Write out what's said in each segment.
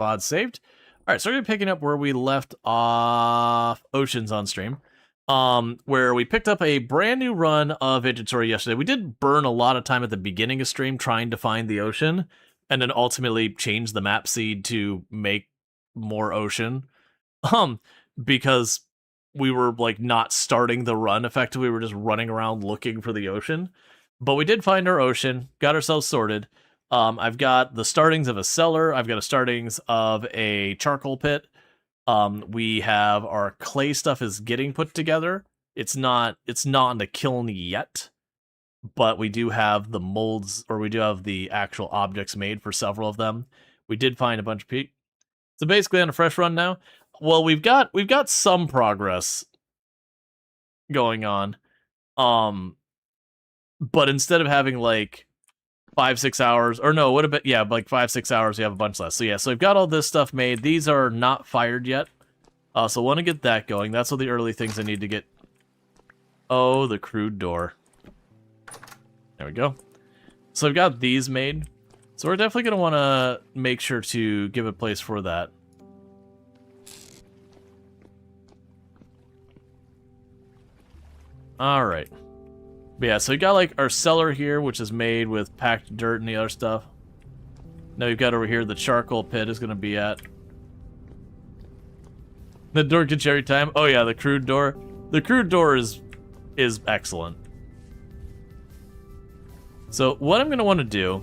VOD saved. All right, so we're gonna be picking up where we left off Oceans on stream. Where we picked up a brand new run of inventory yesterday. We did burn a lot of time at the beginning of stream trying to find the ocean, and then ultimately change the map seed to make more ocean. Because we were like not starting the run effectively, we were just running around looking for the ocean. But we did find our ocean, got ourselves sorted. I've got the startings of a cellar, I've got a startings of a charcoal pit. We have our clay stuff is getting put together. It's not in the kiln yet, but we do have the molds, or we do have the actual objects made for several of them. We did find a bunch of peat. So basically on a fresh run now. Well, we've got some progress going on. But instead of having like 5-6 hours, or no, what about, yeah, like 5-6 hours, we have a bunch less. So yeah, so we've got all this stuff made. These are not fired yet. So I want to get that going. That's all the early things I need to get. Oh, the crude door. There we go. So I've got these made. So we're definitely going to want to make sure to give a place for that. Alright. But yeah, so we got like our cellar here, which is made with packed dirt and the other stuff. Now we've got over here the charcoal pit is going to be at. The door gets every time. Oh yeah, the crude door. The crude door is excellent. So what I'm going to want to do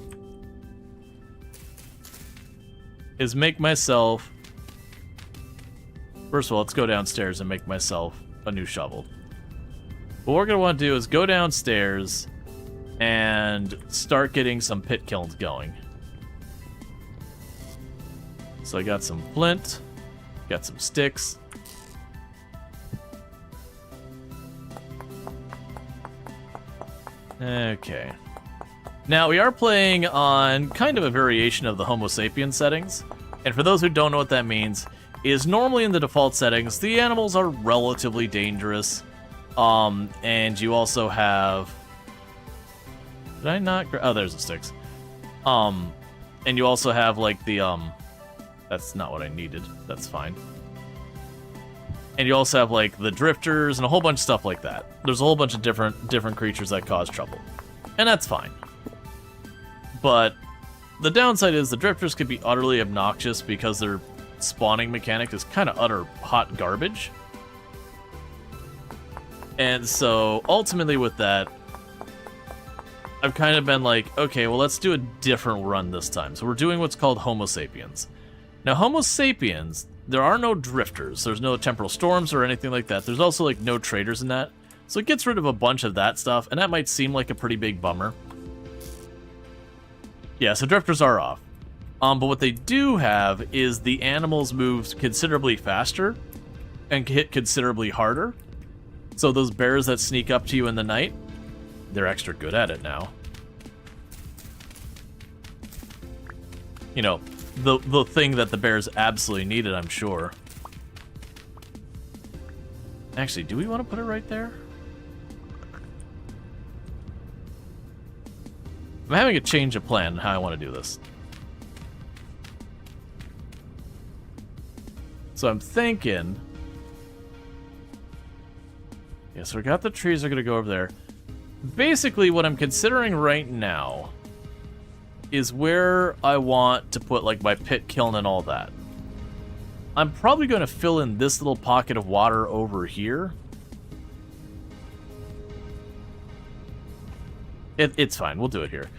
is make myself... First of all, let's go downstairs and make myself a new shovel. What we're going to want to do is go downstairs and start getting some pit kilns going. So I got some flint, got some sticks. Okay. Now, we are playing on kind of a variation of the Homo sapiens settings. And for those who don't know what that means, is normally in the default settings, the animals are relatively dangerous. And you also have... Did I not... Oh, there's the sticks. And you also have, like, the, That's not what I needed. That's fine. And you also have, like, the drifters and a whole bunch of stuff like that. There's a whole bunch of different creatures that cause trouble. And that's fine. But the downside is the drifters could be utterly obnoxious because their spawning mechanic is kind of utter hot garbage. And so, ultimately with that, I've kind of been like, okay, well, let's do a different run this time. So we're doing what's called Homo sapiens. Now, Homo sapiens, there are no drifters. There's no temporal storms or anything like that. There's also, like, no traders in that. So it gets rid of a bunch of that stuff, and that might seem like a pretty big bummer. Yeah, so drifters are off. But what they do have is the animals move considerably faster and hit considerably harder. So those bears that sneak up to you in the night, they're extra good at it now. You know, the thing that the bears absolutely needed, I'm sure. Actually, do we want to put it right there? I'm having a change of plan on how I want to do this. So I'm thinking... Yeah, so we got the trees are going to go over there. Basically, what I'm considering right now is where I want to put, like, my pit kiln and all that. I'm probably going to fill in this little pocket of water over here. It's fine. We'll do it here.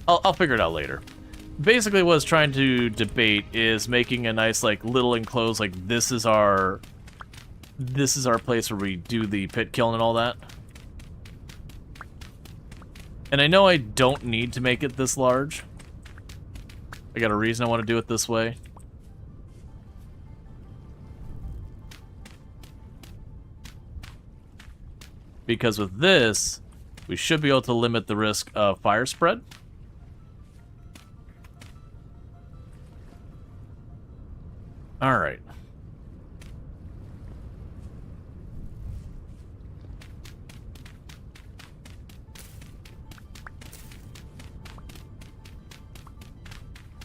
I'll figure it out later. Basically, what I was trying to debate is making a nice, like, little enclosed, like, this is our place where we do the pit kiln and all that. And I know I don't need to make it this large. I got a reason I want to do it this way. Because with this, we should be able to limit the risk of fire spread. Alright.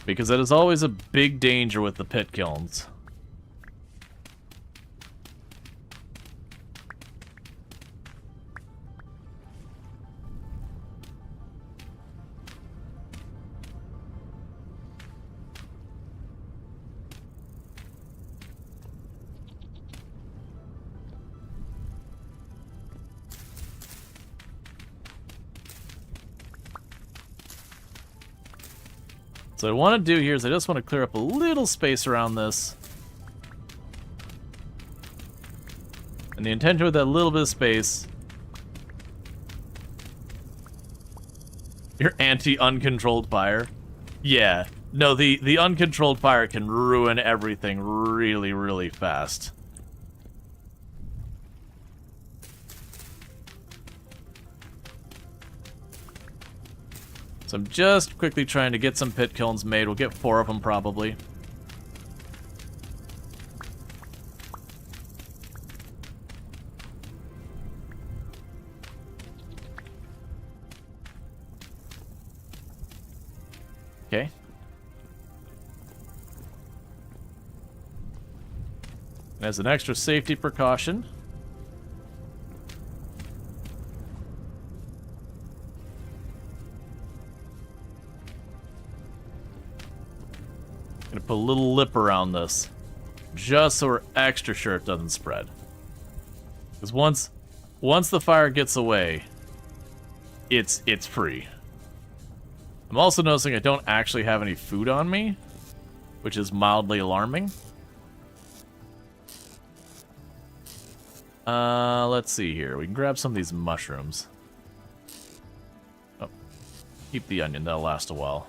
Because that is always a big danger with the pit kilns. So what I want to do here is I just want to clear up a little space around this. And the intention with that little bit of space... Your anti-uncontrolled fire? Yeah. No, the uncontrolled fire can ruin everything really, really fast. So I'm just quickly trying to get some pit kilns made. We'll get 4 of them probably. Okay. And as an extra safety precaution, gonna put a little lip around this, just so we're extra sure it doesn't spread. Because once the fire gets away, it's free. I'm also noticing I don't actually have any food on me, which is mildly alarming. Let's see here. We can grab some of these mushrooms. Oh, keep the onion. That'll last a while.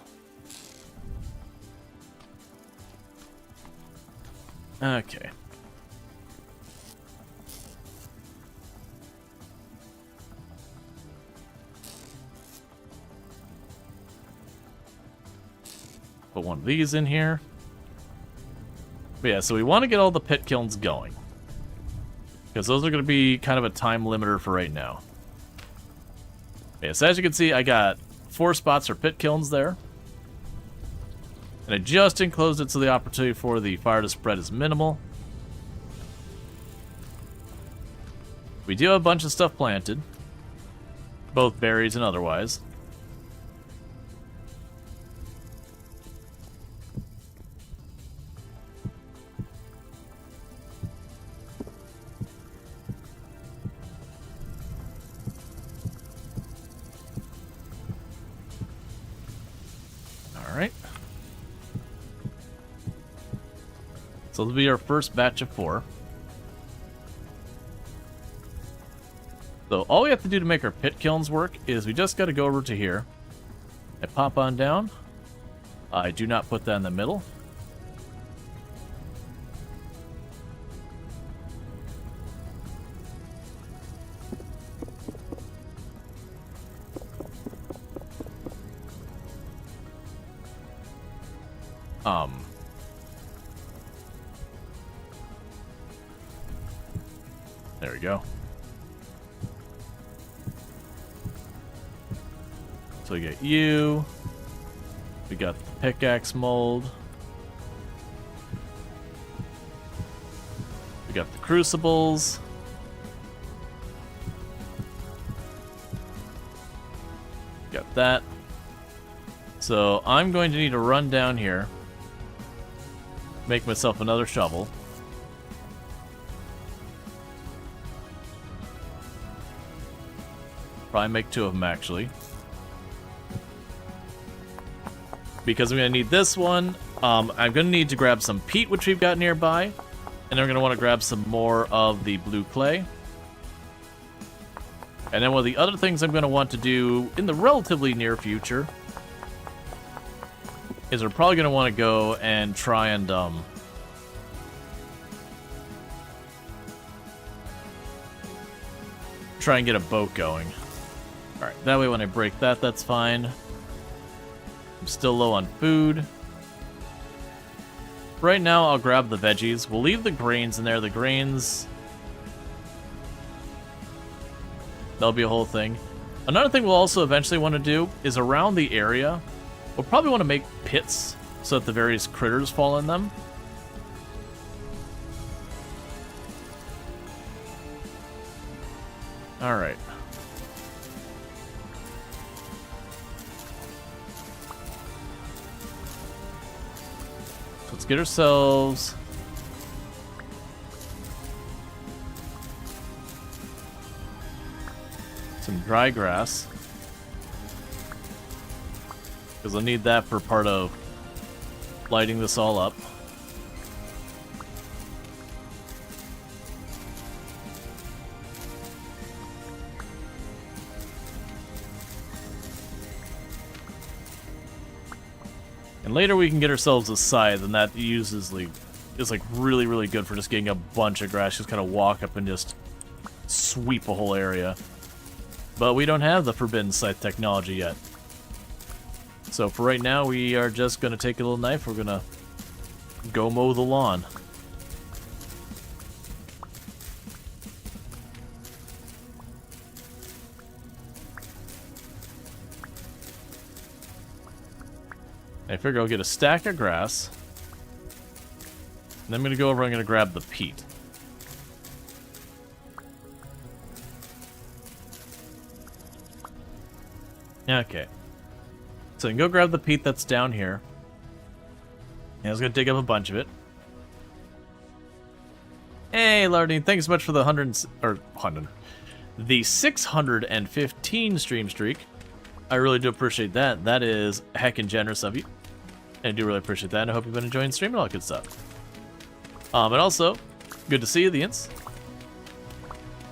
Okay. Put one of these in here. But yeah, so we want to get all the pit kilns going, because those are going to be kind of a time limiter for right now. Yeah, so as you can see, I got 4 spots for pit kilns there. And I just enclosed it so the opportunity for the fire to spread is minimal. We do have a bunch of stuff planted, both berries and otherwise. Alright. So this will be our first batch of 4. So all we have to do to make our pit kilns work is we just got to go over to here and pop on down. I do not put that in the middle. There we go. So we got you. We got the pickaxe mold. We got the crucibles. Got that. So I'm going to need to run down here, make myself another shovel. Probably make 2 of them, actually. Because I'm going to need this one. I'm going to need to grab some peat, which we've got nearby. And then we're going to want to grab some more of the blue clay. And then one of the other things I'm going to want to do in the relatively near future is we're probably going to want to go and try and get a boat going. Alright, that way when I break that, that's fine. I'm still low on food. Right now, I'll grab the veggies. We'll leave the grains in there. The grains... that'll be a whole thing. Another thing we'll also eventually want to do is around the area, we'll probably want to make pits so that the various critters fall in them. Alright. Let's get ourselves some dry grass, because I'll need that for part of lighting this all up. And later we can get ourselves a scythe, and that is like really, really good for just getting a bunch of grass. Just kind of walk up and just sweep a whole area. But we don't have the forbidden scythe technology yet. So for right now, we are just going to take a little knife. We're going to go mow the lawn. I figure I'll get a stack of grass. And I'm going to go over and I'm going to grab the peat. Okay. So I can go grab the peat that's down here. And I was going to dig up a bunch of it. Hey, Lardine, thanks so much for the 615 stream streak. I really do appreciate that. That is heckin' generous of you. I do really appreciate that, and I hope you've been enjoying the stream and all that good stuff. And also, good to see you, the Ints.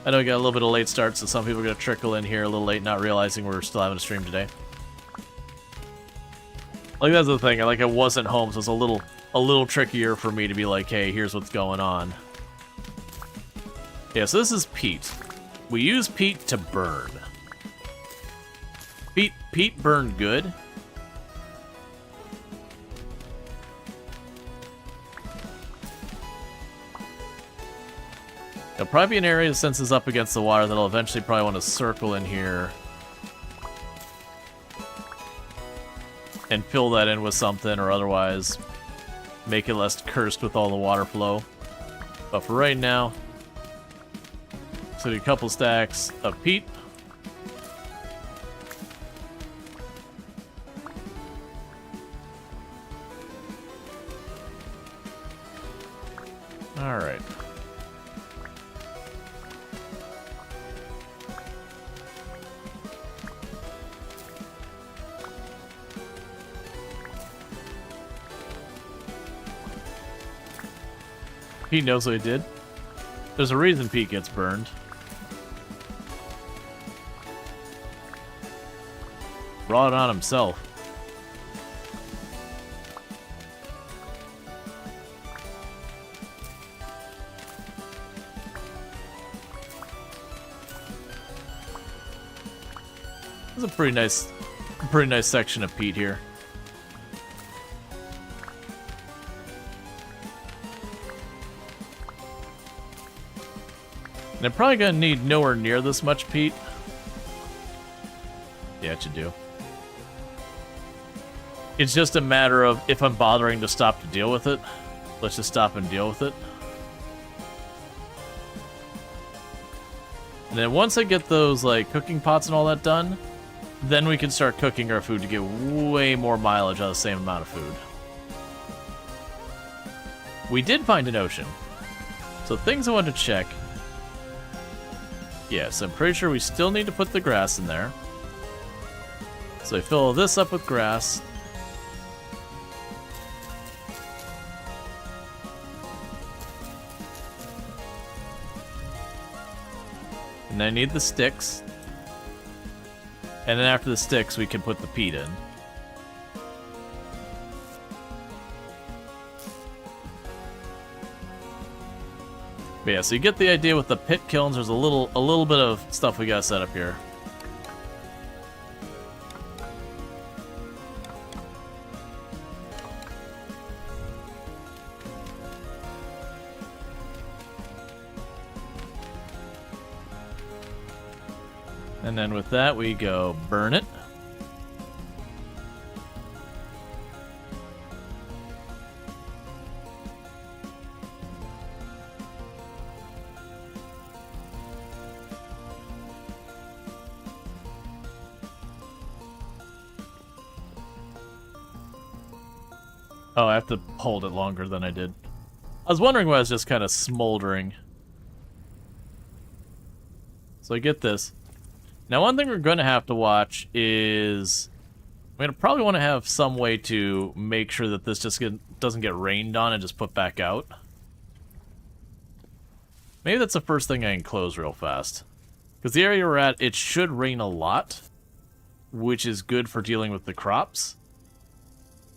I know we got a little bit of late start, so some people are going to trickle in here a little late, not realizing we're still having a stream today. Like, that's the thing. I wasn't home, so it's a little trickier for me to be like, hey, here's what's going on. Yeah, so this is peat. We use peat to burn. Peat burn good. There'll probably be an area, since it's up against the water, that I'll eventually probably want to circle in here and fill that in with something, or otherwise make it less cursed with all the water flow. But for right now, so a couple stacks of peat. All right. Pete knows what he did. There's a reason Pete gets burned. Brought it on himself. It's a pretty nice section of peat here. And I'm probably gonna need nowhere near this much peat. Yeah, it should do. It's just a matter of if I'm bothering to stop to deal with it. Let's just stop and deal with it. And then once I get those like cooking pots and all that done, then we can start cooking our food to get way more mileage out of the same amount of food. We did find an ocean. So things I want to check. Yes, I'm pretty sure we still need to put the grass in there. So I fill this up with grass. And I need the sticks. And then after the sticks, we can put the peat in. But yeah, so you get the idea with the pit kilns. There's a little bit of stuff we gotta set up here. And then with that, we go burn it. Oh, I have to hold it longer than I did. I was wondering why I was just kind of smoldering. So I get this. Now, one thing we're going to have to watch is... I'm going to probably want to have some way to make sure that this just doesn't get rained on and just put back out. Maybe that's the first thing I can close real fast. Because the area we're at, it should rain a lot, which is good for dealing with the crops,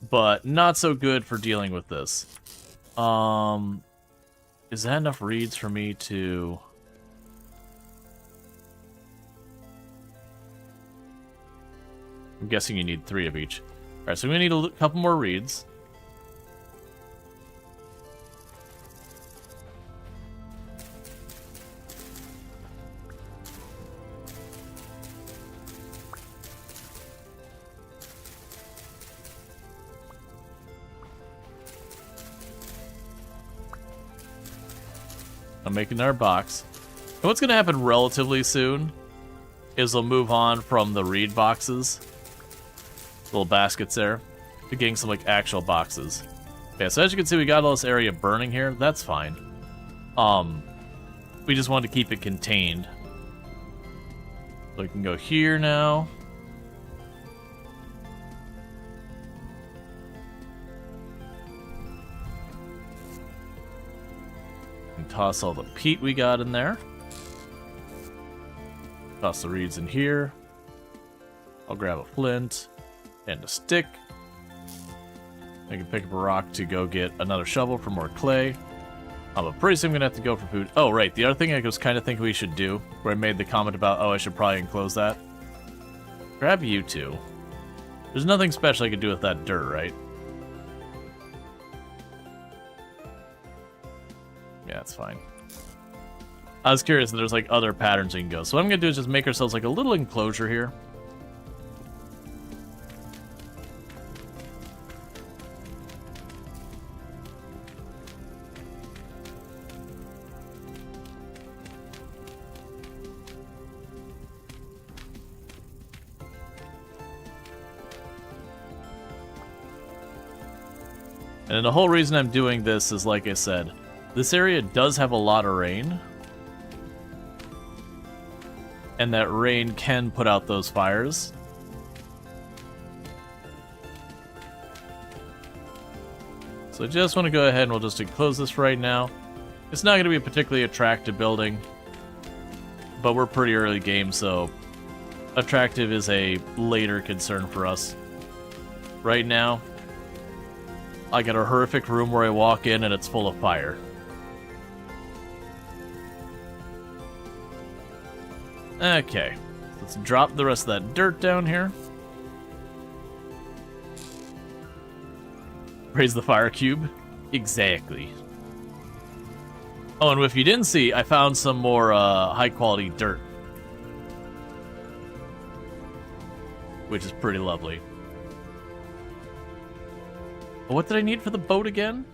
but not so good for dealing with this. Is that enough reeds for me to... I'm guessing you need 3 of each. Alright, so we need a couple more reeds. I'm making our box. And what's going to happen relatively soon is we'll move on from the reed boxes, little baskets there, to getting some like actual boxes. Okay, so as you can see, we got all this area burning here. That's fine. We just wanted to keep it contained. So we can go here now. And toss all the peat we got in there. Toss the reeds in here. I'll grab a flint and a stick. I can pick up a rock to go get another shovel for more clay. But pretty soon I'm going to have to go for food. Oh, right. The other thing I was kind of thinking we should do, where I made the comment about, oh, I should probably enclose that. Grab you two. There's nothing special I could do with that dirt, right? Yeah, that's fine. I was curious if there's like other patterns we can go. So what I'm going to do is just make ourselves like a little enclosure here. And the whole reason I'm doing this is, like I said, this area does have a lot of rain. And that rain can put out those fires. So I just want to go ahead and we'll just enclose this right now. It's not going to be a particularly attractive building, but we're pretty early game, so attractive is a later concern for us. Right now, I got a horrific room where I walk in and it's full of fire. Okay, let's drop the rest of that dirt down here. Raise the fire cube. Exactly. Oh, and if you didn't see, I found some more high-quality dirt, which is pretty lovely. What did I need for the boat again?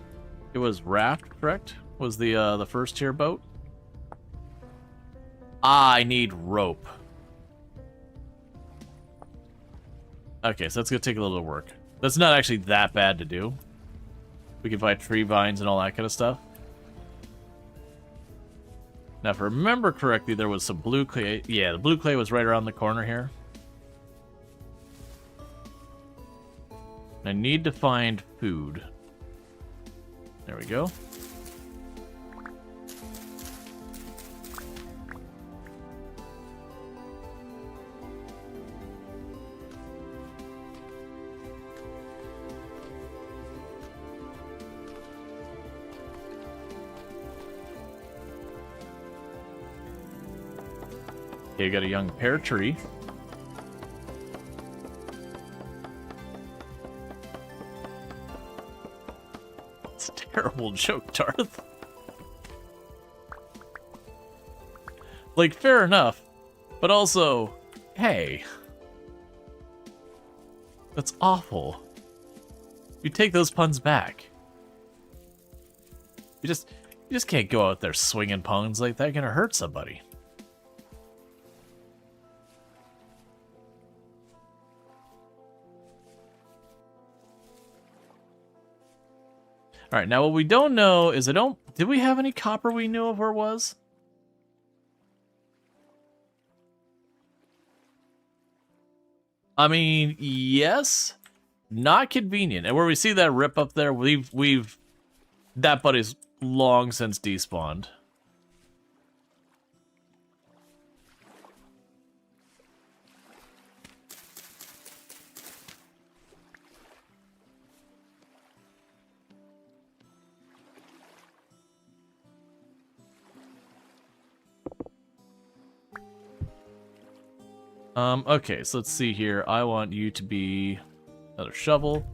It was raft, correct? Was the first tier boat? Ah, I need rope. Okay, so that's gonna take a little work. That's not actually that bad to do. We can find tree vines and all that kind of stuff. Now, if I remember correctly, there was some blue clay. Yeah, the blue clay was right around the corner here. I need to find food. There we go. Okay, you got a young pear tree. It's a terrible joke, Darth. Like, fair enough. But also, hey. That's awful. You take those puns back. You just can't go out there swinging puns like that. You're gonna hurt somebody. All right, now what we don't know is did we have any copper we knew of where it was? I mean, yes, not convenient. And where we see that rip up there, that buddy's long since despawned. Okay, so let's see here. I want you to be another shovel.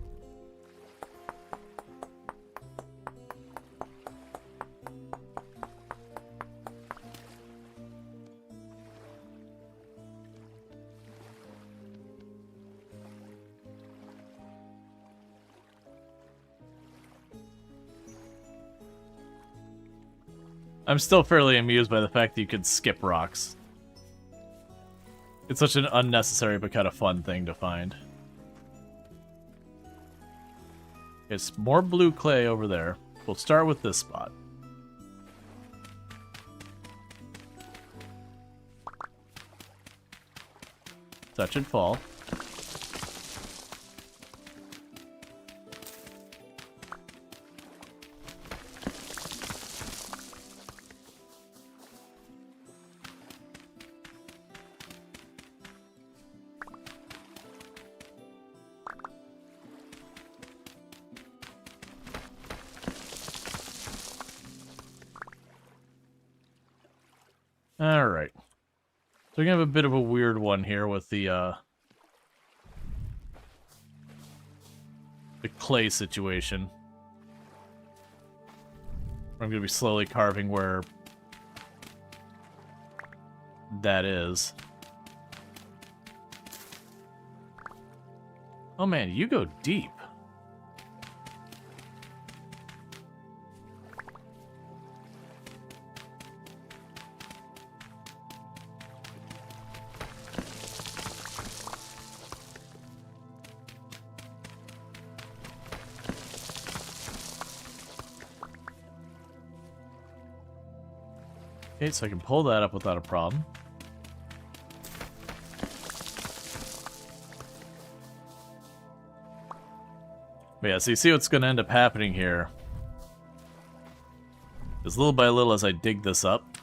I'm still fairly amused by the fact that you could skip rocks. It's such an unnecessary but kind of fun thing to find. It's more blue clay over there. We'll start with this spot. Touch and fall. Alright. So we're gonna have a bit of a weird one here with the clay situation. I'm gonna be slowly carving where that is. Oh man, you go deep. Okay, so I can pull that up without a problem. But yeah, so you see what's going to end up happening here. Is little by little as I dig this up,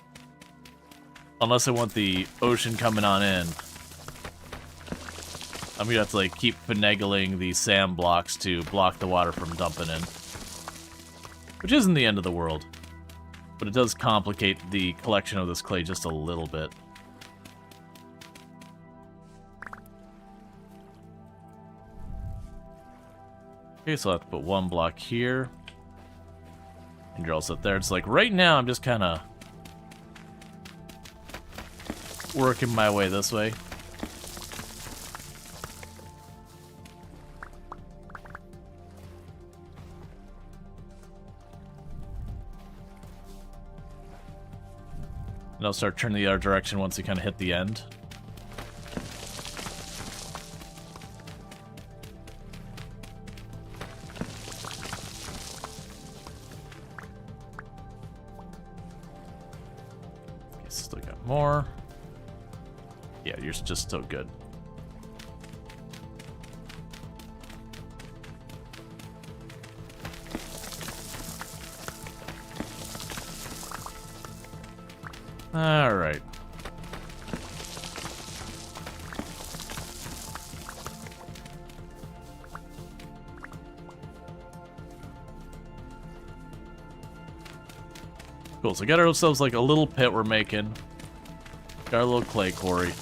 unless I want the ocean coming on in, I'm going to have to like keep finagling the sand blocks to block the water from dumping in. Which isn't the end of the world. But it does complicate the collection of this clay just a little bit. Okay, so I'll have to put one block here. And you're all set there. It's like right now I'm just kind of working my way this way. And I'll start turning the other direction once you kind of hit the end. Okay, still got more. Yeah, you're just still good. All right. Cool, so we got ourselves like a little pit we're making. Got our little clay quarry.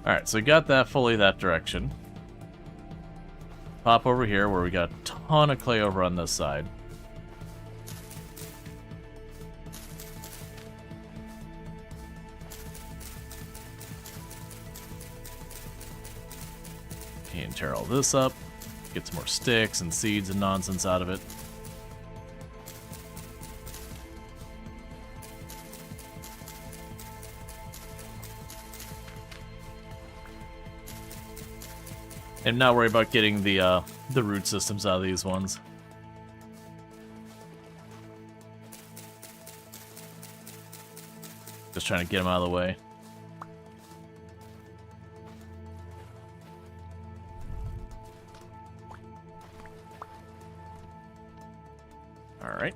Alright, so we got that fully that direction. Pop over here where we got a ton of clay over on this side. And tear all this up. Get some more sticks and seeds and nonsense out of it. And not worry about getting the root systems out of these ones. Just trying to get them out of the way. All right.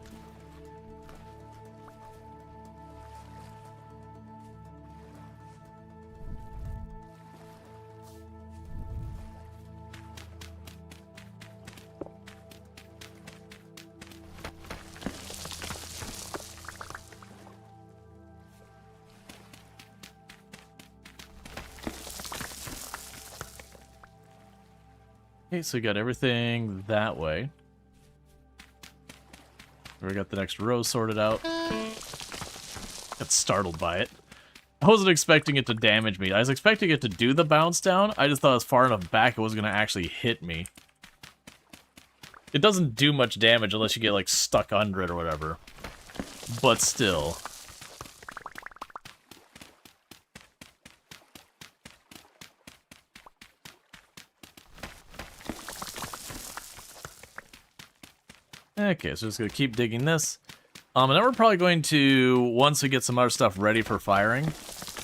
Okay, so we got everything that way. We got the next row sorted out. Got startled by it. I wasn't expecting it to damage me. I was expecting it to do the bounce down. I just thought it was far enough back it wasn't going to actually hit me. It doesn't do much damage unless you get, like, stuck under it or whatever. But still. Okay, so just gonna keep digging this. And then we're probably going to, once we get some other stuff ready for firing,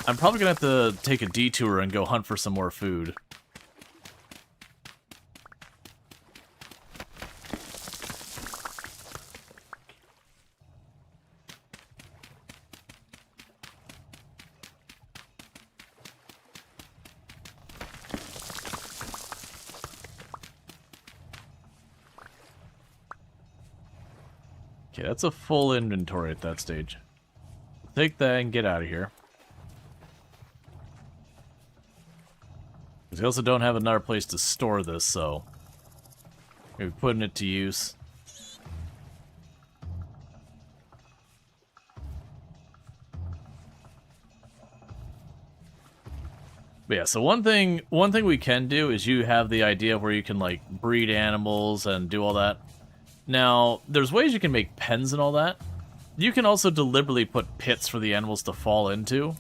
I'm probably gonna have to take a detour and go hunt for some more food. Okay, that's a full inventory at that stage. Take that and get out of here. Because we also don't have another place to store this, so maybe putting it to use. But yeah, so one thing we can do is you have the idea of where you can like breed animals and do all that. Now, there's ways you can make pens and all that. You can also deliberately put pits for the animals to fall into,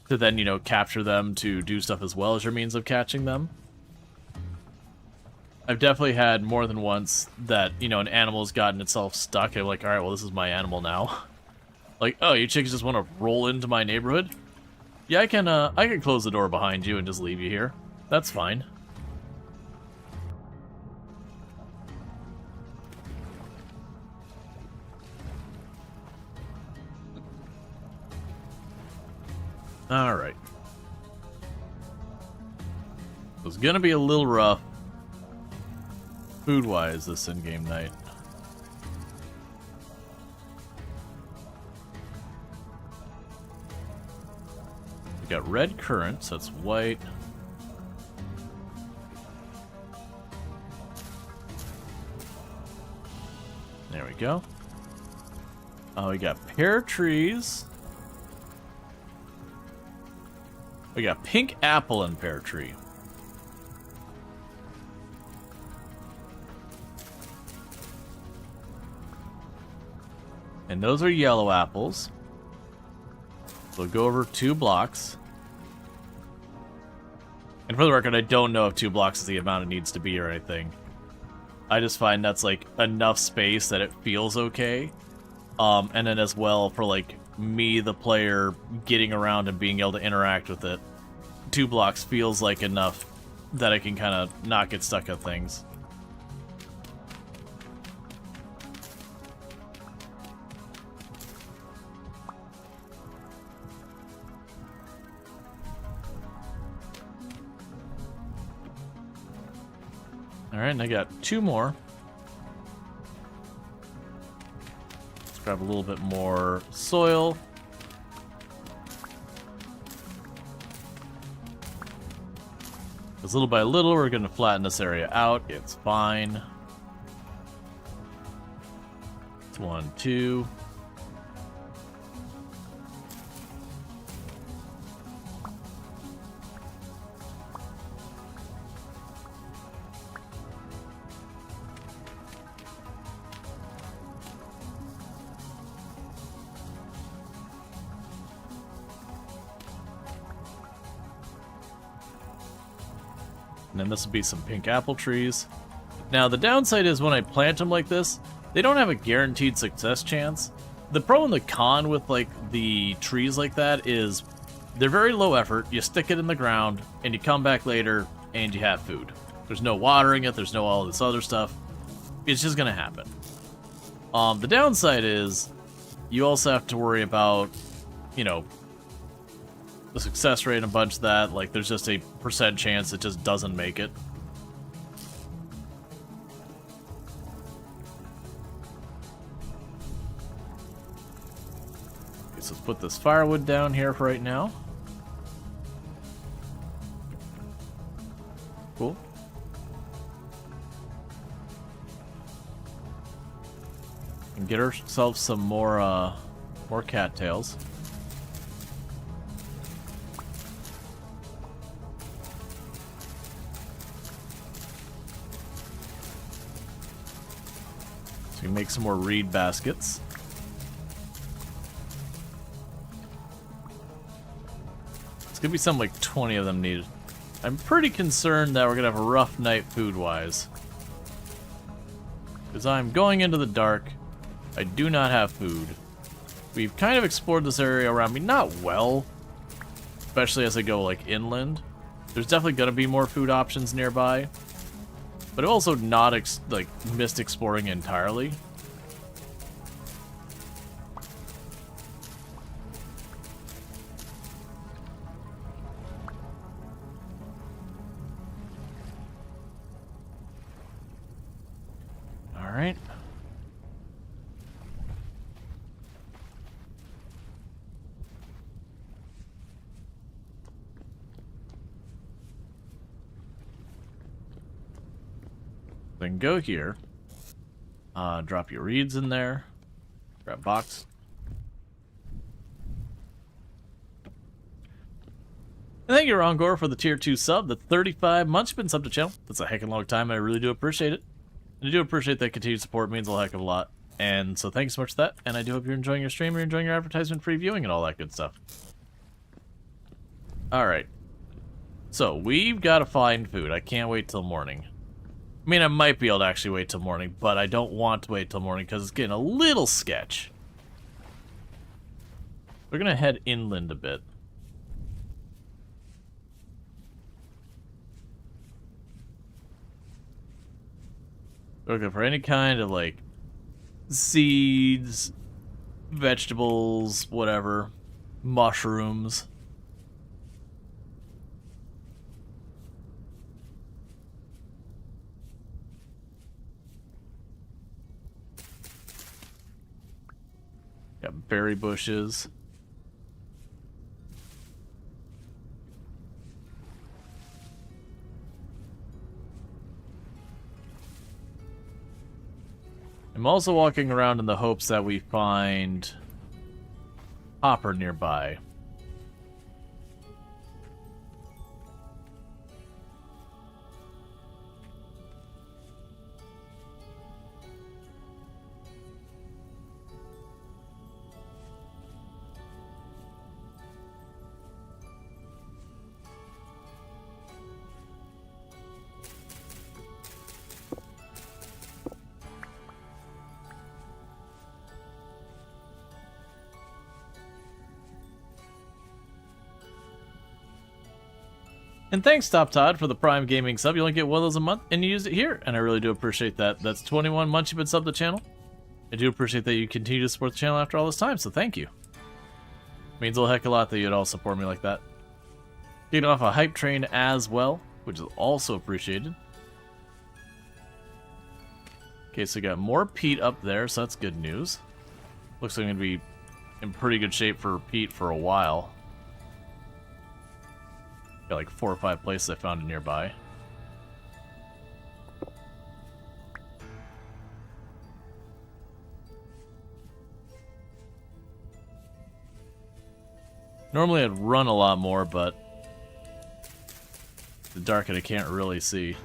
to then, you know, capture them to do stuff as well as your means of catching them. I've definitely had more than once that, you know, an animal's gotten itself stuck, and I'm like, alright, well, this is my animal now. Like, oh, you chickens just want to roll into my neighborhood? Yeah, I can close the door behind you and just leave you here. That's fine. Alright. It's gonna be a little rough food-wise this in-game night. We got red currants, that's white. There we go. We got pear trees. We got pink apple and pear tree. And those are yellow apples. So go over 2 blocks. And for the record, I don't know if 2 blocks is the amount it needs to be or anything. I just find that's like enough space that it feels okay. And then as well for like me, the player, getting around and being able to interact with it. 2 blocks feels like enough that I can kind of not get stuck on things. Alright, and I got 2 more. Let's grab a little bit more soil. Because little by little, we're going to flatten this area out. It's fine. It's 1, 2. And then this will be some pink apple trees. Now, the downside is when I plant them like this, they don't have a guaranteed success chance. The pro and the con with, like, the trees like that is they're very low effort. You stick it in the ground, and you come back later, and you have food. There's no watering it. There's no all this other stuff. It's just going to happen. The downside is you also have to worry about, you know, the success rate and a bunch of that. Like, there's just a % chance it just doesn't make it. Okay, so let's put this firewood down here for right now. Cool. And get ourselves some more cattails. So we can make some more reed baskets. It's gonna be something like 20 of them needed. I'm pretty concerned that we're gonna have a rough night food-wise. Because I'm going into the dark. I do not have food. We've kind of explored this area around me, not well, especially as I go, like, inland. There's definitely gonna be more food options nearby. But I've also not, missed exploring entirely. Alright. Then go here. Drop your reeds in there. Grab box. And thank you, Rongor, for the tier 2 sub. The 35 months you've been subbed to the channel. That's a heck of a long time, and I really do appreciate it. And I do appreciate that continued support. It means a heck of a lot. And so thank you so much for that. And I do hope you're enjoying your stream, you're enjoying your advertisement-free viewing and all that good stuff. Alright. So, we've got to find food. I can't wait till morning. I mean, I might be able to actually wait till morning, but I don't want to wait till morning because it's getting a little sketch. We're going to head inland a bit. Looking for any kind of, like, seeds, vegetables, whatever, mushrooms. Got berry bushes. I'm also walking around in the hopes that we find copper nearby. And thanks, Top Todd, for the Prime Gaming sub. You only get one of those a month, and you use it here, and I really do appreciate that. That's 21 months you've been subbed to the channel. I do appreciate that you continue to support the channel after all this time, so thank you. Means a heck of a lot that you'd all support me like that. Getting off a hype train as well, which is also appreciated. Okay, so we got more peat up there, so that's good news. Looks like I'm going to be in pretty good shape for peat for a while. Got like 4 or 5 places I found nearby. Normally I'd run a lot more, but the dark and I can't really see.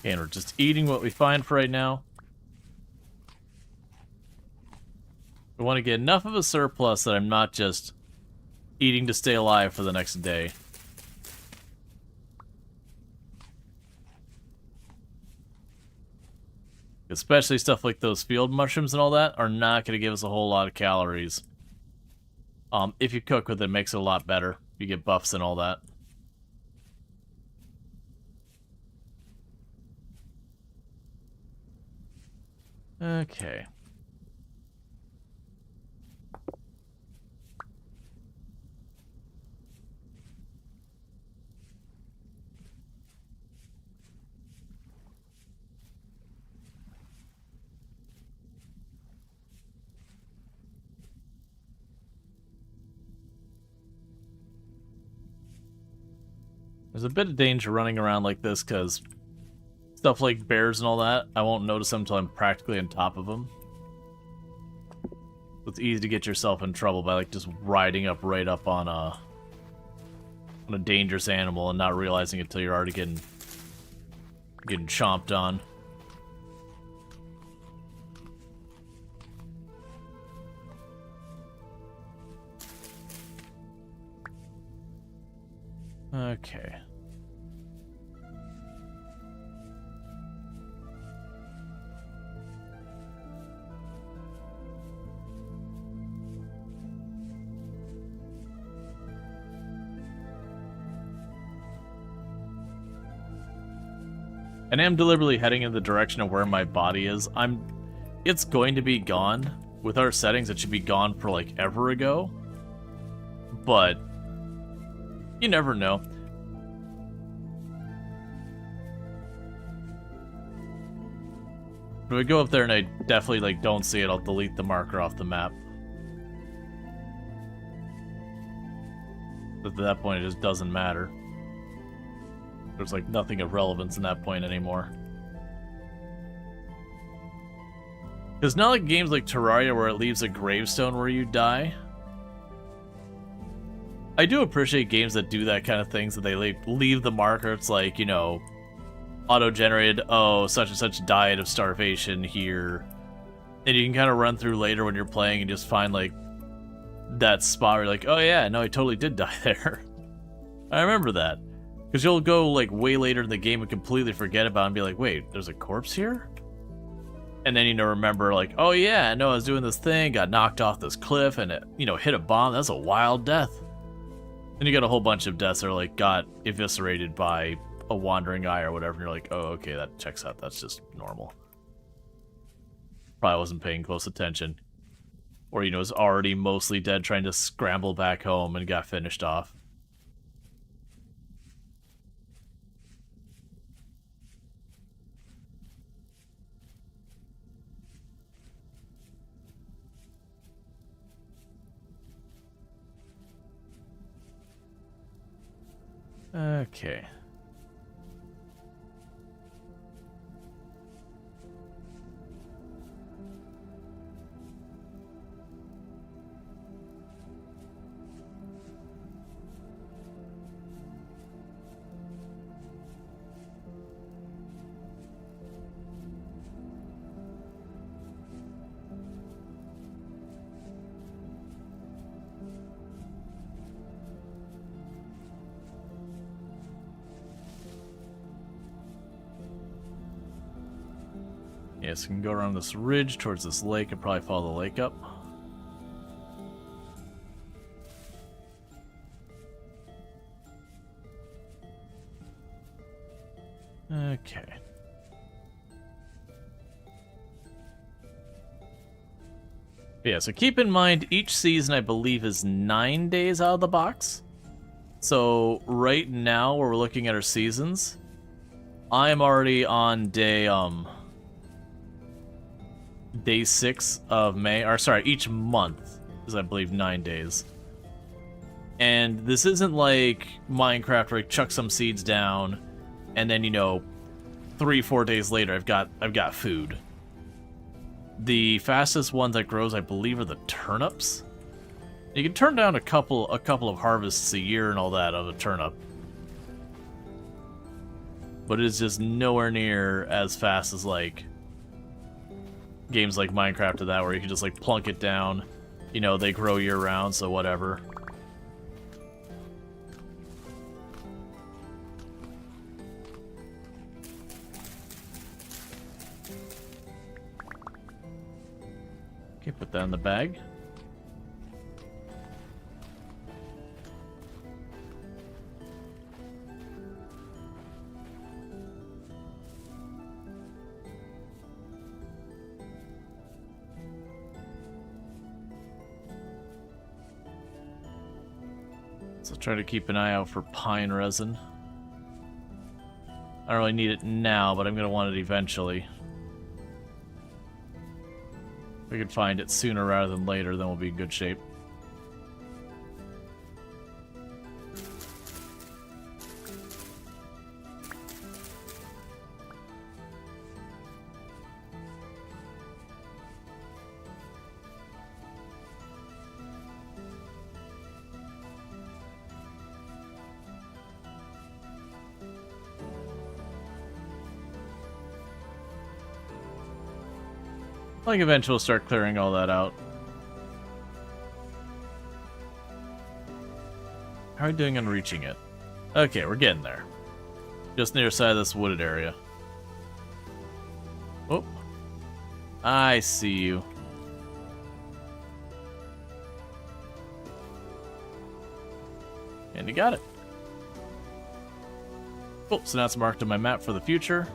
And we're just eating what we find for right now. We want to get enough of a surplus that I'm not just eating to stay alive for the next day. Especially stuff like those field mushrooms and all that are not going to give us a whole lot of calories. If you cook with it, it makes it a lot better. You get buffs and all that. Okay. There's a bit of danger running around like this, because stuff like bears and all that, I won't notice them until I'm practically on top of them. It's easy to get yourself in trouble by like just riding up right up on a dangerous animal and not realizing it until you're already getting chomped on. Okay. And I am deliberately heading in the direction of where my body is. It's going to be gone. With our settings, it should be gone for like ever ago. But you never know. If we go up there and I definitely like don't see it, I'll delete the marker off the map. But at that point, it just doesn't matter. There's like nothing of relevance in that point anymore. It's not like games like Terraria where it leaves a gravestone where you die. I do appreciate games that do that kind of things, that they leave the marker. It's like, you know, auto-generated, oh, such and such died of starvation here. And you can kind of run through later when you're playing and just find like that spot where you're like, oh yeah, no, I totally did die there. I remember that. Because you'll go like way later in the game and completely forget about it and be like, wait, there's a corpse here? And then, you know, remember like, oh yeah, no, I was doing this thing, got knocked off this cliff and it, you know, hit a bomb. That's a wild death. Then you got a whole bunch of deaths that are like got eviscerated by a wandering eye or whatever, and you're like, oh, okay, that checks out. That's just normal. Probably wasn't paying close attention. Or, you know, was already mostly dead trying to scramble back home and got finished off. Okay. Yes, we can go around this ridge towards this lake and probably follow the lake up. Okay. Yeah, so keep in mind, each season, I believe, is 9 days out of the box. So right now, where we're looking at our seasons, I'm already on day 6 of May, or sorry, each month is, I believe, 9 days. And this isn't like Minecraft where I chuck some seeds down, and then, you know, 3-4 days later, I've got food. The fastest one that grows, I believe, are the turnips. You can turn down a couple of harvests a year and all that of a turnip. but it is just nowhere near as fast as, like, games like Minecraft or that, where you can just, like, plunk it down. You know, they grow year-round, so whatever. Okay, put that in the bag. So try to keep an eye out for pine resin. I don't really need it now, but I'm going to want it eventually. If we can find it sooner rather than later, then we'll be in good shape. I think eventually we'll start clearing all that out. How are we doing on reaching it? Okay, we're getting there. Just near the side of this wooded area. Oh. I see you. And you got it. Cool, so now it's marked on my map for the future.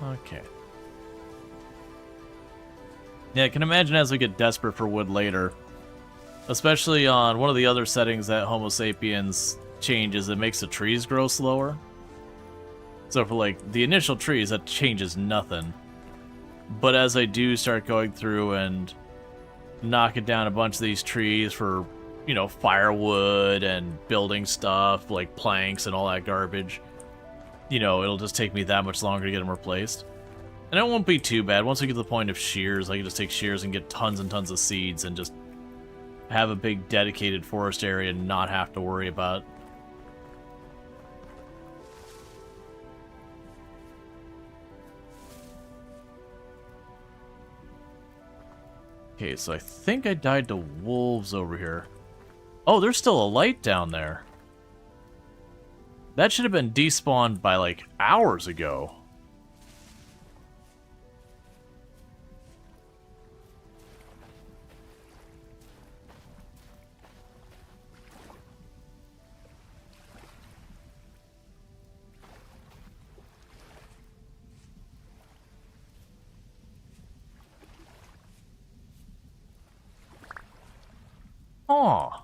Okay. Yeah, I can imagine as we get desperate for wood later, especially on one of the other settings that Homo sapiens changes, it makes the trees grow slower. So for like the initial trees, that changes nothing. But as I do start going through and knocking down a bunch of these trees for, you know, firewood and building stuff, like planks and all that garbage, you know, it'll just take me that much longer to get them replaced. And it won't be too bad. Once we get to the point of shears, I can just take shears and get tons and tons of seeds and just have a big dedicated forest area and not have to worry about. Okay, so I think I died to wolves over here. Oh, there's still a light down there. That should have been despawned by, like, hours ago. Aw.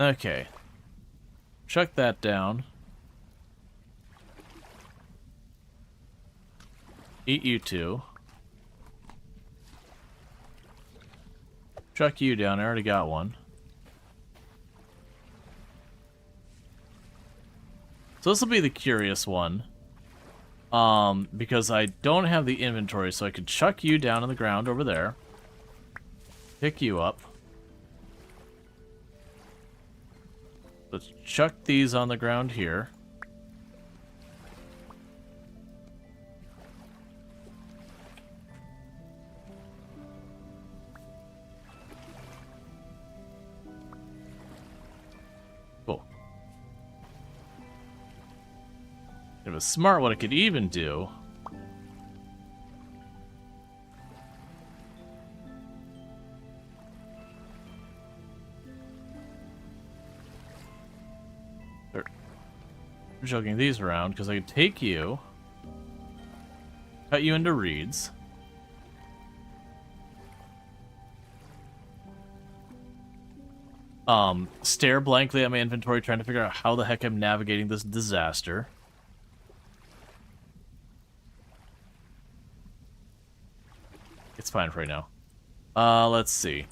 Okay. Chuck that down. Eat you two. Chuck you down. I already got one. So this will be the curious one. Because I don't have the inventory, so I could chuck you down on the ground over there. Pick you up. Let's chuck these on the ground here. Cool. If it was smart, what I could even do... Jogging these around, because I could take you, cut you into reeds, stare blankly at my inventory, trying to figure out how the heck I'm navigating this disaster. It's fine for right now. Let's see.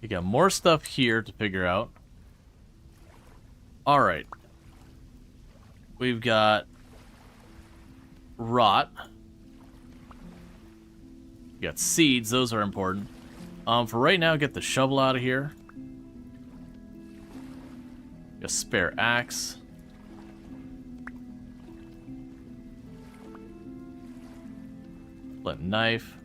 You got more stuff here to figure out. Alright. We've got rot. We got seeds, those are important. For right now, get the shovel out of here. A spare axe. Flint knife.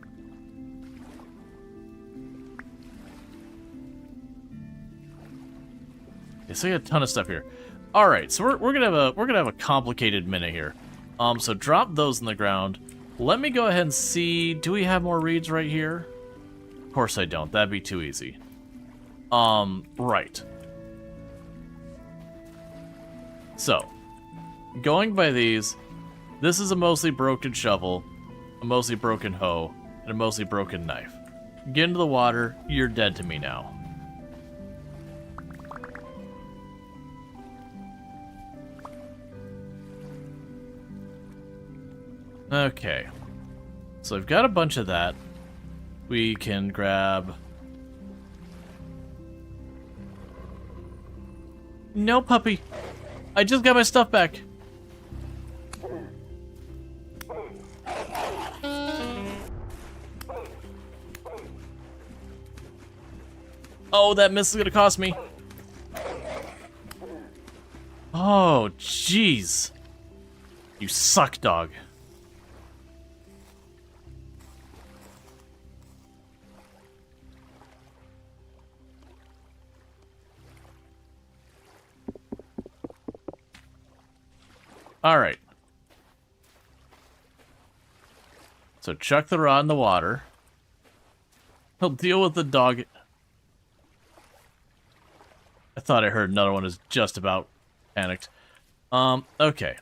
Yeah, so we got a ton of stuff here. All right, so we're gonna have a complicated minute here. So drop those in the ground. Let me go ahead and see. Do we have more reeds right here? Of course I don't. That'd be too easy. Right. So, going by these, this is a mostly broken shovel, a mostly broken hoe, and a mostly broken knife. Get into the water, you're dead to me now. Okay. So I've got a bunch of that. We can grab... No, puppy. I just got my stuff back. Oh, that miss is gonna cost me. Oh, jeez. You suck, dog. All right. So chuck the rod in the water. He'll deal with the dog. I thought I heard another one is just about panicked. Okay.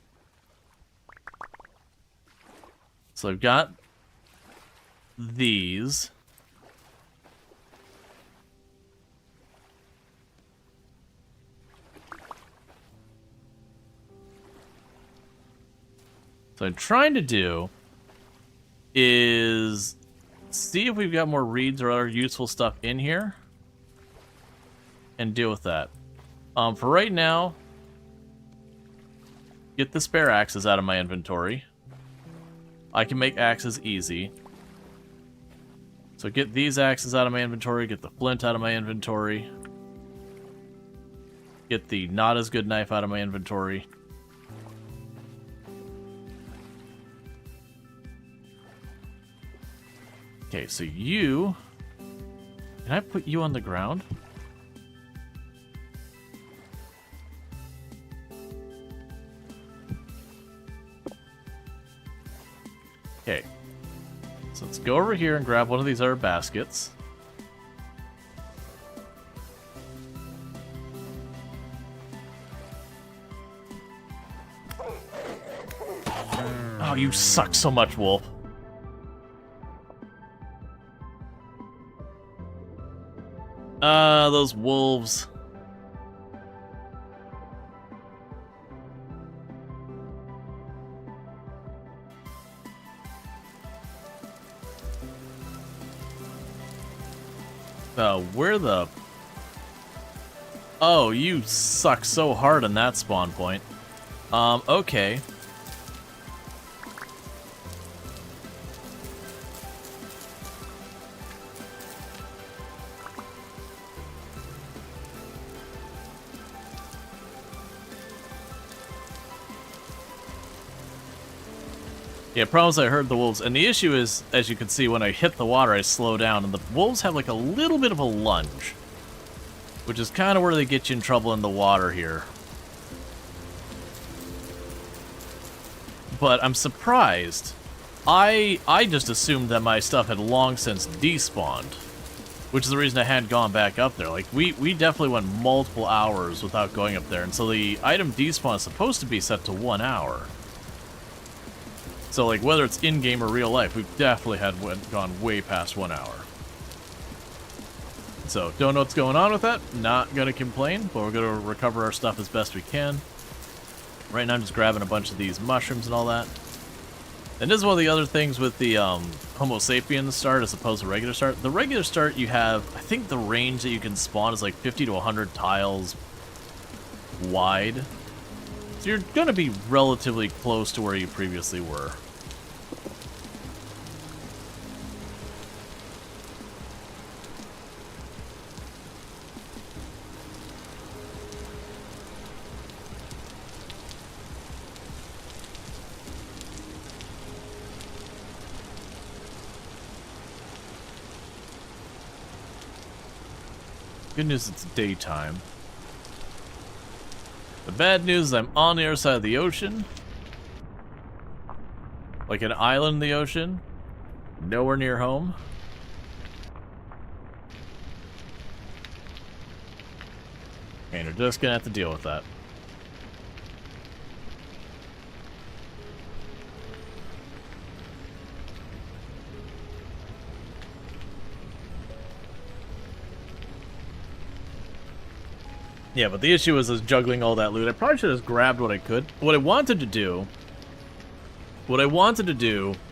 So I've got these. So I'm trying to do is see if we've got more reeds or other useful stuff in here and deal with that. For right now, get the spare axes out of my inventory. I can make axes easy. So get these axes out of my inventory, get the flint out of my inventory. Get the not as good knife out of my inventory. Okay, so you... Can I put you on the ground? Okay. So let's go over here and grab one of these other baskets. Oh, you suck so much, Wolf. Those wolves. Where the... Oh, you suck so hard on that spawn point. Okay. Yeah, problems I heard the wolves, and the issue is, as you can see, when I hit the water, I slow down, and the wolves have like a little bit of a lunge, which is kind of where they get you in trouble in the water here. But I'm surprised. I just assumed that my stuff had long since despawned, which is the reason I hadn't gone back up there. Like, we definitely went multiple hours without going up there, and so the item despawn is supposed to be set to 1 hour. So, like, whether it's in-game or real life, we've definitely gone way past 1 hour. So, don't know what's going on with that. Not gonna complain, but we're gonna recover our stuff as best we can. Right now, I'm just grabbing a bunch of these mushrooms and all that. And this is one of the other things with the Homo sapiens start as opposed to regular start. The regular start, you have, I think the range that you can spawn is like 50 to 100 tiles wide. So you're going to be relatively close to where you previously were. Good news, it's daytime. The bad news is I'm on the other side of the ocean. Like an island in the ocean. Nowhere near home. And we're just gonna have to deal with that. Yeah, but the issue is juggling all that loot. I probably should have grabbed what I could. What I wanted to do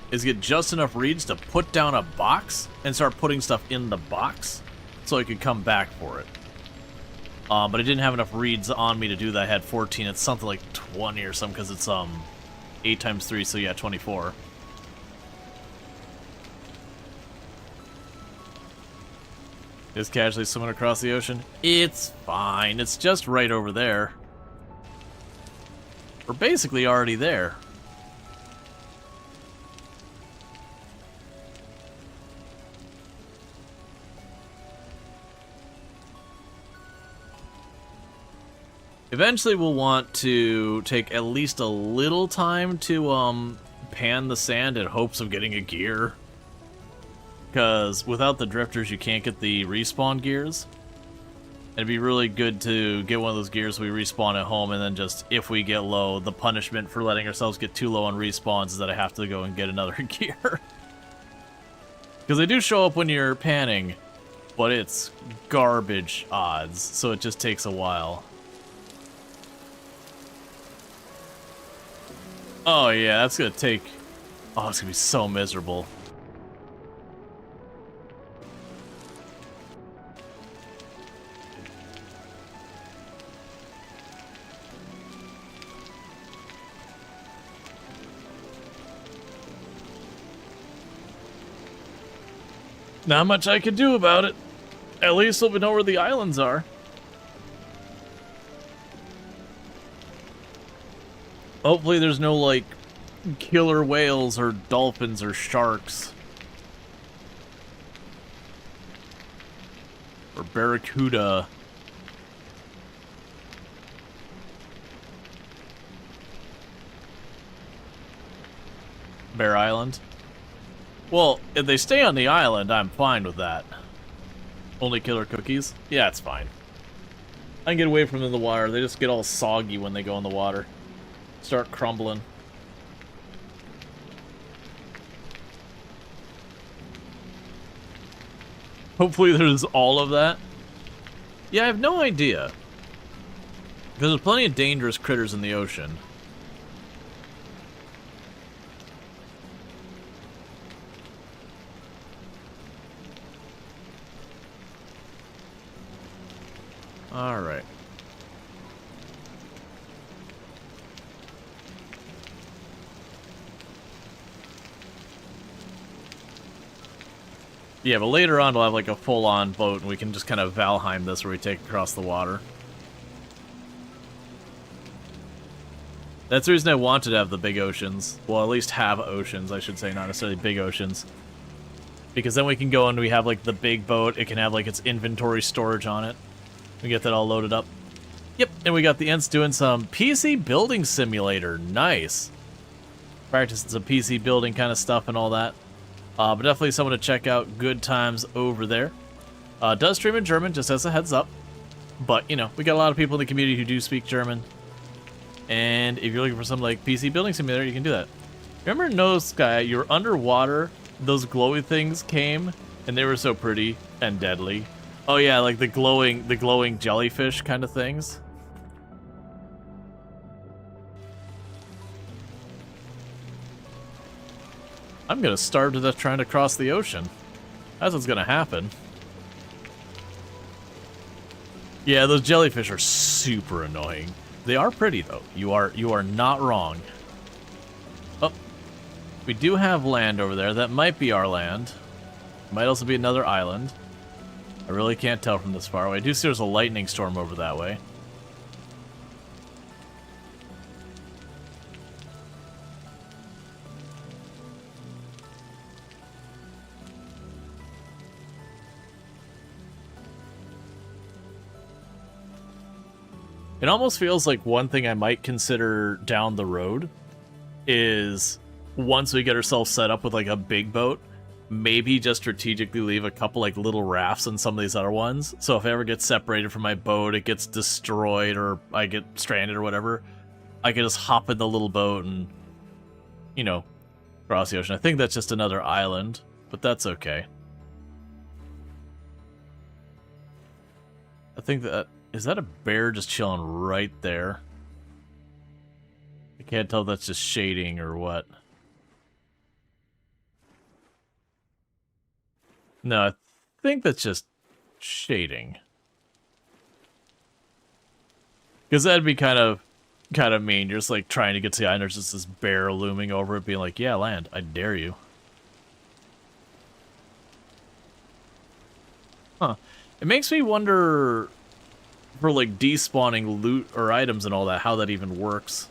is get just enough reeds to put down a box and start putting stuff in the box so I could come back for it. But I didn't have enough reeds on me to do that. I had 14. It's something like 20 or something because it's 8 times 3, so yeah, 24. Just casually swimming across the ocean? It's fine. It's just right over there. We're basically already there. Eventually we'll want to take at least a little time to pan the sand in hopes of getting a gear. Because without the drifters, you can't get the respawn gears. It'd be really good to get one of those gears we respawn at home, and then just, if we get low, the punishment for letting ourselves get too low on respawns is that I have to go and get another gear. Because they do show up when you're panning, but it's garbage odds, so it just takes a while. Oh yeah, that's gonna take... Oh, it's gonna be so miserable. Not much I can do about it. At least we know where the islands are. Hopefully there's no, like, killer whales or dolphins or sharks. Or barracuda. Bear Island? Well, if they stay on the island, I'm fine with that. Only killer cookies? Yeah, it's fine. I can get away from them in the water. They just get all soggy when they go in the water. Start crumbling. Hopefully there's all of that. Yeah, I have no idea. Because there's plenty of dangerous critters in the ocean. Alright. Yeah, but later on we'll have like a full-on boat and we can just kind of Valheim this where we take across the water. That's the reason I wanted to have the big oceans. Well, at least have oceans, I should say, not necessarily big oceans. Because then we can go and we have like the big boat, it can have like its inventory storage on it. We get that all loaded up. Yep, and we got the Ents doing some PC building simulator. Nice. Practicing some PC building kind of stuff and all that. But definitely someone to check out. Good times over there. Does stream in German, just as a heads up. But, you know, we got a lot of people in the community who do speak German. And if you're looking for some, like, PC building simulator, you can do that. Remember in No Sky, you were underwater, those glowy things came, and they were so pretty and deadly. Oh yeah, like the glowing jellyfish kind of things. I'm gonna starve to death trying to cross the ocean. That's what's gonna happen. Yeah, those jellyfish are super annoying. They are pretty though. You are not wrong. Oh, we do have land over there. That might be our land. Might also be another island. I really can't tell from this far away. I do see there's a lightning storm over that way. It almost feels like one thing I might consider down the road is once we get ourselves set up with like a big boat, maybe just strategically leave a couple like little rafts in some of these other ones. So if I ever get separated from my boat, it gets destroyed or I get stranded or whatever, I can just hop in the little boat and, you know, cross the ocean. I think that's just another island, but that's okay. I think that... Is that a bear just chilling right there? I can't tell if that's just shading or what. No, I think that's just shading. Because that'd be kind of mean. You're just like trying to get to the island, there's just this bear looming over it being like, yeah, land, I dare you. Huh. It makes me wonder... for like despawning loot or items and all that, how that even works.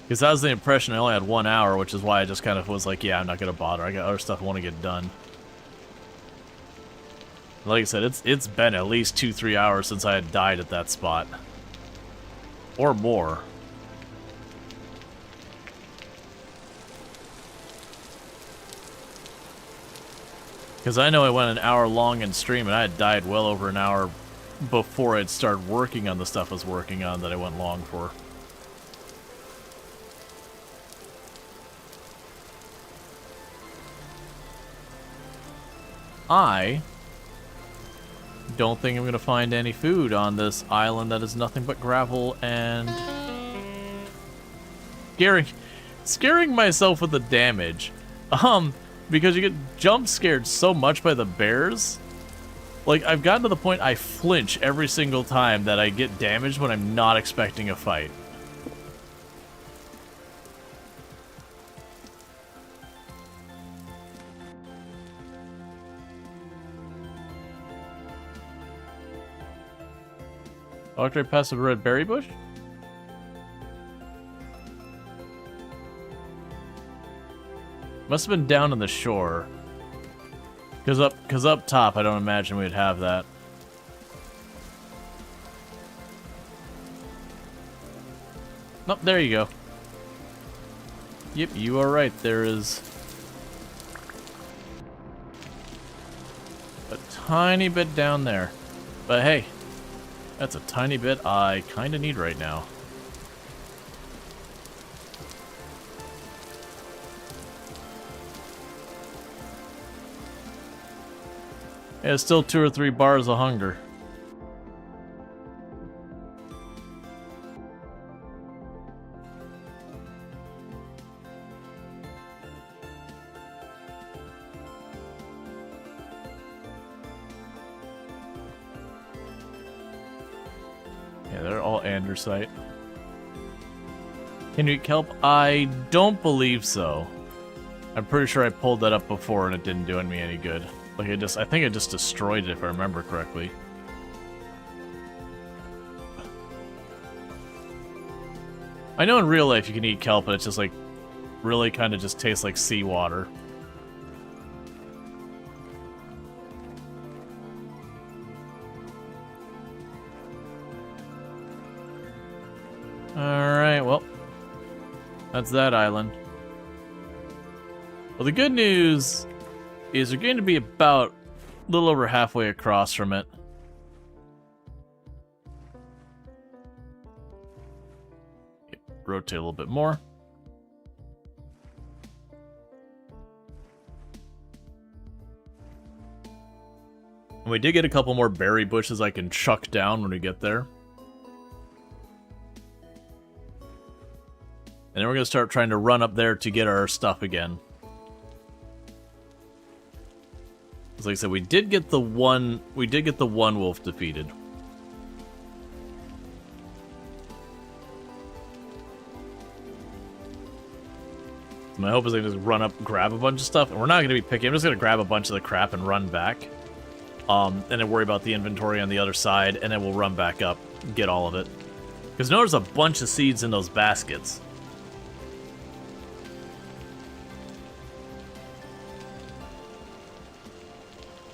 Because that was the impression. I only had 1 hour, which is why I just kind of was like, yeah, I'm not gonna bother. I got other stuff I want to get done. Like I said, it's been at least 2-3 hours since I had died at that spot. Or more. Because I know I went an hour long in stream, and I had died well over an hour before I'd started working on the stuff I was working on that I went long for. I don't think I'm going to find any food on this island that is nothing but gravel and... Scaring myself with the damage. Because you get jump scared so much by the bears. Like, I've gotten to the point I flinch every single time that I get damaged when I'm not expecting a fight. After I pass a red berry bush? Must have been down on the shore. Cause up top, I don't imagine we'd have that. Nope, there you go. Yep, you are right. There is a tiny bit down there. But hey, that's a tiny bit I kinda need right now. Yeah, still 2 or 3 bars of hunger. Yeah, they're all andesite. Can you eat kelp? I don't believe so. I'm pretty sure I pulled that up before and it didn't do me any good. Like I think I just destroyed it if I remember correctly. I know in real life you can eat kelp, but it's just like really kind of just tastes like seawater. Alright, well, that's that island. Well, the good news is we're going to be about a little over halfway across from it. Rotate a little bit more. And we did get a couple more berry bushes I can chuck down when we get there. And then we're going to start trying to run up there to get our stuff again. Like I said, we did get the one wolf defeated. My hope is I can just run up, grab a bunch of stuff, and we're not going to be picky. I'm just going to grab a bunch of the crap and run back. And then worry about the inventory on the other side, and then we'll run back up, get all of it. Because there's a bunch of seeds in those baskets.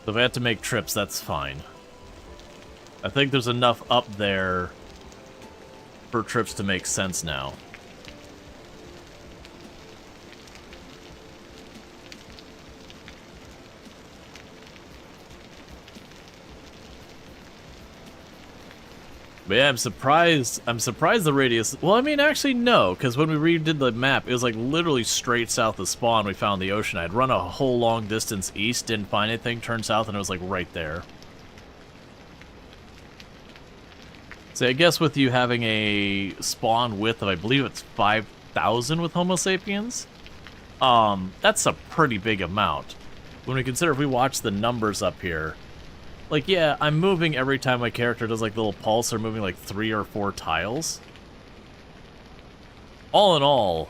So if I have to make trips, that's fine. I think there's enough up there for trips to make sense now. But yeah, I'm surprised the radius... Well, I mean, actually, no, because when we redid the map, it was like literally straight south of spawn we found the ocean. I'd run a whole long distance east, didn't find anything, turned south, and it was like right there. So I guess with you having a spawn width of, I believe it's 5,000 with Homo sapiens, that's a pretty big amount. When we consider if we watch the numbers up here... Like, yeah, I'm moving every time my character does, like, the little pulse, or moving, like, 3 or 4 tiles. All in all,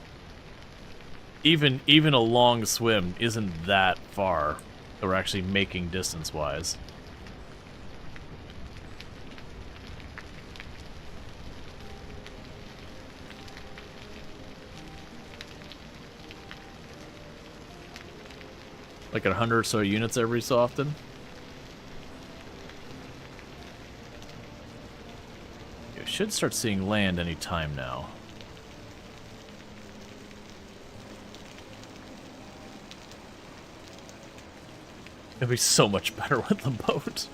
even a long swim isn't that far that we're actually making distance-wise. Like 100 or so units every so often. Should start seeing land any time now. It'd be so much better with the boat.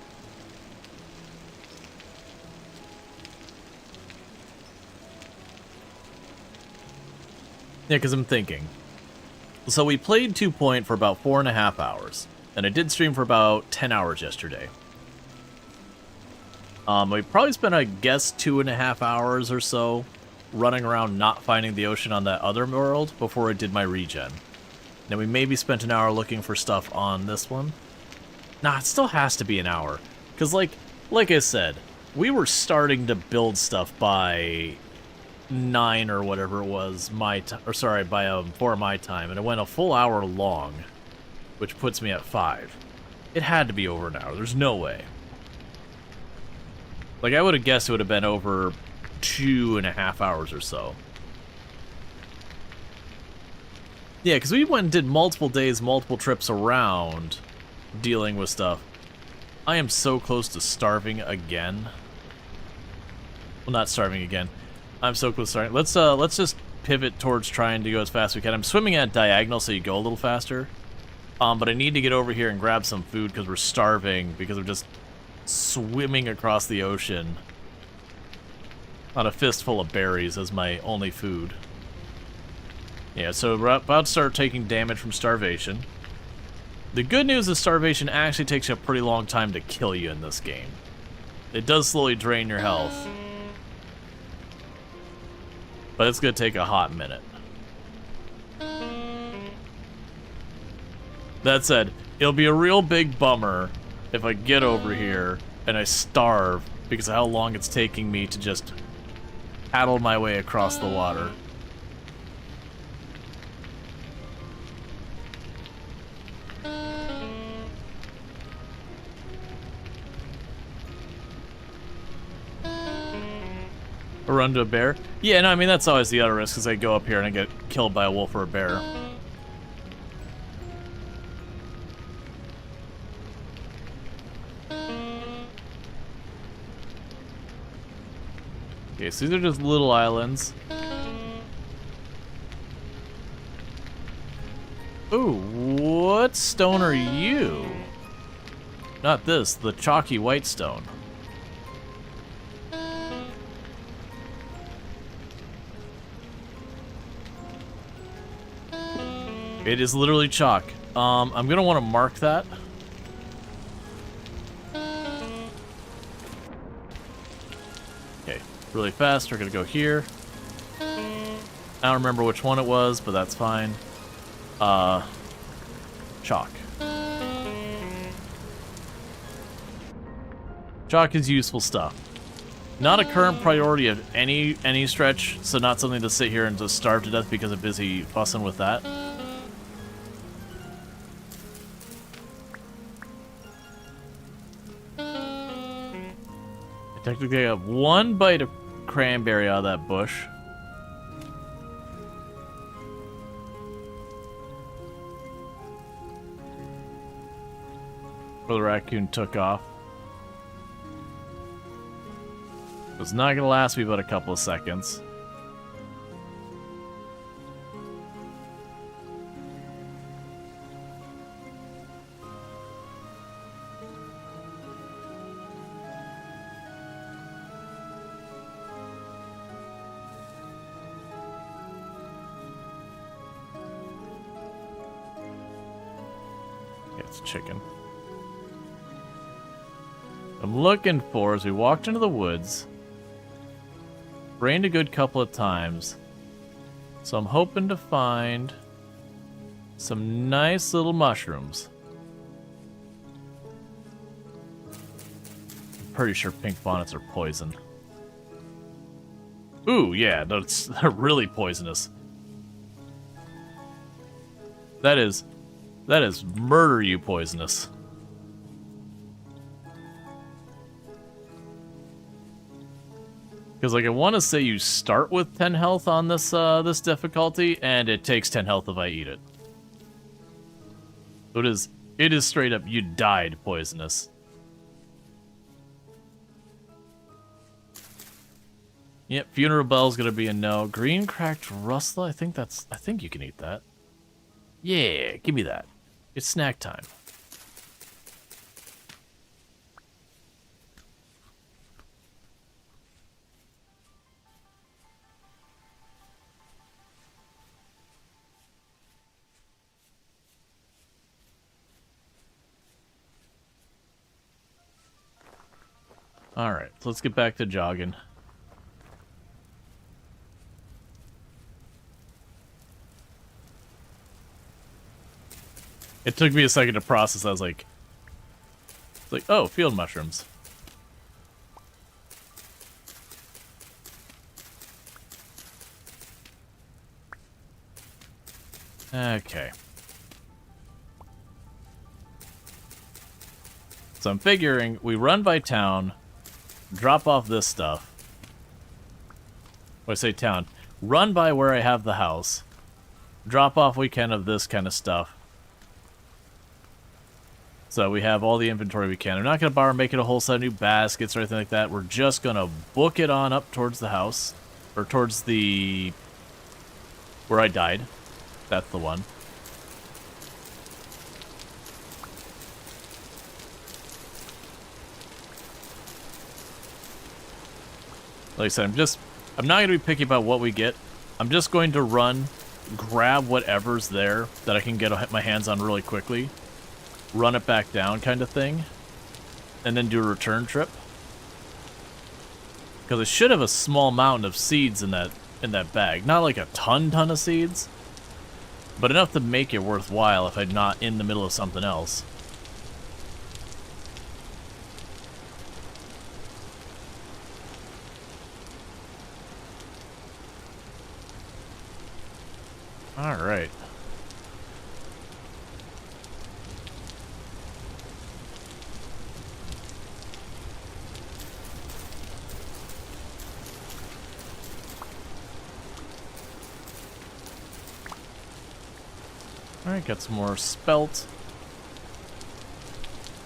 Yeah, because I'm thinking. So we played 2 Point for about 4.5 hours, and I did stream for about 10 hours yesterday. We probably spent, I guess, 2.5 hours or so running around not finding the ocean on that other world before I did my regen. Then we maybe spent an hour looking for stuff on this one. Nah, it still has to be an hour. Because, like I said, we were starting to build stuff by 9 or whatever it was, by 4 my time, and it went a full hour long, which puts me at 5. It had to be over an hour. There's no way. Like, I would have guessed it would have been over 2.5 hours or so. Yeah, because we went and did multiple days, multiple trips around dealing with stuff. I am so close to starving again. Well, not starving again. I'm so close to starving. Let's just pivot towards trying to go as fast as we can. I'm swimming at diagonal so you go a little faster. But I need to get over here and grab some food because we're starving because we're just swimming across the ocean on a fistful of berries as my only food. Yeah, so we're about to start taking damage from starvation. The good news is starvation actually takes you a pretty long time to kill you in this game. It does slowly drain your health, but it's going to take a hot minute. That said, it'll be a real big bummer if I get over here and I starve because of how long it's taking me to just paddle my way across the water. Or run to a bear? Yeah, no, I mean, that's always the other risk, is I go up here and I get killed by a wolf or a bear. Okay, so these are just little islands. Ooh, what stone are you? Not this, the chalky white stone. It is literally chalk. I'm gonna want to mark that. Okay, really fast. We're gonna go here. I don't remember which one it was, but that's fine. Chalk. Chalk is useful stuff. Not a current priority of any stretch, so not something to sit here and just starve to death because I'm busy fussing with that. I technically have one bite of cranberry out of that bush. Where the raccoon took off. It's not gonna last me but a couple of seconds. Yeah, it's chicken. I'm looking for, as we walked into the woods, rained a good couple of times, so I'm hoping to find some nice little mushrooms. I'm pretty sure pink bonnets are poison. Ooh, yeah, they're really poisonous. That is murder you poisonous. Because, like, I want to say you start with 10 health on this this difficulty, and it takes 10 health if I eat it. So it is straight up, you died poisonous. Yep, funeral bell's gonna be a no. Green cracked rustler, I think you can eat that. Yeah, give me that. It's snack time. Alright, so let's get back to jogging. It took me a second to process. I was like, oh, field mushrooms. Okay. So I'm figuring we run by town, drop off this stuff. When I say town, run by where I have the house, drop off weekend of this kind of stuff. So we have all the inventory we can. I'm not going to borrow and make it a whole set of new baskets or anything like that. We're just going to book it on up towards the house. Or towards the... where I died. That's the one. Like I said, I'm not going to be picky about what we get. I'm just going to run, grab whatever's there that I can get my hands on really quickly, run it back down kind of thing, and then do a return trip. Because I should have a small mountain of seeds in that bag. Not like a ton of seeds, but enough to make it worthwhile if I'm not in the middle of something else. Alright. Alright, got some more spelt.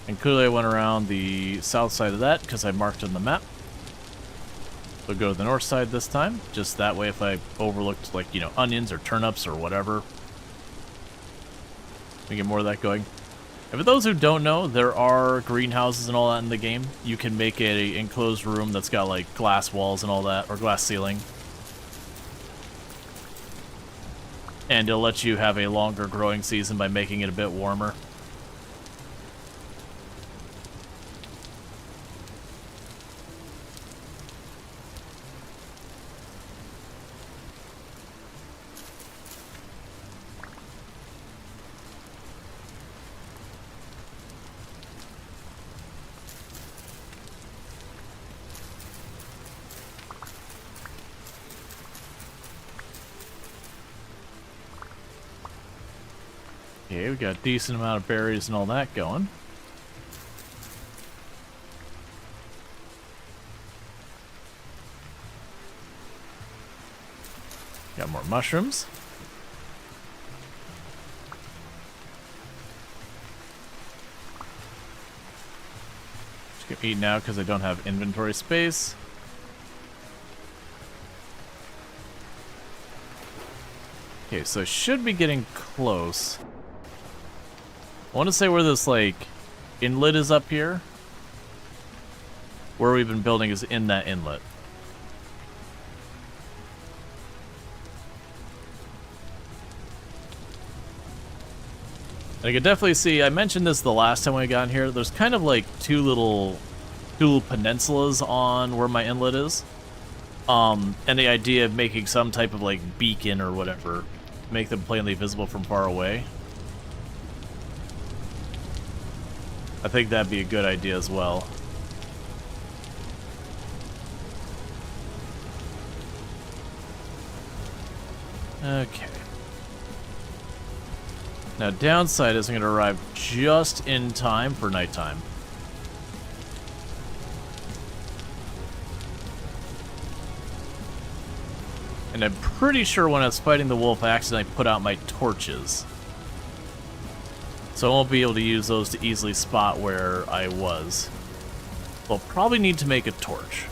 And clearly I went around the south side of that because I marked on the map. So go to the north side this time. Just that way if I overlooked, like, you know, onions or turnips or whatever, we get more of that going. And for those who don't know, there are greenhouses and all that in the game. You can make a enclosed room that's got, like, glass walls and all that, or glass ceiling. And it'll let you have a longer growing season by making it a bit warmer. Okay, we got a decent amount of berries and all that going. Got more mushrooms. Just gonna eat now because I don't have inventory space. Okay, so I should be getting close. I want to say where this, like, inlet is up here. Where we've been building is in that inlet. I can definitely see, I mentioned this the last time we got in here, there's kind of like two little peninsulas on where my inlet is. And the idea of making some type of like beacon or whatever, make them plainly visible from far away. I think that'd be a good idea as well. Okay. Now, downside is I'm going to arrive just in time for nighttime. And I'm pretty sure when I was fighting the wolf, I accidentally put out my torches. So I won't be able to use those to easily spot where I was. We'll probably need to make a torch.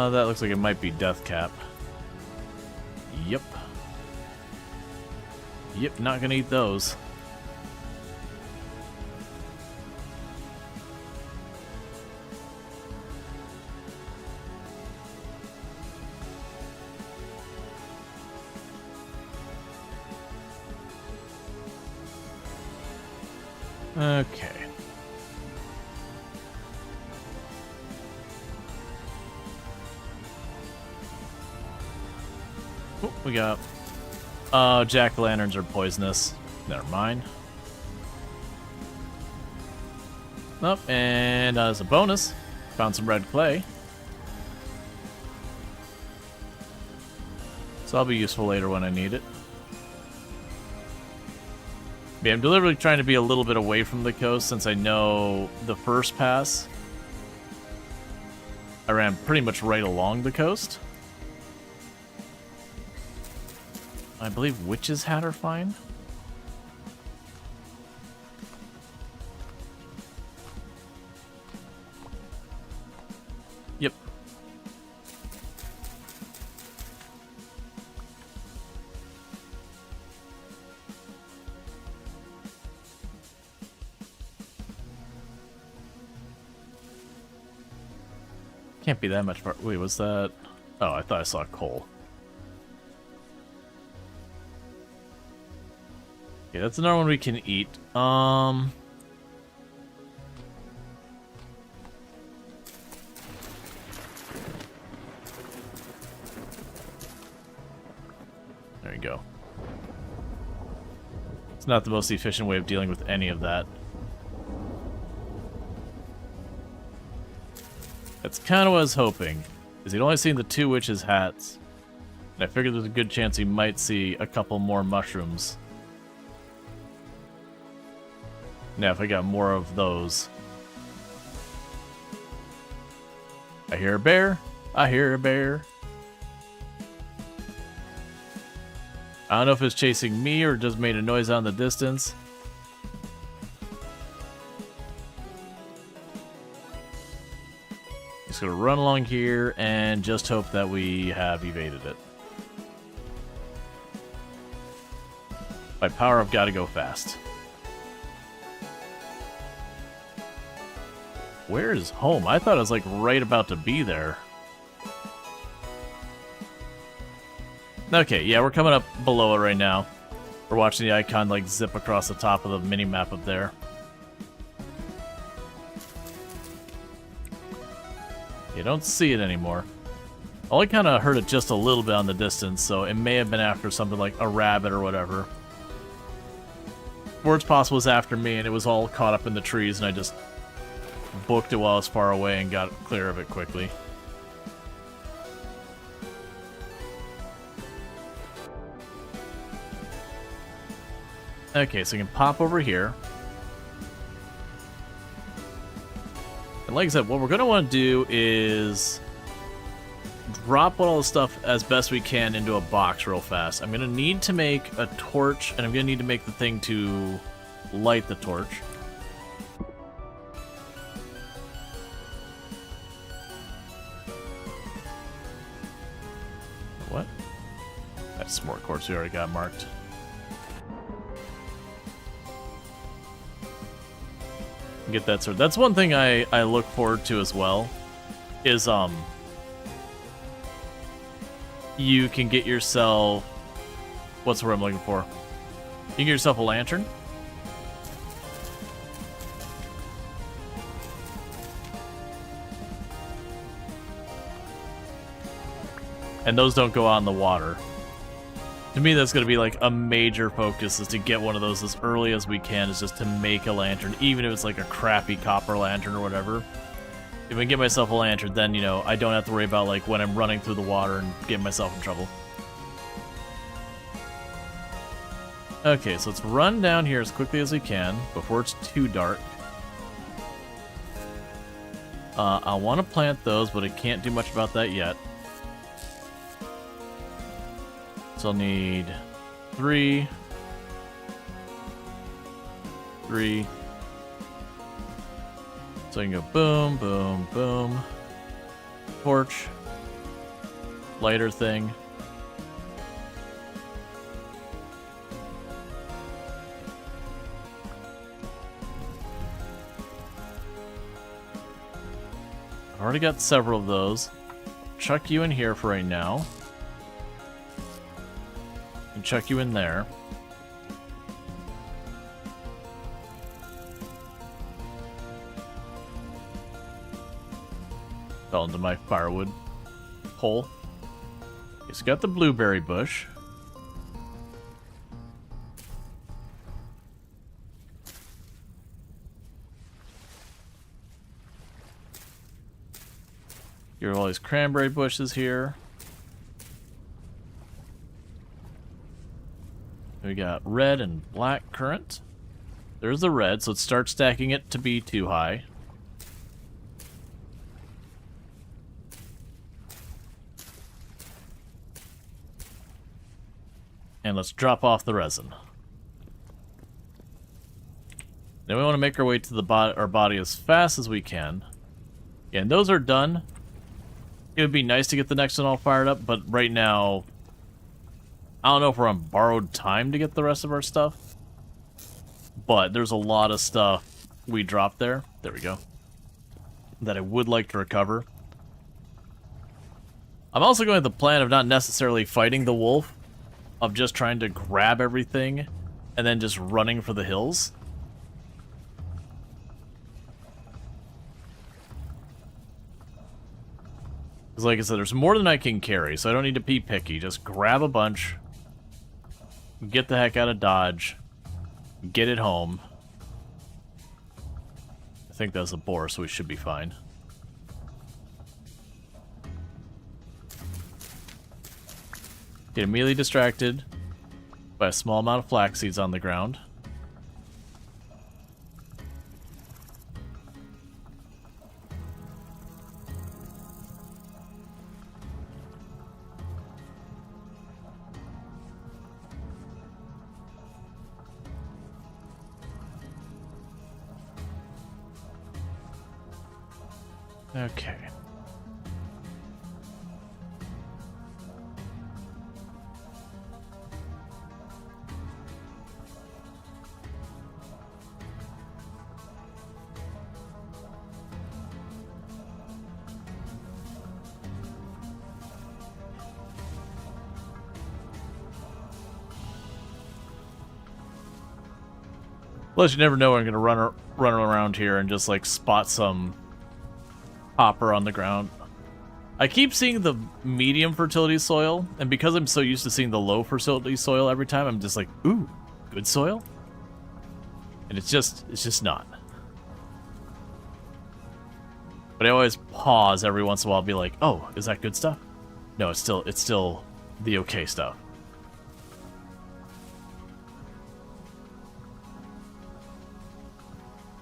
That looks like it might be Death Cap. Yep. Yep, not gonna eat those. Okay. Oh, we got... jack-o'-lanterns are poisonous. Never mind. Oh, and as a bonus, found some red clay. So I'll be useful later when I need it. Yeah, I'm deliberately trying to be a little bit away from the coast since I know the first pass I ran pretty much right along the coast. I believe Witch's Hat are fine. Yep. Can't be that much far. Wait, was that? Oh, I thought I saw coal. Okay, that's another one we can eat. There you go. It's not the most efficient way of dealing with any of that. That's kind of what I was hoping. Is he'd only seen the 2 witches' hats. And I figured there's a good chance he might see a couple more mushrooms. Now, if I got more of those. I hear a bear. I hear a bear. I don't know if it's chasing me or just made a noise out in the distance. Just gonna run along here and just hope that we have evaded it. By power, I've got to go fast. Where is home? I thought I was like right about to be there. Okay, yeah, we're coming up below it right now. We're watching the icon like zip across the top of the mini-map up there. don't see it anymore. I only kind of heard it just a little bit on the distance, so it may have been after something like a rabbit or whatever. Or it's possible it was after me and it was all caught up in the trees and I just booked it while I was far away and got clear of it quickly. Okay, so we can pop over here. And like I said, what we're going to want to do is drop all the stuff as best we can into a box real fast. I'm going to need to make a torch, and I'm going to need to make the thing to light the torch. What? That's some more quartz we already got marked. Get that sword. That's one thing I look forward to as well, is you can get yourself, what's the word I'm looking for? You can get yourself a lantern. And those don't go out in the water. To me, that's going to be like a major focus, is to get one of those as early as we can, is just to make a lantern, even if it's like a crappy copper lantern or whatever. If I get myself a lantern, then, you know, I don't have to worry about like when I'm running through the water and getting myself in trouble. Okay, so let's run down here as quickly as we can before it's too dark. I want to plant those, but I can't do much about that yet. So I'll need 3. So I can go boom, boom, boom. Torch. Lighter thing. I've already got several of those. Chuck you in here for right now. And chuck you in there. Fell into my firewood hole. It's got the blueberry bush. Here are all these cranberry bushes here. We got red and black currant. There's the red, so let's start stacking it to be too high. And let's drop off the resin. Then we want to make our way to our body as fast as we can. Yeah, and those are done. It would be nice to get the next one all fired up, but right now, I don't know if we're on borrowed time to get the rest of our stuff. But there's a lot of stuff we dropped there. There we go. That I would like to recover. I'm also going with the plan of not necessarily fighting the wolf, of just trying to grab everything and then just running for the hills. Because like I said, there's more than I can carry, so I don't need to be picky. Just grab a bunch, get the heck out of Dodge, get it home. I think that's a boar, so we should be fine. Get immediately distracted by a small amount of flax seeds on the ground. Okay. Plus, you never know when I'm gonna run around here and just like spot some hopper on the ground I keep seeing the medium fertility soil, and because I'm so used to seeing the low fertility soil every time, I'm just like, ooh, good soil? And it's just not. But I always pause every once in a while and be like, oh, is that good stuff? No, it's still the okay stuff.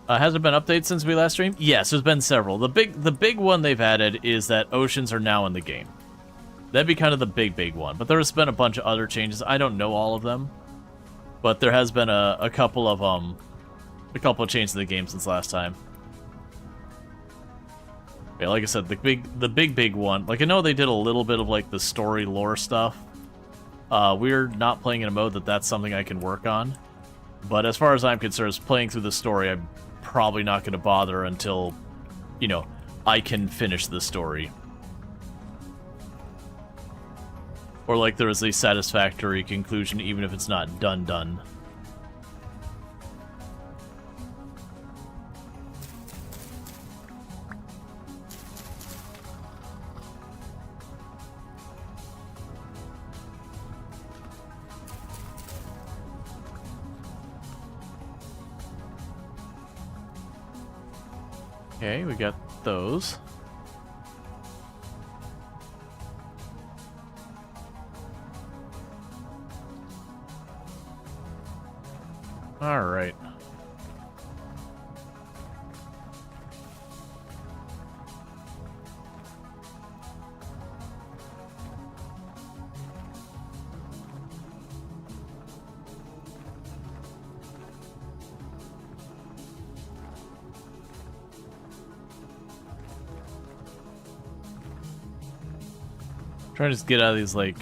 Has there been updates since we last streamed? Yes, there's been several. The big one they've added is that oceans are now in the game. That'd be kind of the big one. But there's been a bunch of other changes. I don't know all of them, but there has been a couple of changes to the game since last time. Yeah, like I said, the big one. Like I know they did a little bit of like the story lore stuff. We're not playing in a mode that's something I can work on. But as far as I'm concerned, playing through the story, I'm probably not going to bother until, you know, I can finish the story. Or like there is a satisfactory conclusion, even if it's not done. Okay, we got those. All right. Trying to just get out of these, like,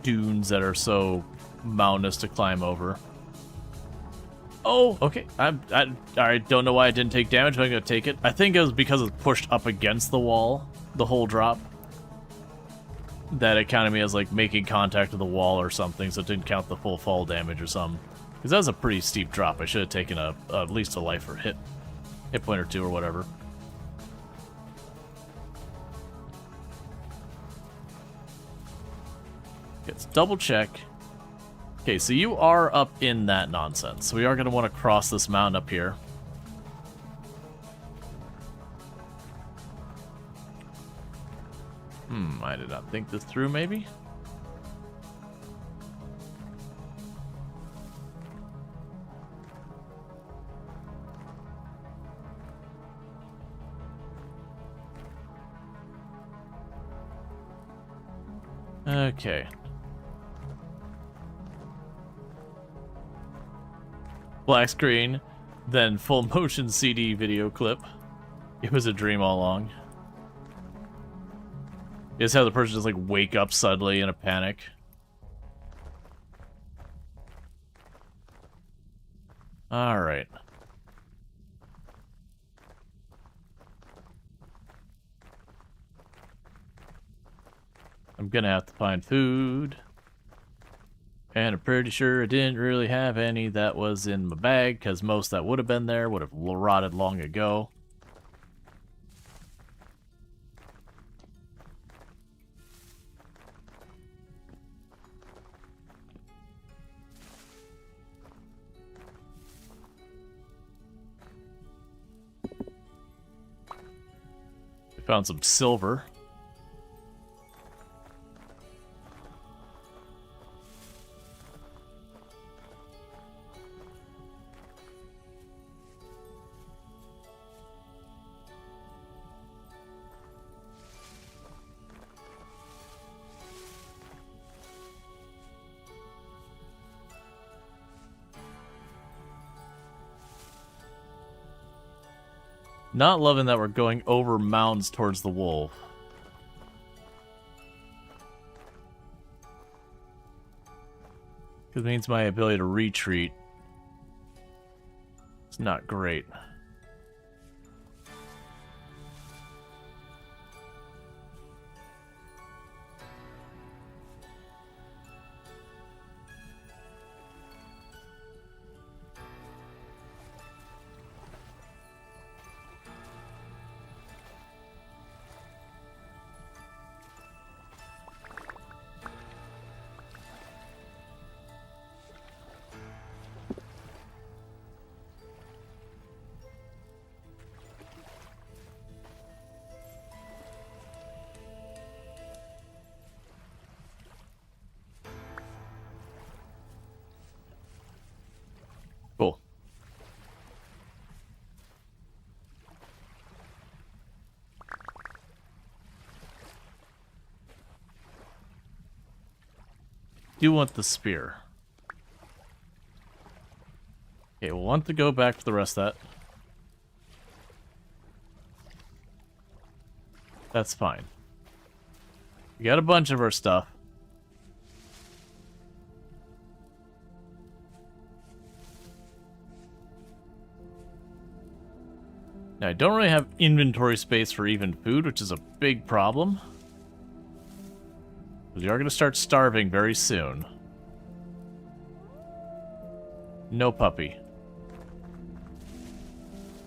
dunes that are so mountainous to climb over. Oh, okay. I don't know why I didn't take damage, but I'm going to take it. I think it was because it's pushed up against the wall, the whole drop. That it counted me as, like, making contact with the wall or something, so it didn't count the full fall damage or something. Because that was a pretty steep drop. I should have taken at least a life or hit point or two or whatever. Let's double check. Okay, so you are up in that nonsense. So we are going to want to cross this mountain up here. I did not think this through, maybe? Okay. Black screen, then full motion CD video clip. It was a dream all along. Is how the person just like wake up suddenly in a panic. All right. I'm gonna have to find food. And I'm pretty sure I didn't really have any that was in my bag, because most that would have been there would have rotted long ago. We found some silver. Not loving that we're going over mounds towards the wolf. Because it means my ability to retreat is not great. do want the spear. Okay, we'll want to go back for the rest of that. That's fine. We got a bunch of our stuff. Now, I don't really have inventory space for even food, which is a big problem. We are going to start starving very soon. No puppy.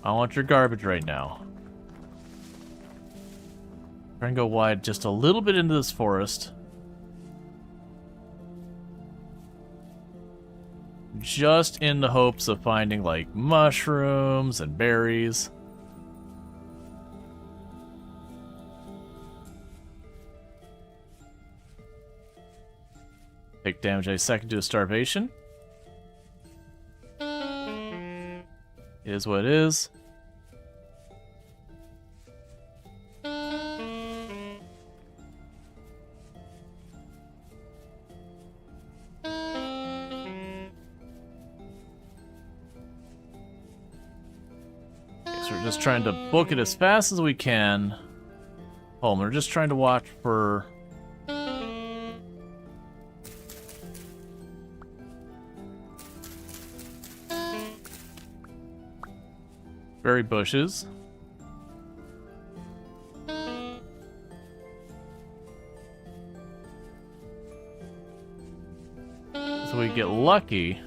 I want your garbage right now. Try and go wide just a little bit into this forest. Just in the hopes of finding, like, mushrooms and berries. Take damage a second to a starvation. Is what it is. We're just trying to book it as fast as we can. Oh, we're just trying to watch for... berry bushes. So we get lucky.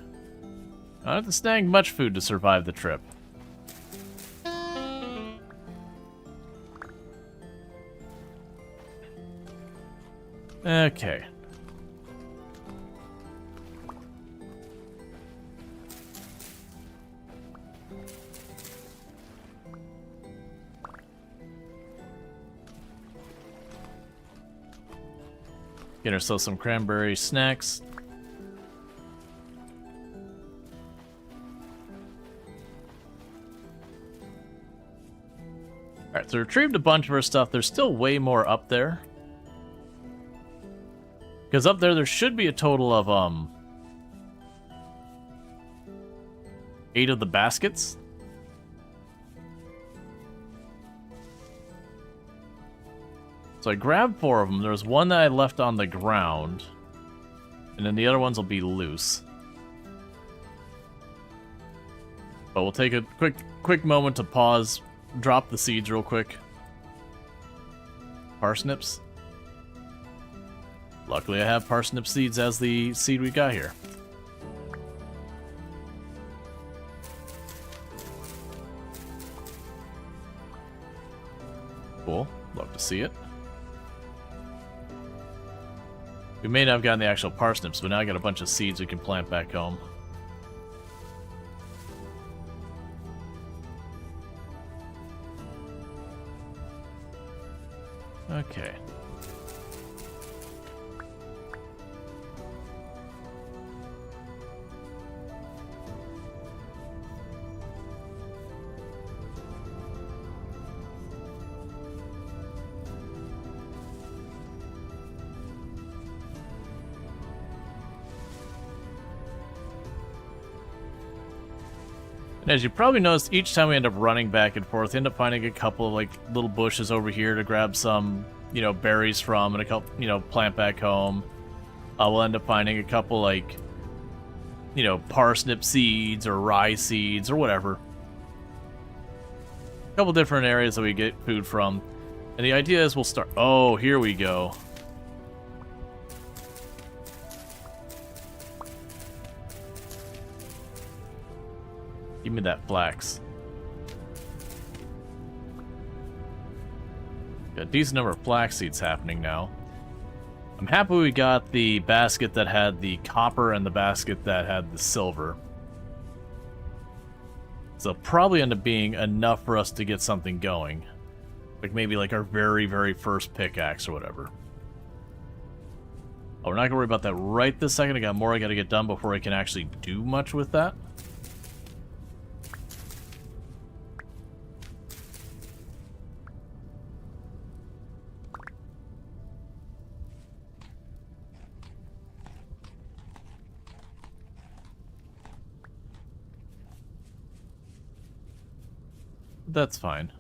I don't have to snag much food to survive the trip. Okay. Get ourselves some cranberry snacks. Alright, so we retrieved a bunch of our stuff. There's still way more up there. Because up there should be a total of, 8 of the baskets. So I grabbed 4 of them. There's one that I left on the ground. And then the other ones will be loose. But we'll take a quick moment to pause, drop the seeds real quick. Parsnips. Luckily I have parsnip seeds as the seed we got here. Cool. Love to see it. We may not have gotten the actual parsnips, but now I got a bunch of seeds we can plant back home. Okay. And as you probably noticed, each time we end up running back and forth, we end up finding a couple of, like, little bushes over here to grab some, you know, berries from, and a couple, you know, plant back home. We'll end up finding a couple, like, you know, parsnip seeds or rye seeds or whatever. A couple different areas that we get food from. And the idea is we'll start... Oh, here we go. Give me that flax. Got a decent number of flax seeds happening now. I'm happy we got the basket that had the copper and the basket that had the silver. So it'll probably end up being enough for us to get something going. Like maybe like our very, very first pickaxe or whatever. Oh, we're not gonna worry about that right this second. I got more I gotta get done before I can actually do much with that. That's fine.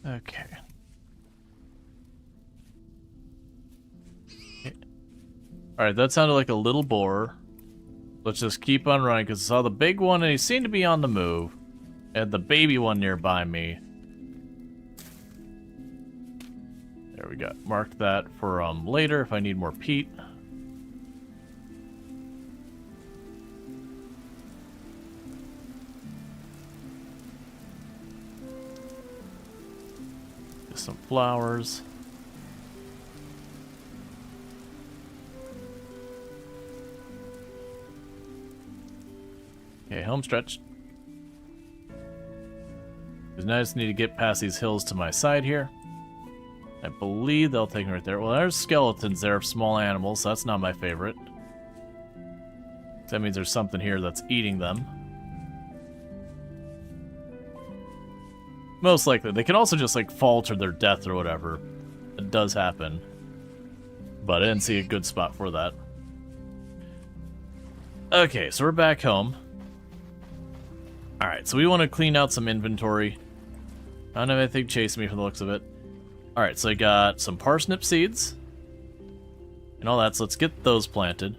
Okay. Alright, that sounded like a little boar. Let's just keep on running, because I saw the big one and he seemed to be on the move. And the baby one nearby me. There we go. Mark that for later if I need more peat. Just some flowers. Okay, home stretch. Because now I just need to get past these hills to my side here. I believe they'll take me right there. Well, there's skeletons there of small animals, so that's not my favorite. That means there's something here that's eating them. Most likely. They can also just, like, fall to their death or whatever. It does happen. But I didn't see a good spot for that. Okay, so we're back home. Alright, so we want to clean out some inventory. I don't have anything chasing me from the looks of it. Alright, so I got some parsnip seeds. And all that, so let's get those planted.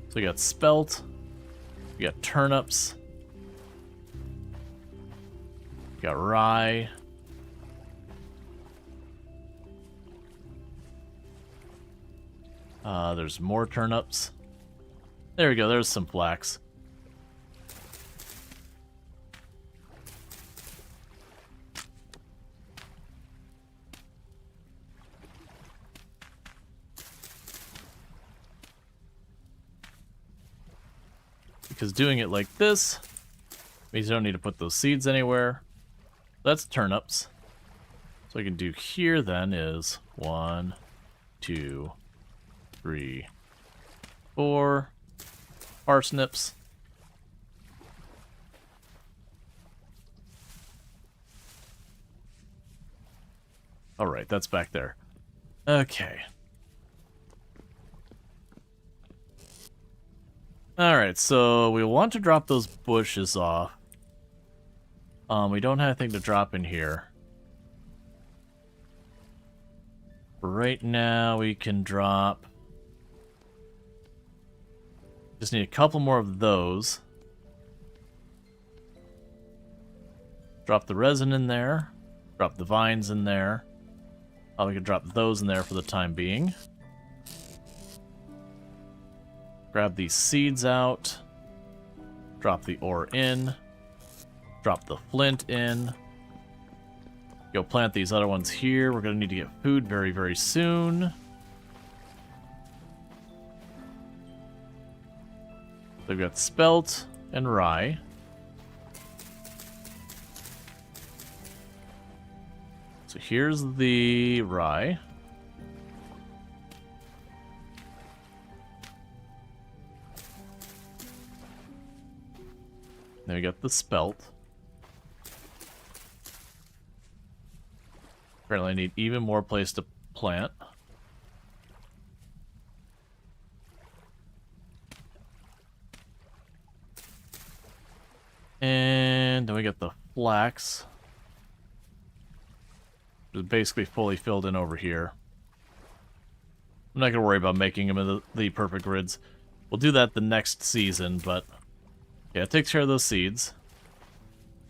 So we got spelt. We got turnips. We got rye. There's more turnips. There we go, there's some flax. Because doing it like this means you don't need to put those seeds anywhere. That's turnips. So I can do here then is 1, 2, 3, 4 parsnips. Alright, that's back there. Okay. Alright, so we want to drop those bushes off. We don't have anything to drop in here. Right now we can drop... Just need a couple more of those. Drop the resin in there. Drop the vines in there. We could drop those in there for the time being. Grab these seeds out. Drop the ore in. Drop the flint in. Go plant these other ones here. We're going to need to get food very, very soon. So we've got spelt and rye. So here's the rye. Then we got the spelt. Apparently I need even more place to plant. And then we got the flax. It's basically fully filled in over here. I'm not going to worry about making them in the perfect grids. We'll do that the next season, but... Yeah, it takes care of those seeds.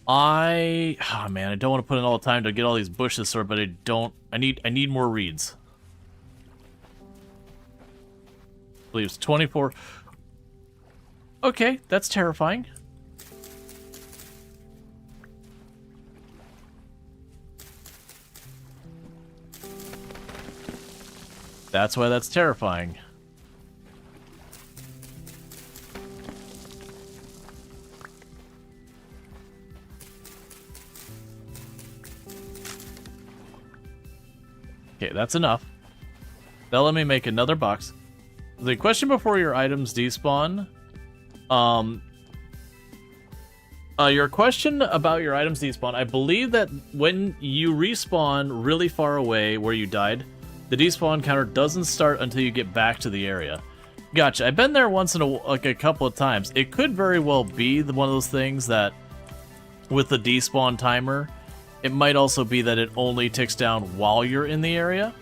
Oh man, I don't want to put in all the time to get all these bushes sorted, but I need more reeds. Leaves 24. Okay, that's terrifying. That's why that's terrifying. Okay, that's enough. Now let me make another box. The question before your items despawn, Your question about your items despawn, I believe that when you respawn really far away where you died, the despawn counter doesn't start until you get back to the area. Gotcha. I've been there once in a couple of times. It could very well be one of those things that with the despawn timer, it might also be that it only ticks down while you're in the area.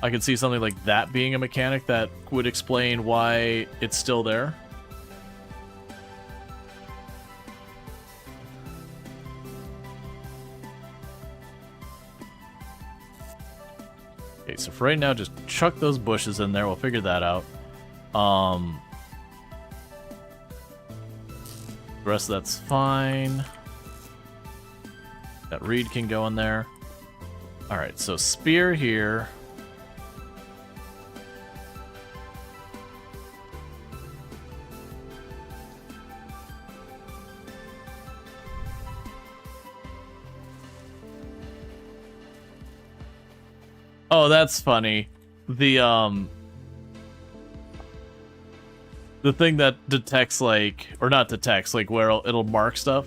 I could see something like that being a mechanic that would explain why it's still there. Okay, so for right now, just chuck those bushes in there. We'll figure that out. The rest of that's fine. That reed can go in there. Alright, so spear here. Oh, that's funny. The thing that detects, like, or not detects, like, where it'll mark stuff,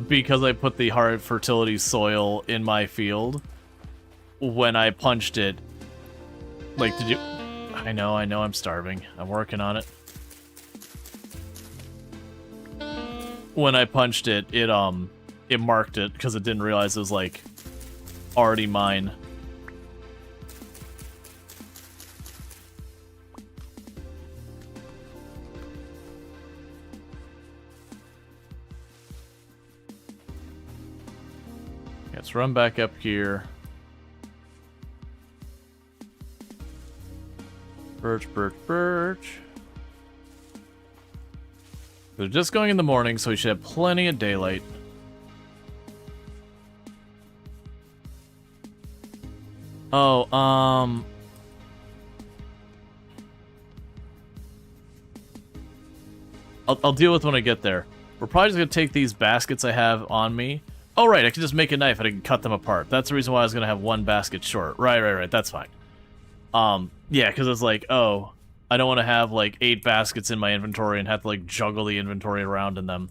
because I put the hard fertility soil in my field, when I punched it, like, did you... I know, I'm starving. I'm working on it. When I punched it, it marked it, because it didn't realize it was, like, already mine. Let's run back up here. Birch. They're just going in the morning, so we should have plenty of daylight. Oh, I'll deal with when I get there. We're probably just gonna take these baskets I have on me. Oh, right, I can just make a knife and I can cut them apart. That's the reason why I was going to have one basket short. Right, that's fine. Yeah, because it's like, oh, I don't want to have, like, 8 baskets in my inventory and have to, like, juggle the inventory around in them.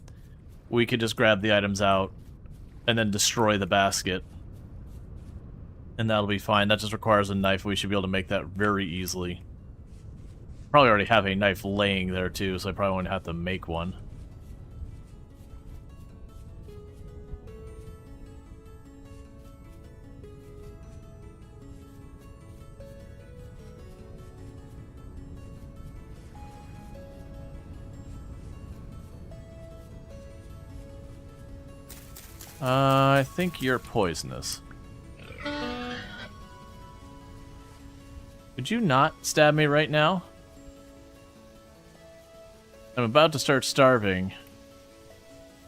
We could just grab the items out and then destroy the basket. And that'll be fine. That just requires a knife. We should be able to make that very easily. Probably already have a knife laying there, too, so I probably won't have to make one. I think you're poisonous. Could you not stab me right now? I'm about to start starving,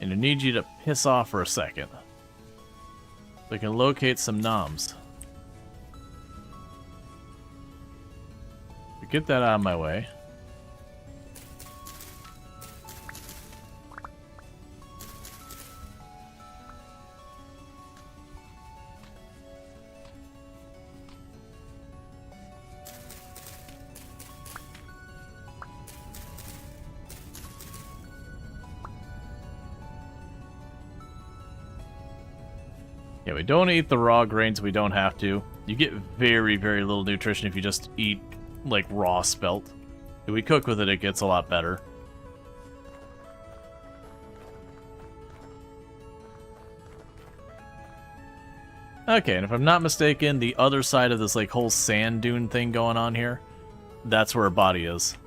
and I need you to piss off for a second, so I can locate some noms. Get that out of my way. Yeah, we don't eat the raw grains, we don't have to. You get very, very little nutrition if you just eat, like, raw spelt. If we cook with it, it gets a lot better. Okay, and if I'm not mistaken, the other side of this, like, whole sand dune thing going on here, that's where her body is.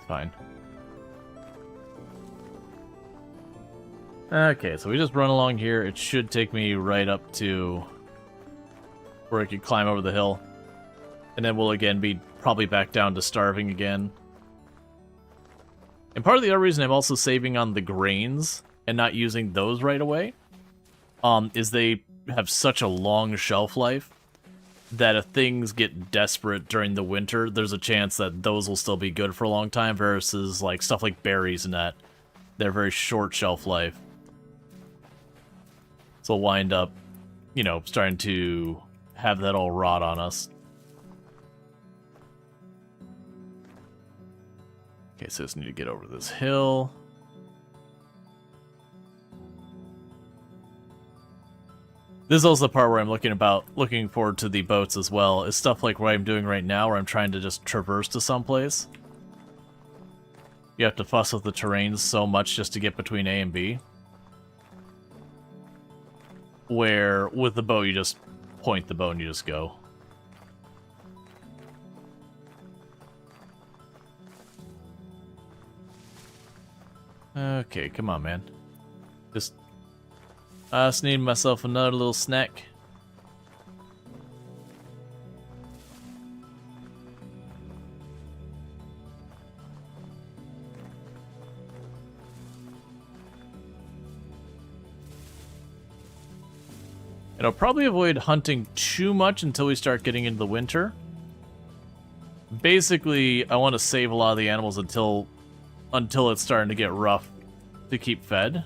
Fine. Okay, so we just run along here. It should take me right up to where I could climb over the hill. And then we'll again be probably back down to starving again. And part of the other reason I'm also saving on the grains and not using those right away is they have such a long shelf life that if things get desperate during the winter, there's a chance that those will still be good for a long time versus like stuff like berries and that. They're very short shelf life. So we'll wind up, you know, starting to have that all rot on us. Okay, so just need to get over this hill. This is also the part where I'm looking forward to the boats as well. Is stuff like what I'm doing right now, where I'm trying to just traverse to someplace. You have to fuss with the terrain so much just to get between A and B. Where with the boat, you just point the boat and you just go. Okay, come on, man. I just need myself another little snack. And I'll probably avoid hunting too much until we start getting into the winter. Basically, I want to save a lot of the animals until it's starting to get rough to keep fed.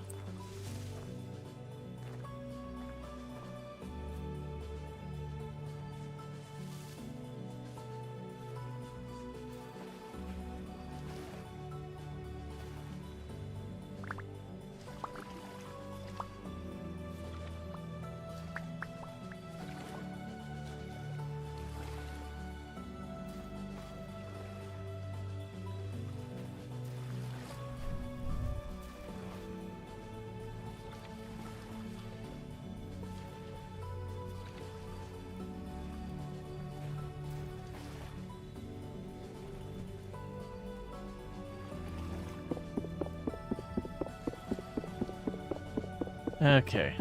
Okay.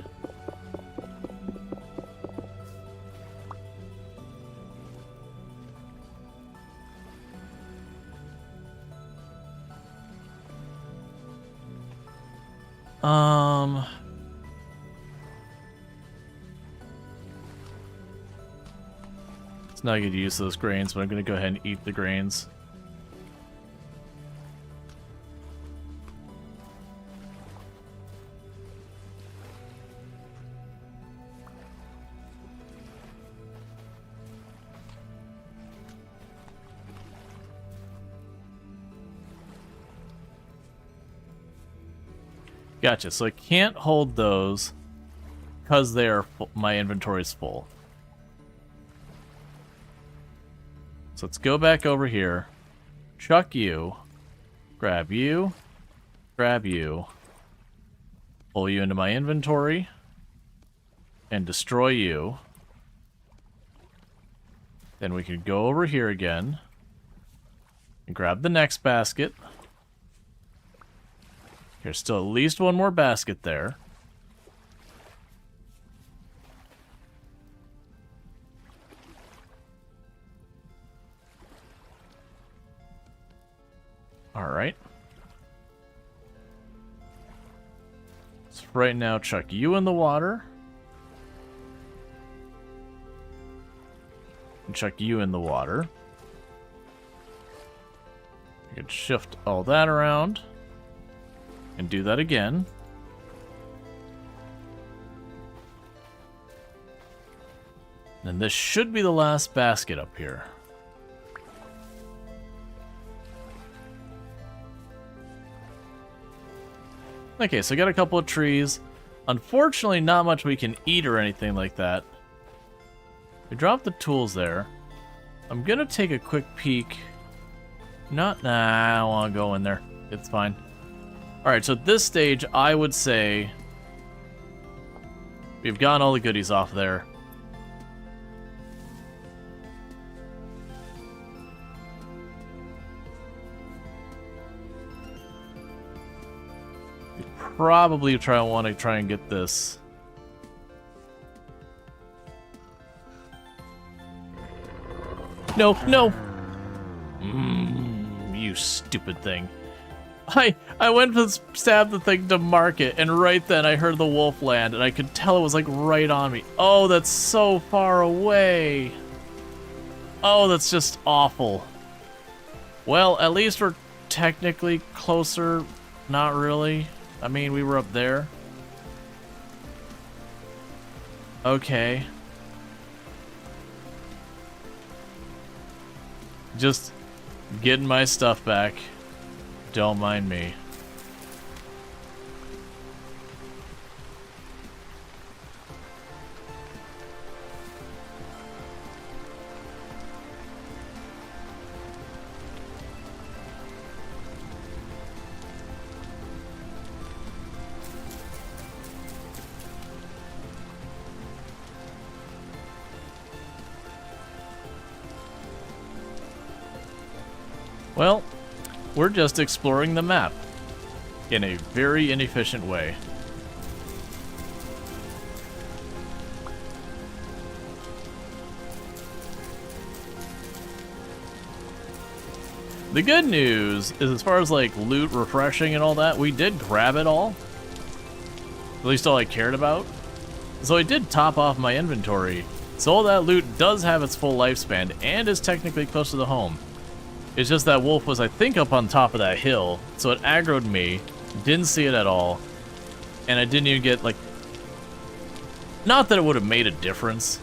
It's not good to use those grains, but I'm gonna go ahead and eat the grains. Gotcha, so I can't hold those because my inventory's full. So let's go back over here, chuck you, grab you, pull you into my inventory, and destroy you. Then we can go over here again and grab the next basket. There's still at least one more basket there. Alright. So right now, chuck you in the water. And chuck you in the water. You can shift all that around. And do that again. And this should be the last basket up here. Okay, so I got a couple of trees. Unfortunately, not much we can eat or anything like that. We dropped the tools there. I'm gonna take a quick peek. Nah, I don't want to go in there. It's fine. Alright, so at this stage, I would say we've gotten all the goodies off there. We probably want to try and get this. No, no! You stupid thing. I went to stab the thing to mark it, and right then I heard the wolf land, and I could tell it was like right on me. Oh, that's so far away. Oh, that's just awful. Well, at least we're technically closer. Not really. I mean, we were up there. Okay. Just getting my stuff back. Don't mind me. Well, we're just exploring the map in a very inefficient way. The good news is, as far as like loot refreshing and all that, we did grab it all. At least all I cared about. So I did top off my inventory. So all that loot does have its full lifespan and is technically close to the home. It's just that wolf was, I think, up on top of that hill, so it aggroed me, didn't see it at all, and I didn't even get, like... Not that it would have made a difference.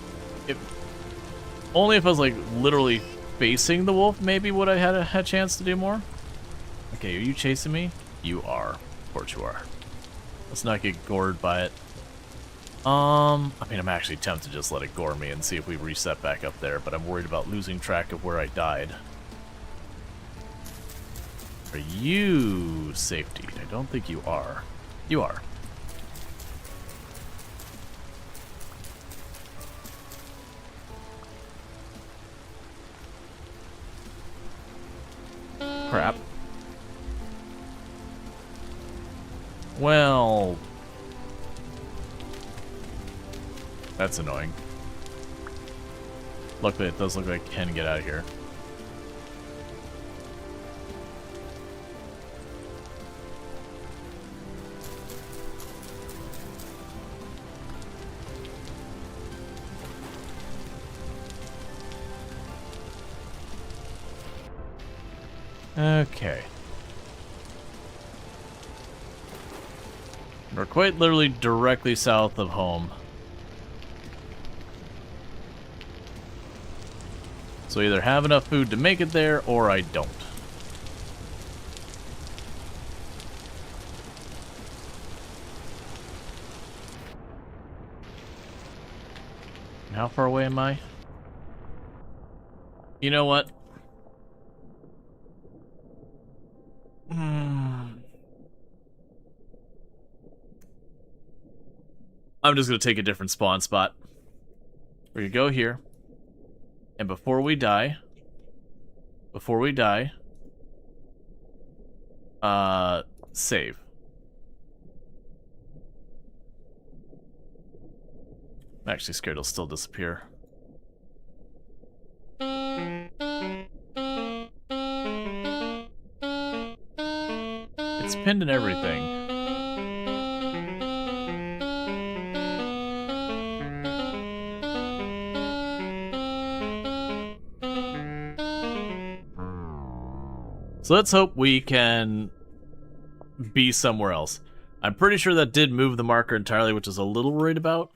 Only if I was, like, literally facing the wolf, maybe would I had a chance to do more. Okay, are you chasing me? You are. Of course you are. Let's not get gored by it. I mean, I'm actually tempted to just let it gore me and see if we reset back up there, but I'm worried about losing track of where I died. Are you safety? I don't think you are. You are. Crap. Well... That's annoying. Luckily, it does look like I can get out of here. Okay. We're quite literally directly south of home. So I either have enough food to make it there, or I don't. And how far away am I? You know what? I'm just going to take a different spawn spot. We're going to go here. And before we die, save. I'm actually scared it'll still disappear. It's pinned in everything. So let's hope we can be somewhere else. I'm pretty sure that did move the marker entirely, which is a little worried about.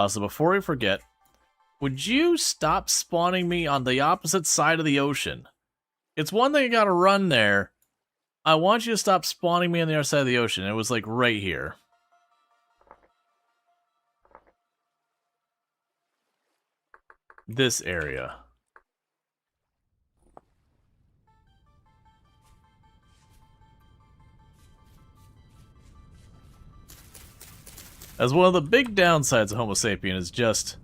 So before we forget, would you stop spawning me on the opposite side of the ocean? It's one thing I gotta run there. I want you to stop spawning me on the other side of the ocean. It was like right here. This area. As one of the big downsides of Homo sapien is just,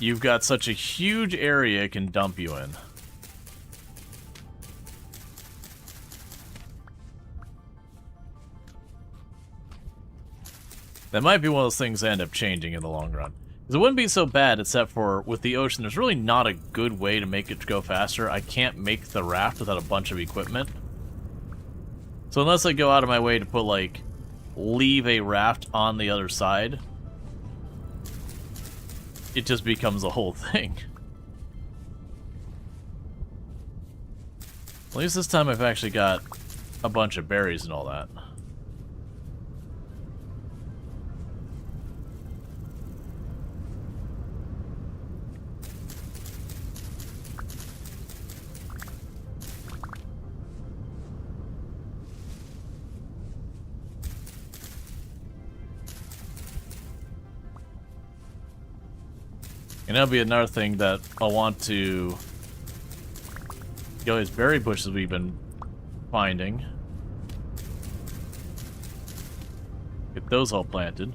you've got such a huge area it can dump you in. That might be one of those things that end up changing in the long run. Because it wouldn't be so bad, except for with the ocean, there's really not a good way to make it go faster. I can't make the raft without a bunch of equipment. So unless I go out of my way to put, like, leave a raft on the other side, it just becomes a whole thing. least this time I've actually got a bunch of berries and all that. And that'll be another thing that I'll want to go these berry bushes we've been finding. Get those all planted.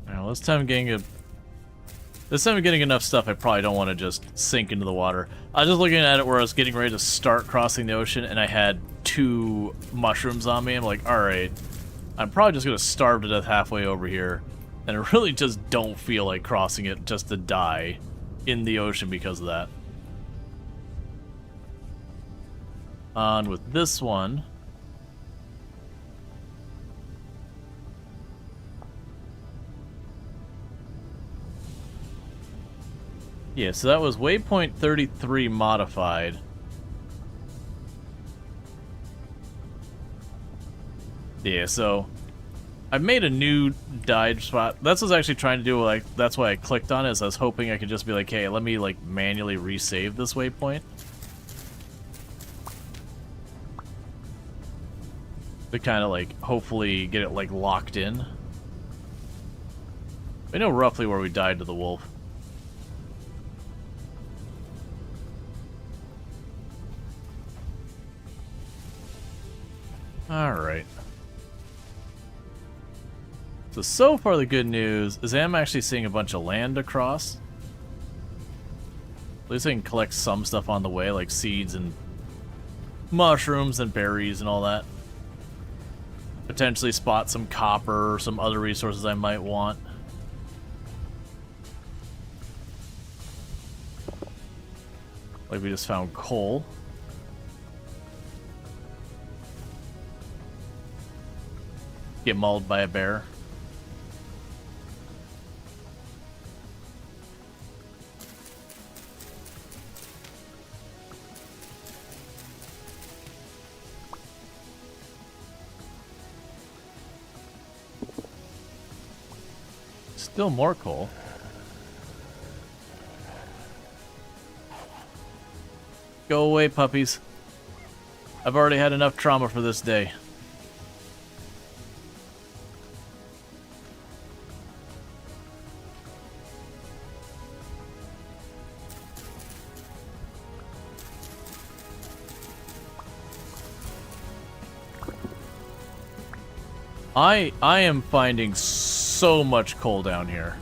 Now this time I'm getting enough stuff. I probably don't want to just sink into the water. I was just looking at it where I was getting ready to start crossing the ocean, and I had 2 mushrooms on me. I'm like, all right, I'm probably just gonna starve to death halfway over here, and I really just don't feel like crossing it just to die in the ocean because of that. On with this one. Yeah, so that was waypoint 33 modified. Yeah, so I've made a new dive spot. That's what I was actually trying to do. Like, that's why I clicked on it. Is I was hoping I could just be like, hey, let me like manually resave this waypoint to kind of like hopefully get it like locked in. I know roughly where we died to the wolf. Alright. So far the good news is I'm actually seeing a bunch of land across. At least I can collect some stuff on the way, like seeds and mushrooms and berries and all that. Potentially spot some copper or some other resources I might want. Like we just found coal. Get mauled by a bear. Still more coal. Go away, puppies. I've already had enough trauma for this day. I am finding so much coal down here.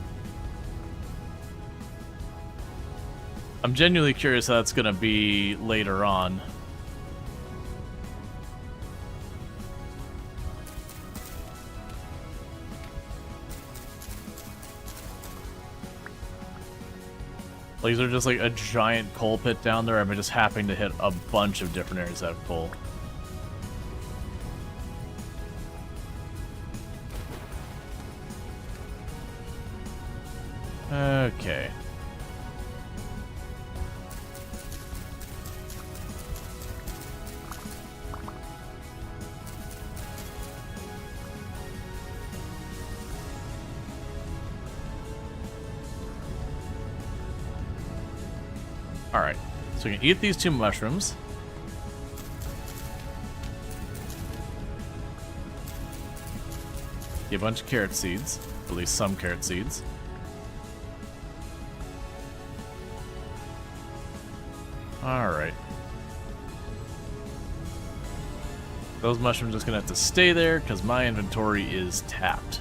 I'm genuinely curious how that's gonna be later on. Like, is there just like a giant coal pit down there? Am I just happening to hit a bunch of different areas that have coal? Okay. Alright, so we can eat these 2 mushrooms. Get a bunch of carrot seeds, at least some carrot seeds. Alright. Those mushrooms are just gonna have to stay there because my inventory is tapped.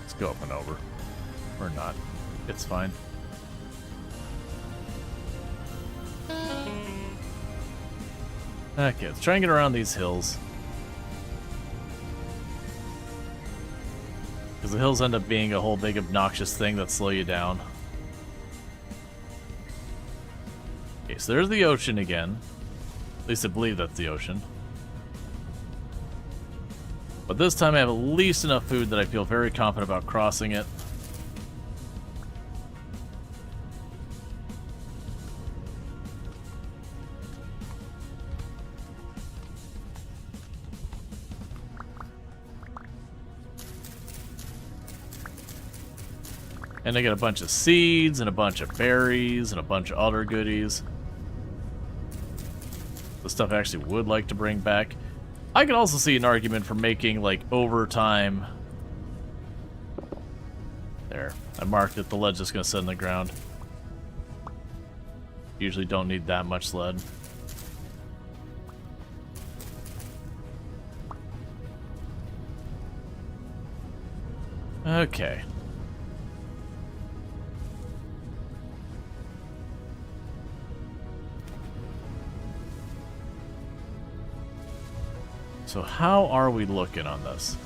Let's go up and over. Or not. It's fine. Okay, let's try and get around these hills. Because the hills end up being a whole big obnoxious thing that slow you down. Okay, so there's the ocean again. At least I believe that's the ocean. But this time I have at least enough food that I feel very confident about crossing it. And I get a bunch of seeds, and a bunch of berries, and a bunch of other goodies. The stuff I actually would like to bring back. I could also see an argument for making, like, overtime. There. I marked it. The lead's just going to sit in the ground. Usually don't need that much lead. Okay. So how are we looking on this?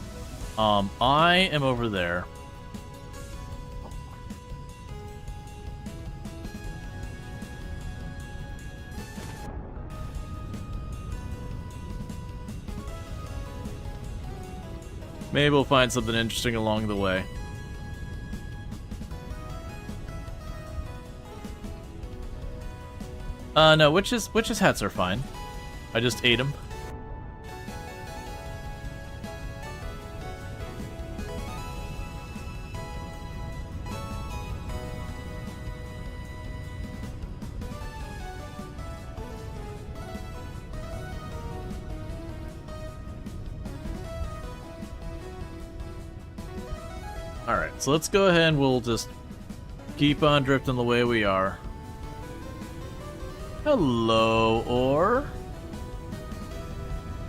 I am over there. Maybe we'll find something interesting along the way. No, witches hats are fine. I just ate them. Alright, so let's go ahead and we'll just keep on drifting the way we are. Hello, ore.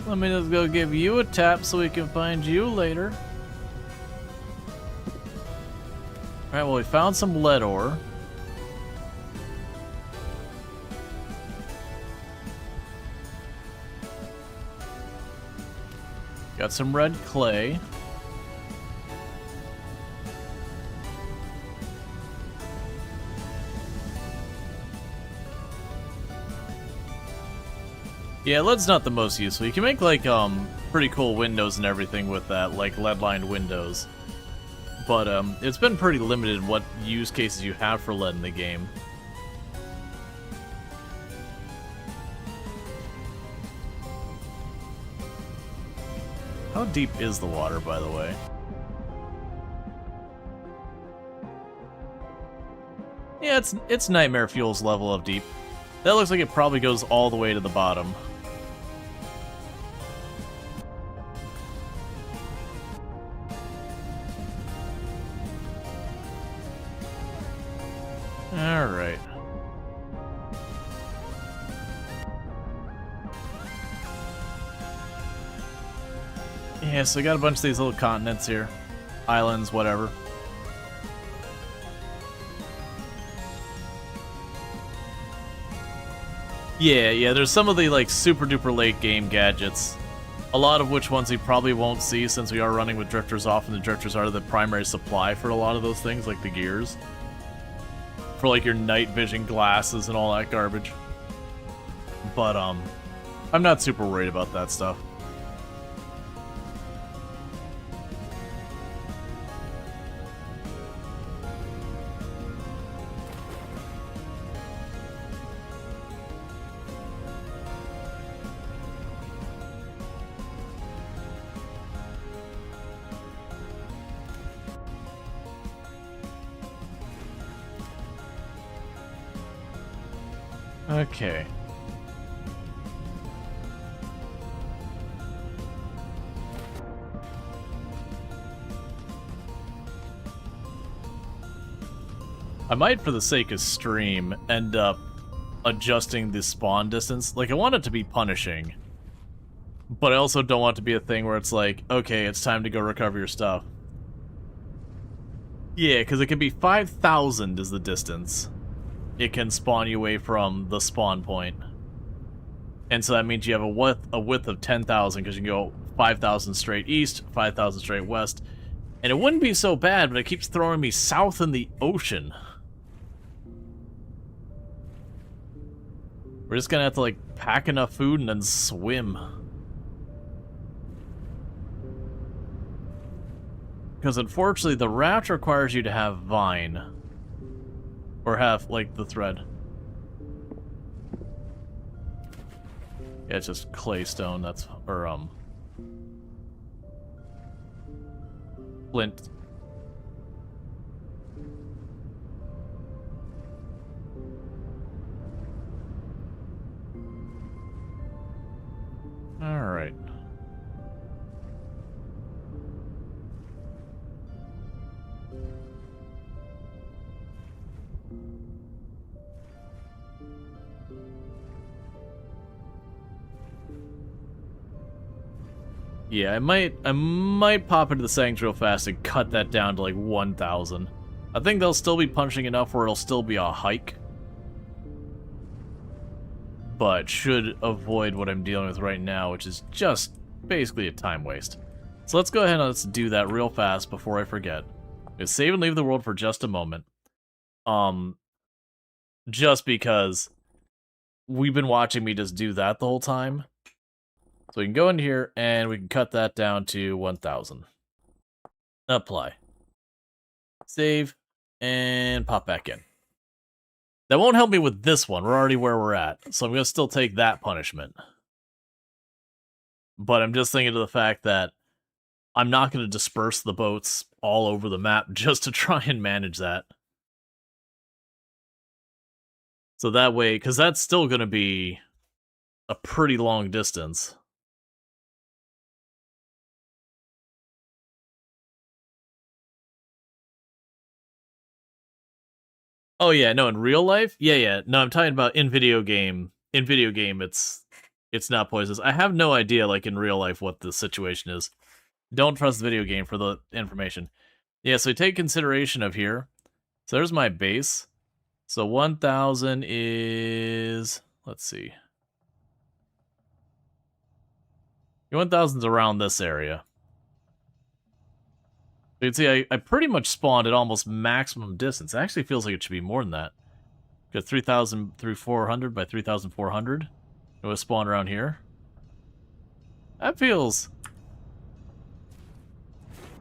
Let me just go give you a tap so we can find you later. Alright, well we found some lead ore. Got some red clay. Yeah, lead's not the most useful. You can make, like, pretty cool windows and everything with that, like lead-lined windows. But, it's been pretty limited what use cases you have for lead in the game. How deep is the water, by the way? Yeah, it's Nightmare Fuel's level of deep. That looks like it probably goes all the way to the bottom. Alright. Yeah, so we got a bunch of these little continents here. Islands, whatever. Yeah, there's some of the, like, super-duper late-game gadgets. A lot of which ones we probably won't see since we are running with drifters off, and the drifters are the primary supply for a lot of those things, like the gears. For, like, your night vision glasses and all that garbage. But, I'm not super worried about that stuff. Okay. I might, for the sake of stream, end up adjusting the spawn distance. Like, I want it to be punishing, but I also don't want it to be a thing where it's like, okay, it's time to go recover your stuff. Yeah, because it can be 5,000 is the distance it can spawn you away from the spawn point. And so that means you have a width of 10,000, because you can go 5,000 straight east, 5,000 straight west. And it wouldn't be so bad, but it keeps throwing me south in the ocean. We're just gonna have to, like, pack enough food and then swim. Because unfortunately, the raft requires you to have vine. Or have, like, the thread. Yeah, it's just claystone, that's, or, flint. Alright. Yeah, I might pop into the settings real fast and cut that down to like 1,000. I think they'll still be punching enough where it'll still be a hike. But should avoid what I'm dealing with right now, which is just basically a time waste. So let's go ahead and let's do that real fast before I forget. Let's save and leave the world for just a moment. Just because we've been watching me just do that the whole time. So we can go in here and we can cut that down to 1,000. Apply. Save and pop back in. That won't help me with this one. We're already where we're at. So I'm going to still take that punishment. But I'm just thinking of the fact that I'm not going to disperse the boats all over the map just to try and manage that. So that way, because that's still going to be a pretty long distance. Oh yeah, no, in real life? Yeah. No, I'm talking about in video game. In video game, it's not poisonous. I have no idea, like, in real life what the situation is. Don't trust the video game for the information. Yeah, so take consideration of here. So there's my base. So 1,000 is... Let's see. 1,000's around this area. You can see I pretty much spawned at almost maximum distance. It actually feels like it should be more than that. Got 3,000 through 400 by 3,400. It was spawned around here. That feels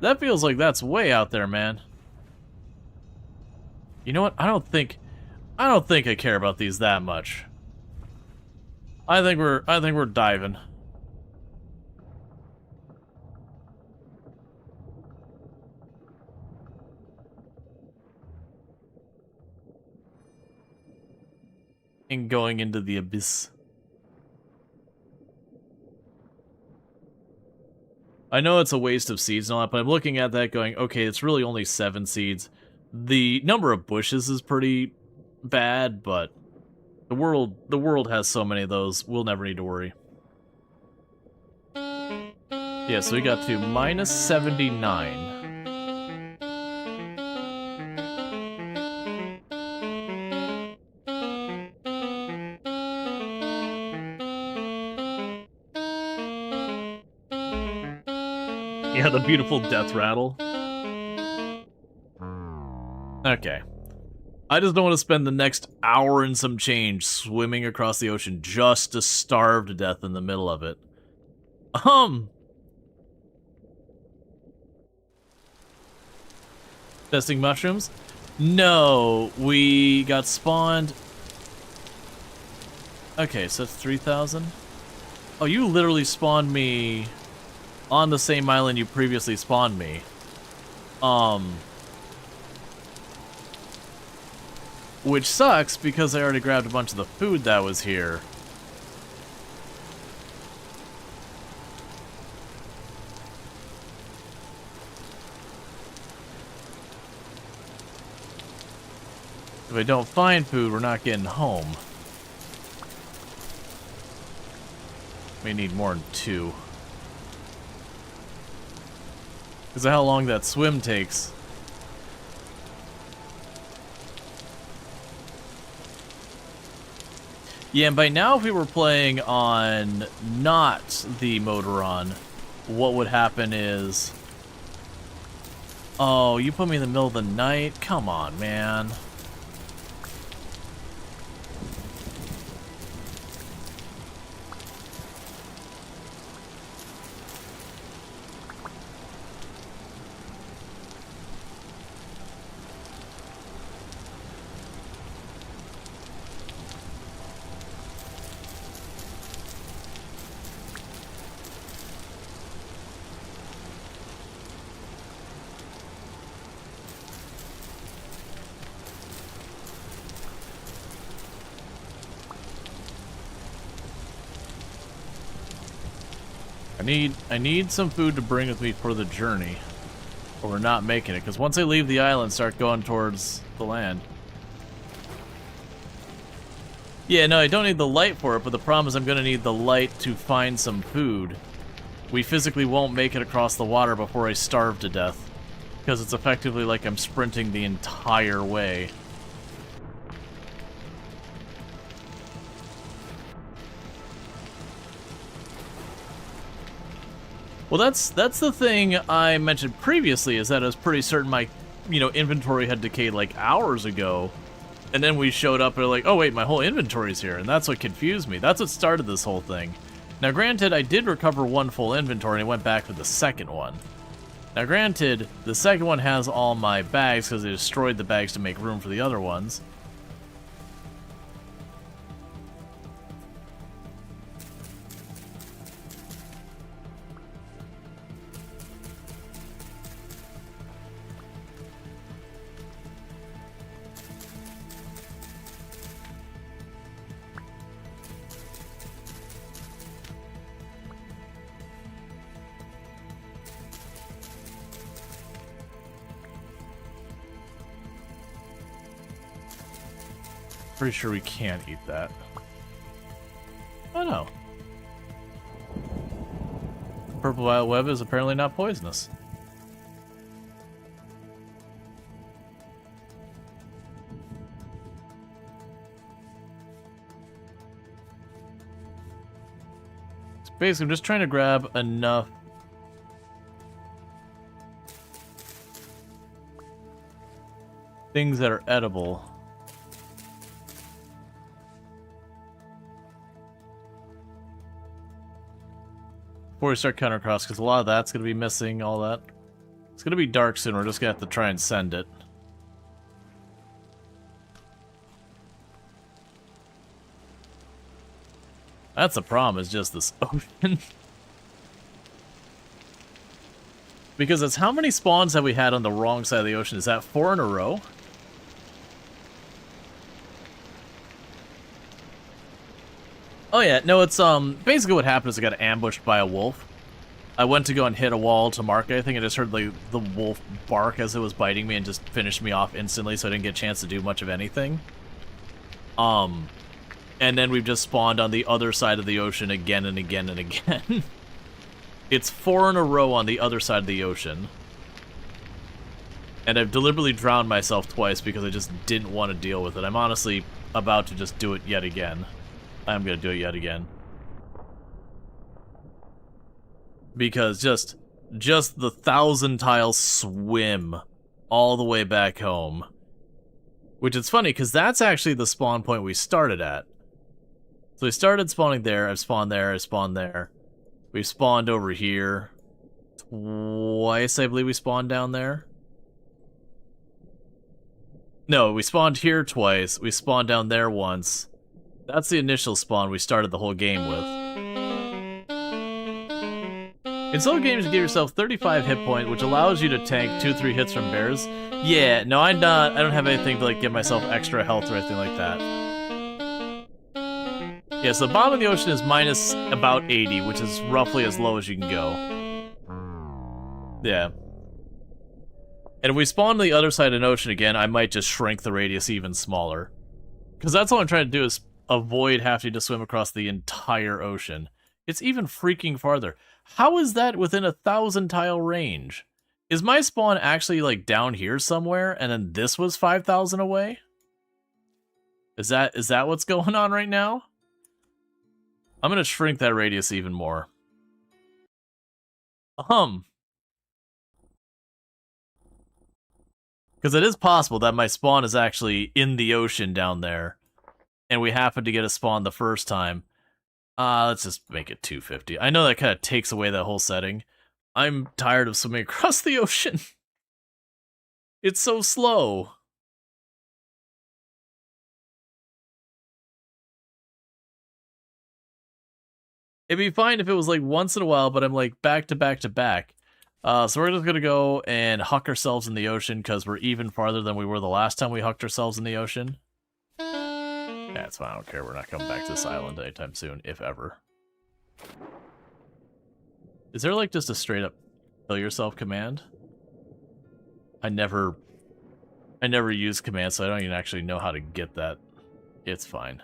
like that's way out there, man. You know what? I don't think I care about these that much. I think we're diving. And going into the abyss. I know it's a waste of seeds and all that, but I'm looking at that going, okay, it's really only 7 seeds. The number of bushes is pretty bad, but the world has so many of those, we'll never need to worry. Yeah, so we got to minus 79. Yeah, the beautiful death rattle. Okay. I just don't want to spend the next hour and some change swimming across the ocean just to starve to death in the middle of it. Testing mushrooms? No, we got spawned. Okay, so that's 3,000. Oh, you literally spawned me on the same island you previously spawned me. Which sucks because I already grabbed a bunch of the food that was here. If I don't find food, we're not getting home. We need more than 2. Because of how long that swim takes. Yeah, and by now if we were playing on not the Motoron, what would happen is Oh, you put me in the middle of the night? Come on, man. I need some food to bring with me for the journey, or we're not making it. Because once I leave the island, start going towards the land. Yeah, no, I don't need the light for it, but the problem is I'm gonna need the light to find some food. We physically won't make it across the water before I starve to death, because it's effectively like I'm sprinting the entire way. Well, that's the thing I mentioned previously, is that I was pretty certain my, inventory had decayed like hours ago. And then we showed up and we're like, oh wait, my whole inventory's here, and that's what confused me. That's what started this whole thing. Now granted, I did recover one full inventory and I went back for the second one. Now granted, the second one has all my bags because I destroyed the bags to make room for the other ones. Pretty sure we can't eat that. Oh no. Purple violet web is apparently not poisonous. So basically, I'm just trying to grab enough things that are edible. Before we start counter cross, because a lot of that's going to be missing, all that. It's going to be dark soon, we're just going to have to try and send it. That's the problem, is just this ocean. Because it's how many spawns have we had on the wrong side of the ocean? Is that 4 in a row? Oh yeah, no, it's basically what happened is I got ambushed by a wolf. I went to go and hit a wall to mark it. I think I just heard the wolf bark as it was biting me and just finished me off instantly, so I didn't get a chance to do much of anything. And then we've just spawned on the other side of the ocean again and again and again. It's 4 in a row on the other side of the ocean. And I've deliberately drowned myself twice because I just didn't want to deal with it. I'm honestly about to just do it yet again. I'm gonna do it yet again. Because just the 1,000-tile swim all the way back home. Which is funny, because that's actually the spawn point we started at. So we started spawning there, I've spawned there, I spawned there. We've spawned over here. Twice, I believe we spawned down there. No, we spawned here twice, we spawned down there once. That's the initial spawn we started the whole game with. In solo games, you give yourself 35 hit points, which allows you to tank 2-3 hits from bears. Yeah, no, I don't have anything to like give myself extra health or anything like that. Yeah, so the bottom of the ocean is minus about 80, which is roughly as low as you can go. Yeah. And if we spawn to the other side of an ocean again, I might just shrink the radius even smaller. Because that's all I'm trying to do is avoid having to swim across the entire ocean. It's even freaking farther. How is that within a 1,000-tile range? Is my spawn actually like down here somewhere, and then this was 5,000 away? Is that what's going on right now? I'm gonna shrink that radius even more. Because it is possible that my spawn is actually in the ocean down there, and we happen to get a spawn the first time. Let's just make it 250. I know that kind of takes away that whole setting. I'm tired of swimming across the ocean. It's so slow. It'd be fine if it was like once in a while, but I'm like back to back to back. So we're just gonna go and huck ourselves in the ocean because we're even farther than we were the last time we hucked ourselves in the ocean. Yeah, it's fine. I don't care. We're not coming back to this island anytime soon, if ever. Is there like just a straight up kill yourself command? I never use commands, so I don't even actually know how to get that. It's fine.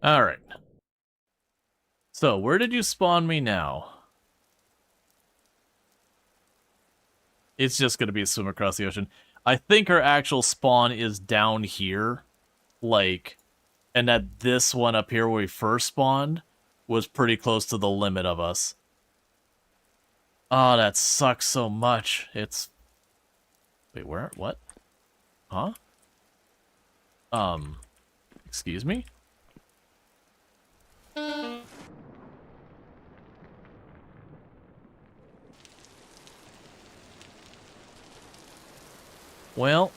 Alright. So, where did you spawn me now? It's just going to be a swim across the ocean. I think our actual spawn is down here. Like, and that this one up here where we first spawned was pretty close to the limit of us. Oh, that sucks so much. It's... Wait, where? What? Huh? Excuse me? Well...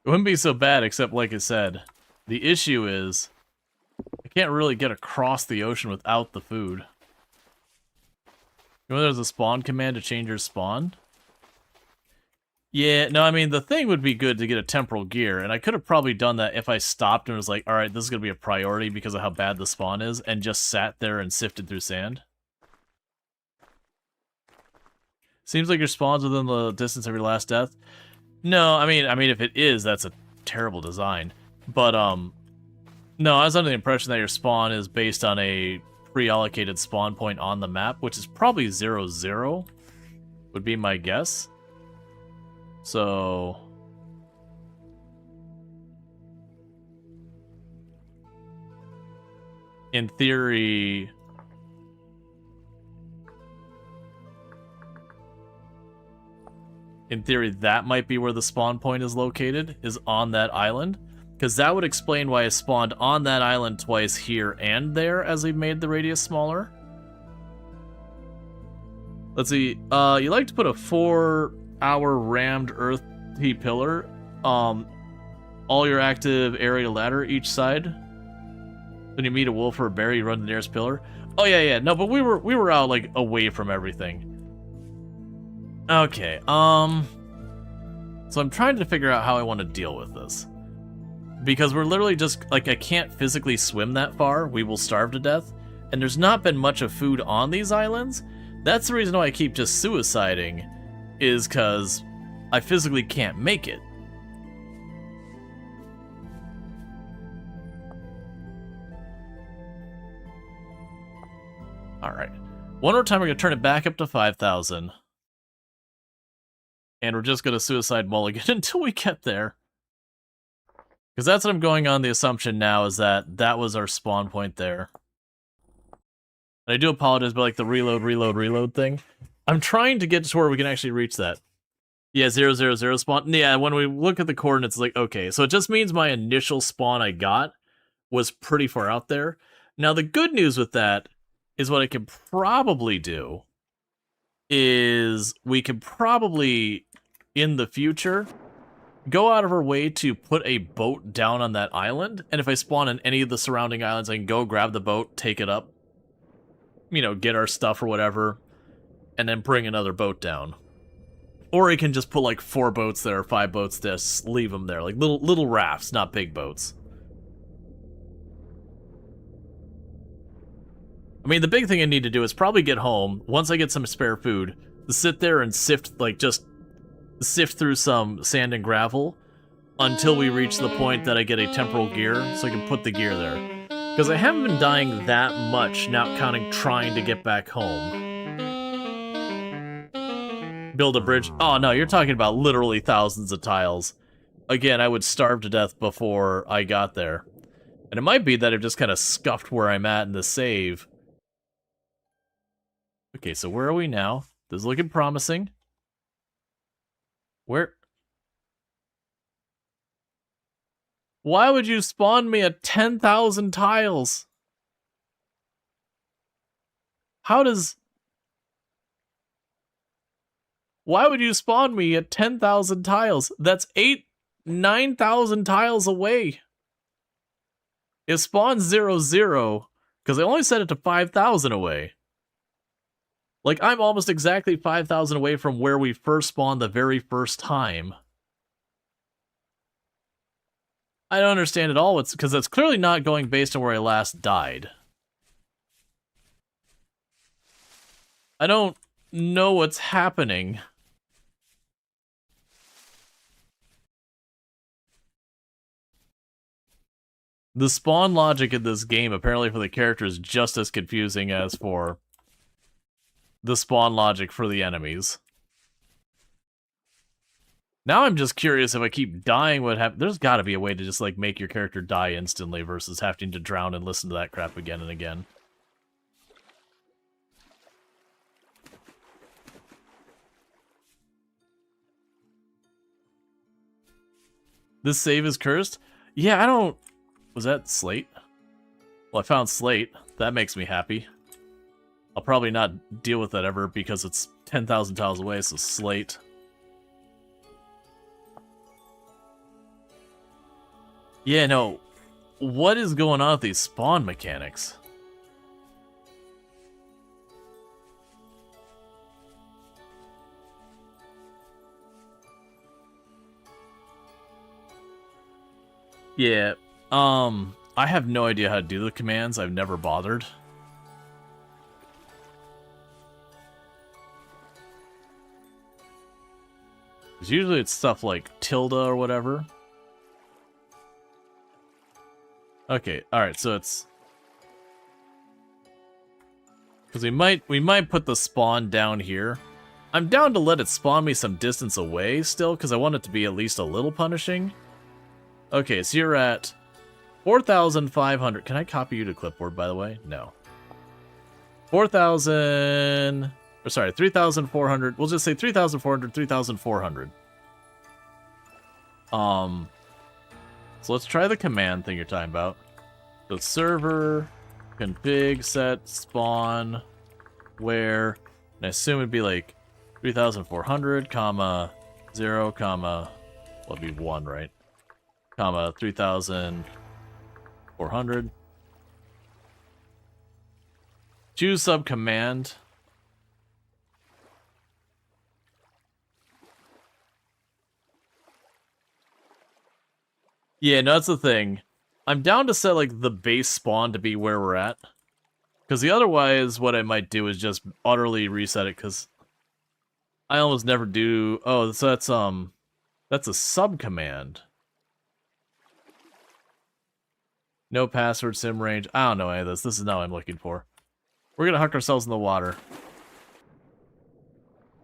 It wouldn't be so bad, except like I said, the issue is I can't really get across the ocean without the food. You know there's a spawn command to change your spawn? Yeah, no, I mean, the thing would be good to get a temporal gear, and I could have probably done that if I stopped and was like, alright, this is going to be a priority because of how bad the spawn is, and just sat there and sifted through sand. Seems like your spawn's within the distance of your last death. No, I mean, if it is, that's a terrible design. But, no, I was under the impression that your spawn is based on a pre-allocated spawn point on the map, which is probably 0-0, would be my guess. So... in theory... that might be where the spawn point is located, is on that island. Because that would explain why I spawned on that island twice here and there as we made the radius smaller. Let's see, you like to put a 4-hour rammed earth T-pillar, all your active area ladder each side. When you meet a wolf or a bear, you run to the nearest pillar. Oh yeah, no, but we were out, like, away from everything. Okay, so I'm trying to figure out how I want to deal with this. Because we're literally just, like, I can't physically swim that far, we will starve to death, and there's not been much of food on these islands. That's the reason why I keep just suiciding, is because I physically can't make it. Alright. One more time, we're going to turn it back up to 5,000. And we're just going to suicide mulligan until we get there. Because that's what I'm going on the assumption now, is that that was our spawn point there. And I do apologize, but like the reload thing. I'm trying to get to where we can actually reach that. Yeah, 000 spawn. Yeah, when we look at the coordinates, it's like, okay. So it just means my initial spawn I got was pretty far out there. Now the good news with that is what I could probably do is we could probably, in the future, go out of our way to put a boat down on that island, and if I spawn in any of the surrounding islands, I can go grab the boat, take it up, you know, get our stuff or whatever, and then bring another boat down. Or he can just put like 4 boats there or 5 boats there, leave them there. Like little rafts, not big boats. I mean, the big thing I need to do is probably get home, once I get some spare food, to sit there and sift, like, just sift through some sand and gravel until we reach the point that I get a temporal gear, so I can put the gear there. Because I haven't been dying that much, not counting trying to get back home. Build a bridge. Oh, no, you're talking about literally thousands of tiles. Again, I would starve to death before I got there. And it might be that I've just kind of scuffed where I'm at in the save. Okay, so where are we now? This is looking promising. Where? Why would you spawn me at 10,000 tiles? How does... Why would you spawn me at 10,000 tiles? That's 9,000 tiles away. It spawns 0, 0, because I only set it to 5,000 away. Like, I'm almost exactly 5,000 away from where we first spawned the very first time. I don't understand at all, because that's clearly not going based on where I last died. I don't know what's happening. The spawn logic in this game, apparently for the character, is just as confusing as for the spawn logic for the enemies. Now I'm just curious if I keep dying what happens. There's gotta be a way to just, like, make your character die instantly versus having to drown and listen to that crap again and again. This save is cursed? Yeah, I don't... Was that slate? Well, I found slate. That makes me happy. I'll probably not deal with that ever because it's 10,000 tiles away, so slate. Yeah, no. What is going on with these spawn mechanics? Yeah, I have no idea how to do the commands. I've never bothered. Because usually it's stuff like tilde or whatever. Okay, alright, so it's... Because we might put the spawn down here. I'm down to let it spawn me some distance away still, because I want it to be at least a little punishing. Okay, so you're at 4,500. Can I copy you to clipboard, by the way? No. 4,000... Or sorry, 3,400. We'll just say 3,400, 3,400. So let's try the command thing you're talking about. So server, config, set, spawn, where, and I assume it'd be like 3,400, comma, 0, comma, well, it'd be 1, right? Comma, 3,400. Choose subcommand. Yeah, no, that's the thing. I'm down to set, like, the base spawn to be where we're at. Because otherwise, what I might do is just utterly reset it, because I almost never do... Oh, so that's a subcommand. No password, sim range. I don't know any of this. This is not what I'm looking for. We're gonna huck ourselves in the water.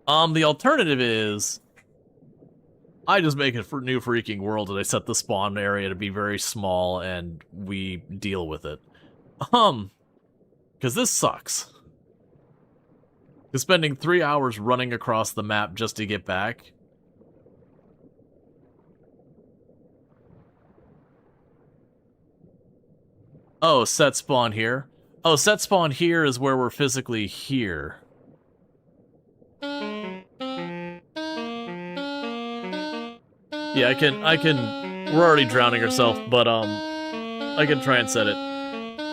The alternative is... I just make a new freaking world and I set the spawn area to be very small and we deal with it. Because this sucks. Because spending 3 hours running across the map just to get back. Oh, set spawn here. Oh, set spawn here is where we're physically here. Yeah, I can, we're already drowning ourselves, but, I can try and set it.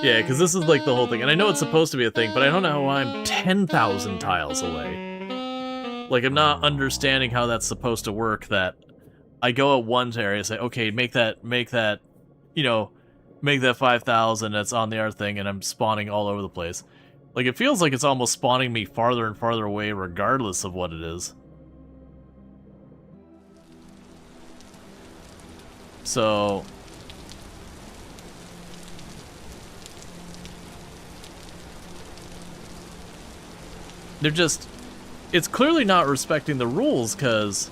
Yeah, because this is, like, the whole thing, and I know it's supposed to be a thing, but I don't know why I'm 10,000 tiles away. Like, I'm not understanding how that's supposed to work, that I go at one area and say, okay, make that, you know, make that 5,000 that's on the other thing, and I'm spawning all over the place. Like, it feels like it's almost spawning me farther and farther away regardless of what it is. So... they're just... it's clearly not respecting the rules, because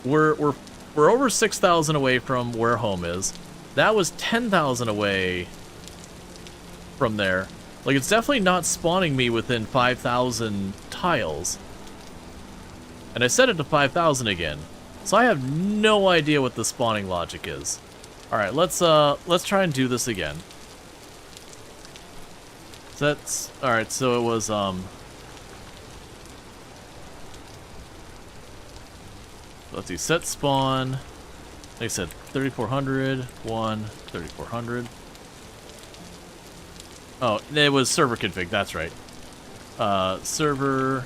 we're over 6,000 away from where home is. That was 10,000 away from there. Like, it's definitely not spawning me within 5,000 tiles. And I set it to 5,000 again. So I have no idea what the spawning logic is. Alright, let's try and do this again. So that's... alright, so it was, let's see, set spawn. Like I said, 3,400, 1, 3,400. Oh, it was server config, that's right. Server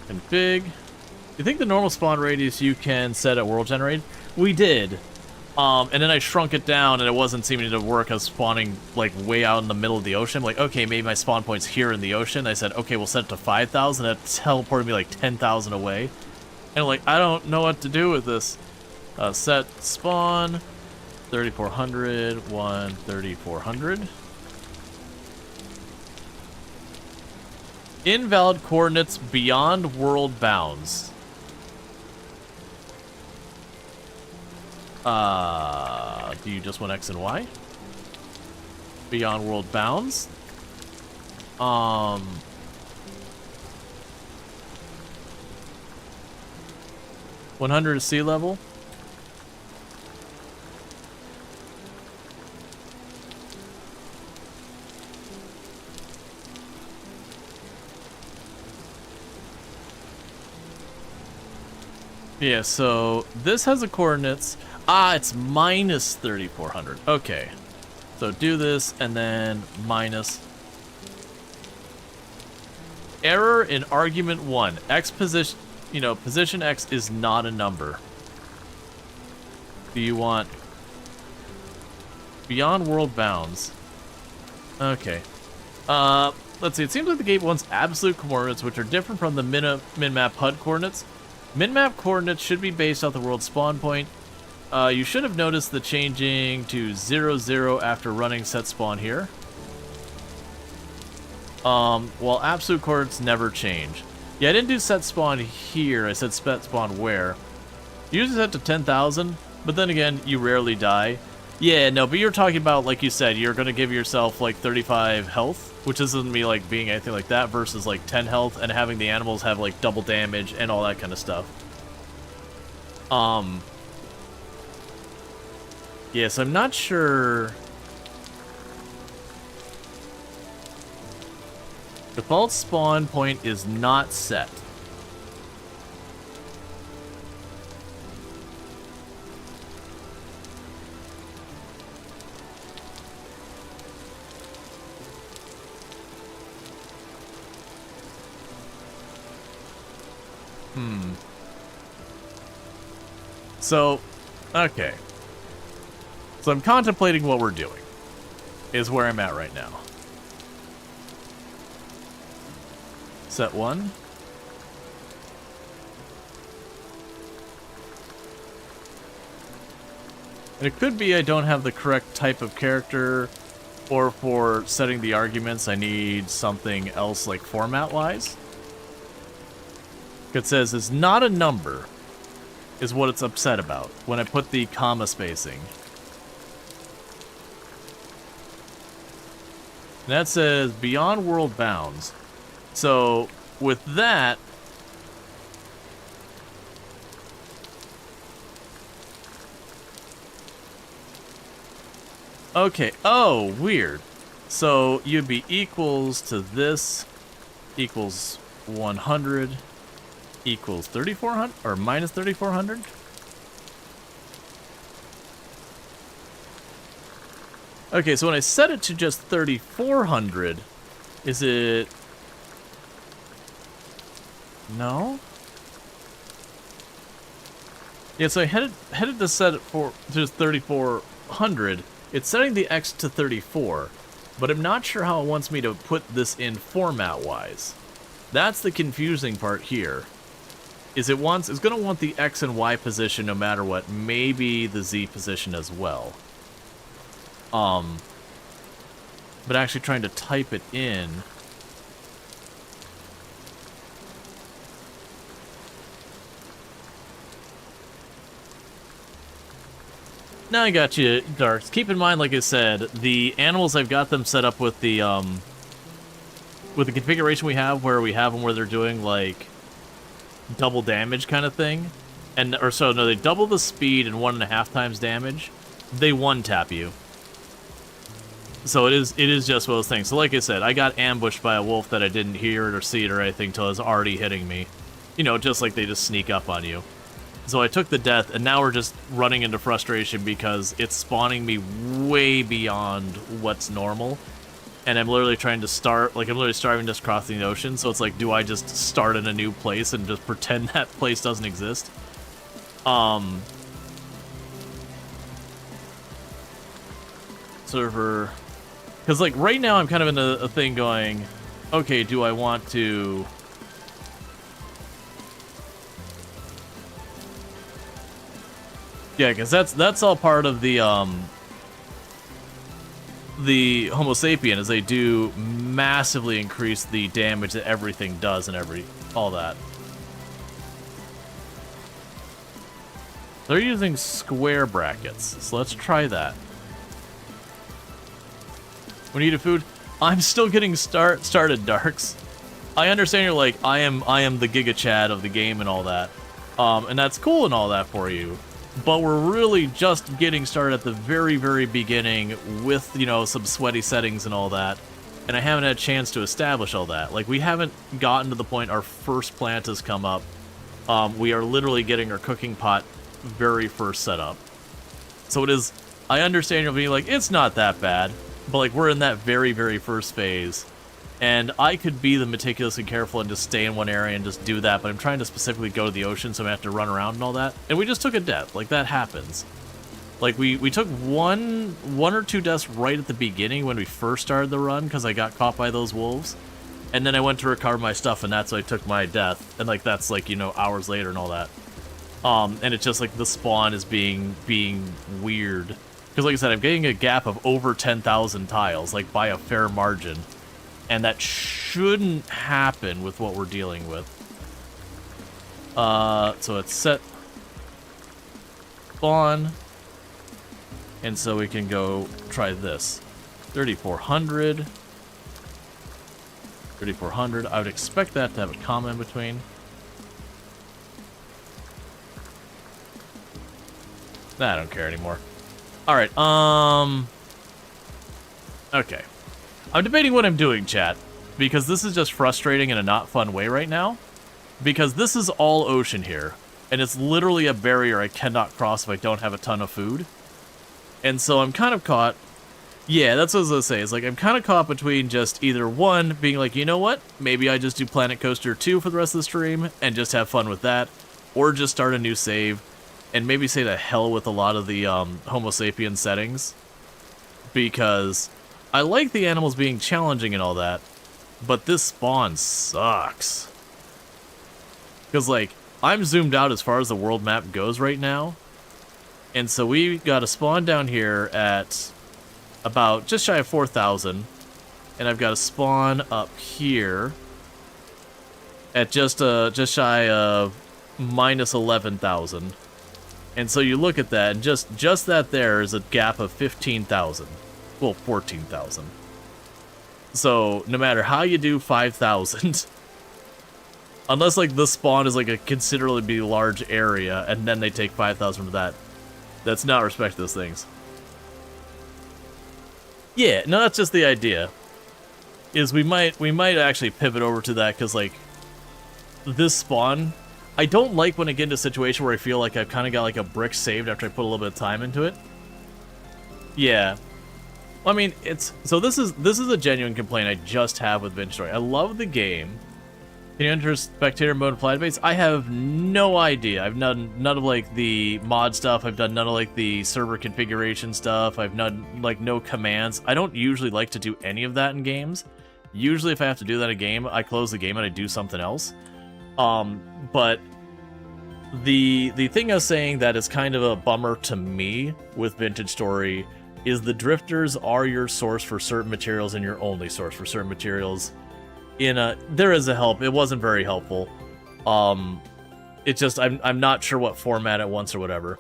config. You think the normal spawn radius you can set at world generate? We did. And then I shrunk it down and it wasn't seeming to work. I was spawning like way out in the middle of the ocean. I'm like, okay, maybe my spawn point's here in the ocean. I said, okay, we'll set it to 5,000. That teleported me like 10,000 away. And like, I don't know what to do with this. Set spawn, 3,400, 1, 3,400. Invalid coordinates beyond world bounds. Do you just want X and Y? Beyond world bounds? 100 sea level? Yeah, so this has the coordinates. Ah, it's minus 3,400. Okay. So do this and then minus. Error in argument 1. X position, position X is not a number. Do you want beyond world bounds? Okay. Let's see. It seems like the game wants absolute coordinates, which are different from the min-map HUD coordinates. Min-map coordinates should be based off the world spawn point. You should have noticed the changing to 0, 0 after running set spawn here. Well, absolute coordinates never change. Yeah, I didn't do set spawn here. I said set spawn where. Usually set to 10,000, but then again, you rarely die. Yeah, no, but you're talking about, like you said, you're going to give yourself like 35 health, which isn't me like being anything like that, versus like 10 health and having the animals have like double damage and all that kind of stuff. Yeah, so I'm not sure. Default spawn point is not set. So, okay. So I'm contemplating what we're doing, is where I'm at right now. Set 1. And it could be I don't have the correct type of character, or for setting the arguments I need something else like format-wise. It says it's not a number, is what it's upset about when I put the comma spacing. And that says beyond world bounds. So with that, okay, oh, weird. So you'd be equals to this equals 100 equals 3,400 or minus 3,400. Okay, so when I set it to just 3,400, is it... No? Yeah, so I headed to set it for just 3400. It's setting the X to 34, but I'm not sure how it wants me to put this in format-wise. That's the confusing part here. Is it's gonna want the X and Y position no matter what, maybe the Z position as well. But actually trying to type it in. Now I got you, Darks. Keep in mind, like I said, the animals, I've got them set up with the configuration we have, where we have them where they're doing, like, double damage kind of thing. They double the speed and 1.5 times damage. They one-tap you. So it is just one of those things. So like I said, I got ambushed by a wolf that I didn't hear it or see it or anything until it was already hitting me. You know, just like they just sneak up on you. So I took the death, and now we're just running into frustration because it's spawning me way beyond what's normal. And I'm literally trying to start, like, I'm literally starting just crossing the ocean, so it's like, do I just start in a new place and just pretend that place doesn't exist? Server... Because, like, right now I'm kind of in a thing going, okay, do I want to... Yeah, because that's all part of the Homo sapien, is they do massively increase the damage that everything does and all that. They're using square brackets, so let's try that. When you eat a food, I'm still getting started, Darks. I understand you're like, I am the Giga Chad of the game and all that. And that's cool and all that for you. But we're really just getting started at the very, very beginning with, you know, some sweaty settings and all that. And I haven't had a chance to establish all that. Like, we haven't gotten to the point our first plant has come up. We are literally getting our cooking pot very first set up. So it is, I understand you'll be like, it's not that bad. But, like, we're in that very, very first phase. And I could be the meticulous and careful and just stay in one area and just do that, but I'm trying to specifically go to the ocean, so I have to run around and all that. And we just took a death. Like, that happens. Like, we took one or two deaths right at the beginning when we first started the run, because I got caught by those wolves. And then I went to recover my stuff, and that's when I took my death. And, like, that's, like, you know, hours later and all that. And it's just, like, the spawn is being weird. Because, like I said, I'm getting a gap of over 10,000 tiles, like, by a fair margin. And that shouldn't happen with what we're dealing with. So it's set spawn. And so we can go try this. 3,400. 3,400. I would expect that to have a comma in between. Nah, I don't care anymore. Alright, okay. I'm debating what I'm doing, chat, because this is just frustrating in a not fun way right now. Because this is all ocean here, and it's literally a barrier I cannot cross if I don't have a ton of food. And so I'm kind of caught... Yeah, that's what I was gonna say. It's like, I'm kind of caught between just either one, being like, you know what? Maybe I just do Planet Coaster 2 for the rest of the stream, and just have fun with that. Or just start a new save, and maybe say to hell with a lot of the Homo sapien settings. Because I like the animals being challenging and all that, but this spawn sucks. Because, like, I'm zoomed out as far as the world map goes right now. And so we got a spawn down here at about just shy of 4,000. And I've got a spawn up here at just shy of minus 11,000. And so you look at that, and just that there is a gap of 15,000. Well, 14,000. So, no matter how you do 5,000, unless, like, the spawn is, like, a considerably large area, and then they take 5,000 from that, that's not respect those things. Yeah, no, that's just the idea. Is we might actually pivot over to that, because, like, this spawn... I don't like when I get into a situation where I feel like I've kind of got, like, a brick saved after I put a little bit of time into it. Yeah. I mean, it's... So this is a genuine complaint I just have with Binge Story. I love the game, Can you enter spectator mode and fly to base? I have no idea. I've done none of like the mod stuff. I've done none of like the server configuration stuff. I've done like no commands. I don't usually like to do any of that in games. Usually if I have to do that in a game, I close the game and I do something else. But the thing I was saying that is kind of a bummer to me with Vintage Story is the drifters are your source for certain materials and your only source for certain materials. There is a help. It wasn't very helpful. It's just I'm not sure what format it wants or whatever.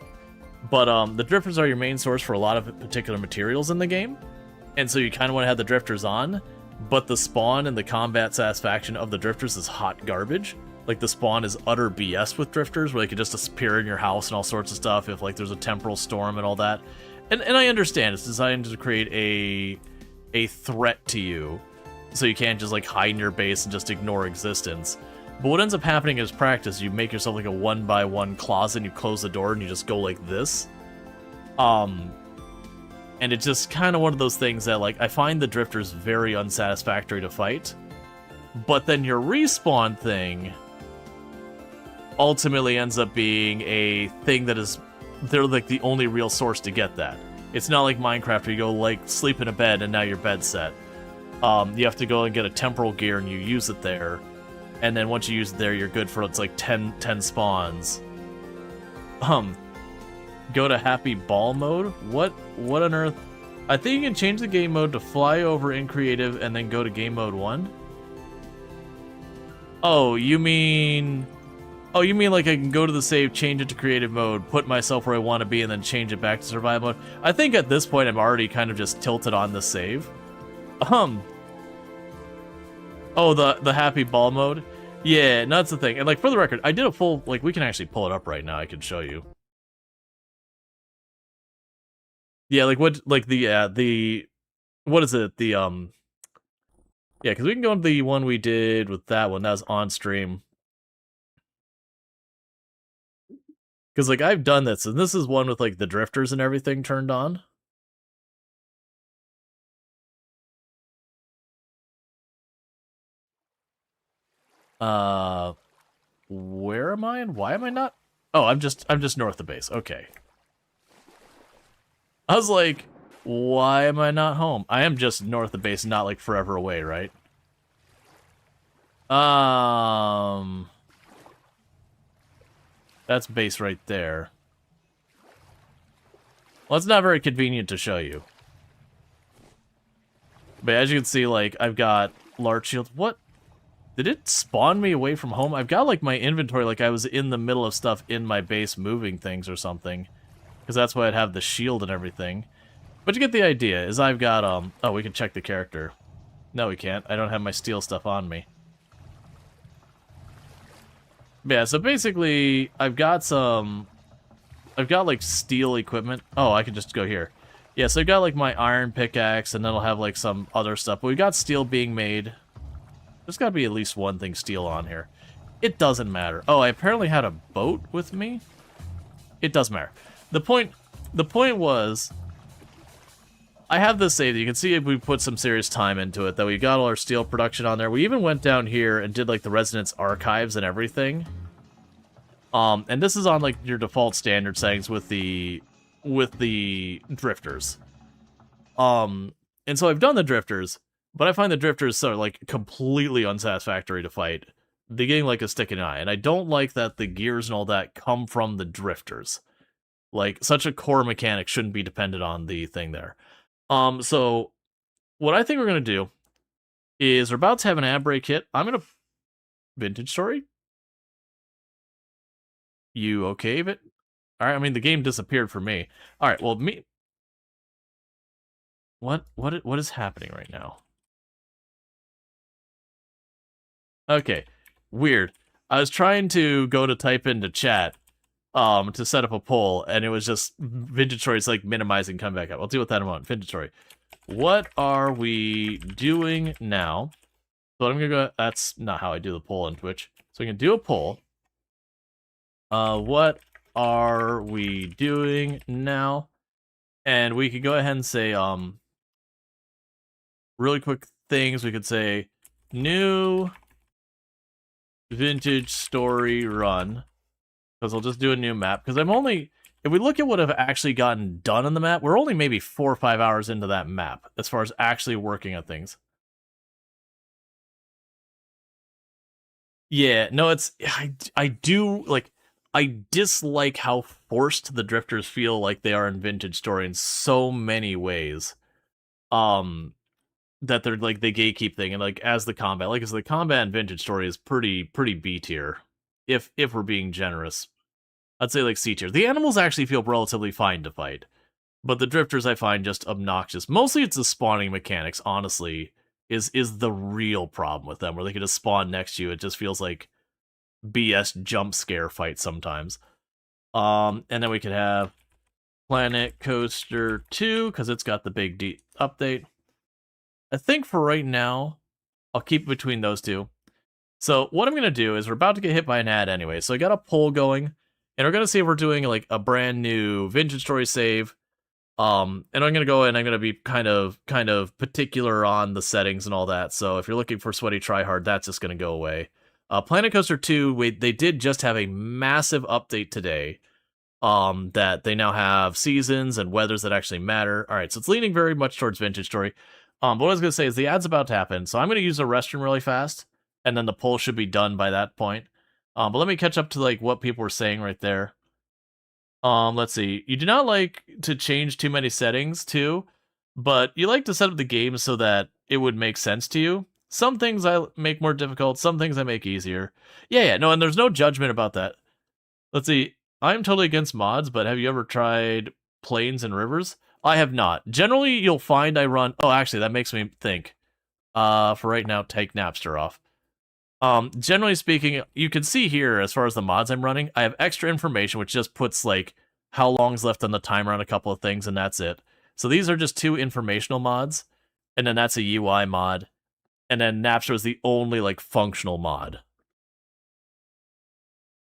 But the drifters are your main source for a lot of particular materials in the game, and so you kind of want to have the drifters on. But the spawn and the combat satisfaction of the drifters is hot garbage. Like the spawn is utter BS with drifters, where they could just appear in your house and all sorts of stuff if like there's a temporal storm and all that. And I understand it's designed to create a threat to you. So you can't just like hide in your base and just ignore existence. But what ends up happening is practice, you make yourself like a 1x1 closet and you close the door and you just go like this. And it's just kind of one of those things that like I find the drifters very unsatisfactory to fight. But then your respawn thing ultimately ends up being a thing that is they're like the only real source to get that. It's not like Minecraft where you go like sleep in a bed and now your bed's set. You have to go and get a temporal gear and you use it there. And then once you use it there, you're good for, it's like 10 spawns. Go to happy ball mode? What on earth? I think you can change the game mode to fly over in creative and then go to game mode 1. Oh, you mean like I can go to the save, change it to creative mode, put myself where I want to be, and then change it back to survival mode? I think at this point I'm already kind of just tilted on the save. Oh, the happy ball mode? Yeah, no, that's the thing. And like for the record, I did a full, like we can actually pull it up right now, I can show you. Yeah, like what, like the, what is it? The, yeah, because we can go into the one we did with that one, that was on stream. Because like I've done this, and this is one with like the drifters and everything turned on. Where am I and why am I not? Oh, I'm just north of base. Okay. I was like, why am I not home? I am just north of base, not like forever away, right? That's base right there. Well, it's not very convenient to show you. But as you can see, like, I've got large shields. What? Did it spawn me away from home? I've got, like, my inventory, like I was in the middle of stuff in my base moving things or something. Because that's why I'd have the shield and everything. But you get the idea, is I've got, oh, we can check the character. No, we can't. I don't have my steel stuff on me. Yeah, so basically, I've got like steel equipment. Oh, I can just go here. Yeah, so I've got like my iron pickaxe, and then I'll have like some other stuff. But we got steel being made. There's got to be at least one thing steel on here. It doesn't matter. Oh, I apparently had a boat with me. It doesn't matter. The point was, I have this saved. You can see we put some serious time into it, that we got all our steel production on there. We even went down here and did like the Resonance archives and everything. And this is on like your default standard settings with the drifters. And so I've done the drifters, but I find the drifters sort of like completely unsatisfactory to fight. They're getting like a stick in the eye, and I don't like that the gears and all that come from the drifters. Like, such a core mechanic shouldn't be dependent on the thing there. So what I think we're gonna do is we're about to have an ad break hit. I'm gonna Vintage Story. You okay, but all right. I mean, the game disappeared for me. All right. Well, me. What is happening right now? Okay, weird. I was trying to go to type into chat, to set up a poll, and it was just Vintage Story's like minimizing, come back up. I'll deal with that in a moment. Vintage Story. What are we doing now? So I'm gonna go. That's not how I do the poll on Twitch. So I'm gonna do a poll. What are we doing now? And we could go ahead and say, really quick things. We could say new vintage story run, because I'll just do a new map, because I'm only, if we look at what I've actually gotten done on the map, we're only maybe 4 or 5 hours into that map, as far as actually working on things. Yeah, no, it's, I do, like, I dislike how forced the drifters feel like they are in vintage story in so many ways. That they're like they gatekeep thing, and like as the combat, like as the combat in vintage story is pretty B tier, if we're being generous. I'd say like C tier. The animals actually feel relatively fine to fight, but the drifters I find just obnoxious. Mostly it's the spawning mechanics, honestly, is the real problem with them, where they can just spawn next to you. It just feels like BS jump scare fight sometimes. And then we could have Planet Coaster 2, because it's got the big update. I think for right now, I'll keep it between those two. So what I'm going to do is we're about to get hit by an ad anyway. So I got a poll going, and we're going to see if we're doing like a brand new vintage story save. And I'm going to go in, I'm going to be kind of particular on the settings and all that. So if you're looking for sweaty tryhard, that's just going to go away. Planet Coaster 2, they did just have a massive update today. That they now have seasons and weathers that actually matter. All right, so it's leaning very much towards vintage story. But what I was gonna say is the ad's about to happen, so I'm gonna use the restroom really fast, and then the poll should be done by that point. But let me catch up to like what people were saying right there. Let's see. You do not like to change too many settings too, but you like to set up the game so that it would make sense to you. Some things I make more difficult, some things I make easier. Yeah, no, and there's no judgment about that. Let's see. I'm totally against mods, but have you ever tried plains and rivers? I have not. Generally, you'll find I run. Oh, actually, that makes me think. For right now, take Napster off. Generally speaking, you can see here as far as the mods I'm running, I have extra information which just puts like how long's left on the timer on a couple of things, and that's it. So these are just 2 informational mods, and then that's a UI mod, and then Napster is the only like functional mod.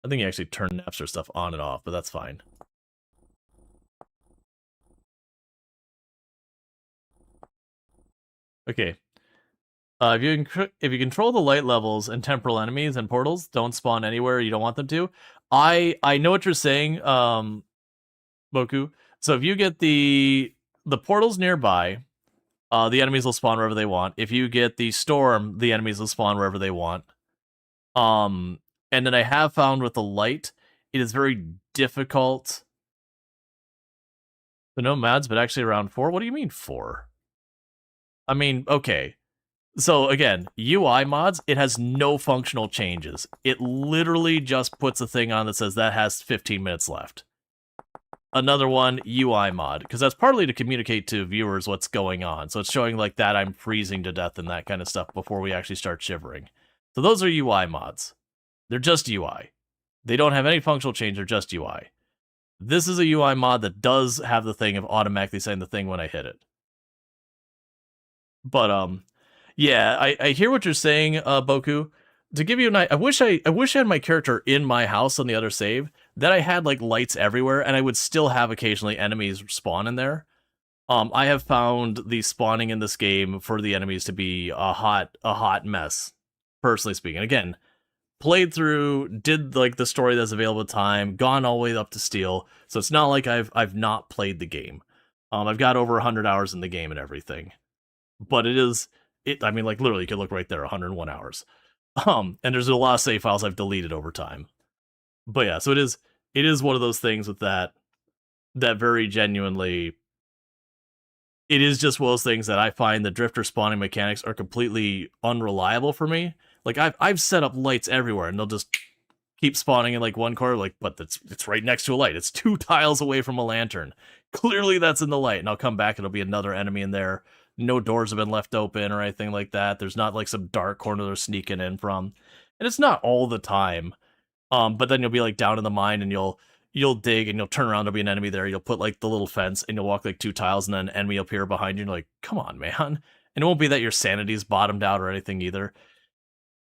I think you actually turn Napster stuff on and off, but that's fine. Okay. If you control the light levels and temporal enemies and portals don't spawn anywhere you don't want them to, I know what you're saying, Boku. So if you get the portals nearby, the enemies will spawn wherever they want. If you get the storm, the enemies will spawn wherever they want. And then I have found with the light, it is very difficult. So no mods, but actually around 4. What do you mean 4? I mean, okay. So again, UI mods, it has no functional changes. It literally just puts a thing on that says that has 15 minutes left. Another one, UI mod, because that's partly to communicate to viewers what's going on. So it's showing like that I'm freezing to death and that kind of stuff before we actually start shivering. So those are UI mods. They're just UI. They don't have any functional change, they're just UI. This is a UI mod that does have the thing of automatically saying the thing when I hit it. But yeah, I hear what you're saying, Boku. To give you an idea, I wish I had my character in my house on the other save, that I had like lights everywhere, and I would still have occasionally enemies spawn in there. I have found the spawning in this game for the enemies to be a hot mess, personally speaking. Again, played through, did like the story that's available at the time, gone all the way up to Steel, so it's not like I've not played the game. I've got over 100 hours in the game and everything, but I mean, like literally, you could look right there, 101 hours. And there's a lot of save files I've deleted over time. But yeah, so it is one of those things with that very genuinely, it is just one of those things that I find the drifter spawning mechanics are completely unreliable for me. Like I've set up lights everywhere, and they'll just keep spawning in like one corner, like, but it's right next to a light. It's 2 tiles away from a lantern. Clearly that's in the light, and I'll come back, it'll be another enemy in there. No doors have been left open or anything like that. There's not like some dark corner they're sneaking in from. And it's not all the time. But then you'll be like down in the mine, and you'll dig, and you'll turn around, there'll be an enemy there. You'll put like the little fence, and you'll walk like 2 tiles, and then an enemy will appear behind you, and you're like, come on, man. And it won't be that your sanity's bottomed out or anything either.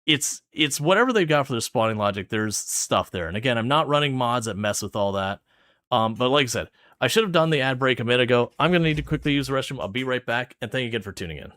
It's whatever they've got for their spawning logic, there's stuff there. And again, I'm not running mods that mess with all that. But like I said, I should have done the ad break a minute ago. I'm going to need to quickly use the restroom. I'll be right back, and thank you again for tuning in.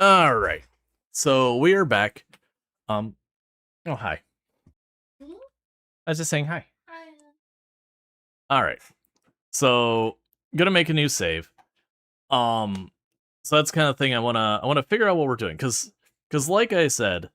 All right. So we are back. Um. Oh, hi. I was just saying hi. All right. So gonna make a new save. Um. So that's kind of thing I wanna figure out what we're doing because like I said,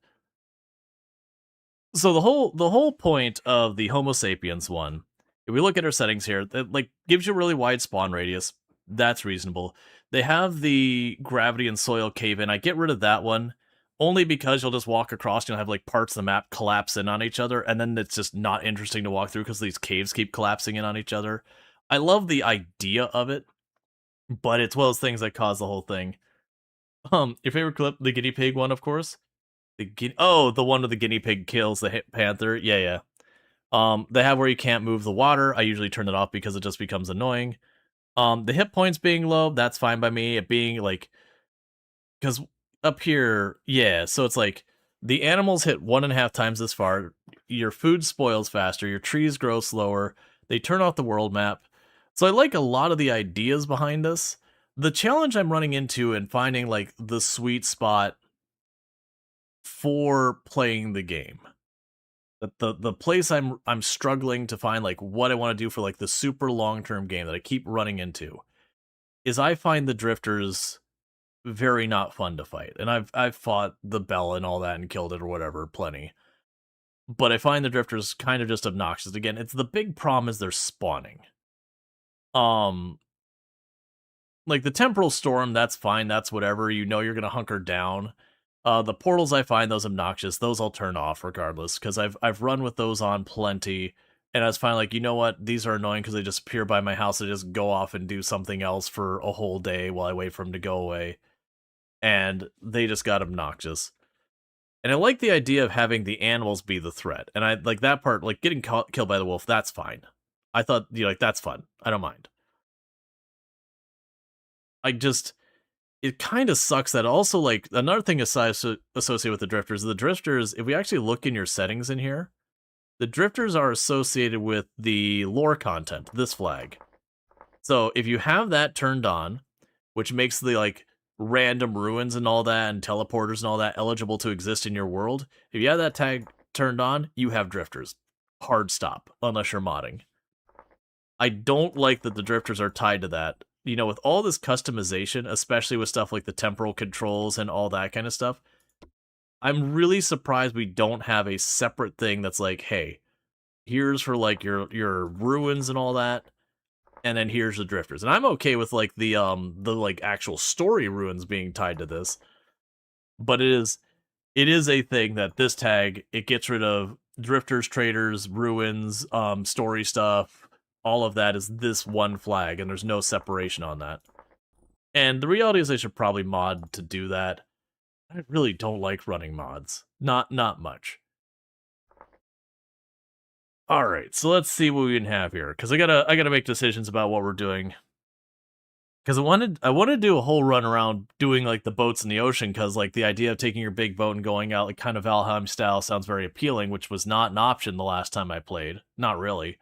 so the whole point of the Homo sapiens one, if we look at our settings here, that like gives you a really wide spawn radius. That's reasonable. They have the gravity and soil cave in. I get rid of that one only because you'll just walk across and you'll have like parts of the map collapse in on each other, and then it's just not interesting to walk through because these caves keep collapsing in on each other. I love the idea of it, but it's one of those things that cause the whole thing. Your favorite clip, the guinea pig one, of course. The one where the guinea pig kills the panther. Yeah, yeah. They have where you can't move the water. I usually turn it off because it just becomes annoying. The hit points being low, that's fine by me. It being like, because up here, yeah. So it's like the animals hit 1.5 times as far. Your food spoils faster. Your trees grow slower. They turn off the world map. So I like a lot of the ideas behind this. The challenge I'm running into and finding like the sweet spot for playing the game. The place I'm struggling to find like what I want to do for like the super long-term game that I keep running into is I find the drifters very not fun to fight. And I've fought the Bella and all that and killed it or whatever plenty. But I find the drifters kind of just obnoxious. Again, it's the big problem is they're spawning. Um like the temporal storm, that's fine, that's whatever. You know you're gonna hunker down. The portals, I find those obnoxious. Those I'll turn off regardless, because I've run with those on plenty, and I was finally like, you know what? These are annoying because they just appear by my house. I just go off and do something else for a whole day while I wait for them to go away, and they just got obnoxious. And I like the idea of having the animals be the threat, and I like that part, like getting killed by the wolf. That's fine. I thought, like that's fun. I don't mind. I just it kind of sucks that also like another thing associated with the drifters, if we actually look in your settings in here, the drifters are associated with the lore content, this flag. So if you have that turned on, which makes the like random ruins and all that and teleporters and all that eligible to exist in your world, if you have that tag turned on, you have drifters. Hard stop, unless you're modding. I don't like that the drifters are tied to that. You know, with all this customization, especially with stuff like the temporal controls and all that kind of stuff, I'm really surprised we don't have a separate thing that's like, hey, here's for like your ruins and all that, and then here's the drifters. And I'm okay with like the like actual story ruins being tied to this, but it is a thing that this tag it gets rid of drifters, traders, ruins, story stuff. All of that is this one flag, and there's no separation on that. And the reality is, they should probably mod to do that. I really don't like running mods. Not much. All right, so let's see what we can have here, because I gotta make decisions about what we're doing. Because I wanted to do a whole run around doing like the boats in the ocean, because like the idea of taking your big boat and going out like kind of Valheim style sounds very appealing, which was not an option the last time I played. Not really.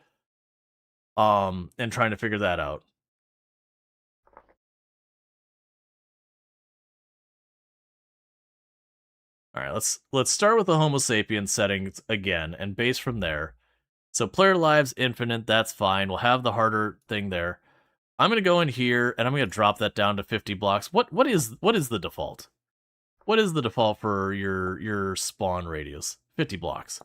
And trying to figure that out. All right, let's start with the Homo sapiens settings again and base from there. So player lives infinite, that's fine. We'll have the harder thing there. I'm gonna go in here and I'm gonna drop that down to 50 blocks. What is the default? What is the default for your spawn radius? 50 blocks.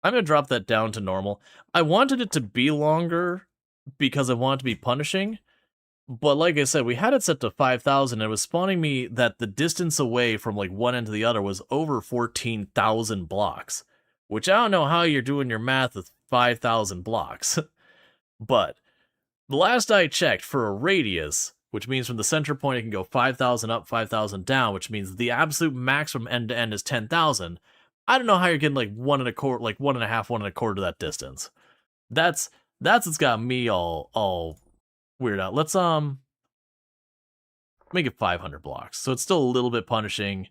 I'm gonna drop that down to normal. I wanted it to be longer because I want it to be punishing, but like I said, we had it set to 5,000. It was spawning me that the distance away from like one end to the other was over 14,000 blocks, which I don't know how you're doing your math with 5,000 blocks. But the last I checked, for a radius, which means from the center point it can go 5,000 up, 5,000 down, which means the absolute max from end to end is 10,000. I don't know how you're getting like 1.25, like 1.5, 1.25 to that distance. That's that's what's got me all weird out. Let's make it 500 blocks, so it's still a little bit punishing.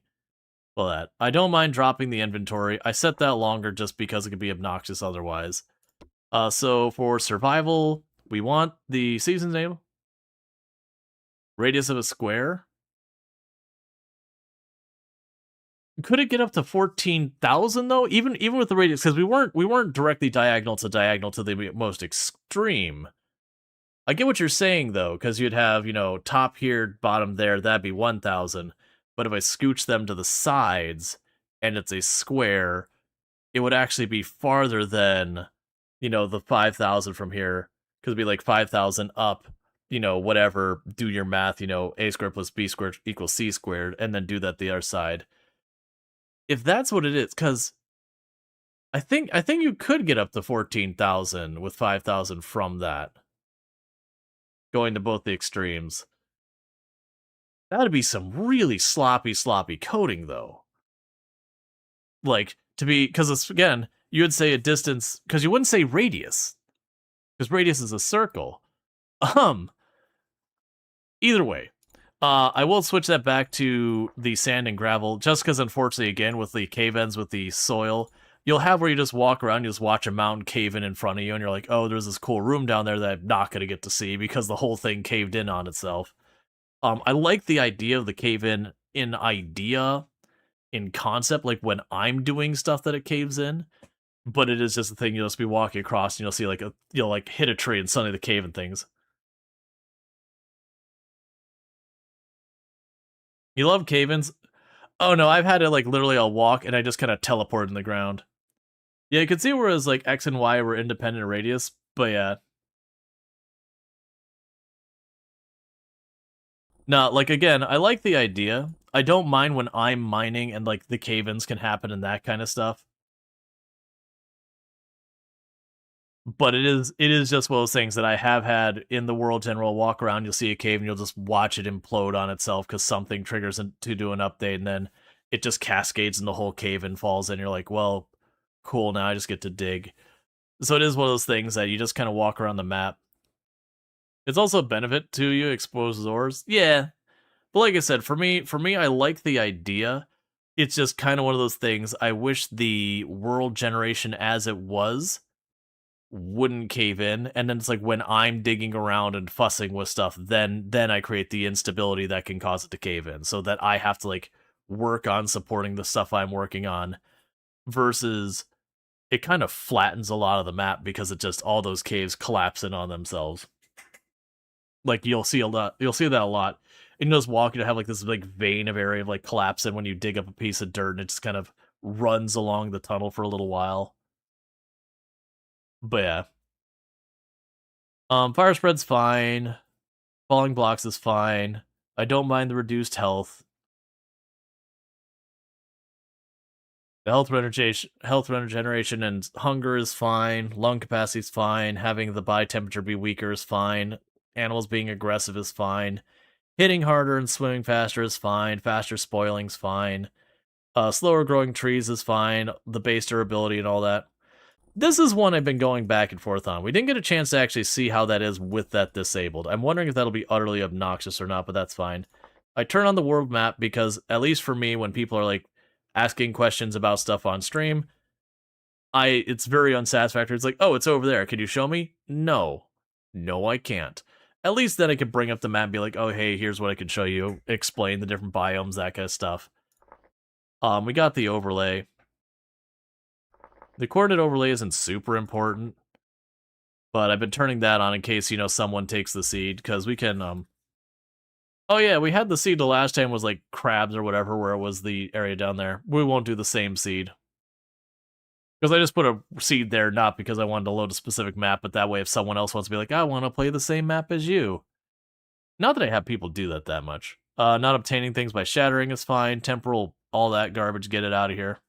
Well, that I don't mind dropping the inventory. I set that longer just because it could be obnoxious otherwise. So for survival, we want the season's name, radius of a square. Could it get up to 14,000 though? Even with the radius, because we weren't directly diagonal to the most extreme. I get what you're saying though, because you'd have, top here, bottom there, that'd be 1,000. But if I scooch them to the sides and it's a square, it would actually be farther than, the 5,000 from here, because it'd be like 5,000 up, whatever, do your math, a squared plus b squared equals c squared, and then do that the other side. If that's what it is, because I think you could get up to 14,000 with 5,000 from that, going to both the extremes. That'd be some really sloppy coding, though. Like, to be, because again, you would say a distance, because you wouldn't say radius, because radius is a circle. Either way, I will switch that back to the sand and gravel, just because unfortunately, again, with the cave ends with the soil, you'll have where you just walk around, you just watch a mountain cave in front of you, and you're like, oh, there's this cool room down there that I'm not going to get to see because the whole thing caved in on itself. I like the idea of the cave in idea, in concept, like when I'm doing stuff that it caves in, but it is just a thing you'll just be walking across and you'll see you'll like hit a tree and suddenly the cave and things. You love cave-ins? Oh no, I've had it like literally I'll walk and I just kind of teleport in the ground. Yeah, you could see where it was like X and Y were independent of radius, but yeah. No, like again, I like the idea. I don't mind when I'm mining and like the cave-ins can happen and that kind of stuff. But it is just one of those things that I have had in the world general walk around, you'll see a cave and you'll just watch it implode on itself because something triggers it to do an update and then it just cascades and the whole cave and falls and you're like, well, cool, now I just get to dig. So it is one of those things that you just kind of walk around the map. It's also a benefit to you, expose ores. Yeah. But like I said, for me, I like the idea. It's just kind of one of those things. I wish the world generation as it was wouldn't cave in, and then it's like when I'm digging around and fussing with stuff, then I create the instability that can cause it to cave in, so that I have to like work on supporting the stuff I'm working on, versus it kind of flattens a lot of the map because it just all those caves collapse in on themselves. Like you'll see that a lot. And you just walk, you have like this like vein of area of like collapsing when you dig up a piece of dirt and it just kind of runs along the tunnel for a little while. But yeah. Fire spread's fine. Falling blocks is fine. I don't mind the reduced health. The health regeneration and hunger is fine. Lung capacity is fine. Having the body temperature be weaker is fine. Animals being aggressive is fine. Hitting harder and swimming faster is fine. Faster spoiling's fine. Slower growing trees is fine. The base durability and all that. This is one I've been going back and forth on. We didn't get a chance to actually see how that is with that disabled. I'm wondering if that'll be utterly obnoxious or not, but that's fine. I turn on the world map because, at least for me, when people are like asking questions about stuff on stream, it's very unsatisfactory. It's like, oh, it's over there. Can you show me? No. No, I can't. At least then I could bring up the map and be like, oh, hey, here's what I can show you. Explain the different biomes, that kind of stuff. We got the overlay. The coordinate overlay isn't super important, but I've been turning that on in case, someone takes the seed, because we can, oh yeah, we had the seed the last time was like crabs or whatever, where it was the area down there. We won't do the same seed. Because I just put a seed there, not because I wanted to load a specific map, but that way if someone else wants to be like, I want to play the same map as you. Not that I have people do that much. Not obtaining things by shattering is fine. Temporal, all that garbage, get it out of here.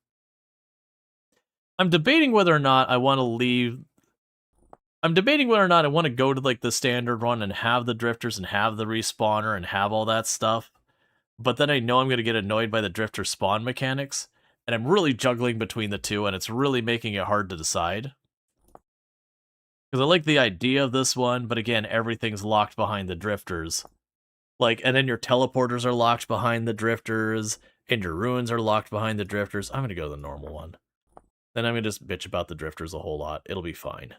I'm debating whether or not I want to leave. I'm debating whether or not I want to go to like the standard run and have the drifters and have the respawner and have all that stuff. But then I know I'm going to get annoyed by the drifter spawn mechanics, and I'm really juggling between the two, and it's really making it hard to decide. Because I like the idea of this one, but again, everything's locked behind the drifters. Like, and then your teleporters are locked behind the drifters, and your ruins are locked behind the drifters. I'm going to go to the normal one. Then I'm going to just bitch about the drifters a whole lot. It'll be fine.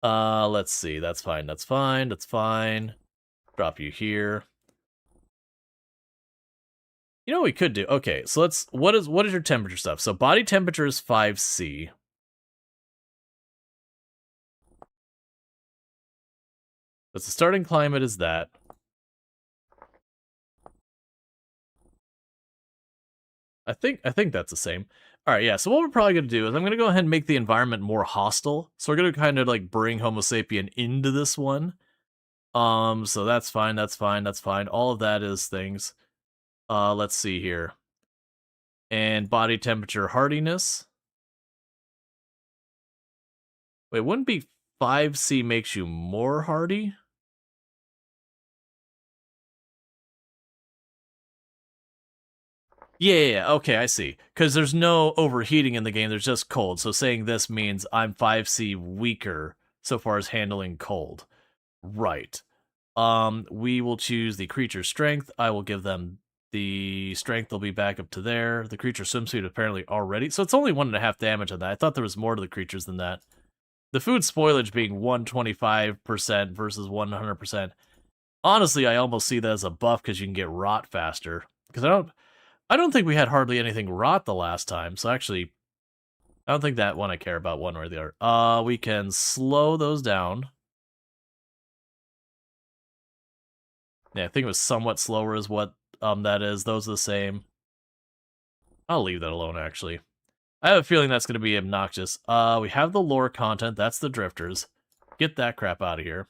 Let's see. That's fine. That's fine. That's fine. Drop you here. You know what we could do? Okay, so let's. What is your temperature stuff? So body temperature is 5C. But the starting climate is that. I think that's the same. All right, yeah. So what we're probably gonna do is I'm gonna go ahead and make the environment more hostile. So we're gonna kind of like bring Homo sapien into this one. So that's fine. That's fine. That's fine. All of that is things. Let's see here. And body temperature hardiness. Wait, wouldn't be 5C makes you more hardy? Yeah, okay, I see. Because there's no overheating in the game, there's just cold. So saying this means I'm 5C weaker so far as handling cold. Right. We will choose the creature's strength. I will give them the strength. They'll be back up to there. The creature swimsuit apparently already. So it's only 1.5 damage on that. I thought there was more to the creatures than that. The food spoilage being 125% versus 100%. Honestly, I almost see that as a buff because you can get rot faster. Because I don't think we had hardly anything rot the last time. So actually, I don't think that one I care about one or the other. We can slow those down. Yeah, I think it was somewhat slower is what that is. Those are the same. I'll leave that alone, actually. I have a feeling that's going to be obnoxious. We have the lore content. That's the drifters. Get that crap out of here.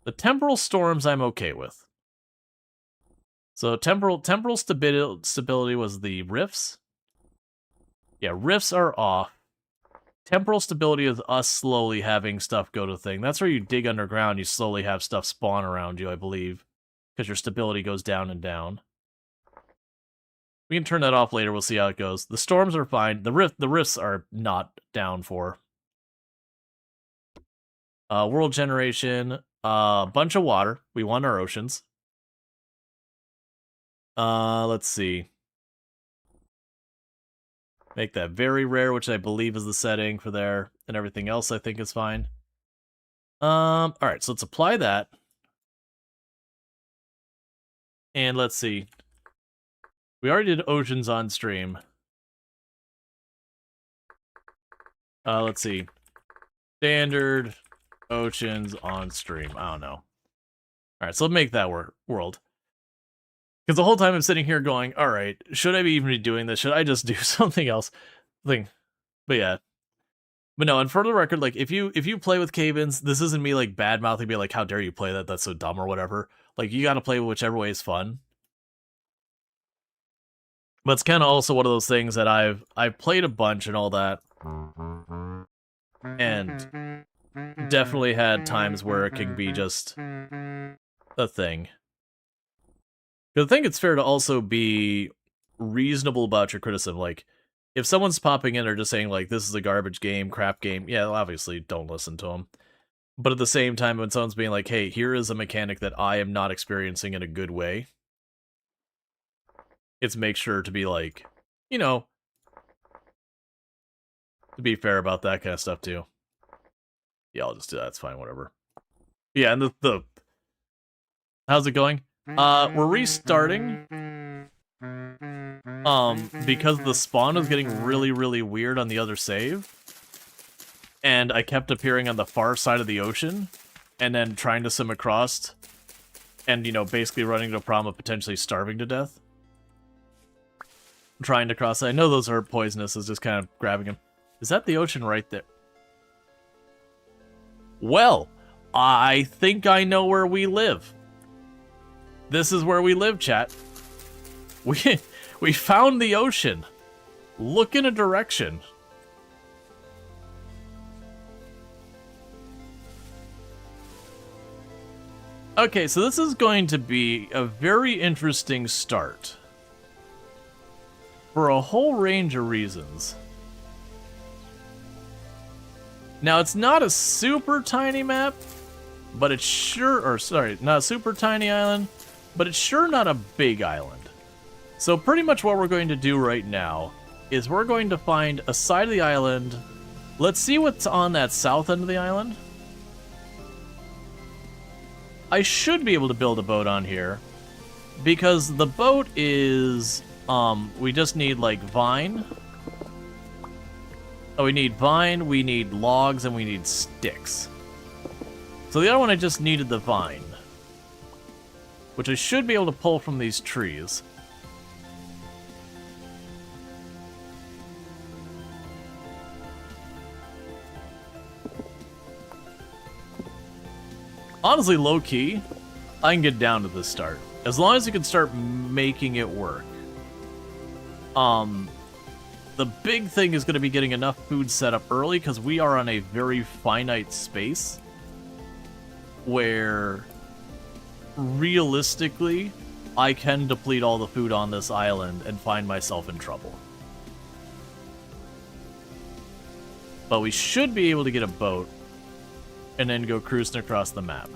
The temporal storms I'm okay with. So temporal stability was the rifts. Yeah, rifts are off. Temporal stability is us slowly having stuff go to thing. That's where you dig underground. You slowly have stuff spawn around you, I believe. Because your stability goes down and down. We can turn that off later. We'll see how it goes. The storms are fine. The rifts are not down for. World generation. Bunch of water. We want our oceans. Let's see. Make that very rare, which I believe is the setting for there, and everything else I think is fine. Alright, so let's apply that. And let's see. We already did oceans on stream. Let's see. Standard oceans on stream. I don't know. Alright, so let's make that world. Because the whole time I'm sitting here going, alright, should I be even be doing this? Should I just do something else? But yeah. But no, and for the record, like, if you play with cave-ins, this isn't me, like, bad-mouthing, be like, how dare you play that? That's so dumb or whatever. Like, you gotta play whichever way is fun. But it's kind of also one of those things that I've played a bunch and all that. And definitely had times where it can be just a thing. But I think it's fair to also be reasonable about your criticism. Like, if someone's popping in or just saying, like, this is a garbage game, crap game, yeah, obviously don't listen to them. But at the same time, when someone's being like, hey, here is a mechanic that I am not experiencing in a good way, it's make sure to be like, you know, to be fair about that kind of stuff too. Yeah, I'll just do that. It's fine, whatever. Yeah, and the how's it going? We're restarting. Because the spawn was getting really, really weird on the other save. And I kept appearing on the far side of the ocean, and then trying to swim across, and, you know, basically running into a problem of potentially starving to death. Trying to cross. I know those are poisonous, is just kind of grabbing him. Is that the ocean right there? Well, I think I know where we live. This is where we live, chat. We found the ocean. Look in a direction. Okay, so this is going to be a very interesting start. For a whole range of reasons. Now, it's not a super tiny map, but it's sure, or sorry, not a super tiny island, but it's sure not a big island. So pretty much what we're going to do right now is we're going to find a side of the island. Let's see what's on that south end of the island. I should be able to build a boat on here because the boat is We just need, like, vine. Oh, we need vine, we need logs, and we need sticks. So the other one I just needed the vine, which I should be able to pull from these trees. Honestly, low-key, I can get down to this start. As long as you can start making it work. The big thing is going to be getting enough food set up early, because we are on a very finite space where, realistically, I can deplete all the food on this island and find myself in trouble. But we should be able to get a boat and then go cruising across the map.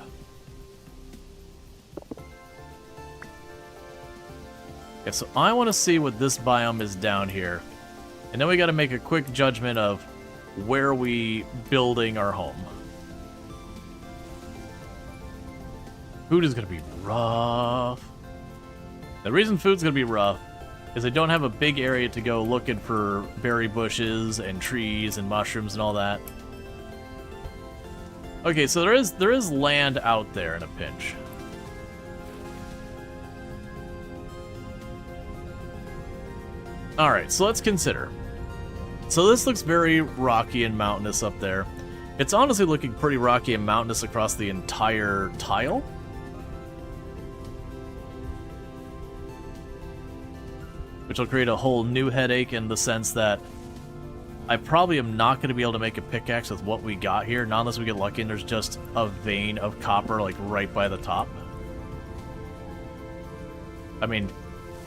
Okay, so I want to see what this biome is down here. And then we got to make a quick judgment of where we building our home. Food is going to be rough. The reason food's going to be rough is I don't have a big area to go looking for berry bushes and trees and mushrooms and all that. Okay, so there is land out there in a pinch. Alright, so let's consider. So this looks very rocky and mountainous up there. It's honestly looking pretty rocky and mountainous across the entire tile. Which will create a whole new headache in the sense that I probably am not going to be able to make a pickaxe with what we got here, not unless we get lucky and there's just a vein of copper, like, right by the top. I mean,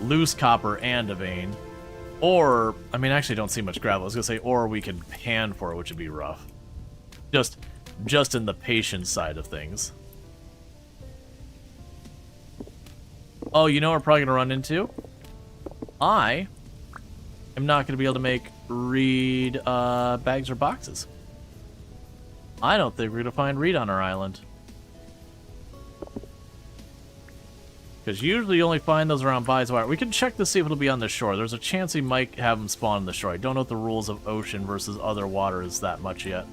loose copper and a vein. Or, I mean, I actually don't see much gravel. I was going to say, or we could pan for it, which would be rough. Just in the patience side of things. Oh, you know what we're probably going to run into? I am not going to be able to make reed bags or boxes. I don't think we're going to find reed on our island. Because usually you only find those around bodies of water. We can check to see if it'll be on the shore. There's a chance he might have them spawn on the shore. I don't know what the rules of ocean versus other water is that much yet.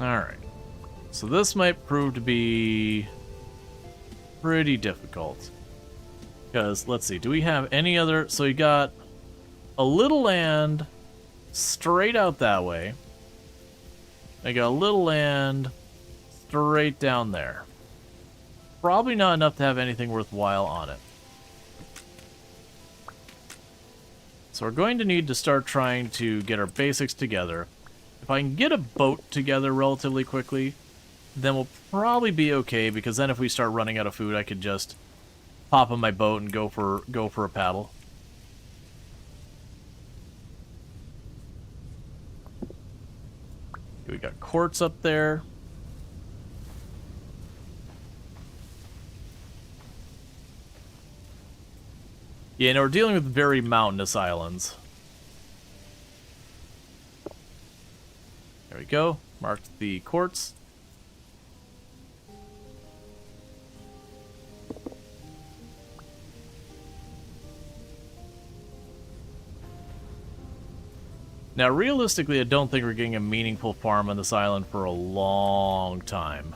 Alright. So this might prove to be pretty difficult. Because, let's see, do we have any other... So you got a little land straight out that way. I got a little land straight down there. Probably not enough to have anything worthwhile on it. So we're going to need to start trying to get our basics together. If I can get a boat together relatively quickly, then we'll probably be okay, because then if we start running out of food, I could just hop on my boat and go for a paddle. We got quartz up there. Yeah, and we're dealing with very mountainous islands. There we go. Marked the quartz. Now, realistically, I don't think we're getting a meaningful farm on this island for a long time.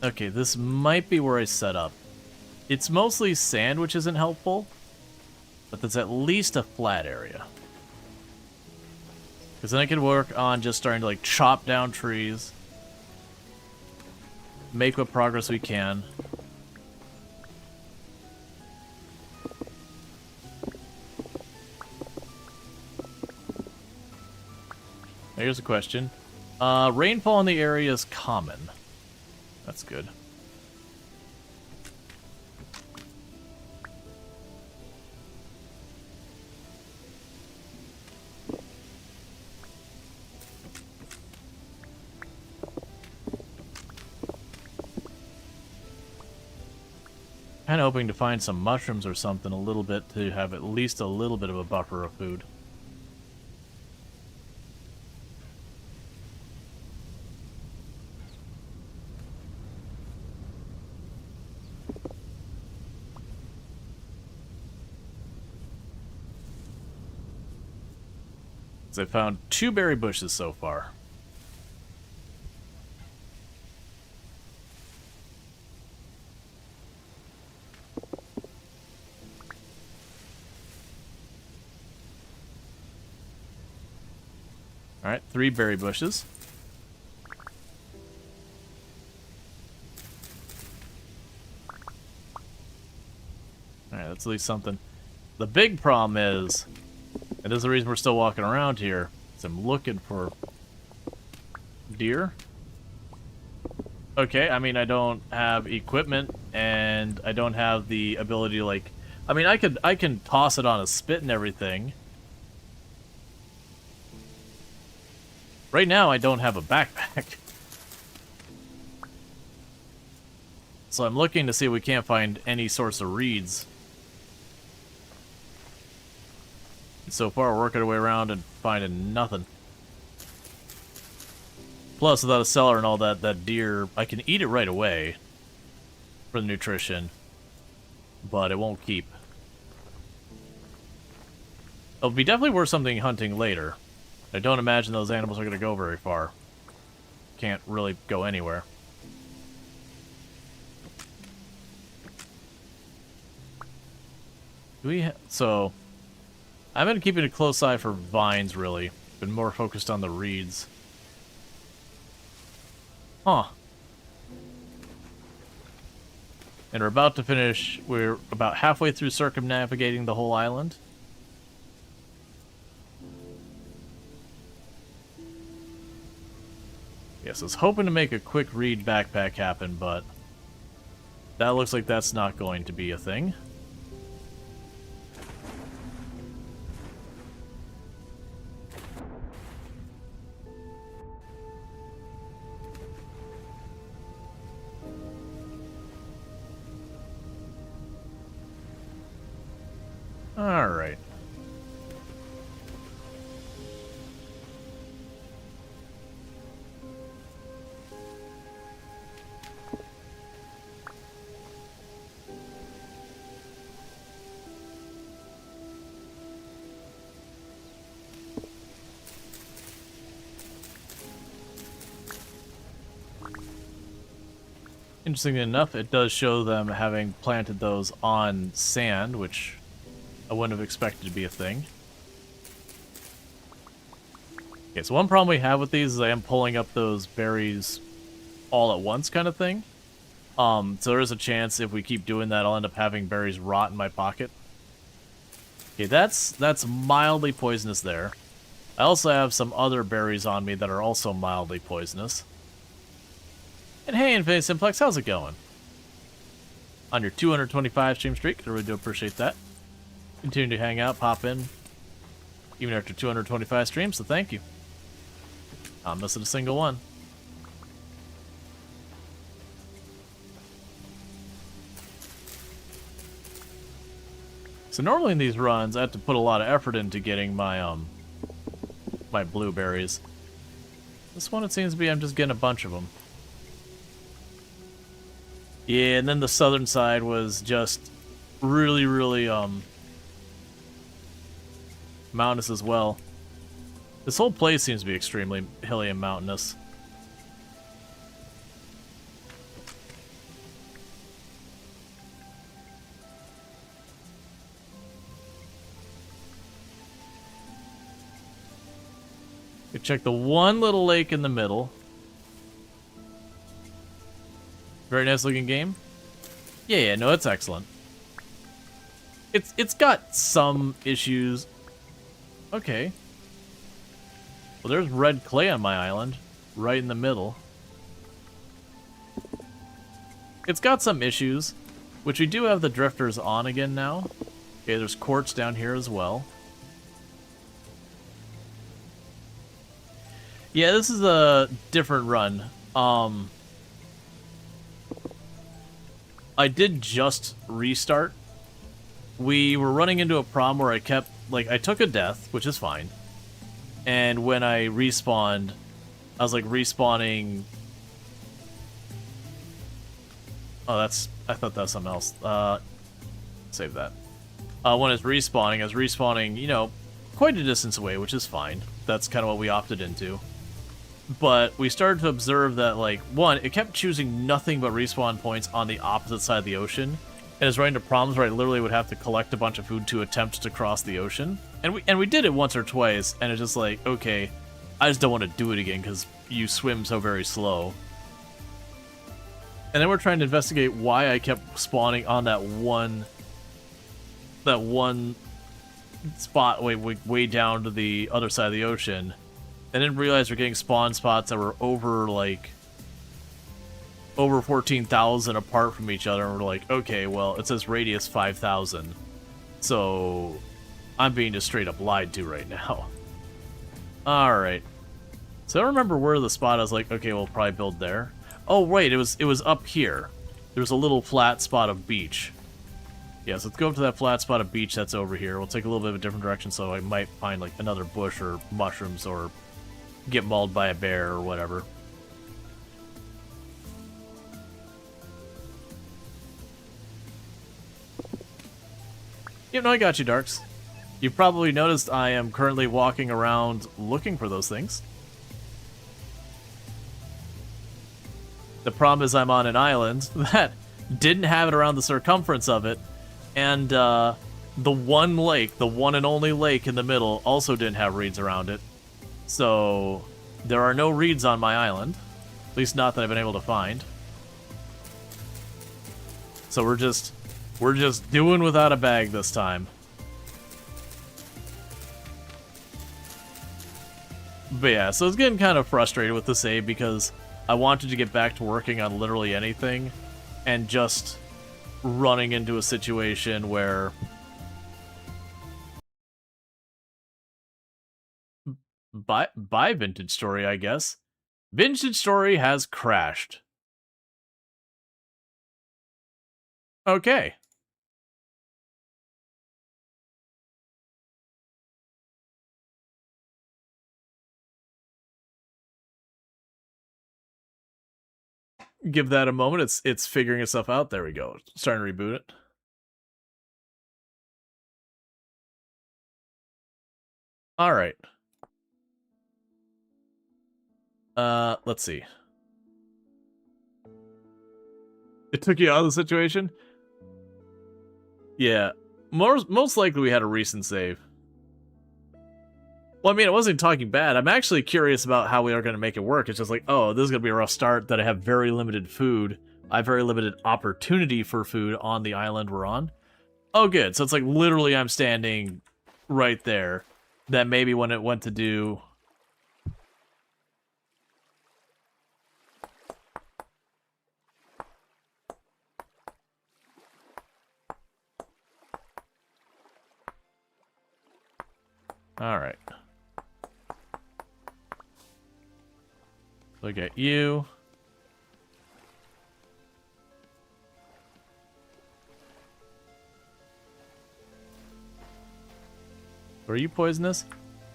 Okay, this might be where I set up. It's mostly sand, which isn't helpful, but that's at least a flat area. Because then I can work on just starting to, like, chop down trees. Make what progress we can. Here's a question. Rainfall in the area is common. That's good. Kind of hoping to find some mushrooms or something a little bit to have at least a little bit of a buffer of food. So I found 2 berry bushes so far. Alright, 3 berry bushes. Alright, that's at least something. The big problem is, and this is the reason we're still walking around here, is I'm looking for deer. Okay, I mean, I don't have equipment, and I don't have the ability to, like... I mean, I can toss it on a spit and everything. Right now, I don't have a backpack. So I'm looking to see if we can't find any sorts of reeds. So far, we're working our way around and finding nothing. Plus, without a cellar and all that, that deer, I can eat it right away for the nutrition, but it won't keep. It'll be definitely worth something hunting later. I don't imagine those animals are going to go very far. Can't really go anywhere. So, I've been keeping a close eye for vines, really. Been more focused on the reeds. Huh. And we're about to finish, we're about halfway through circumnavigating the whole island. Yes, I was hoping to make a quick reed backpack happen, but that looks like that's not going to be a thing. Alright. Interestingly enough, it does show them having planted those on sand, which I wouldn't have expected to be a thing. Okay, so one problem we have with these is I am pulling up those berries all at once kind of thing. So there is a chance if we keep doing that, I'll end up having berries rot in my pocket. Okay, that's mildly poisonous there. I also have some other berries on me that are also mildly poisonous. And hey, Infinite Simplex, how's it going? On your 225 stream streak, I really do appreciate that. Continue to hang out, pop in, even after 225 streams, so thank you. Not missing a single one. So normally in these runs, I have to put a lot of effort into getting my my blueberries. This one, it seems to be, I'm just getting a bunch of them. Yeah, and then the southern side was just really, really, mountainous as well. This whole place seems to be extremely hilly and mountainous. You check the one little lake in the middle. Very nice looking game. Yeah, no, it's excellent. It's got some issues. Okay. Well, there's red clay on my island, right in the middle. It's got some issues, which we do have the drifters on again now. Okay, there's quartz down here as well. Yeah, this is a different run. I did just restart. We were running into a problem where I kept, like, I took a death, which is fine. And when I respawned, I was, like, respawning... Oh, that's... I thought that was something else. Save that. When I was respawning, you know, quite a distance away, which is fine. That's kind of what we opted into. But we started to observe that, like, one, it kept choosing nothing but respawn points on the opposite side of the ocean. And it's running into problems where I literally would have to collect a bunch of food to attempt to cross the ocean. And we did it once or twice, and it's just like, okay, I just don't want to do it again because you swim so very slow. And then we're trying to investigate why I kept spawning on that one spot way down to the other side of the ocean. And then realize we're getting spawn spots that were over 14,000 apart from each other, and we're like, okay, well, it says radius 5,000. So I'm being just straight up lied to right now. Alright. So I don't remember where the spot I was like, okay, we'll probably build there. Oh, wait, it was up here. There was a little flat spot of beach. Yeah, so let's go up to that flat spot of beach that's over here. We'll take a little bit of a different direction, so I might find, like, another bush or mushrooms or get mauled by a bear or whatever. Yep, no, I got you, Darks. You've probably noticed I am currently walking around looking for those things. The problem is I'm on an island that didn't have it around the circumference of it, and the one lake, the one and only lake in the middle, also didn't have reeds around it. So there are no reeds on my island, at least not that I've been able to find. So we're just doing without a bag this time. But yeah, so it's getting kind of frustrated with the save because I wanted to get back to working on literally anything, and just running into a situation where by Vintage Story, I guess. Vintage Story has crashed. Okay. Give that a moment. It's figuring itself out. There we go. Starting to reboot it. All right. Let's see. It took you out of the situation? Yeah. Most likely we had a recent save. Well, I mean, it wasn't talking bad. I'm actually curious about how we are going to make it work. It's just like, oh, this is going to be a rough start, that I have very limited food. I have very limited opportunity for food on the island we're on. Oh, good. So it's like literally I'm standing right there. That maybe when it went to do... Alright. Look at you. Are you poisonous?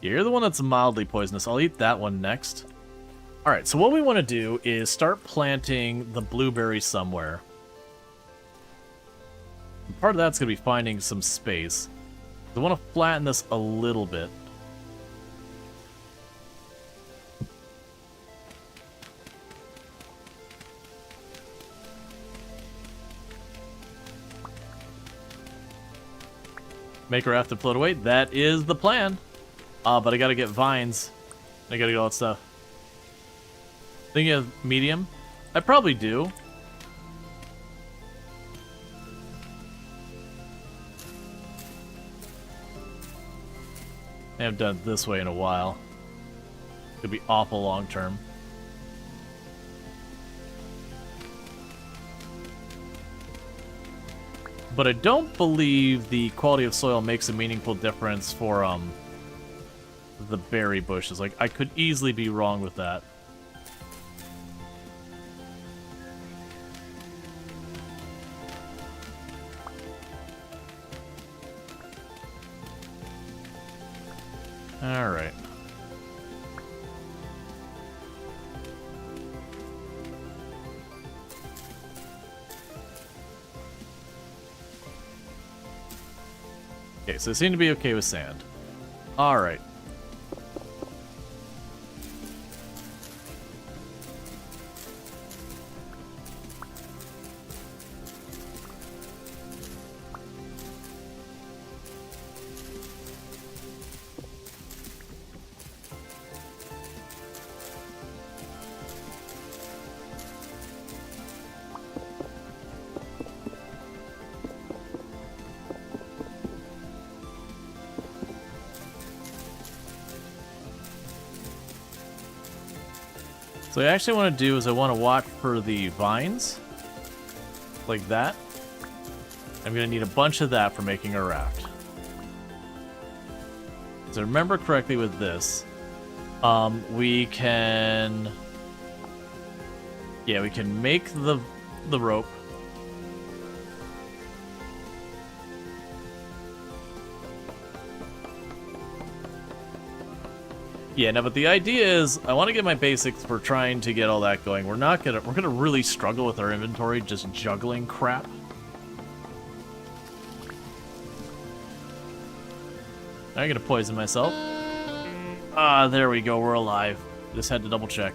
Yeah, you're the one that's mildly poisonous. I'll eat that one next. Alright, so what we want to do is start planting the blueberries somewhere. Part of that's going to be finding some space. I want to flatten this a little bit. Make a raft and float away. That is the plan. But I gotta get vines. I gotta get all that stuff. Think you have medium? I probably do. I haven't done it this way in a while. Could be awful long term. But I don't believe the quality of soil makes a meaningful difference for the berry bushes. Like, I could easily be wrong with that. Alright. Okay, so they seem to be okay with sand. Alright. So what I actually want to do is I want to watch for the vines. Like that. I'm going to need a bunch of that for making a raft. So remember correctly with this, we can... Yeah, we can make the rope. Yeah, no, but the idea is I want to get my basics for trying to get all that going. We're gonna really struggle with our inventory just juggling crap. I'm gonna poison myself. Ah, there we go, we're alive. Just had to double check.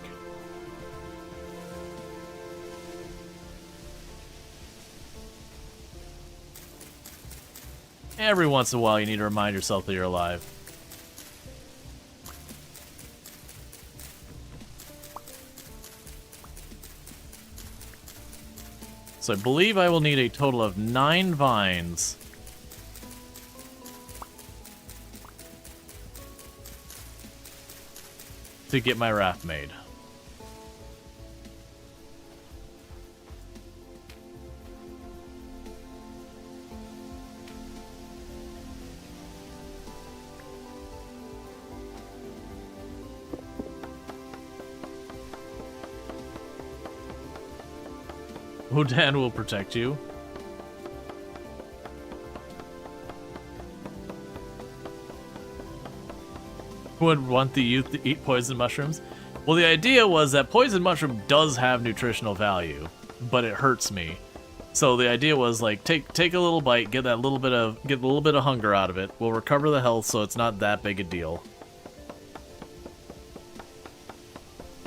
Every once in a while you need to remind yourself that you're alive. So I believe I will need a total of 9 vines. To get my raft made. Wodan will protect you. Who would want the youth to eat poison mushrooms? Well, the idea was that poison mushroom does have nutritional value, but it hurts me. So the idea was like take a little bite, get a little bit of hunger out of it. We'll recover the health, so it's not that big a deal.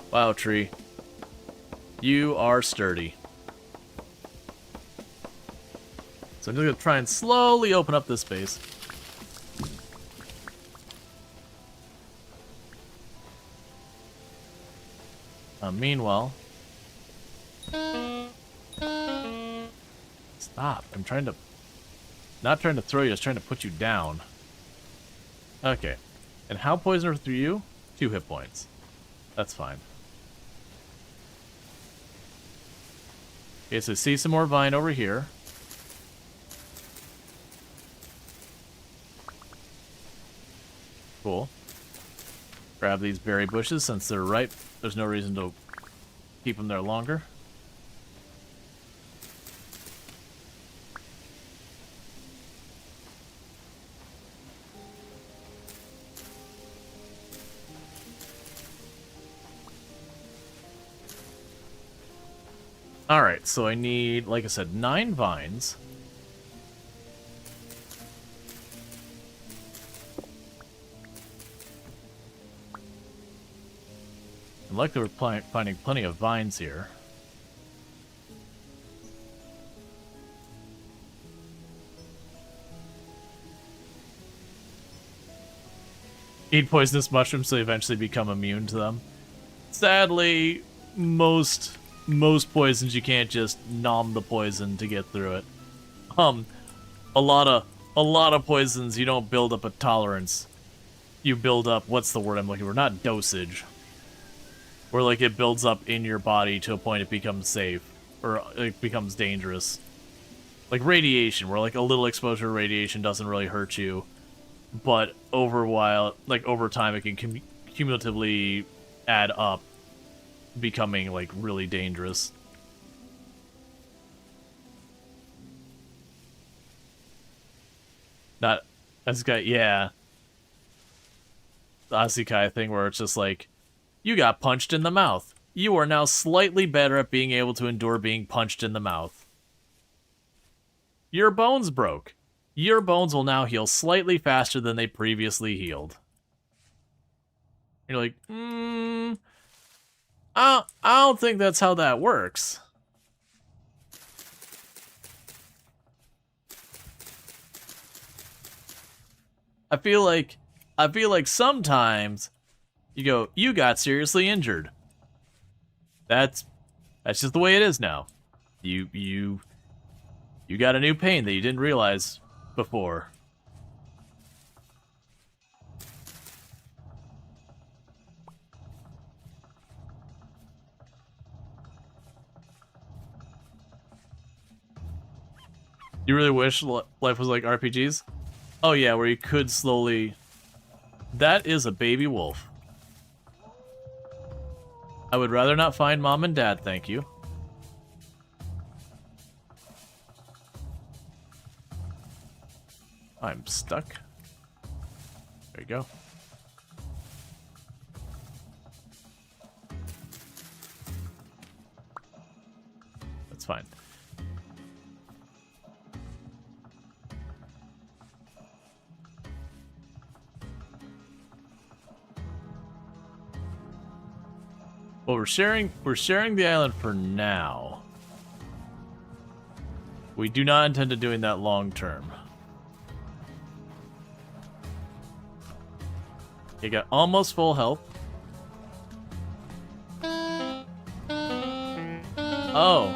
Wow, tree. You are sturdy. So I'm just gonna try and slowly open up this space. Meanwhile... Stop. I'm trying to... Not trying to throw you, I was trying to put you down. Okay. And how poisonous are you? 2 hit points. That's fine. Okay, so see some more vine over here. Cool. Grab these berry bushes since they're ripe. There's no reason to keep them there longer. Alright, so I need, like I said, 9 vines. And luckily we're finding plenty of vines here. Eat poisonous mushrooms so they eventually become immune to them. Sadly, most poisons you can't just nom the poison to get through it. A lot of poisons you don't build up a tolerance. You build up, what's the word I'm looking for? Not dosage. Where like it builds up in your body to a point it becomes safe or it becomes dangerous. Like radiation, where like a little exposure to radiation doesn't really hurt you, but over time it can cumulatively add up, becoming like really dangerous. Not this guy, yeah. Isekai thing where it's just like, you got punched in the mouth. You are now slightly better at being able to endure being punched in the mouth. Your bones broke. Your bones will now heal slightly faster than they previously healed. You're like, I don't think that's how that works. I feel like sometimes you go, you got seriously injured. That's just the way it is now. You got a new pain that you didn't realize before. You really wish life was like RPGs? Oh yeah, where you could slowly... That is a baby wolf. I would rather not find mom and dad, thank you. I'm stuck. There you go. That's fine. Well, we're sharing the island for now. We do not intend to doing that long term. You got almost full health. Oh.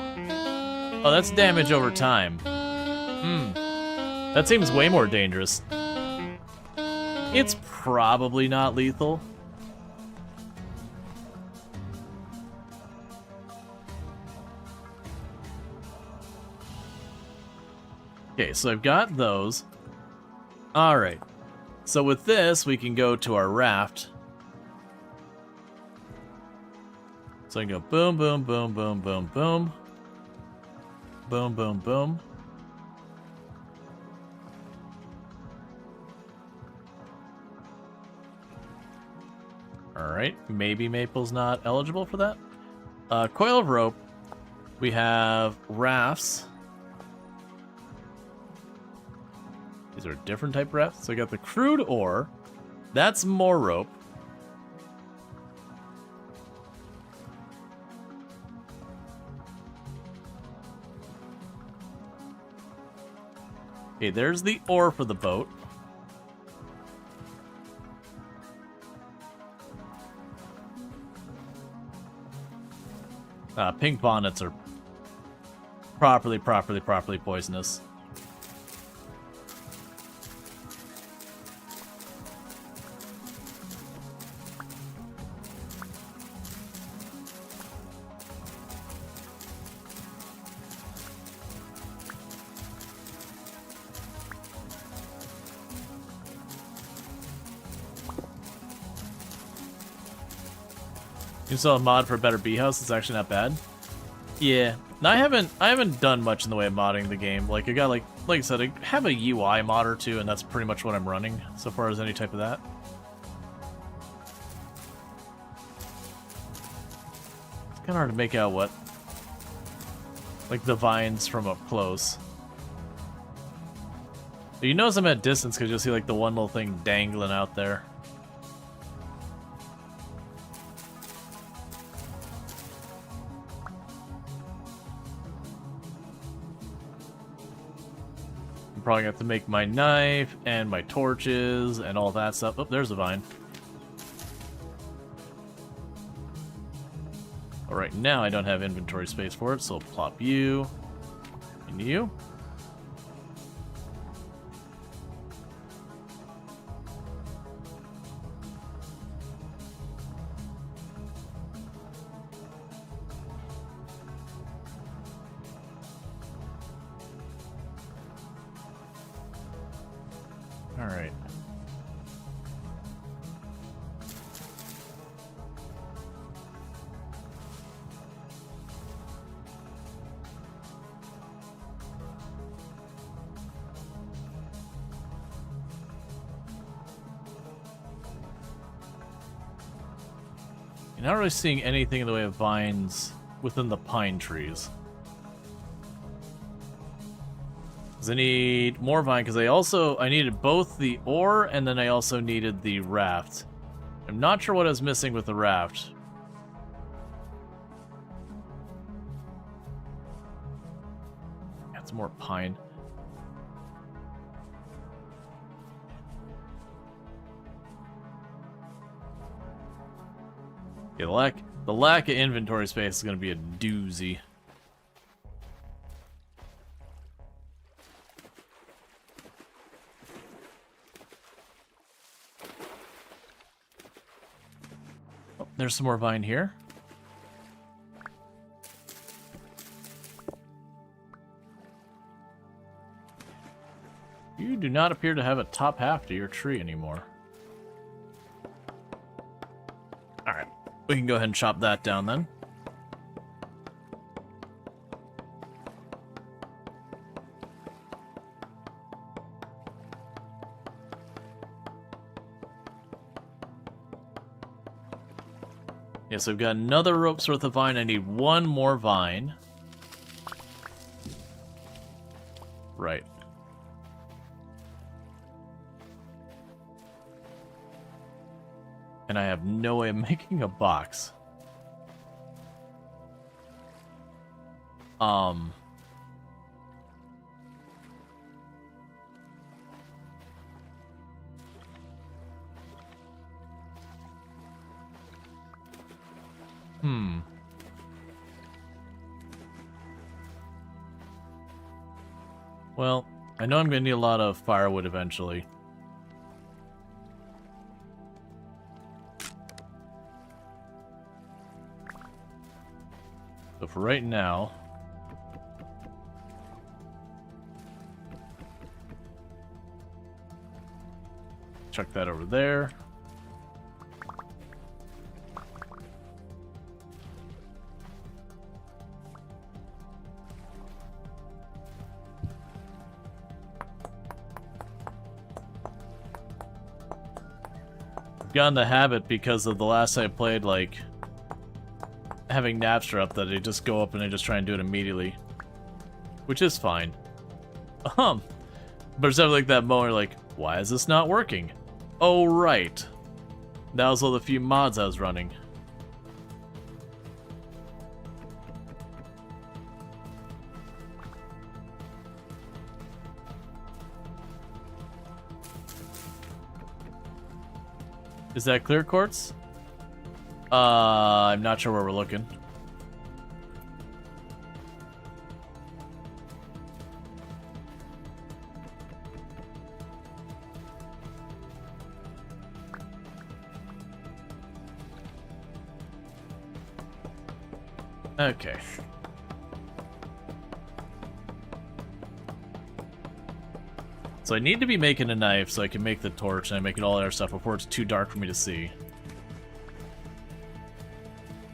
Oh, that's damage over time. That seems way more dangerous. It's probably not lethal. Okay, so I've got those. Alright. So with this, we can go to our raft. So I can go boom, boom, boom, boom, boom, boom. Boom, boom, boom. Alright, maybe Maple's not eligible for that. Coil of rope. We have rafts. These are different type rafts. So I got the crude ore. That's more rope. Okay, there's the ore for the boat. Pink bonnets are properly poisonous. You saw a mod for a better bee house. It's actually not bad. Yeah, no, I haven't done much in the way of modding the game. Like I got like I said, I have a UI mod or two, and that's pretty much what I'm running so far as any type of that. It's kind of hard to make out what, like the vines from up close. But you notice I'm at distance because you'll see like the one little thing dangling out there. Probably have to make my knife and my torches and all that stuff. Oh, there's a vine. All right, now I don't have inventory space for it, so I'll plop you and you. All right. You're not really seeing anything in the way of vines within the pine trees. Because I need more vine, because I needed both the ore and then I also needed the raft. I'm not sure what I was missing with the raft. Got some more pine. Yeah, the lack of inventory space is going to be a doozy. Oh, there's some more vine here. You do not appear to have a top half to your tree anymore. Alright, we can go ahead and chop that down then. Yeah, so we've got another rope's worth of vine. I need one more vine. Right. And I have no way of making a box. Well, I know I'm going to need a lot of firewood eventually. So for right now... chuck that over there. Got in the habit because of the last time I played, like, having Napster up, that I just go up and I just try and do it immediately. Which is fine. But it's never like that moment like, why is this not working? Oh, right. That was all the few mods I was running. Is that clear quartz? I'm not sure where we're looking. Okay. So I need to be making a knife so I can make the torch and I make it all that other stuff before it's too dark for me to see.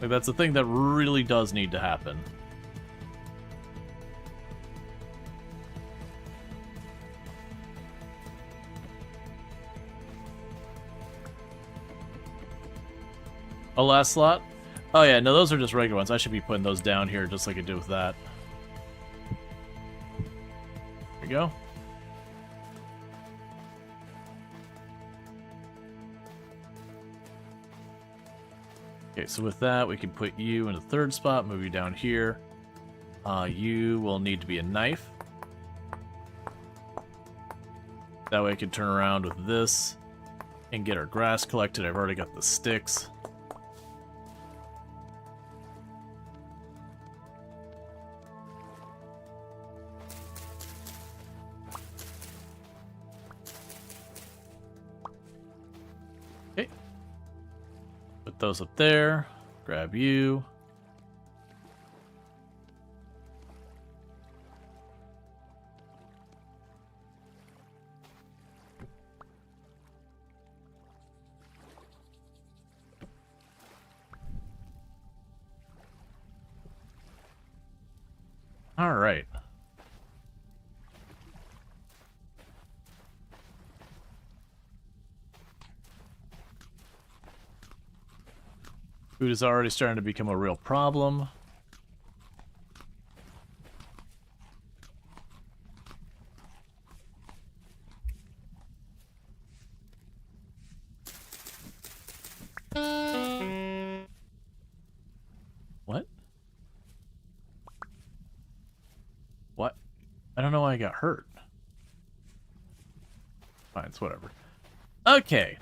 Like, that's the thing that really does need to happen. A last slot? Oh yeah, no, those are just regular ones. I should be putting those down here just like I did with that. There we go. Okay, so with that, we can put you in the third spot, move you down here. You will need to be a knife. That way I can turn around with this and get our grass collected. I've already got the sticks. Okay. Put those up there. Grab you. All right. Food is already starting to become a real problem. What? What? I don't know why I got hurt. Fine, it's whatever. Okay,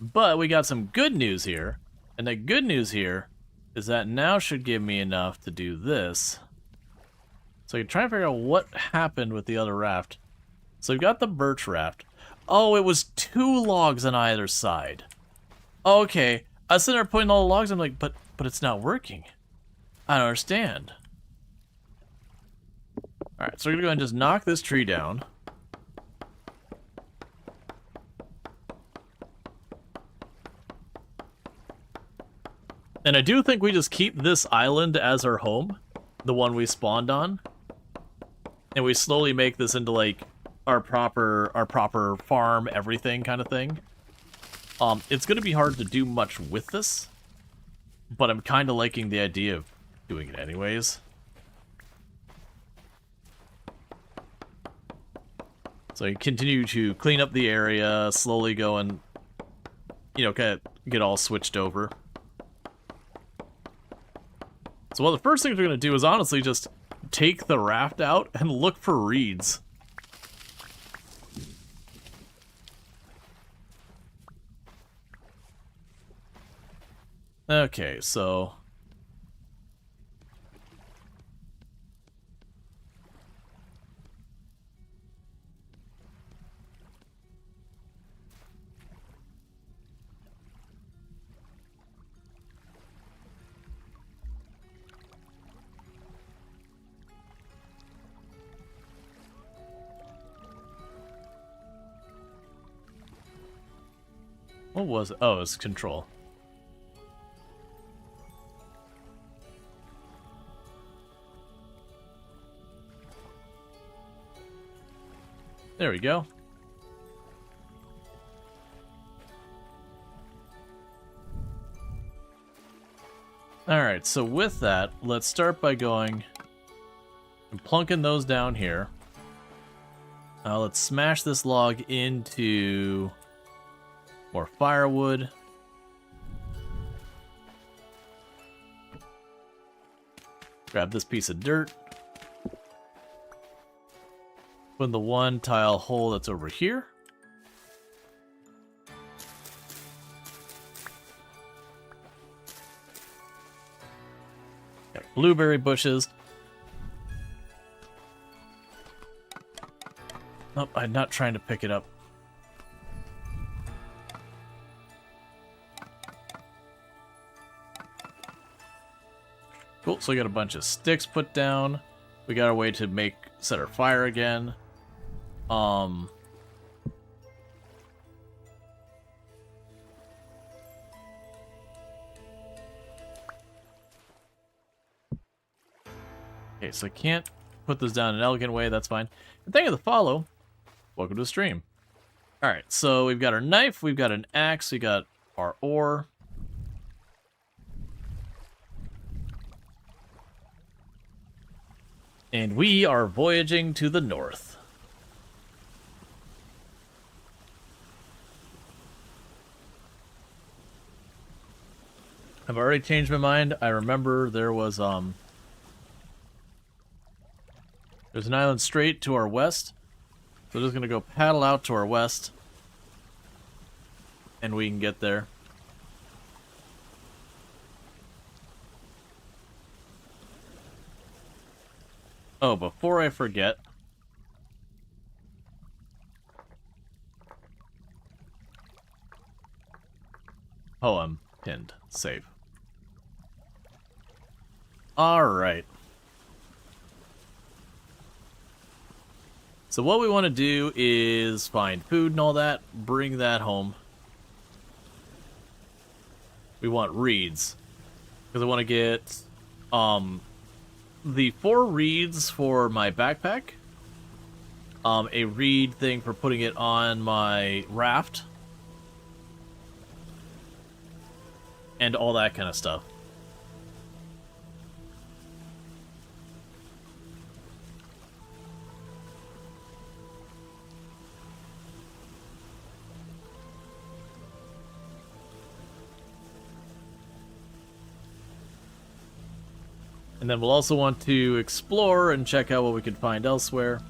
but we got some good news here. And the good news here is that now should give me enough to do this. So I can try and figure out what happened with the other raft. So we've got the birch raft. Oh, it was 2 logs on either side. Okay, I was sitting there putting all the logs, I'm like, but it's not working. I don't understand. Alright, so we're gonna go ahead and just knock this tree down. And I do think we just keep this island as our home, the one we spawned on, and we slowly make this into like our proper farm, everything kind of thing. It's gonna be hard to do much with this, but I'm kind of liking the idea of doing it anyways. So I continue to clean up the area, slowly go and, you know, kind of get all switched over. So one of the first things we're going to do is honestly just take the raft out and look for reeds. Okay, so... what was it? Oh, it's control. There we go. Alright, so with that, let's start by going and plunking those down here. Let's smash this log into more firewood. Grab this piece of dirt. Put in the one tile hole that's over here. Got blueberry bushes. Oh, I'm not trying to pick it up. Cool, so we got a bunch of sticks put down. We got our way to set our fire again. Okay, so I can't put this down in an elegant way, that's fine. And thank you for the follow. Welcome to the stream. Alright, so we've got our knife, we've got an axe, we got our ore. And we are voyaging to the north. I've already changed my mind. I remember there was there's an island straight to our west. So we're just gonna go paddle out to our west. And we can get there. Oh, before I forget. Oh, I'm pinned. Save. Alright. So what we want to do is find food and all that, bring that home. We want reeds. Because I want to get the 4 reeds for my backpack. A reed thing for putting it on my raft. And all that kind of stuff. And then we'll also want to explore and check out what we could find elsewhere.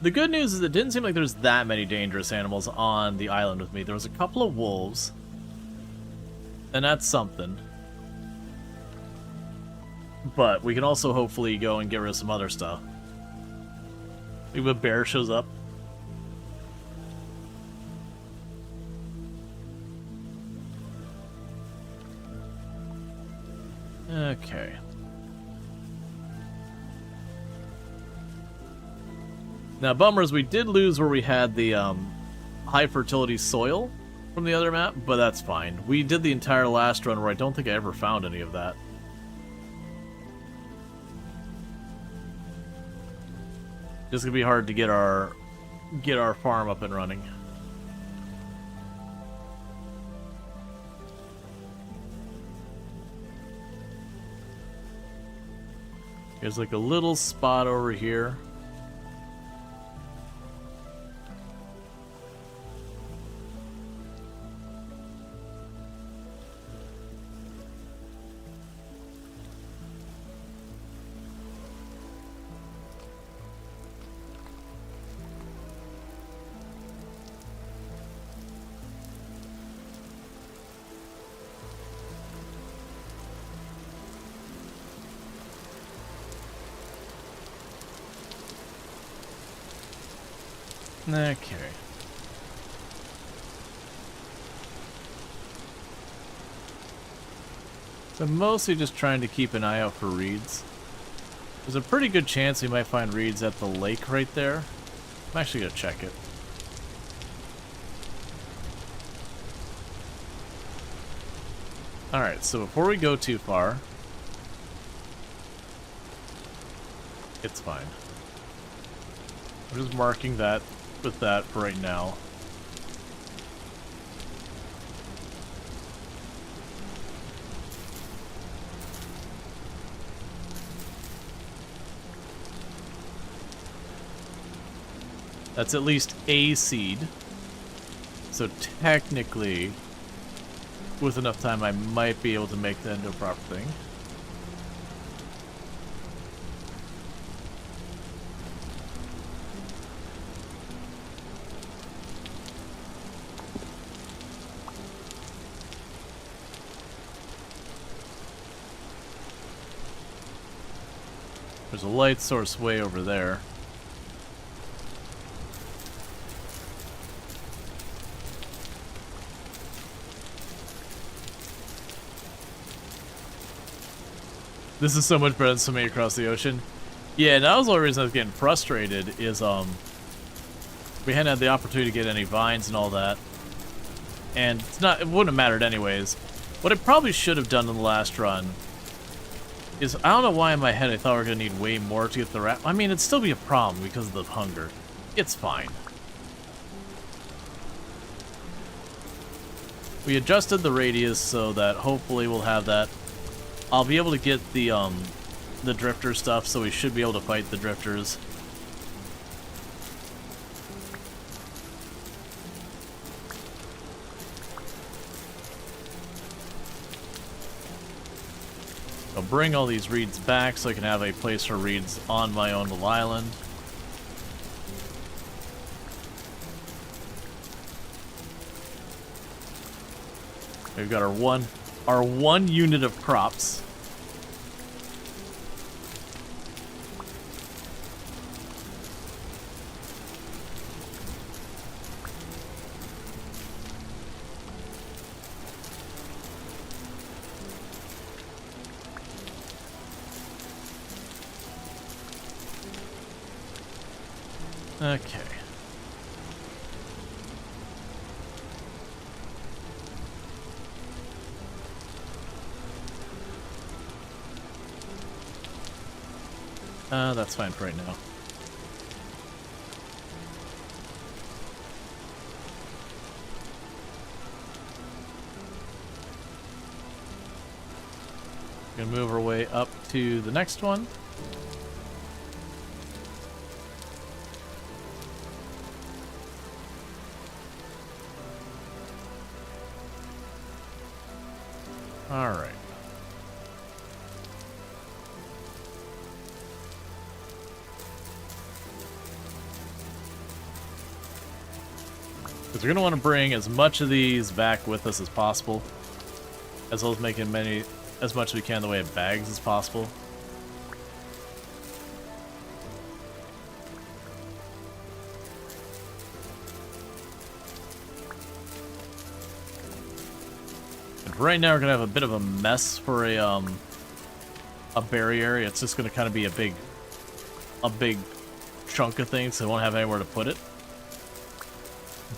The good news is it didn't seem like there's that many dangerous animals on the island with me. There was a couple of wolves, and that's something. But we can also hopefully go and get rid of some other stuff. Maybe a bear shows up. Okay. Now, bummers, we did lose where we had the high fertility soil from the other map, but that's fine. We did the entire last run where I don't think I ever found any of that. It's gonna be hard to get our farm up and running. There's like a little spot over here. Okay. So I'm mostly just trying to keep an eye out for reeds. There's a pretty good chance we might find reeds at the lake right there. I'm actually gonna check it. Alright, so before we go too far, it's fine. I'm just marking that with that for right now. That's at least a seed. So technically, with enough time, I might be able to make that into a proper thing. There's a light source way over there. This is so much better than swimming across the ocean. Yeah, that was the only reason I was getting frustrated is, we hadn't had the opportunity to get any vines and all that. And it wouldn't have mattered anyways. What I probably should have done in the last run is, I don't know why in my head I thought we were going to need way more to get the rat. I mean, it'd still be a problem because of the hunger. It's fine. We adjusted the radius so that hopefully we'll have that. I'll be able to get the drifter stuff, so we should be able to fight the drifters. I'll bring all these reeds back so I can have a place for reeds on my own little island. We've got our one unit of crops. Okay. That's fine for right now. Gonna move our way up to the next one. All right. Because we're going to want to bring as much of these back with us as possible, as well as making as much as we can in the way of bags as possible. And right now we're going to have a bit of a mess for a berry area. It's just going to kind of be a big chunk of things, so I won't have anywhere to put it.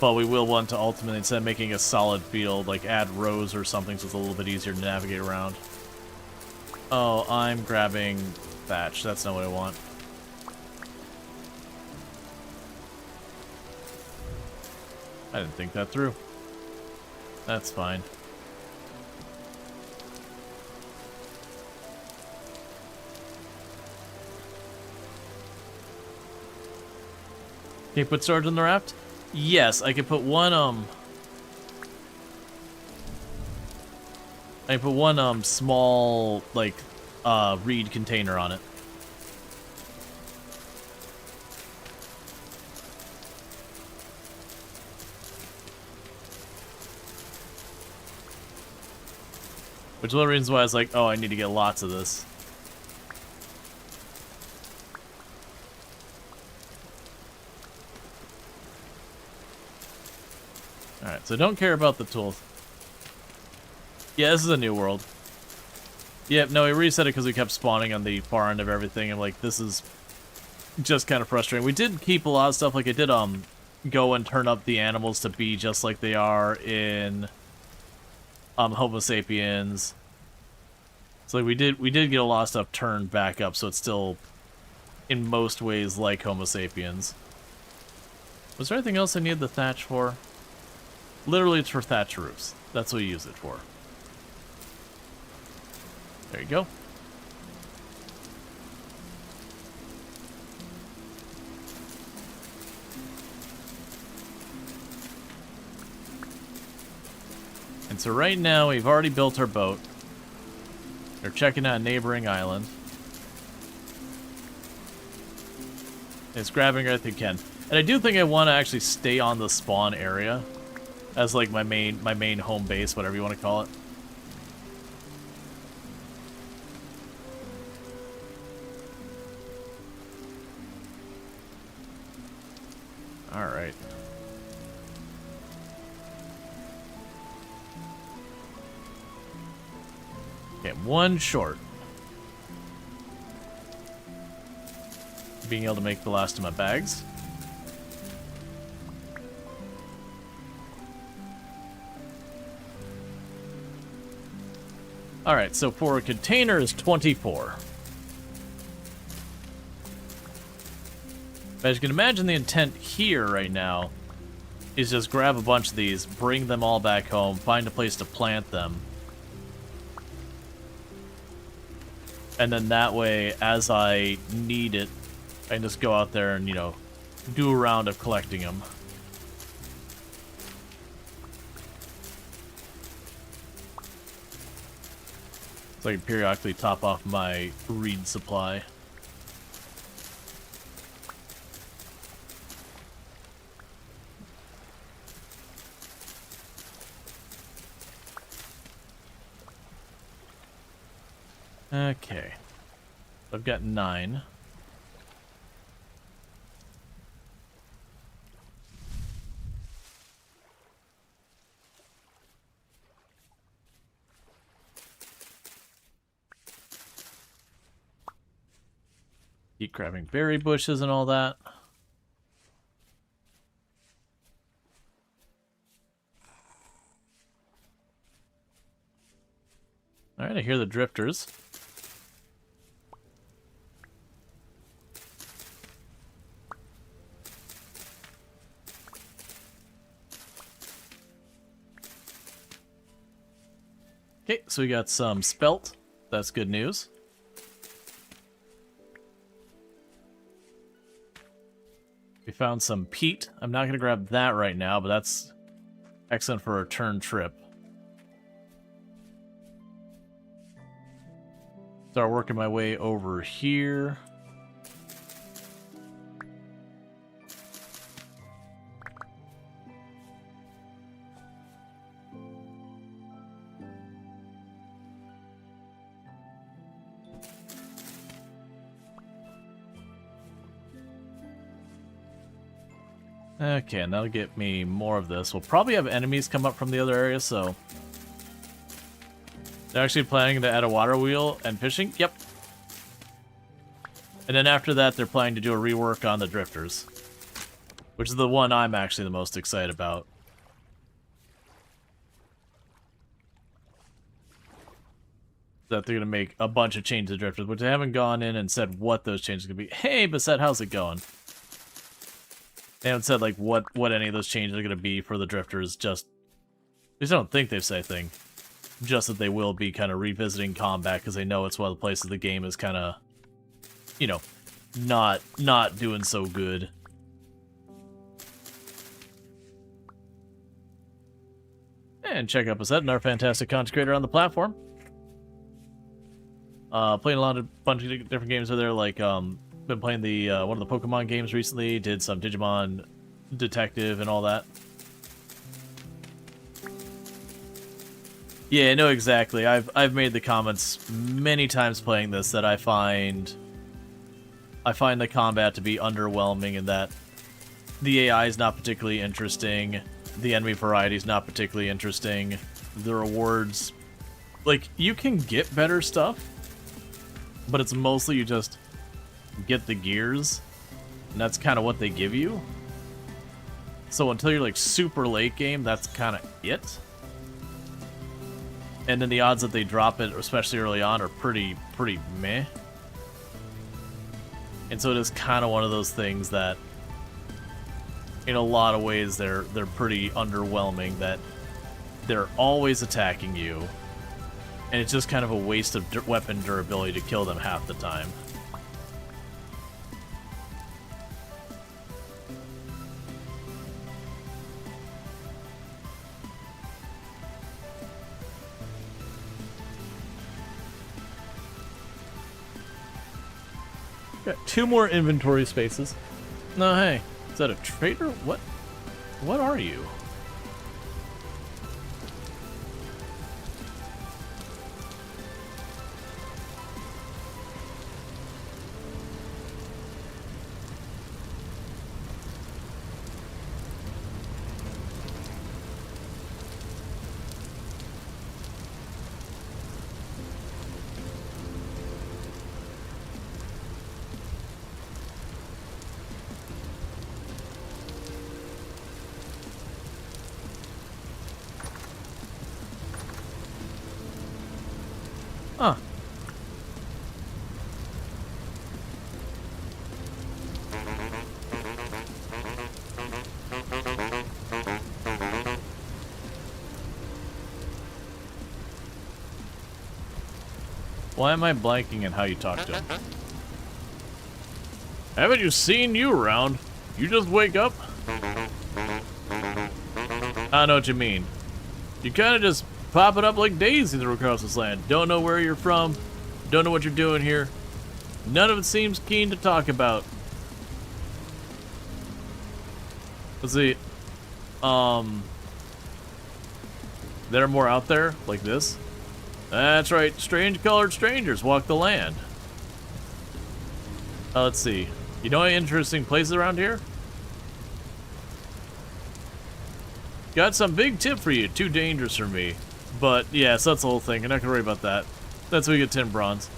But we will want to ultimately, instead of making a solid field, like add rows or something so it's a little bit easier to navigate around. Oh, I'm grabbing thatch. That's not what I want. I didn't think that through. That's fine. Can you put storage in the raft? Yes, I can put one, I can put one, small, like, reed container on it. Which is one of the reasons why I was like, oh, I need to get lots of this. Alright, so don't care about the tools. Yeah, this is a new world. Yep, no, we reset it because we kept spawning on the far end of everything, and like, this is just kind of frustrating. We did keep a lot of stuff, like I did, go and turn up the animals to be just like they are in, Homo sapiens. So like, we did get a lot of stuff turned back up, so it's still, in most ways, like Homo sapiens. Was there anything else I needed the thatch for? Literally, it's for thatch roofs. That's what you use it for. There you go. And so right now, we've already built our boat. We're checking out a neighboring island. It's grabbing everything it can. And I do think I want to actually stay on the spawn area as like my main home base, whatever you want to call it. All right. Okay, one short. Being able to make the last of my bags. Alright, so for a container is 24. As you can imagine, the intent here right now is just grab a bunch of these, bring them all back home, find a place to plant them. And then that way, as I need it, I can just go out there and, you know, do a round of collecting them. So I can periodically top off my reed supply. Okay. I've got 9. Keep grabbing berry bushes and all that. Alright, I hear the drifters. Okay, so we got some spelt. That's good news. We found some peat. I'm not going to grab that right now, but that's excellent for a return trip. Start working my way over here. Okay, and that'll get me more of this. We'll probably have enemies come up from the other area, so... They're actually planning to add a water wheel and fishing? Yep. And then after that, they're planning to do a rework on the drifters. Which is the one I'm actually the most excited about. That they're going to make a bunch of changes to drifters, which they haven't gone in and said what those changes are going to be. Hey, Bassett, how's it going? They haven't said, like, what any of those changes are going to be for the drifters, just... At least I don't think they've said anything. Just that they will be kind of revisiting combat, because they know it's one of the places the game is kind of, you know, not doing so good. And check out Bassett and our fantastic content creator on the platform. Playing a bunch of different games over there, like, been playing the, one of the Pokemon games recently, did some Digimon Detective and all that. Yeah, no, exactly. I've made the comments many times playing this that I find the combat to be underwhelming and that the AI is not particularly interesting, the enemy variety is not particularly interesting, the rewards, like, you can get better stuff, but it's mostly you just get the gears, and that's kind of what they give you. So until you're like super late game, that's kind of it. And then the odds that they drop it, especially early on, are pretty meh. And so it is kind of one of those things that, in a lot of ways, they're pretty underwhelming. That they're always attacking you, and it's just kind of a waste of weapon durability to kill them half the time. Got 2 more inventory spaces. No, hey, is that a trader? What are you? Huh. Why am I blanking on how you talk to him? Haven't you seen you around? You just wake up? I know what you mean. You kind of just popping up like daisies across this land. Don't know where you're from. Don't know what you're doing here. None of it seems keen to talk about. Let's see. There are more out there, like this. That's right. Strange colored strangers walk the land. Let's see. You know any interesting places around here? Got some big tip for you. Too dangerous for me. But, yeah, so that's the whole thing. You're not going to worry about that. That's how we get 10 bronze.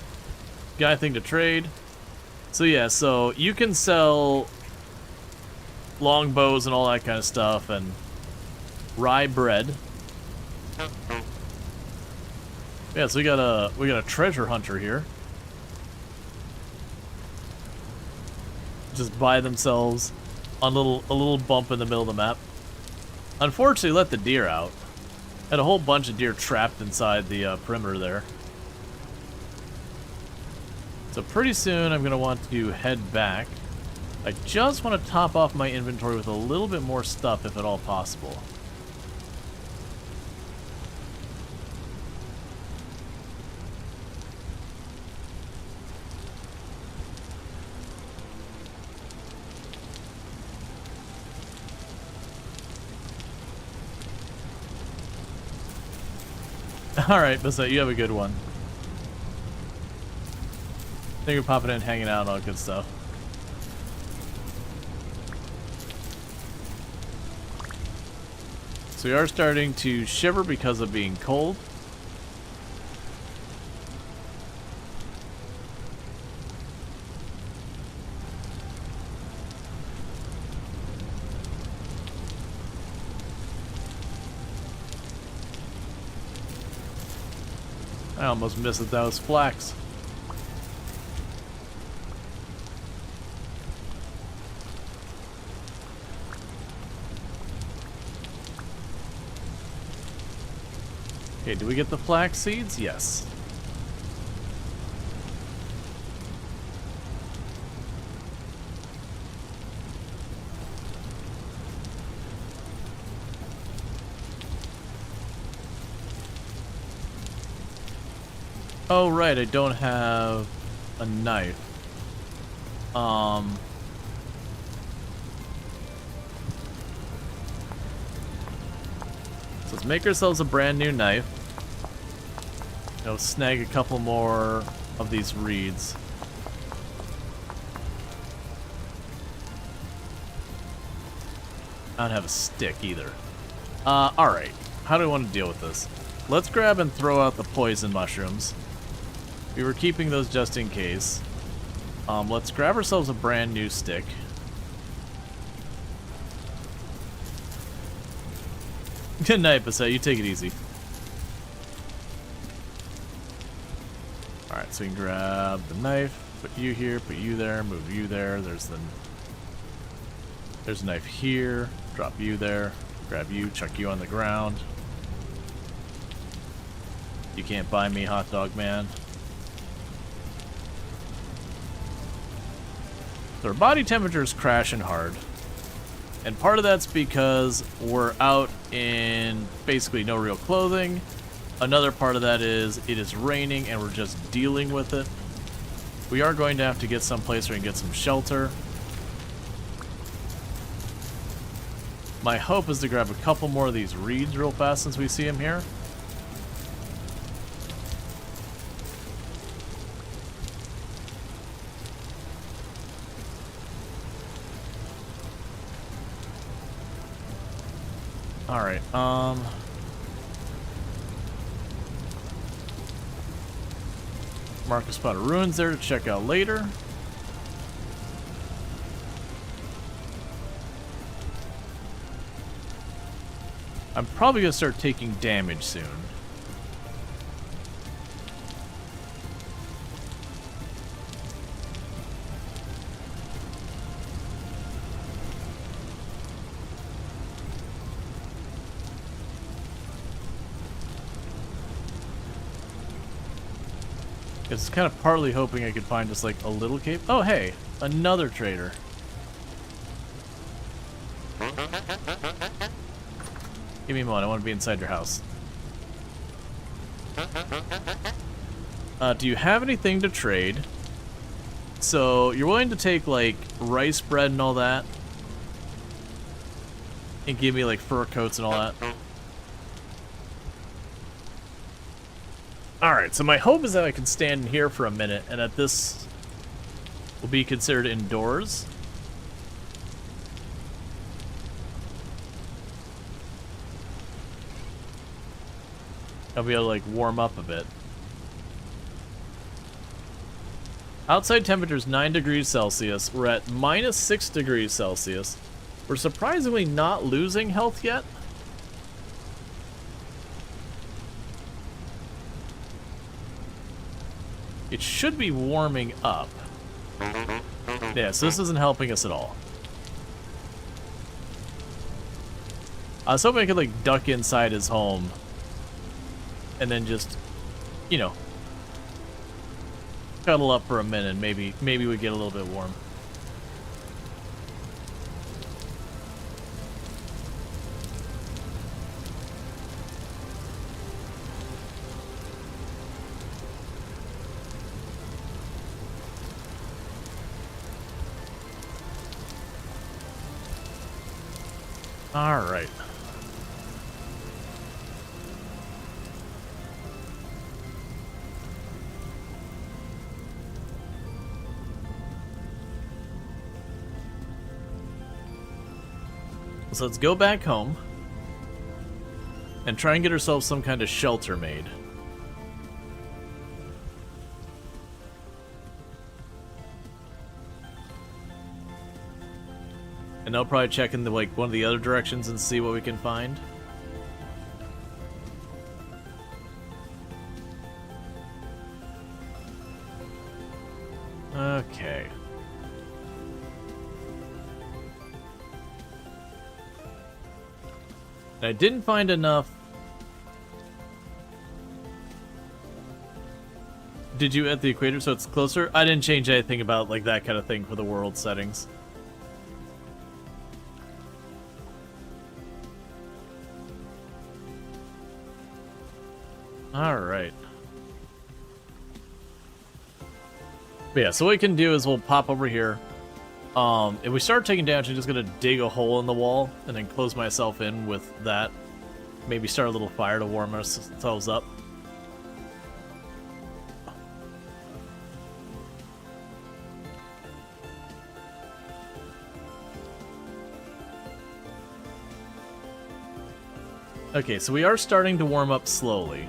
Guy thing to trade. So, yeah, so you can sell longbows and all that kind of stuff, and rye bread. Yeah, so we got a treasure hunter here. Just by themselves on a little bump in the middle of the map. Unfortunately, let the deer out. Had a whole bunch of deer trapped inside the perimeter there. So pretty soon I'm going to want to head back. I just want to top off my inventory with a little bit more stuff if at all possible. Alright, Bassett, you have a good one. Thank you for popping in, hanging out, and all good stuff. So we are starting to shiver because of being cold. I almost missed that was flax. Okay, do we get the flax seeds? Yes. Oh, right, I don't have a knife. So let's make ourselves a brand new knife. Go snag a couple more of these reeds. I don't have a stick either. Alright. How do I want to deal with this? Let's grab and throw out the poison mushrooms. We were keeping those just in case. Let's grab ourselves a brand new stick. Good night, Bassett. You take it easy. Alright, so we can grab the knife, put you here, put you there, move you there. There's a knife here, drop you there, grab you, chuck you on the ground. You can't buy me, hot dog man. So our body temperature is crashing hard. And part of that's because we're out in basically no real clothing. Another part of that is it is raining and we're just dealing with it. We are going to have to get someplace where we can get some shelter. My hope is to grab a couple more of these reeds real fast since we see them here. Alright, mark a spot of ruins there to check out later. I'm probably gonna start taking damage soon. It's kind of partly hoping I could find just like a little cave. Oh, hey, another trader. Give me a moment, I want to be inside your house. Do you have anything to trade? So, you're willing to take like rice bread and all that? And give me like fur coats and all that? Alright, so my hope is that I can stand in here for a minute and that this will be considered indoors. I'll be able to like warm up a bit. Outside temperature is 9 degrees Celsius. We're at minus 6 degrees Celsius. We're surprisingly not losing health yet. It should be warming up. Yeah, so this isn't helping us at all. I was hoping I could, like, duck inside his home. And then just, you know, cuddle up for a minute. Maybe we get a little bit warm. All right. So let's go back home. and try and get ourselves some kind of shelter made. And I'll probably check in like one of the other directions and see what we can find. Okay. And I didn't find enough. Did you at the equator so it's closer? I didn't change anything about like that kind of thing for the world settings. Alright. But yeah, so what we can do is we'll pop over here. If we start taking damage, I'm just gonna dig a hole in the wall and then close myself in with that. Maybe start a little fire to warm ourselves up. Okay, so we are starting to warm up slowly.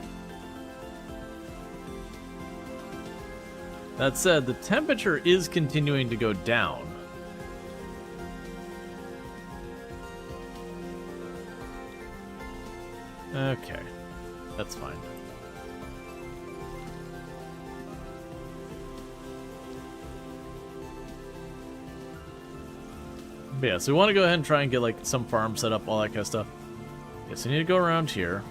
That said, the temperature is continuing to go down. Okay, that's fine. But yeah, so we want to go ahead and try and get like some farm set up, all that kind of stuff. Yeah, so we need to go around here.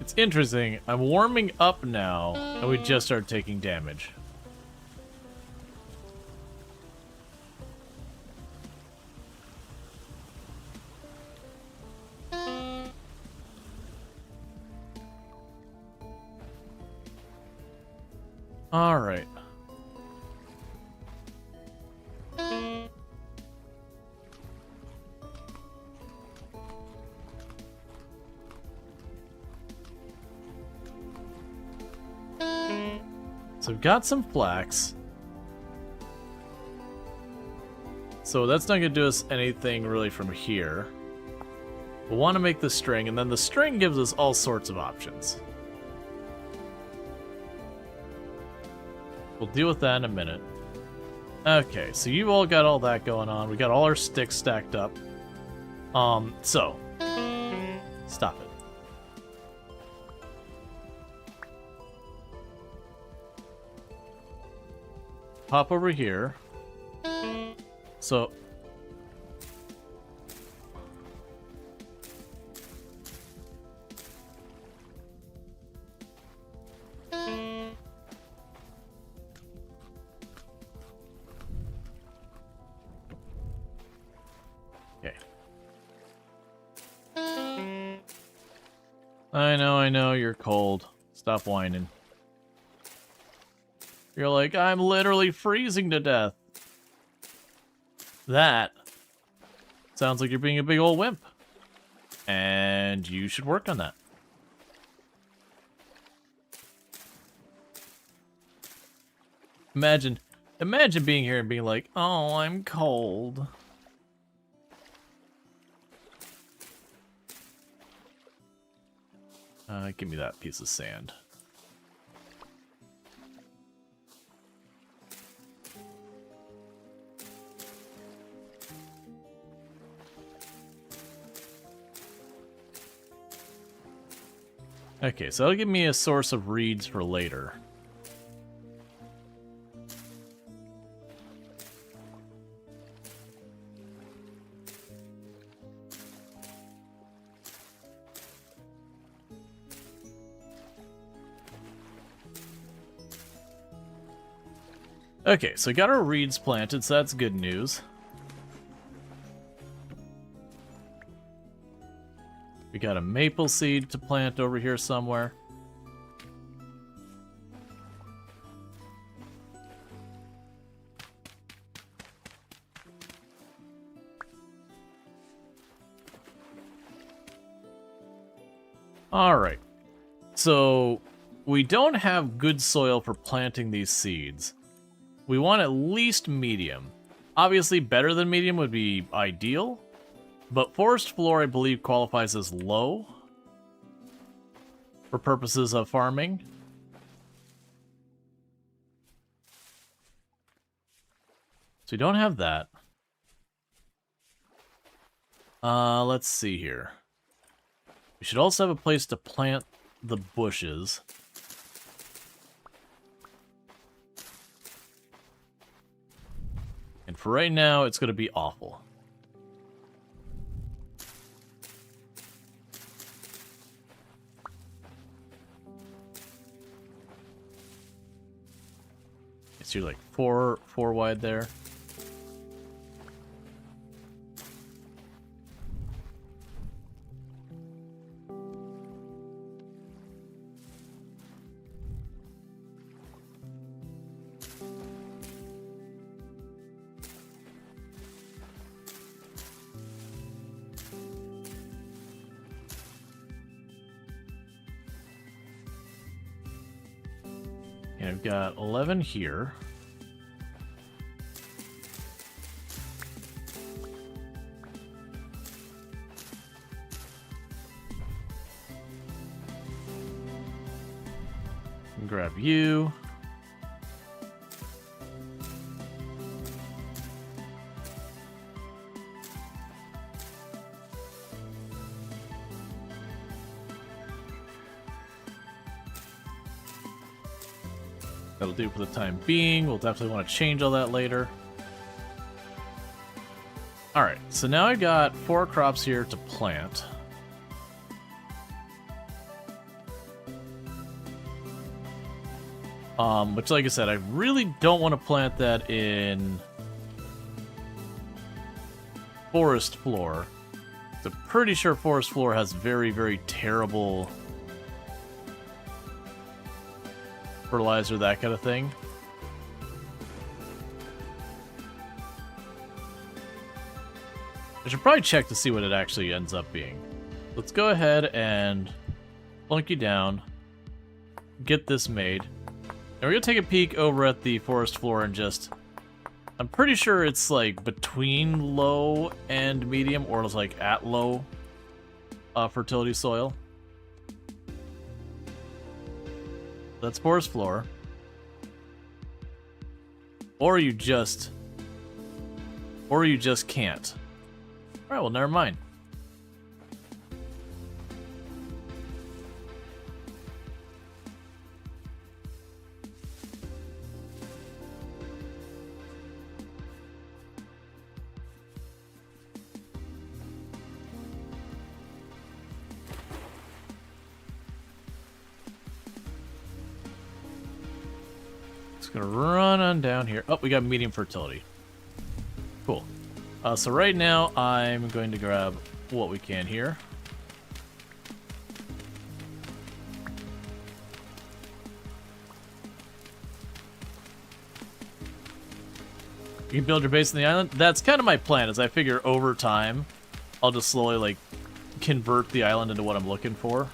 It's interesting. I'm warming up now, and we just started taking damage. All right. So we've got some flax. So that's not going to do us anything really from here. We'll want to make the string, and then the string gives us all sorts of options. We'll deal with that in a minute. Okay, so you've all got all that going on. We got all our sticks stacked up. So stop it. Pop over here. So okay. I know, you're cold. Stop whining. You're like, I'm literally freezing to death. That sounds like you're being a big old wimp. And you should work on that. Imagine being here and being like, oh, I'm cold. Give me that piece of sand. Okay, so that'll give me a source of reeds for later. Okay, so we got our reeds planted, so that's good news. We got a maple seed to plant over here somewhere. All right. So we don't have good soil for planting these seeds. We want at least medium. Obviously, better than medium would be ideal, but forest floor, I believe, qualifies as low for purposes of farming. So we don't have that. Let's see here. We should also have a place to plant the bushes. And for right now, it's going to be awful. So you're like four wide there. And I've got 11 here. And grab you. That'll do for the time being. We'll definitely want to change all that later. Alright, so now I've got 4 crops here to plant. Which, like I said, I really don't want to plant that in forest floor. I'm pretty sure forest floor has very, very terrible fertilizer, that kind of thing. I should probably check to see what it actually ends up being. Let's go ahead and plunk you down, get this made. And we're gonna take a peek over at the forest floor and just... I'm pretty sure it's like between low and medium, or it's like at low fertility soil. That's forest floor. Or you just can't. Alright, well, never mind. Gonna run on down here. Oh, we got medium fertility. Cool. So right now, I'm going to grab what we can here. You can build your base on the island. That's kind of my plan, is I figure over time, I'll just slowly, like, convert the island into what I'm looking for.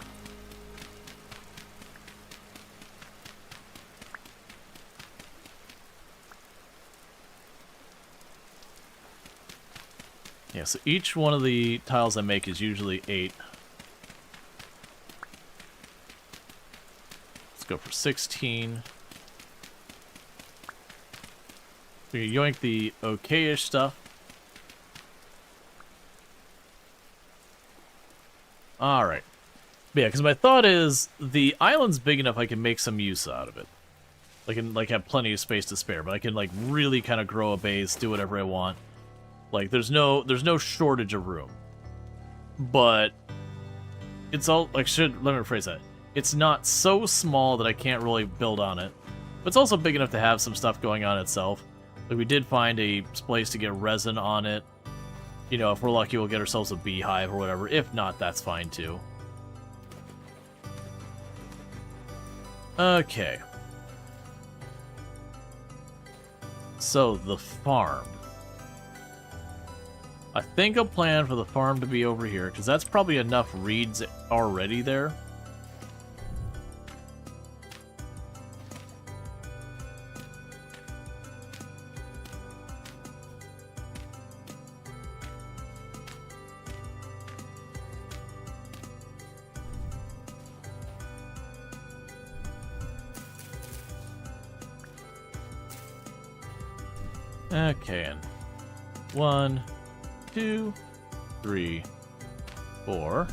Yeah, so each one of the tiles I make is usually 8. Let's go for 16. We yoink the okay-ish stuff. Alright. But yeah, because my thought is, the island's big enough I can make some use out of it. I can, like, have plenty of space to spare, but I can, like, really kind of grow a base, do whatever I want. Like, there's no shortage of room. But it's all, like, let me rephrase that. It's not so small that I can't really build on it. But it's also big enough to have some stuff going on itself. Like, we did find a place to get resin on it. You know, if we're lucky, we'll get ourselves a beehive or whatever. If not, that's fine too. Okay. So, the farm. I think I'll plan for the farm to be over here, because that's probably enough reeds already there. Okay, and 1, 2, 3, 4.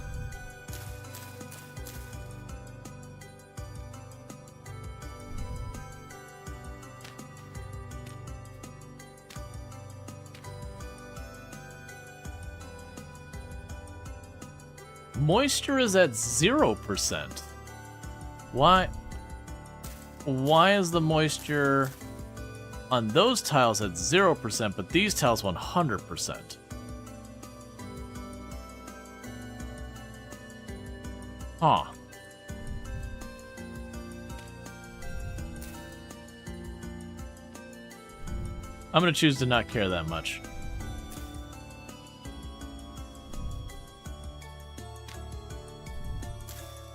Moisture is at 0%. Why is the moisture on those tiles at 0%, but these tiles 100%? Huh. I'm gonna choose to not care that much.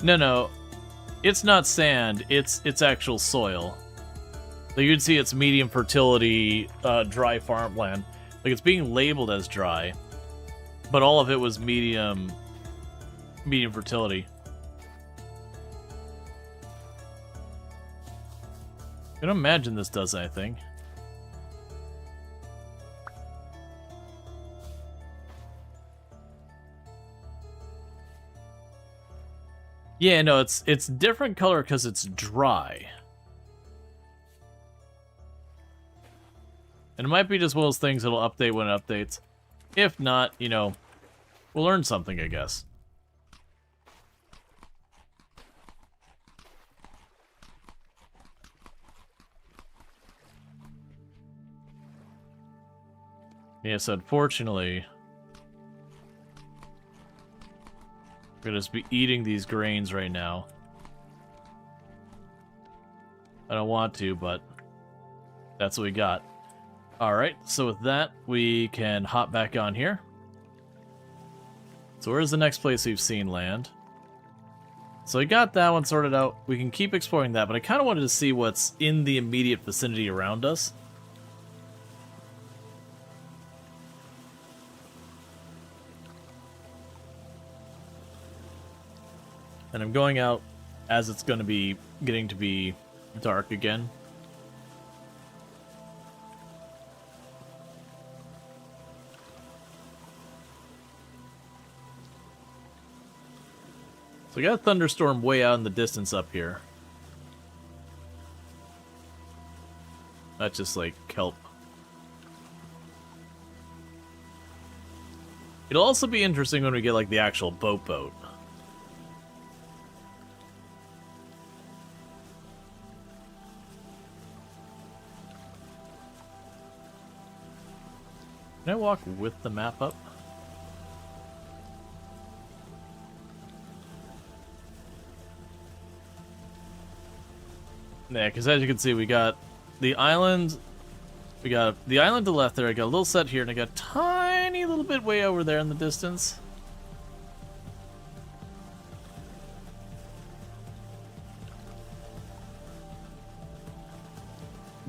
No, it's not sand, it's actual soil. Like you'd see it's medium fertility, dry farmland. Like it's being labeled as dry, but all of it was medium fertility. I don't imagine this does anything. Yeah, no, it's different color because it's dry. And it might be just one of those things that'll update when it updates. If not, you know, we'll learn something, I guess. Yes, unfortunately, we're gonna just be eating these grains right now. I don't want to, but that's what we got. Alright, so with that, we can hop back on here. So where's the next place we've seen land? So we got that one sorted out. We can keep exploring that, but I kind of wanted to see what's in the immediate vicinity around us. And I'm going out as it's going to be getting to be dark again. So we got a thunderstorm way out in the distance up here. That's just like kelp. It'll also be interesting when we get like the actual boat. Can I walk with the map up? Yeah, because as you can see, we got the island. We got the island to the left there. I got a little set here, and I got a tiny little bit way over there in the distance.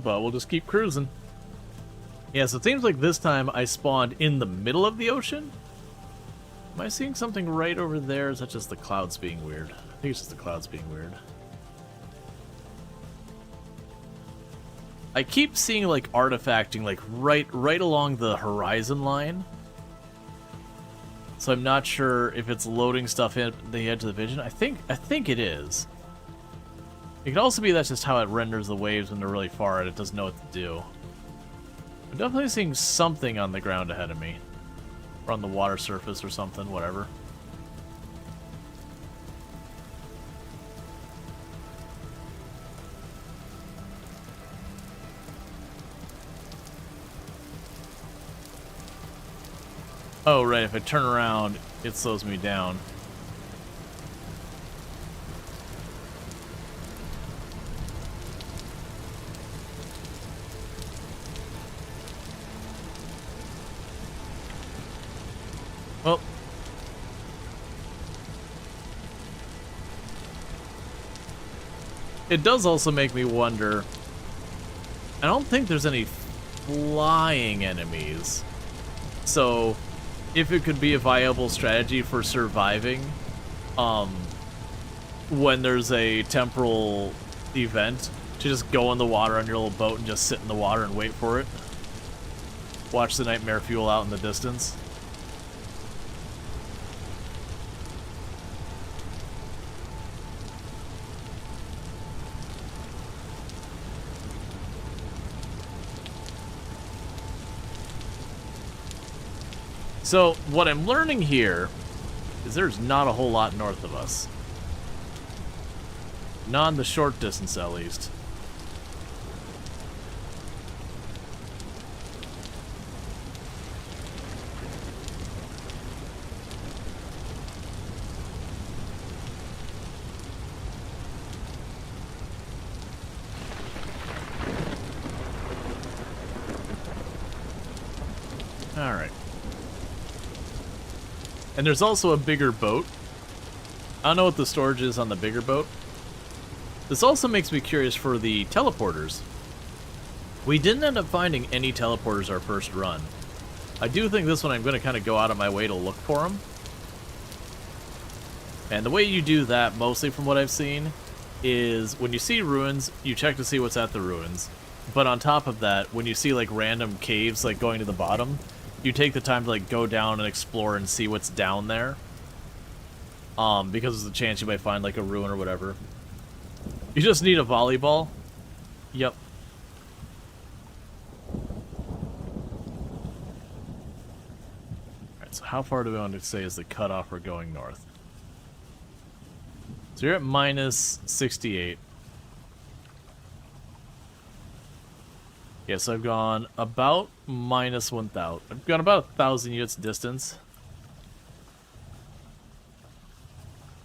But we'll just keep cruising. Yeah, so it seems like this time I spawned in the middle of the ocean. Am I seeing something right over there? Or is that just the clouds being weird? I think it's just the clouds being weird. I keep seeing like artifacting like right along the horizon line. So I'm not sure if it's loading stuff in at the edge of the vision. I think it is. It could also be that's just how it renders the waves when they're really far and it doesn't know what to do. I'm definitely seeing something on the ground ahead of me. Or on the water surface or something, whatever. Oh, right, if I turn around, it slows me down. Well, it does also make me wonder. I don't think there's any flying enemies. So, if it could be a viable strategy for surviving, when there's a temporal event, to just go in the water on your little boat and just sit in the water and wait for it. Watch the nightmare fuel out in the distance. So, what I'm learning here is there's not a whole lot north of us. Not in the short distance, at least. Alright. And there's also a bigger boat. I don't know what the storage is on the bigger boat. This also makes me curious for the teleporters. We didn't end up finding any teleporters our first run. I do think this one I'm going to kind of go out of my way to look for them. And the way you do that, mostly from what I've seen, is when you see ruins, you check to see what's at the ruins. But on top of that, when you see like random caves like going to the bottom, you take the time to like go down and explore and see what's down there. Because there's a chance you might find like a ruin or whatever. You just need a volleyball. Yep. Alright, so how far do we want to say is the cutoff for going north? So you're at minus 68. Yeah, so I've gone about minus 1,000. I've gone about 1,000 units distance.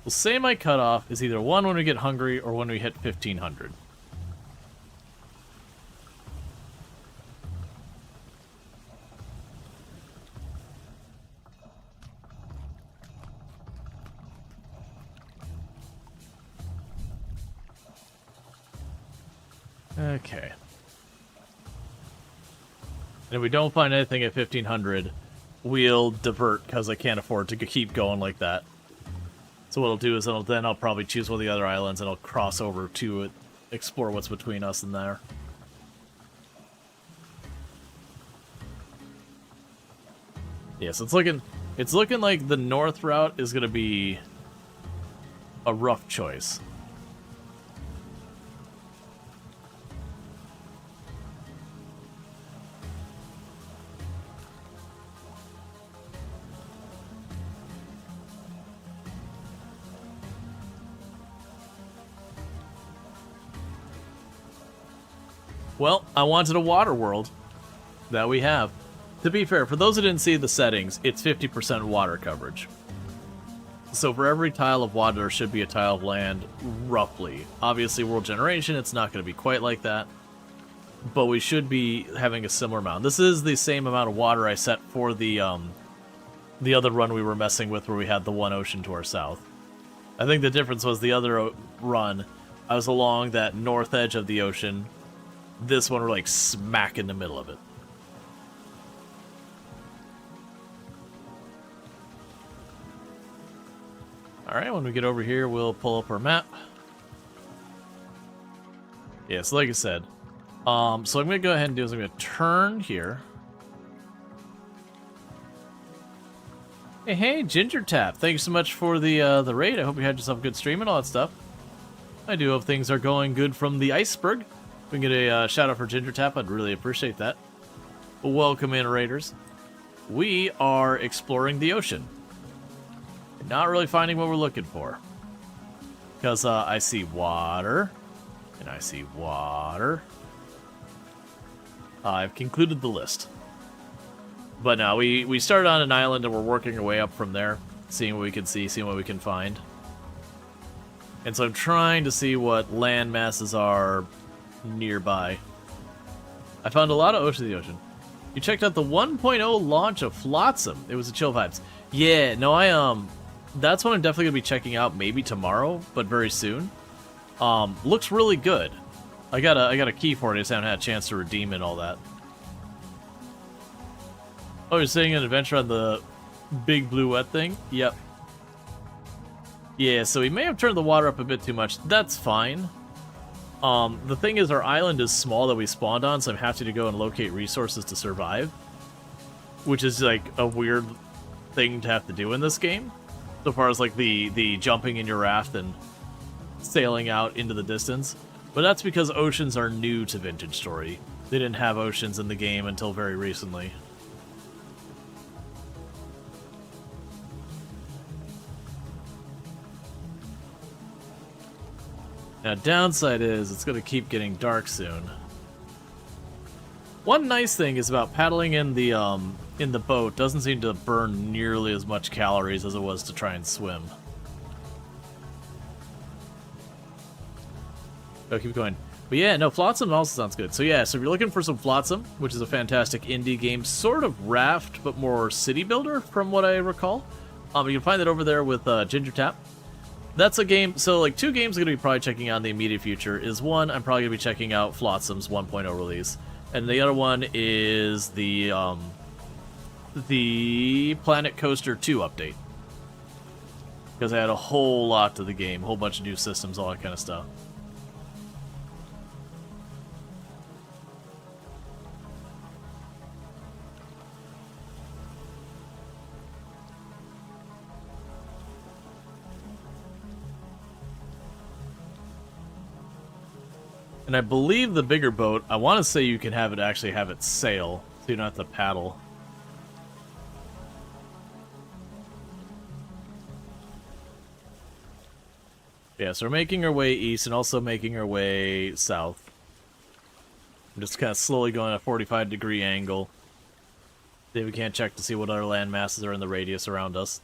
We'll say my cutoff is either 1 when we get hungry or when we hit 1,500. Okay. And if we don't find anything at 1,500, we'll divert because I can't afford to keep going like that. So what I'll do is then I'll probably choose one of the other islands and I'll cross over to it, explore what's between us and there. Yeah, so it's looking like the north route is gonna be a rough choice. Well, I wanted a water world. That we have. To be fair, for those who didn't see the settings, it's 50% water coverage. So for every tile of water, there should be a tile of land, roughly. Obviously, world generation, it's not going to be quite like that. But we should be having a similar amount. This is the same amount of water I set for the other run we were messing with where we had the one ocean to our south. I think the difference was the other run, I was along that north edge of the ocean. This one, we're like smack in the middle of it. Alright, when we get over here, we'll pull up our map. Yeah, so like I said, so I'm going to go ahead and do is I'm going to turn here. Hey, Ginger Tap, thank you so much for the raid. I hope you had yourself a good stream and all that stuff. I do hope things are going good from the iceberg. If we can get a shout out for Ginger Tap, I'd really appreciate that. Welcome in, raiders. We are exploring the ocean. Not really finding what we're looking for. Because I see water. And I see water. I've concluded the list. But now, we started on an island and we're working our way up from there. Seeing what we can see, seeing what we can find. And so I'm trying to see what land masses are nearby. I found a lot of Ocean of the Ocean. You checked out the 1.0 launch of Flotsam. It was a chill vibes. Yeah, no, that's what I'm definitely gonna be checking out maybe tomorrow, but very soon. Looks really good. I got a key for it, I just haven't had a chance to redeem it and all that. Oh, you're saying an adventure on the big blue wet thing? Yep. Yeah, so we may have turned the water up a bit too much. That's fine. The thing is, our island is small that we spawned on, so I'm having to go and locate resources to survive. which is like a weird thing to have to do in this game. So far as like the jumping in your raft and sailing out into the distance. But that's because oceans are new to Vintage Story. They didn't have oceans in the game until very recently. Now, downside is it's going to keep getting dark soon. One nice thing is about paddling in the boat doesn't seem to burn nearly as much calories as it was to try and swim. Oh, keep going. But yeah, no, Flotsam also sounds good. So yeah, so if you're looking for some Flotsam, which is a fantastic indie game, sort of raft, but more city builder, from what I recall, you can find that over there with Ginger Tap. That's a game, so like 2 games I'm going to be probably checking out in the immediate future is one, I'm probably going to be checking out Flotsam's 1.0 release, and the other one is the Planet Coaster 2 update. Because I had a whole lot to the game, a whole bunch of new systems, all that kind of stuff. And I believe the bigger boat, I want to say you can have it actually have it sail, so you don't have to paddle. Yeah, so we're making our way east and also making our way south. I'm just kind of slowly going at a 45-degree angle. Then we can't check to see what other land masses are in the radius around us.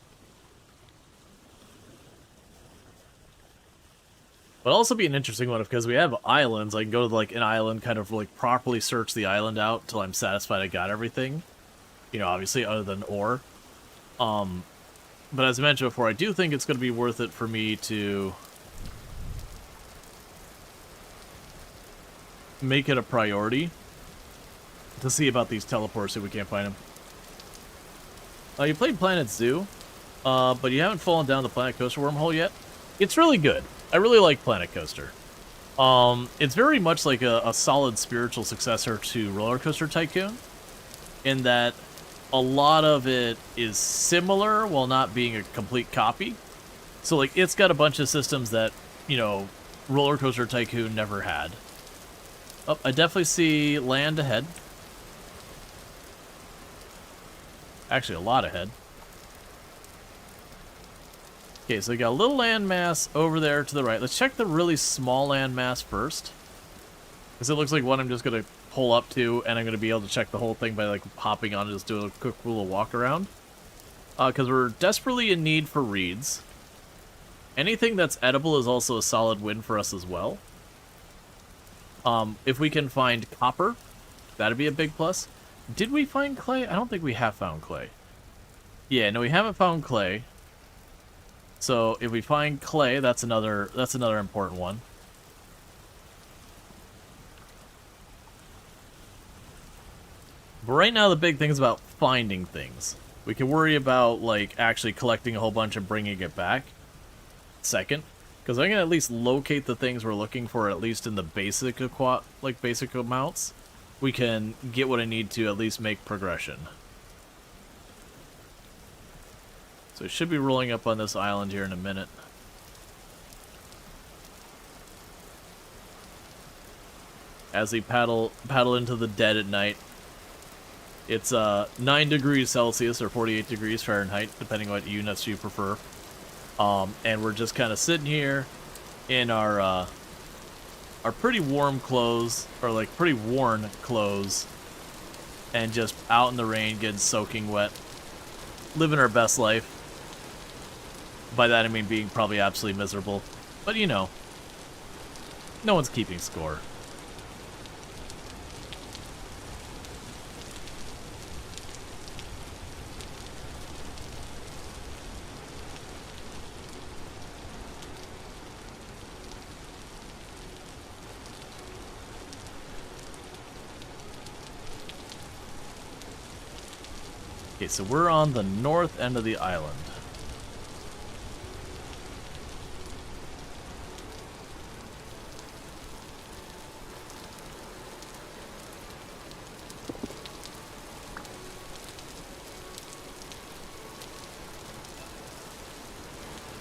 But also be an interesting one because we have islands. I can go to like an island, kind of like properly search the island out till I'm satisfied I got everything. You know, obviously other than ore. But as I mentioned before, I do think it's going to be worth it for me to make it a priority to see about these teleports if we can't find them. You played Planet Zoo, but you haven't fallen down the Planet Coaster wormhole yet. It's really good. I really like Planet Coaster. It's very much like a solid spiritual successor to Roller Coaster Tycoon, in that a lot of it is similar while not being a complete copy. So, like, it's got a bunch of systems that, you know, Roller Coaster Tycoon never had. Oh, I definitely see land ahead. Actually, a lot ahead. Okay, so we got a little landmass over there to the right. Let's check the really small landmass first. Because it looks like one I'm just going to pull up to, and I'm going to be able to check the whole thing by, like, hopping on and just do a quick little walk around. Because we're desperately in need for reeds. Anything that's edible is also a solid win for us as well. If we can find copper, that'd be a big plus. Did we find clay? I don't think we have found clay. Yeah, no, we haven't found clay. So if we find clay, that's another important one. But right now the big thing is about finding things. We can worry about like actually collecting a whole bunch and bringing it back second, because I can at least locate the things we're looking for, at least in the basic basic amounts. We can get what I need to at least make progression. So it should be rolling up on this island here in a minute. As we paddle into the dead at night. It's 9 degrees Celsius or 48 degrees Fahrenheit, depending on what units you prefer. And we're just kind of sitting here in our pretty warm clothes, or like pretty worn clothes, and just out in the rain, getting soaking wet, living our best life. By that I mean being probably absolutely miserable. But you know, no one's keeping score. Okay, so we're on the north end of the island.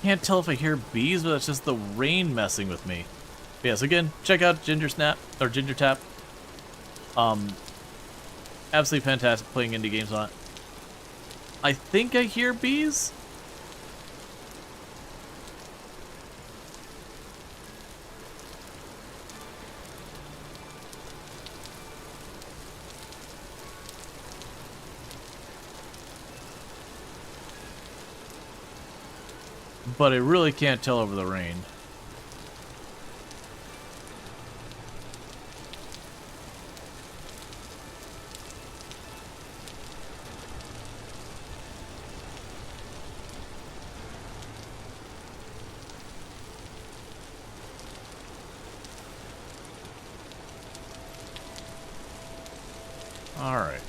can't tell if I hear bees, but it's just the rain messing with me. But yes, again, check out Ginger Tap. Absolutely fantastic playing indie games on it. I think I hear bees. But I really can't tell over the rain. All right.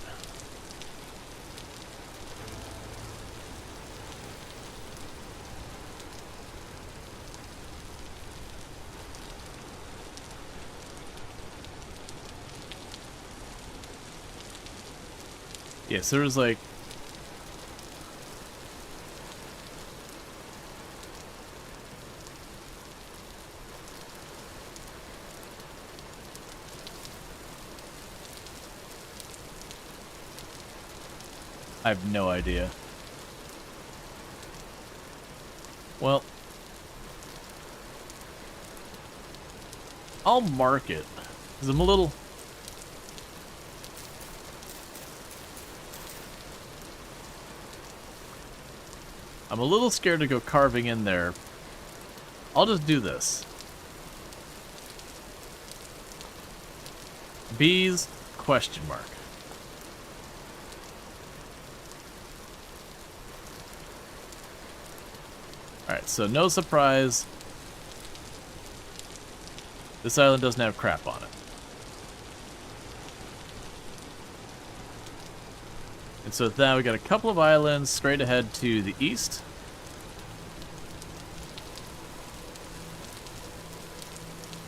Yes, there was like... I have no idea. Well, I'll mark it, because I'm a little... scared to go carving in there. I'll just do this. Bees, question mark. Alright, so no surprise. This island doesn't have crap on it. And so with that, we got a couple of islands straight ahead to the east.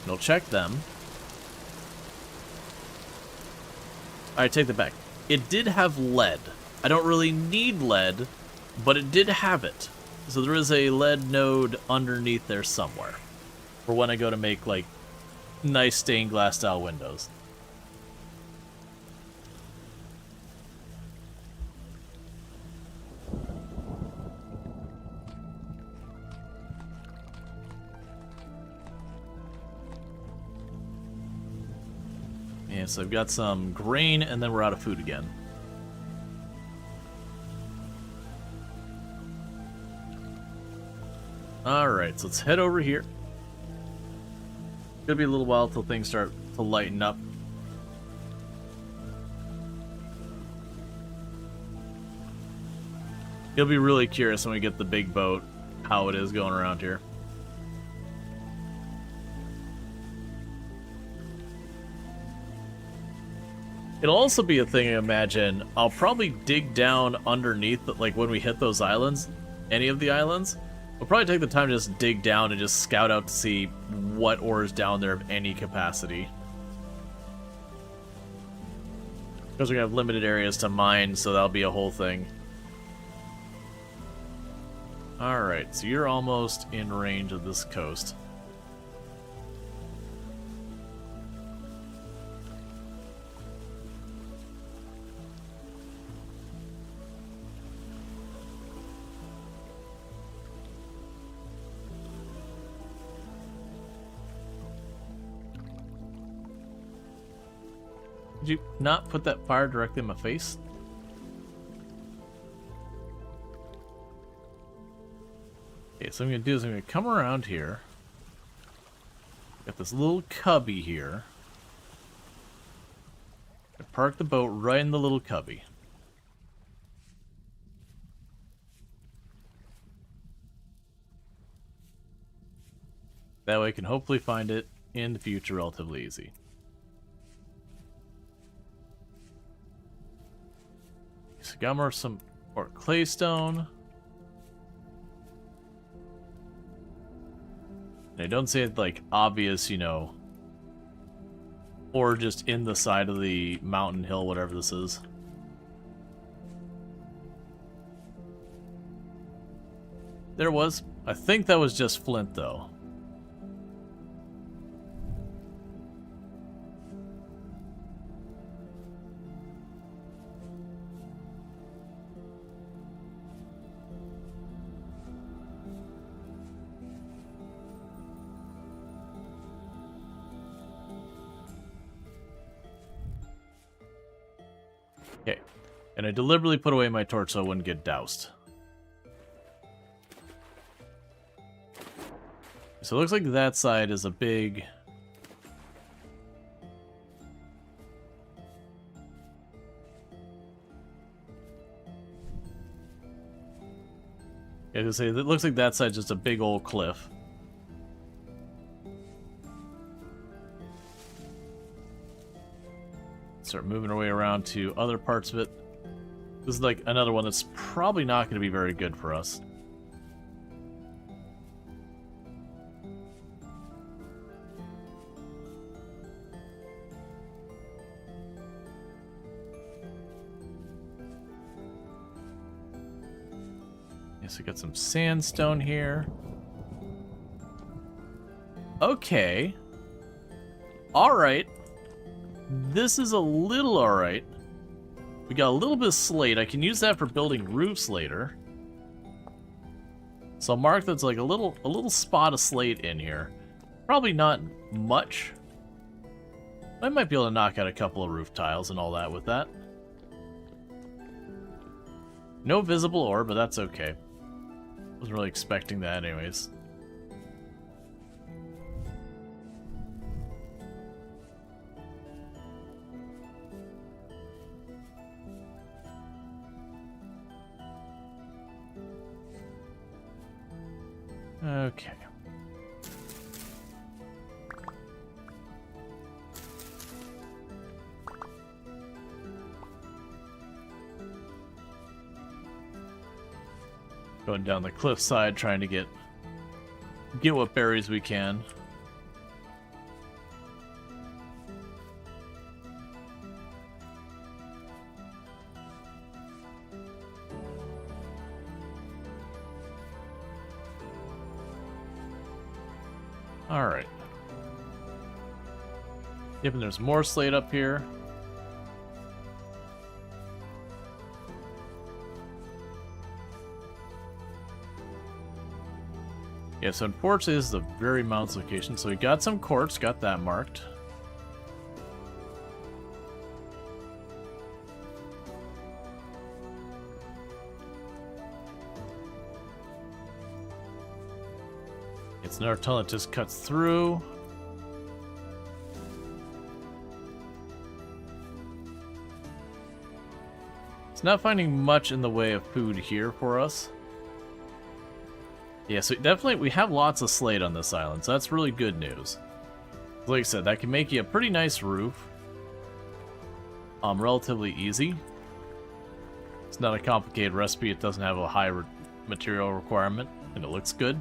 And we'll check them. Alright, take that back. It did have lead. I don't really need lead, but it did have it. So there is a lead node underneath there somewhere. For when I go to make, like, nice stained glass style windows. And so I've got some grain, and then we're out of food again. Alright, so let's head over here. It'll be a little while till things start to lighten up. You'll be really curious when we get the big boat, how it is going around here. It'll also be a thing, I imagine. I'll probably dig down underneath, like when we hit those islands, any of the islands. We'll probably take the time to just dig down and just scout out to see what ore is down there of any capacity. Because we're going to have limited areas to mine, so that'll be a whole thing. Alright, so you're almost in range of this coast. Did you not put that fire directly in my face? Okay, so what I'm going to do is I'm going to come around here. Got this little cubby here. I park the boat right in the little cubby. That way I can hopefully find it in the future relatively easy. So got some more claystone. And I don't see it like obvious, you know, or just in the side of the mountain hill, whatever this is. There was I think that was just flint, though. Okay. And I deliberately put away my torch so I wouldn't get doused. So it looks like that side is a big... Yeah, I was gonna say, it looks like that side's just a big old cliff. Start moving our way around to other parts of it. This is like another one that's probably not going to be very good for us. Yes, we got some sandstone here. Okay. Alright. This is a little alright. We got a little bit of slate. I can use that for building roofs later. So I'll mark that's like a little spot of slate in here. Probably not much. I might be able to knock out a couple of roof tiles and all that with that. No visible ore, but that's okay. Wasn't really expecting that anyways. Okay. Going down the cliffside, trying to get what berries we can. Alright. Yep, and there's more slate up here. Yeah, so unfortunately this is a very mountainous location. So we got some quartz, got that marked. It's another tunnel that just cuts through. It's not finding much in the way of food here for us. Yeah, so definitely we have lots of slate on this island, so that's really good news. Like I said, that can make you a pretty nice roof. Relatively easy. It's not a complicated recipe, it doesn't have a high material requirement, and it looks good.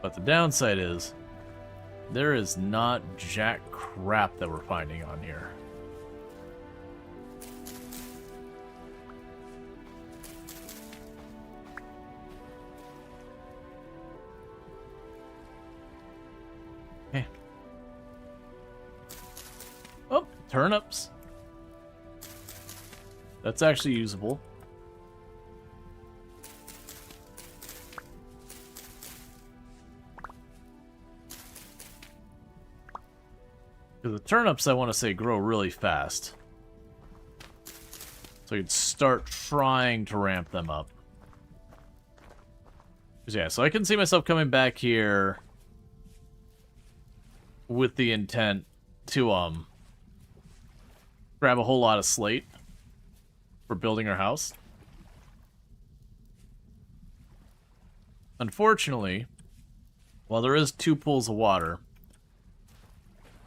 But the downside is, there is not jack crap that we're finding on here. Okay. Oh, turnips. That's actually usable. Because the turnips, I want to say, grow really fast. So you'd start trying to ramp them up. Yeah, so I can see myself coming back here with the intent to grab a whole lot of slate for building our house. Unfortunately, while there is 2 pools of water,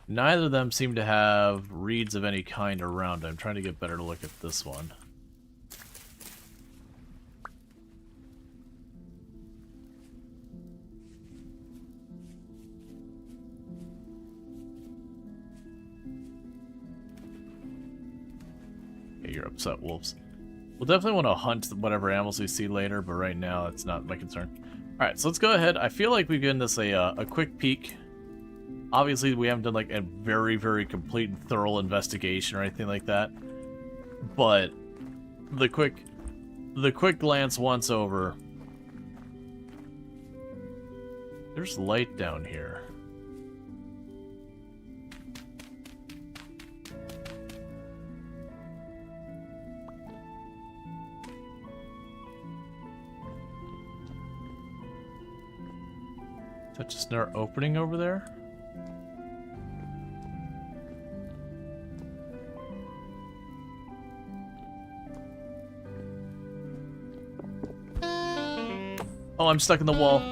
neither of them seem to have reeds of any kind around. I'm trying to get better to look at this one. you're upset, wolves. We'll definitely want to hunt whatever animals we see later, but right now it's not my concern. Alright, so let's go ahead. I feel like we've given this a quick peek. Obviously, we haven't done like a very, very complete and thorough investigation or anything like that. But the quick glance once over. There's light down here. Is that just another opening over there? Oh, I'm stuck in the wall.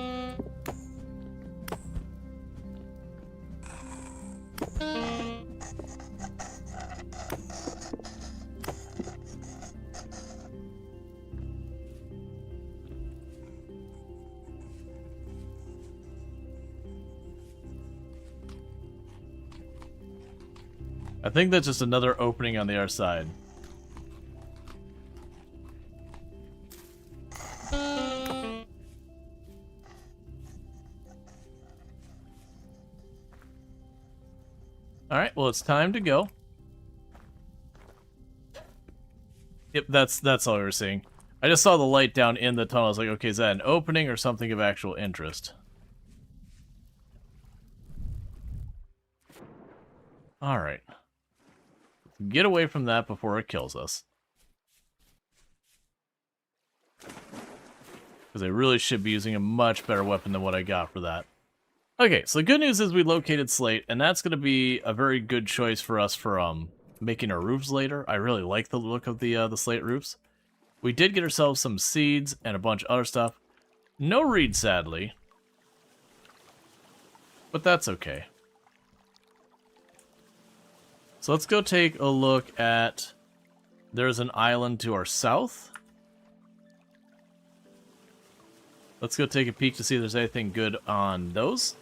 I think that's just another opening on the other side. Alright, well it's time to go. Yep, that's all we were seeing. I just saw the light down in the tunnel. I was like, okay, is that an opening or something of actual interest? Alright. Get away from that before it kills us. Because I really should be using a much better weapon than what I got for that. Okay, so the good news is we located slate, and that's going to be a very good choice for us for making our roofs later. I really like the look of the slate roofs. We did get ourselves some seeds and a bunch of other stuff. No reed, sadly. But that's okay. So let's go take a look at... There's an island to our south. Let's go take a peek to see if there's anything good on those.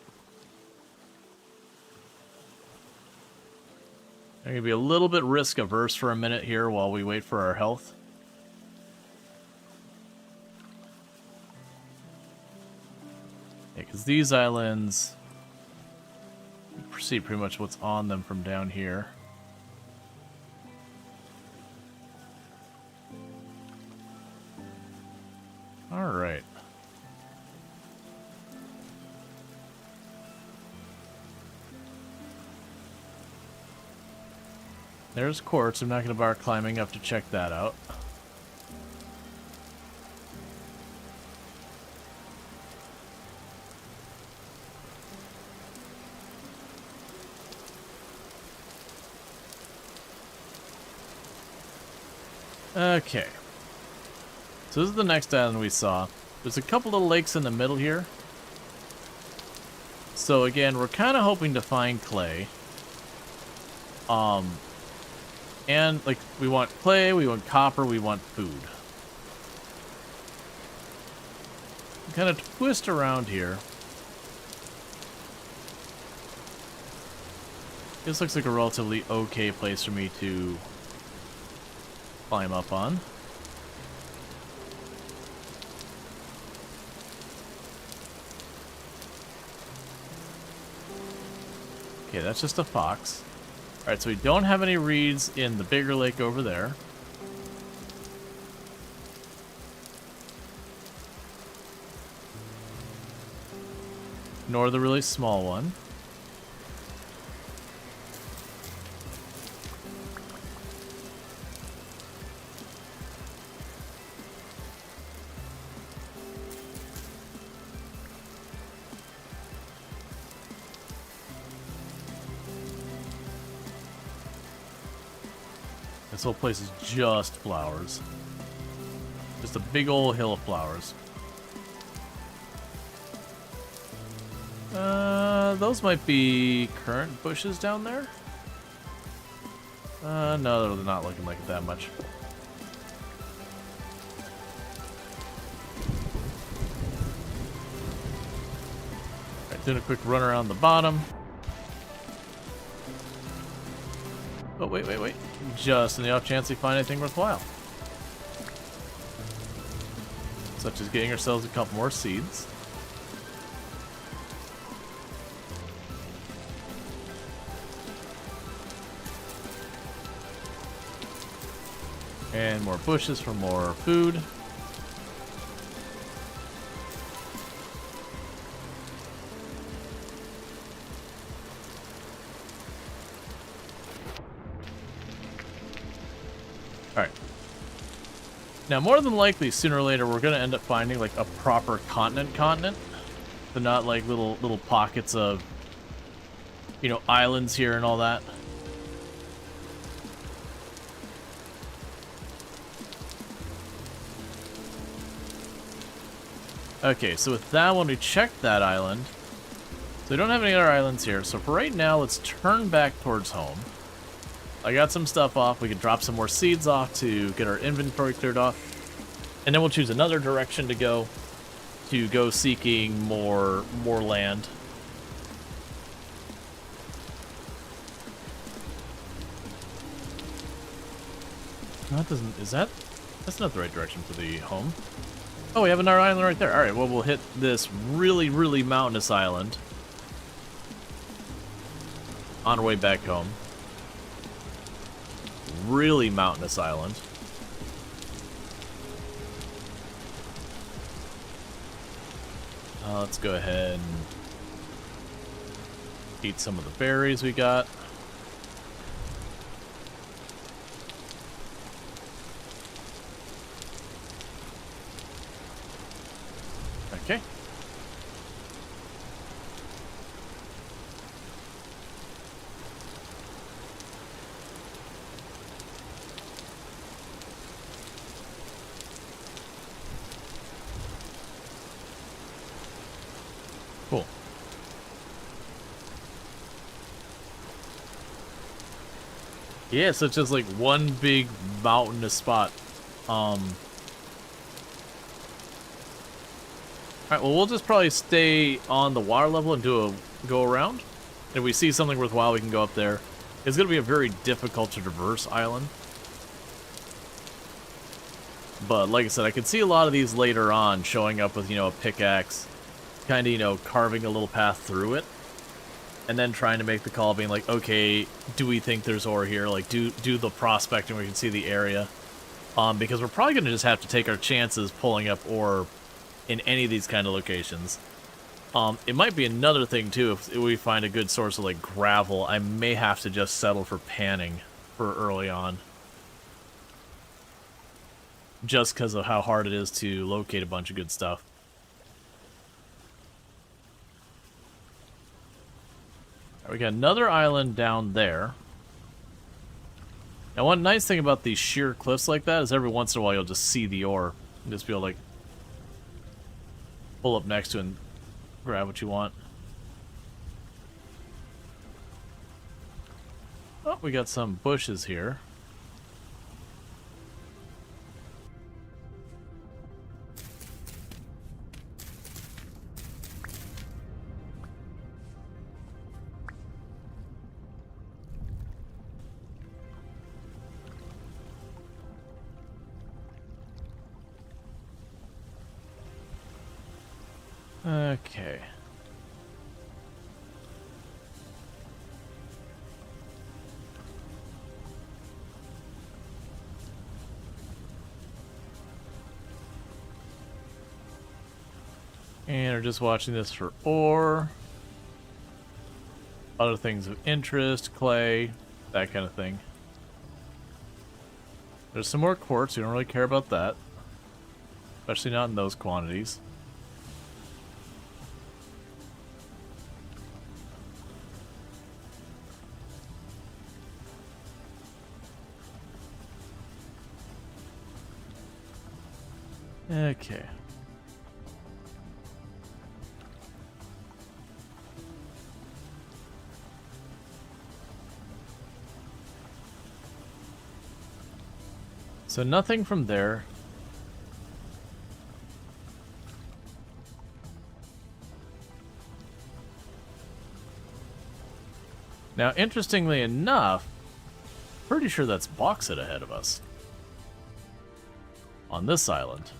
I'm going to be a little bit risk averse for a minute here while we wait for our health. Yeah, because these islands... You see pretty much what's on them from down here. Alright. There's quartz. I'm not going to bother climbing up to check that out. Okay. So this is the next island we saw. There's a couple little lakes in the middle here. So again, we're kind of hoping to find clay. And, like, we want clay, we want copper, we want food. Kind of twist around here. This looks like a relatively okay place for me to climb up on. Okay, that's just a fox. Alright, so we don't have any reeds in the bigger lake over there. Nor the really small one. This whole place is just flowers. Just a big old hill of flowers. Those might be currant bushes down there? No, they're not looking like that much. Alright, doing a quick run around the bottom. Oh, wait. Just in the off chance we find anything worthwhile. Such as getting ourselves a couple more seeds. And more bushes for more food. Alright. Now, more than likely, sooner or later, we're going to end up finding, like, a proper continent. So not, like, little pockets of, you know, islands here and all that. Okay, so with that one, we checked that island. So we don't have any other islands here. So for right now, let's turn back towards home. I got some stuff off. We can drop some more seeds off to get our inventory cleared off. And then we'll choose another direction to go seeking more land. That doesn't... Is that... That's not the right direction for the home. Oh, we have another island right there. Alright, well, we'll hit this really, really mountainous island on our way back home. Really mountainous island. Let's go ahead and eat some of the berries we got. Okay. Cool. Yeah, so it's just like one big mountainous spot. Alright, well, we'll just probably stay on the water level and do a go around. If we see something worthwhile, we can go up there. It's going to be a very difficult to traverse island. But like I said, I could see a lot of these later on showing up with, you know, a pickaxe. Kind of, you know, carving a little path through it. And then trying to make the call being like, okay, do we think there's ore here? Like, do the prospecting where we can see the area. Because we're probably going to just have to take our chances pulling up ore in any of these kind of locations. It might be another thing, too, if we find a good source of, like, gravel. I may have to just settle for panning for early on. Just because of how hard it is to locate a bunch of good stuff. Right, we got another island down there. Now, one nice thing about these sheer cliffs like that is every once in a while you'll just see the ore. And just be able to, like, pull up next to it and grab what you want. Oh, we got some bushes here. Okay. And we're just watching this for ore. Other things of interest, clay, that kind of thing. There's some more quartz, we don't really care about that. Especially not in those quantities. Okay. So nothing from there. Now, interestingly enough, Pretty sure that's bauxite ahead of us. On this island.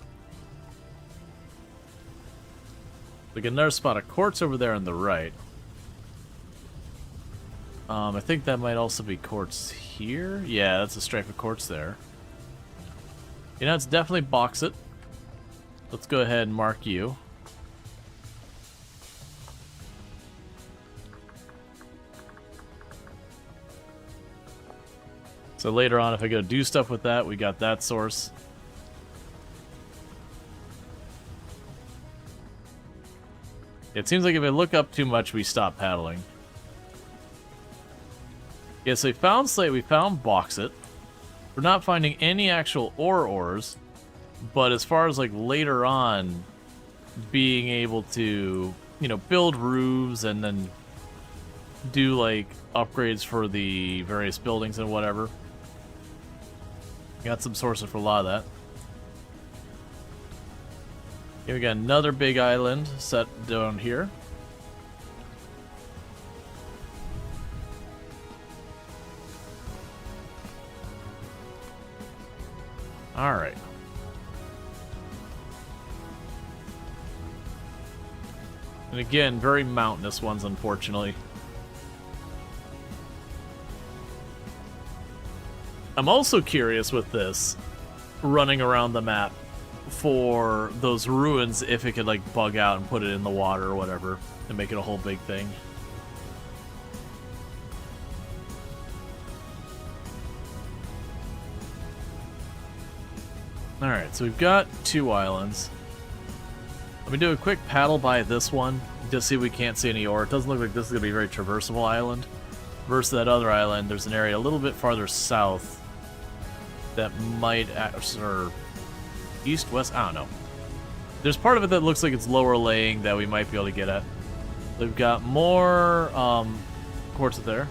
We get another spot of quartz over there on the right. I think that might also be quartz here. Yeah, that's a stripe of quartz there. You know, it's definitely bauxite. Let's go ahead and mark you. So later on, if I go do stuff with that, we got that source. It seems like if I look up too much, we stop paddling. Yeah, so we found slate, we found bauxite. We're not finding any actual ores, but as far as like later on, being able to, you know, build roofs and then do like upgrades for the various buildings and whatever. Got some sources for a lot of that. Okay, we got another big island set down here. Alright. And again, very mountainous ones, unfortunately. I'm also curious with this, running around the map, for those ruins, if it could like bug out and put it in the water or whatever, and make it a whole big thing. Alright, so we've got 2 islands. Let me do a quick paddle by this one, just see if we can't see any ore. It doesn't look like this is going to be a very traversable island. Versus that other island, there's an area a little bit farther south that might, or east, west, I don't know. There's part of it that looks like it's lower laying that we might be able to get at. We've got more quartz there.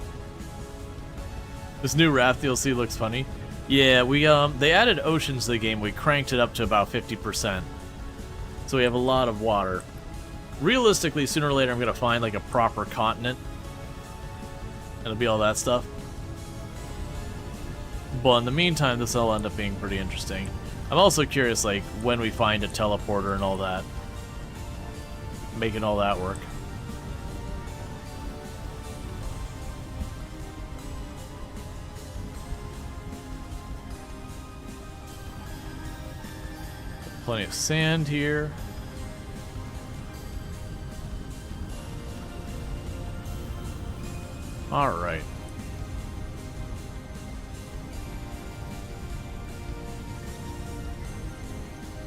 This new raft DLC looks funny. Yeah, we they added oceans to the game. We cranked it up to about 50%. So we have a lot of water. Realistically, sooner or later I'm going to find like a proper continent. It'll be all that stuff. But in the meantime, this will end up being pretty interesting. I'm also curious, like, when we find a teleporter and all that. Making all that work. Plenty of sand here. Alright.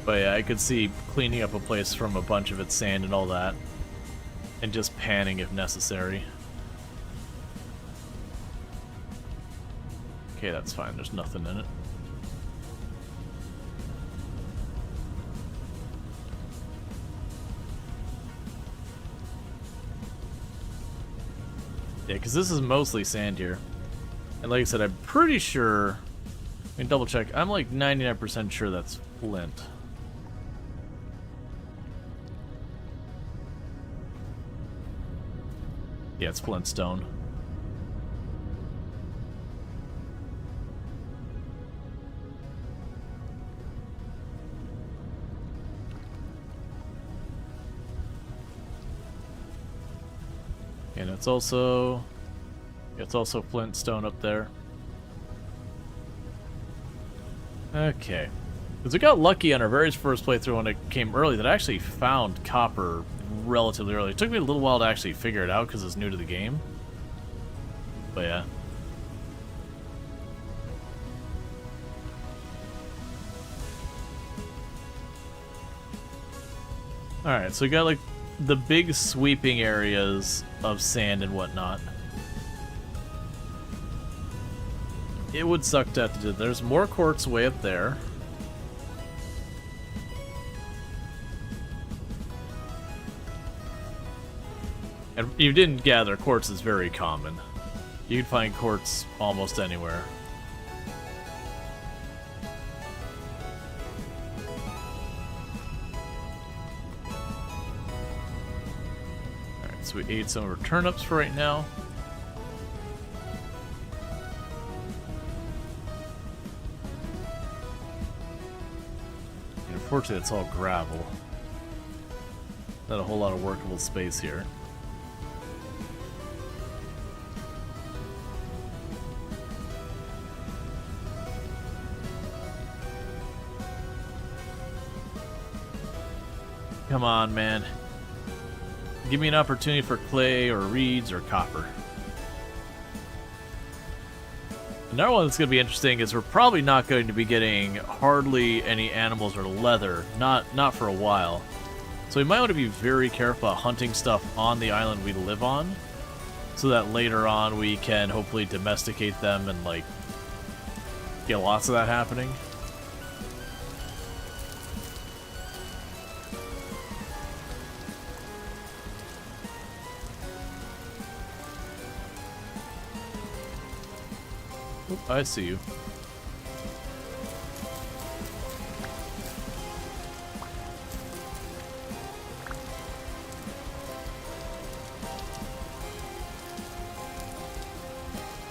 But yeah, I could see cleaning up a place from a bunch of its sand and all that. And just panning if necessary. Okay, that's fine. There's nothing in it. Yeah, because this is mostly sand here. And like I said, I'm pretty sure... I mean, double check. I'm like 99% sure that's flint. Yeah, it's flintstone. And it's also flintstone up there. Okay. Because we got lucky on our very first playthrough when it came early that I actually found copper relatively early. It took me a little while to actually figure it out because it's new to the game. But yeah. Alright, so we got like the big sweeping areas of sand and whatnot. It would suck to have to do. There's more quartz way up there. And you didn't gather, quartz is very common. You can find quartz almost anywhere. Alright, so we ate some of our turnips for right now. Unfortunately, it's all gravel. Not a whole lot of workable space here. Come on, man. Give me an opportunity for clay or reeds or copper. Another one that's going to be interesting is we're probably not going to be getting hardly any animals or leather, not for a while. So we might want to be very careful about hunting stuff on the island we live on, so that later on we can hopefully domesticate them and like get lots of that happening. Oop, I see you.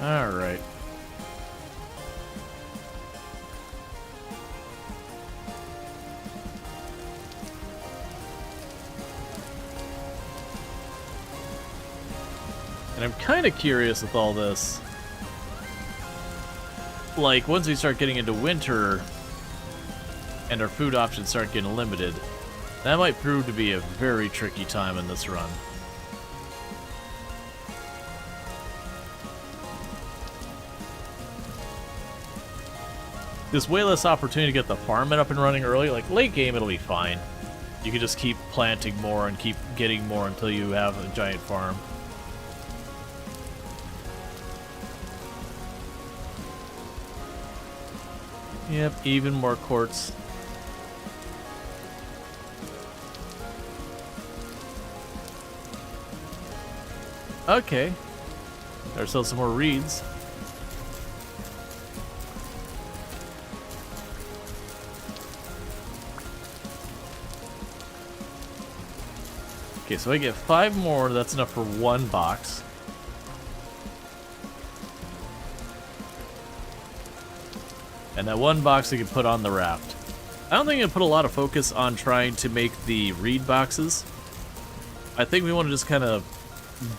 All right. And I'm kind of curious with all this. Like, once we start getting into winter and our food options start getting limited, that might prove to be a very tricky time in this run. There's way less opportunity to get the farm up and running early. Like, late game, it'll be fine. You can just keep planting more and keep getting more until you have a giant farm. Yep, even more quartz. Okay. There's still some more reeds. Okay, so I get 5 more. That's enough for 1 box. And that 1 box we can put on the raft. I don't think I'm going to put a lot of focus on trying to make the reed boxes. I think we want to just kind of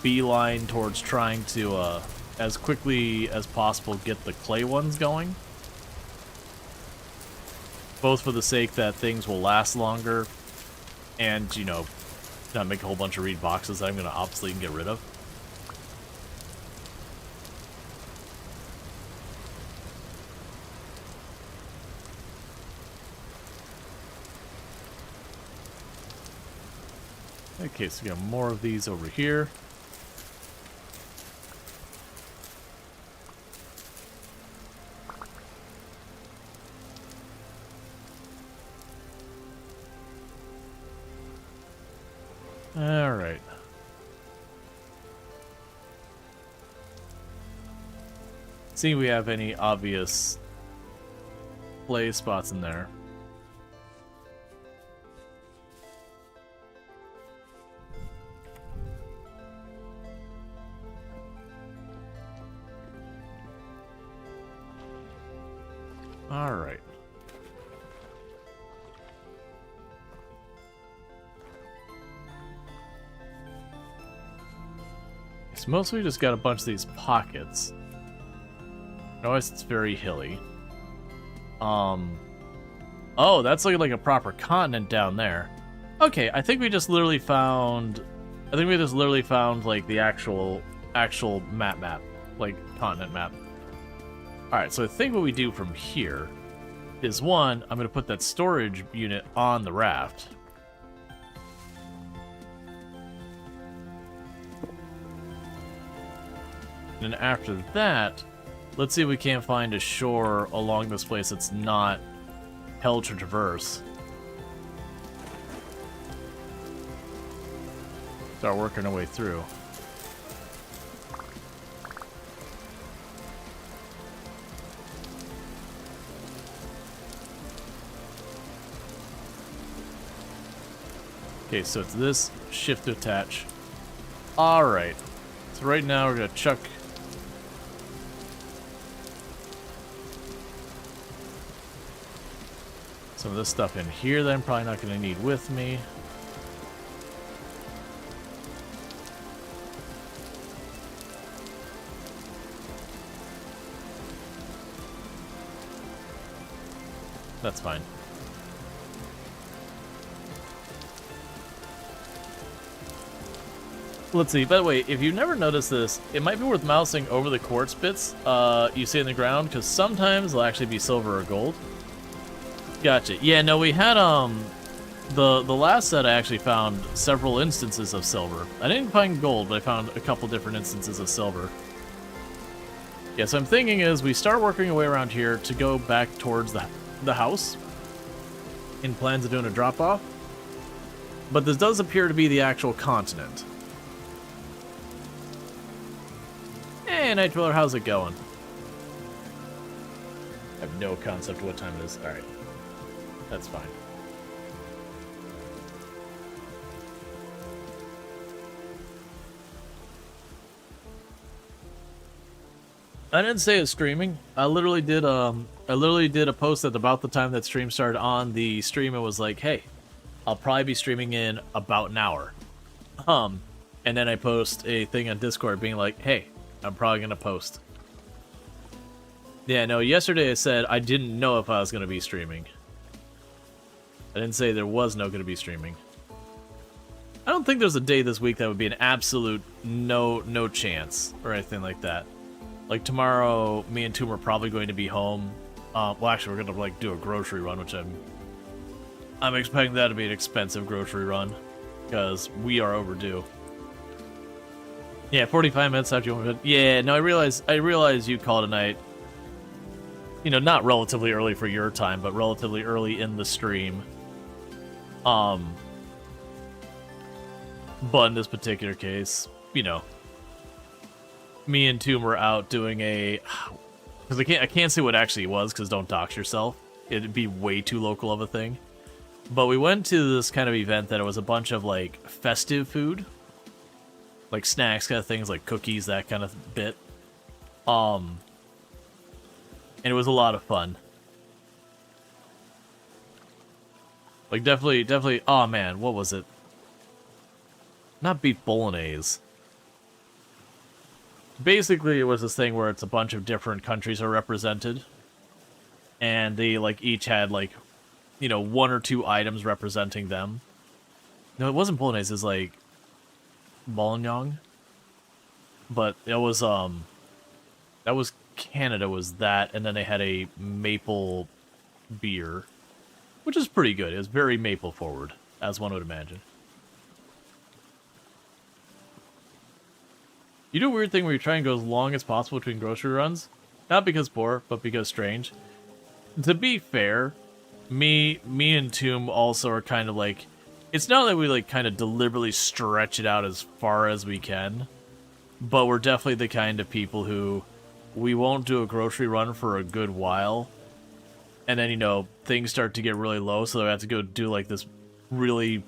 beeline towards trying to, as quickly as possible, get the clay ones going. Both for the sake that things will last longer and, you know, not make a whole bunch of reed boxes that I'm going to obsolete and get rid of. Okay, so we got more of these over here. All right. See if we have any obvious play spots in there. All right. So mostly we just got a bunch of these pockets. Notice it's very hilly. Oh, that's looking like a proper continent down there. Okay, I think we just literally found... like the actual map, like continent map. Alright, so I think what we do from here is, one, I'm going to put that storage unit on the raft. And after that, let's see if we can't find a shore along this place that's not held to traverse. Start working our way through. Okay, so it's this, shift to attach. Alright. So right now we're going to chuck... Some of this stuff in here that I'm probably not going to need with me. That's fine. Let's see. By the way, if you've never noticed this, it might be worth mousing over the quartz bits you see in the ground, because sometimes they'll actually be silver or gold. Gotcha. Yeah, no, we had the last set I actually found several instances of silver. I didn't find gold, but I found a couple different instances of silver. Yeah, so I'm thinking is we start working our way around here to go back towards the house in plans of doing a drop-off. But this does appear to be the actual continent. Hey, Night Dweller, how's it going? I have no concept of what time it is. Alright. That's fine. I didn't say it's streaming. I literally did a post at about the time that stream started on the stream. It was like, hey, I'll probably be streaming in about an hour. And then I post a thing on Discord being like, hey, I'm probably gonna post. Yeah, no, yesterday I said I didn't know if I was gonna be streaming. I didn't say there was no gonna be streaming. I don't think there's a day this week that would be an absolute no chance or anything like that. Like tomorrow, me and Toom are probably going to be home. Well, actually, we're gonna like do a grocery run, which I'm expecting that to be an expensive grocery run because we are overdue. Yeah, 45 minutes after you went. Yeah, no, I realize you called tonight. You know, not relatively early for your time, but relatively early in the stream. But in this particular case, you know, me and Toom were out doing a, because I can't say what actually it was, because don't dox yourself. It'd be way too local of a thing. But we went to this kind of event that it was a bunch of like festive food, like snacks, kind of things, like cookies, that kind of bit. And it was a lot of fun. Like definitely. Oh man, what was it? Not beef bolognese. Basically, it was this thing where it's a bunch of different countries are represented, and they like each had like, you know, one or two items representing them. No, it wasn't bolognese. It was like bolognese, but it was that was Canada, was that, and then they had a maple beer, which is pretty good. It was very maple forward, as one would imagine. You do a weird thing where you try and go as long as possible between grocery runs. Not because poor, but because strange. To be fair, me and Toom also are kind of like, it's not that we like kind of deliberately stretch it out as far as we can, but we're definitely the kind of people who we won't do a grocery run for a good while, and then, you know, things start to get really low, so we have to go do like this really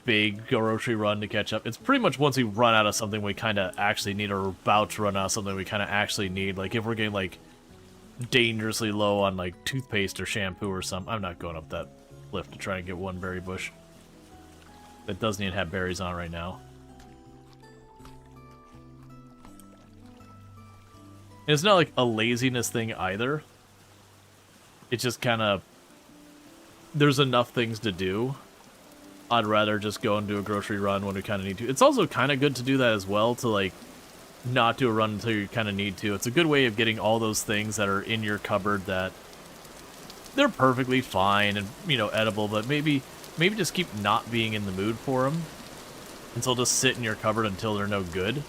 big grocery run to catch up. It's pretty much once we run out of something we kind of actually need, or about to run out of something we kind of actually need. Like if we're getting like dangerously low on like toothpaste or shampoo or something. I'm not going up that cliff to try and get one berry bush that doesn't even have berries on right now. And it's not like a laziness thing either. It's just kind of, there's enough things to do. I'd rather just go and do a grocery run when we kind of need to. It's also kind of good to do that as well, to like not do a run until you kind of need to. It's a good way of getting all those things that are in your cupboard that they're perfectly fine and, you know, edible, but maybe just keep not being in the mood for them until just sit in your cupboard until they're no good.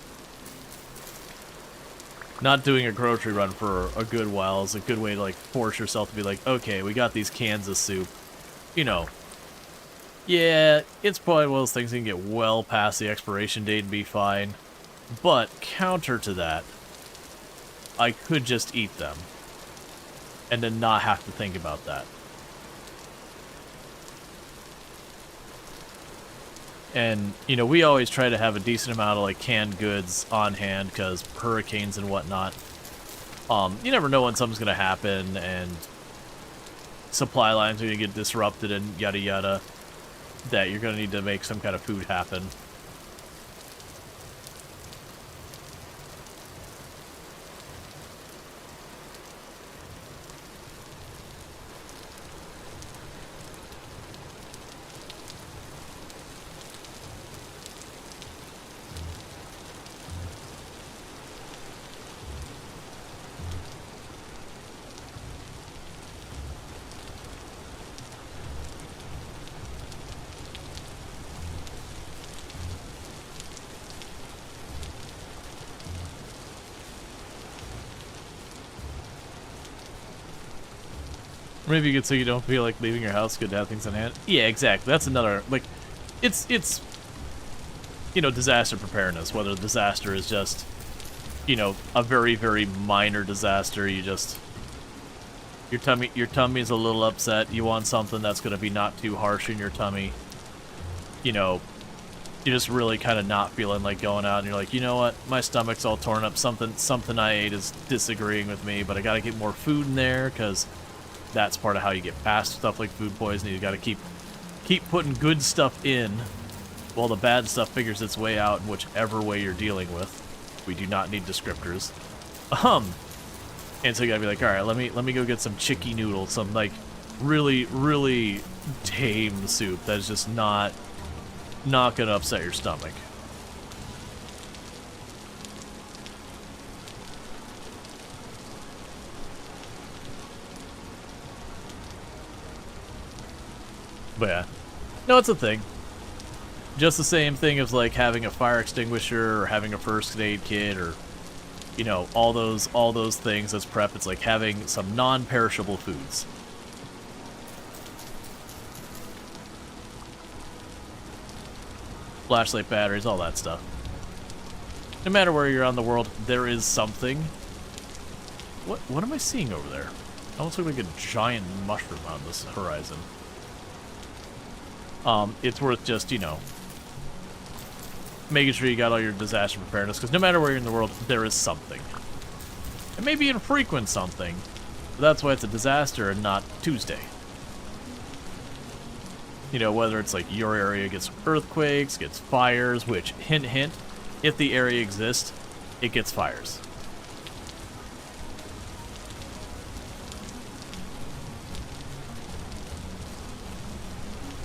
Not doing a grocery run for a good while is a good way to like force yourself to be like, okay, we got these cans of soup, you know. Yeah, it's probably one of those things that can get well past the expiration date and be fine. But counter to that, I could just eat them and then not have to think about that. And, you know, we always try to have a decent amount of like canned goods on hand because hurricanes and whatnot. You never know when something's going to happen, and supply lines are going to get disrupted and yada yada, that you're going to need to make some kind of food happen. Maybe you could say you don't feel like leaving your house, good to have things on hand. Yeah, exactly. That's another, like, it's you know, disaster preparedness. Whether the disaster is just, you know, a very, very minor disaster, you just, your tummy is a little upset, you want something that's going to be not too harsh in your tummy. You know, you're just really kind of not feeling like going out, and you're like, you know what, my stomach's all torn up, something I ate is disagreeing with me, but I gotta get more food in there, because that's part of how you get past stuff like food poisoning. You gotta keep putting good stuff in while the bad stuff figures its way out in whichever way you're dealing with. We do not need descriptors. And so you gotta be like, alright, let me go get some chicky noodles, some like really, really tame soup that's just not gonna upset your stomach. But yeah, no, it's a thing. Just the same thing as like having a fire extinguisher or having a first aid kit, or you know, all those things as prep. It's like having some non-perishable foods. Flashlight batteries, all that stuff. No matter where you're on the world, there is something. What am I seeing over there? It almost looks like a giant mushroom on this horizon. It's worth just, you know, making sure you got all your disaster preparedness, because no matter where you're in the world, there is something. It may be infrequent something, but that's why it's a disaster and not Tuesday. You know, whether it's like your area gets earthquakes, gets fires, which, hint, hint, if the area exists, it gets fires.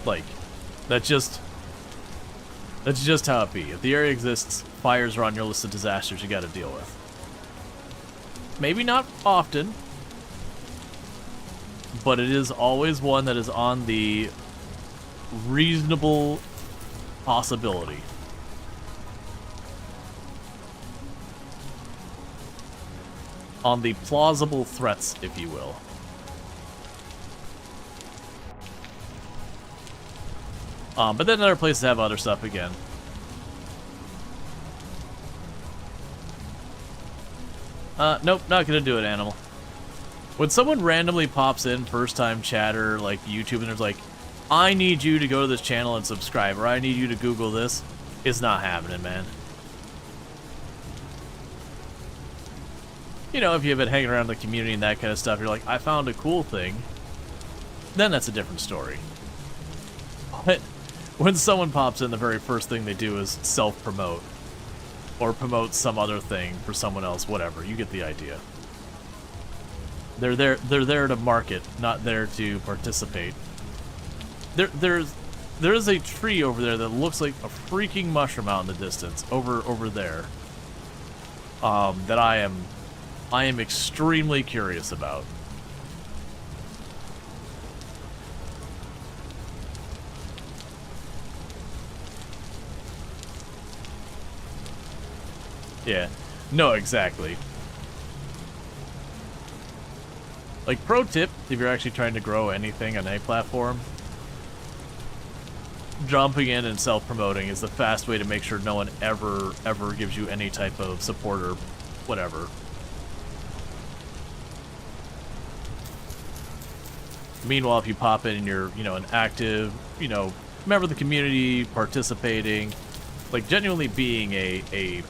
Like, that's just how it be. If the area exists, fires are on your list of disasters you gotta deal with. Maybe not often, but it is always one that is on the reasonable possibility. On the plausible threats, if you will. But then other places have other stuff again. Nope, not gonna do it, animal. When someone randomly pops in, first time chatter, like YouTube, and there's like, I need you to go to this channel and subscribe, or I need you to Google this, it's not happening, man. You know, if you've been hanging around the community and that kind of stuff, you're like, I found a cool thing, then that's a different story. But when someone pops in, the very first thing they do is self-promote. Or promote some other thing for someone else, whatever. You get the idea. They're there to market, not there to participate. There is a tree over there that looks like a freaking mushroom out in the distance, over there. That I am extremely curious about. Yeah, no, exactly. Like, pro tip, if you're actually trying to grow anything on any platform, jumping in and self-promoting is the fast way to make sure no one ever gives you any type of support or whatever. Meanwhile, if you pop in and you're, you know, an active, you know, member of the community, participating, like, genuinely being a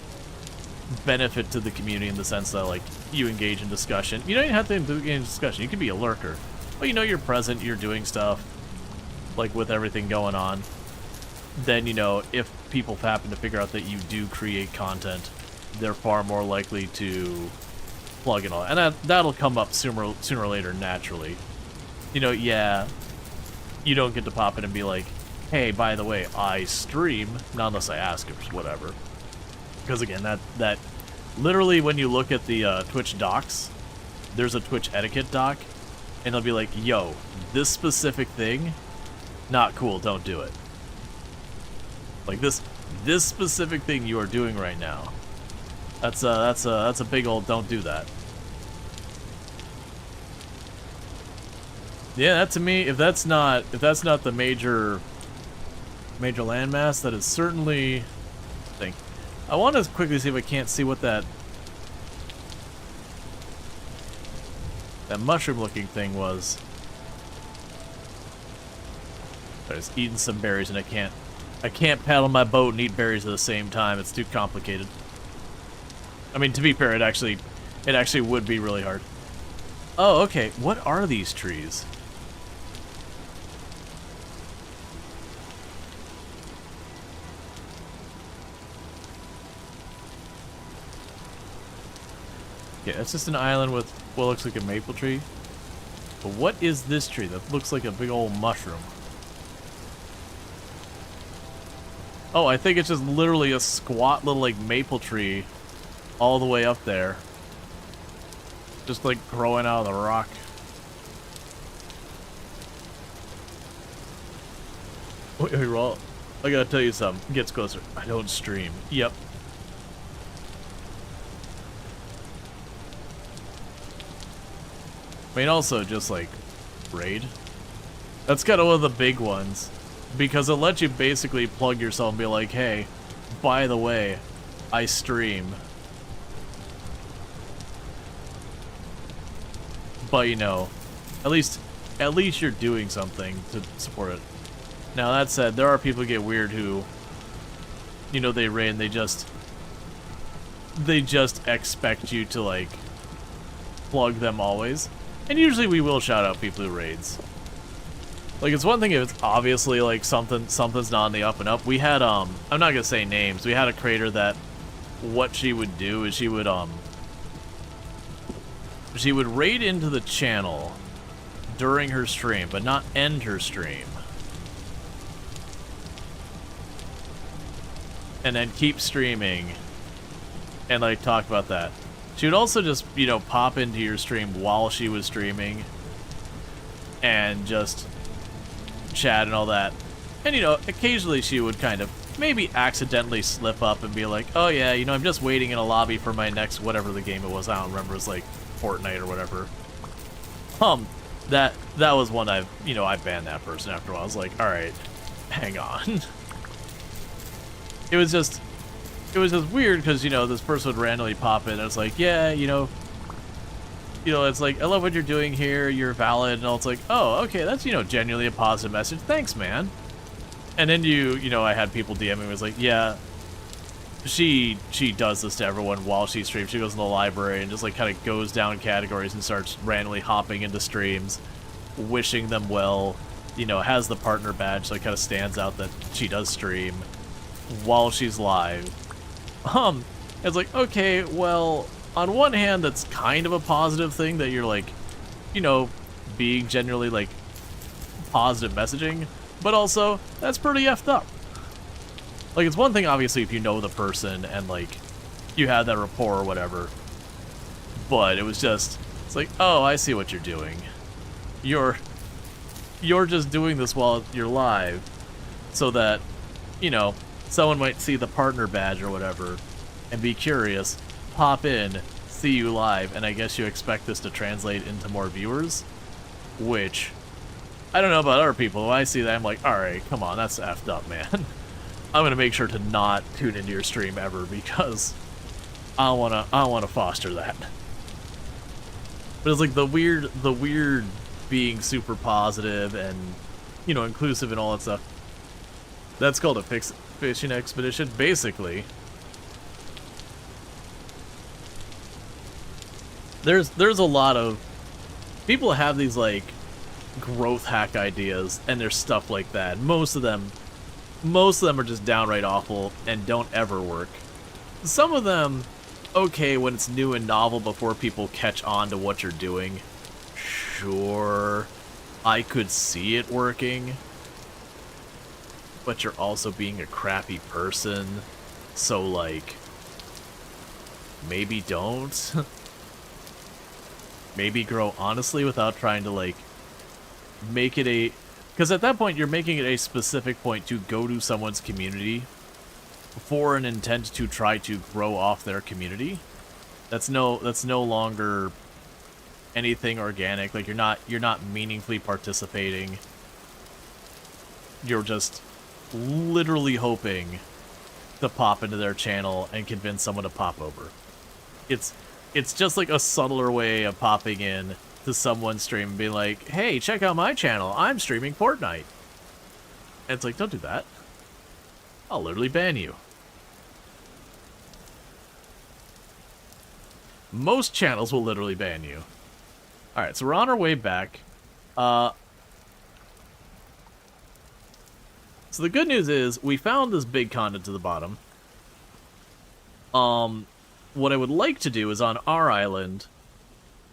benefit to the community in the sense that, like, you engage in discussion. You don't even have to engage in discussion. You can be a lurker. but you know you're present, you're doing stuff, like with everything going on, then, you know, if people happen to figure out that you do create content, they're far more likely to plug in all that. And that'll come up sooner or later naturally. You know, yeah, you don't get to pop in and be like, hey, by the way, I stream, not unless I ask or whatever. Because again, that literally when you look at the Twitch docs, there's a Twitch etiquette doc, and they'll be like, yo, this specific thing, not cool, don't do it. Like this specific thing you are doing right now, that's a big old don't do that. Yeah, that to me, if that's not the major landmass, that is certainly thing. I want to quickly see if I can't see what that mushroom looking thing was. I was eating some berries and I can't paddle my boat and eat berries at the same time. It's too complicated. I mean, to be fair, it actually would be really hard. Oh, okay. What are these trees? Yeah, it's just an island with what looks like a maple tree. But what is this tree that looks like a big old mushroom? Oh, I think it's just literally a squat little, like, maple tree all the way up there. Just, like, growing out of the rock. Wait, Rual, I gotta tell you something. It gets closer. I don't stream. Yep. I mean, also, just, like, raid. That's kind of one of the big ones. Because it lets you basically plug yourself and be like, hey, by the way, I stream. But, you know, at least you're doing something to support it. Now, that said, there are people who get weird who, you know, they raid and they just expect you to, like, plug them always. And usually we will shout out people who raids. Like, it's one thing if it's obviously, like, something's not on the up and up. We had, I'm not gonna say names, we had a creator that what she would do is she would raid into the channel during her stream, but not end her stream. And then keep streaming and, like, talk about that. She would also just, you know, pop into your stream while she was streaming and just chat and all that. And, you know, occasionally she would kind of maybe accidentally slip up and be like, oh yeah, you know, I'm just waiting in a lobby for my next whatever the game it was. I don't remember. It was like Fortnite or whatever. That was one I banned that person after a while. I was like, all right, hang on. It was just weird because, you know, this person would randomly pop in and it's like, yeah, you know, it's like, I love what you're doing here, you're valid, and all. It's like, oh, okay, that's, you know, genuinely a positive message. Thanks, man. And then you know, I had people DMing me, was like, yeah, she does this to everyone while she streams. She goes in the library and just, like, kind of goes down categories and starts randomly hopping into streams, wishing them well, you know, has the partner badge, so it kind of stands out that she does stream while she's live. It's like, okay, well, on one hand, that's kind of a positive thing that you're, like, you know, being generally, like, positive messaging, but also, that's pretty effed up. Like, it's one thing, obviously, if you know the person and, like, you have that rapport or whatever, but it was just, it's like, oh, I see what you're doing. You're just doing this while you're live so that, you know, someone might see the partner badge or whatever and be curious, pop in, see you live, and I guess you expect this to translate into more viewers, which, I don't know about other people. When I see that, I'm like, alright, come on, that's effed up, man. I'm gonna make sure to not tune into your stream ever because I don't wanna foster that. But it's like the weird being super positive and, you know, inclusive and all that stuff. That's called a fishing expedition, basically. There's a lot of people have these, like, growth hack ideas, and there's stuff like that. Most of them are just downright awful and don't ever work. Some of them, okay, when it's new and novel before people catch on to what you're doing. Sure, I could see it working, but you're also being a crappy person, so, like, maybe don't. Maybe grow honestly without trying to, like, make it a... Because at that point, you're making it a specific point to go to someone's community for an intent to try to grow off their community. That's no longer anything organic. Like, you're not meaningfully participating. You're just literally hoping to pop into their channel and convince someone to pop over. It's just like a subtler way of popping in to someone's stream and being like, hey, check out my channel, I'm streaming Fortnite. And it's like, don't do that. I'll literally ban you. Most channels will literally ban you. Alright, so we're on our way back. So the good news is, we found this big conduit to the bottom. What I would like to do is on our island,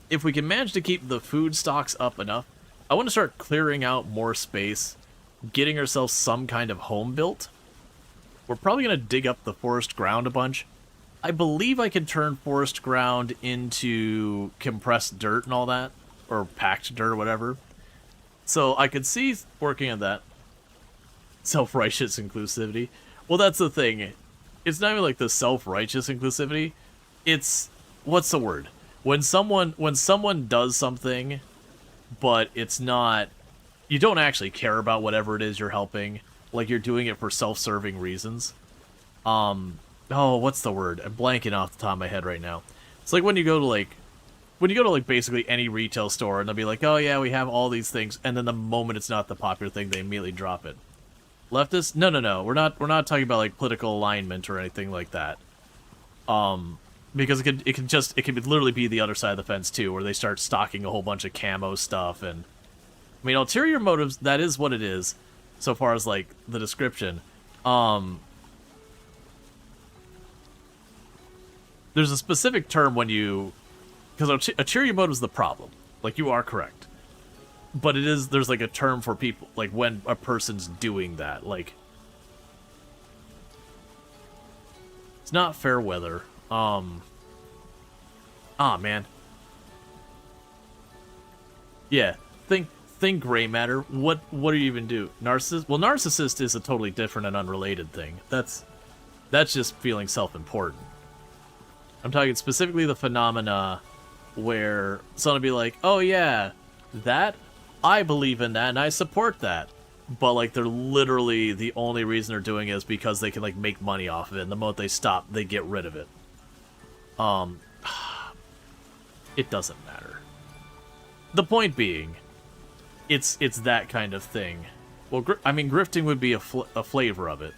if we can manage to keep the food stocks up enough, I want to start clearing out more space, getting ourselves some kind of home built. We're probably going to dig up the forest ground a bunch. I believe I can turn forest ground into compressed dirt and all that, or packed dirt or whatever. So I could see working on that. Self-righteous inclusivity. Well, that's the thing. It's not even like the self-righteous inclusivity. It's, what's the word? When someone does something, but it's not, you don't actually care about whatever it is you're helping, like you're doing it for self-serving reasons. Oh, what's the word? I'm blanking off the top of my head right now. It's like when you go to basically any retail store and they'll be like, oh yeah, we have all these things, and then the moment it's not the popular thing, they immediately drop it. Leftists? No. We're not talking about like political alignment or anything like that. Because it could literally be the other side of the fence too, where they start stocking a whole bunch of camo stuff. And I mean, ulterior motives, that is what it is, so far as like the description. There's a specific term when you, because ulterior motive is the problem. Like, you are correct, but there's like a term for people, like when a person's doing that. Like, it's not fair weather. Man. Yeah, think gray matter. What do you even do? Narcissist? Well, narcissist is a totally different and unrelated thing. That's just feeling self-important. I'm talking specifically the phenomena where someone will be like, oh yeah, that, I believe in that and I support that. But like, they're literally, the only reason they're doing it is because they can like make money off of it, and the moment they stop, they get rid of it. It doesn't matter. The point being, it's that kind of thing. Well, I mean, grifting would be a flavor of it.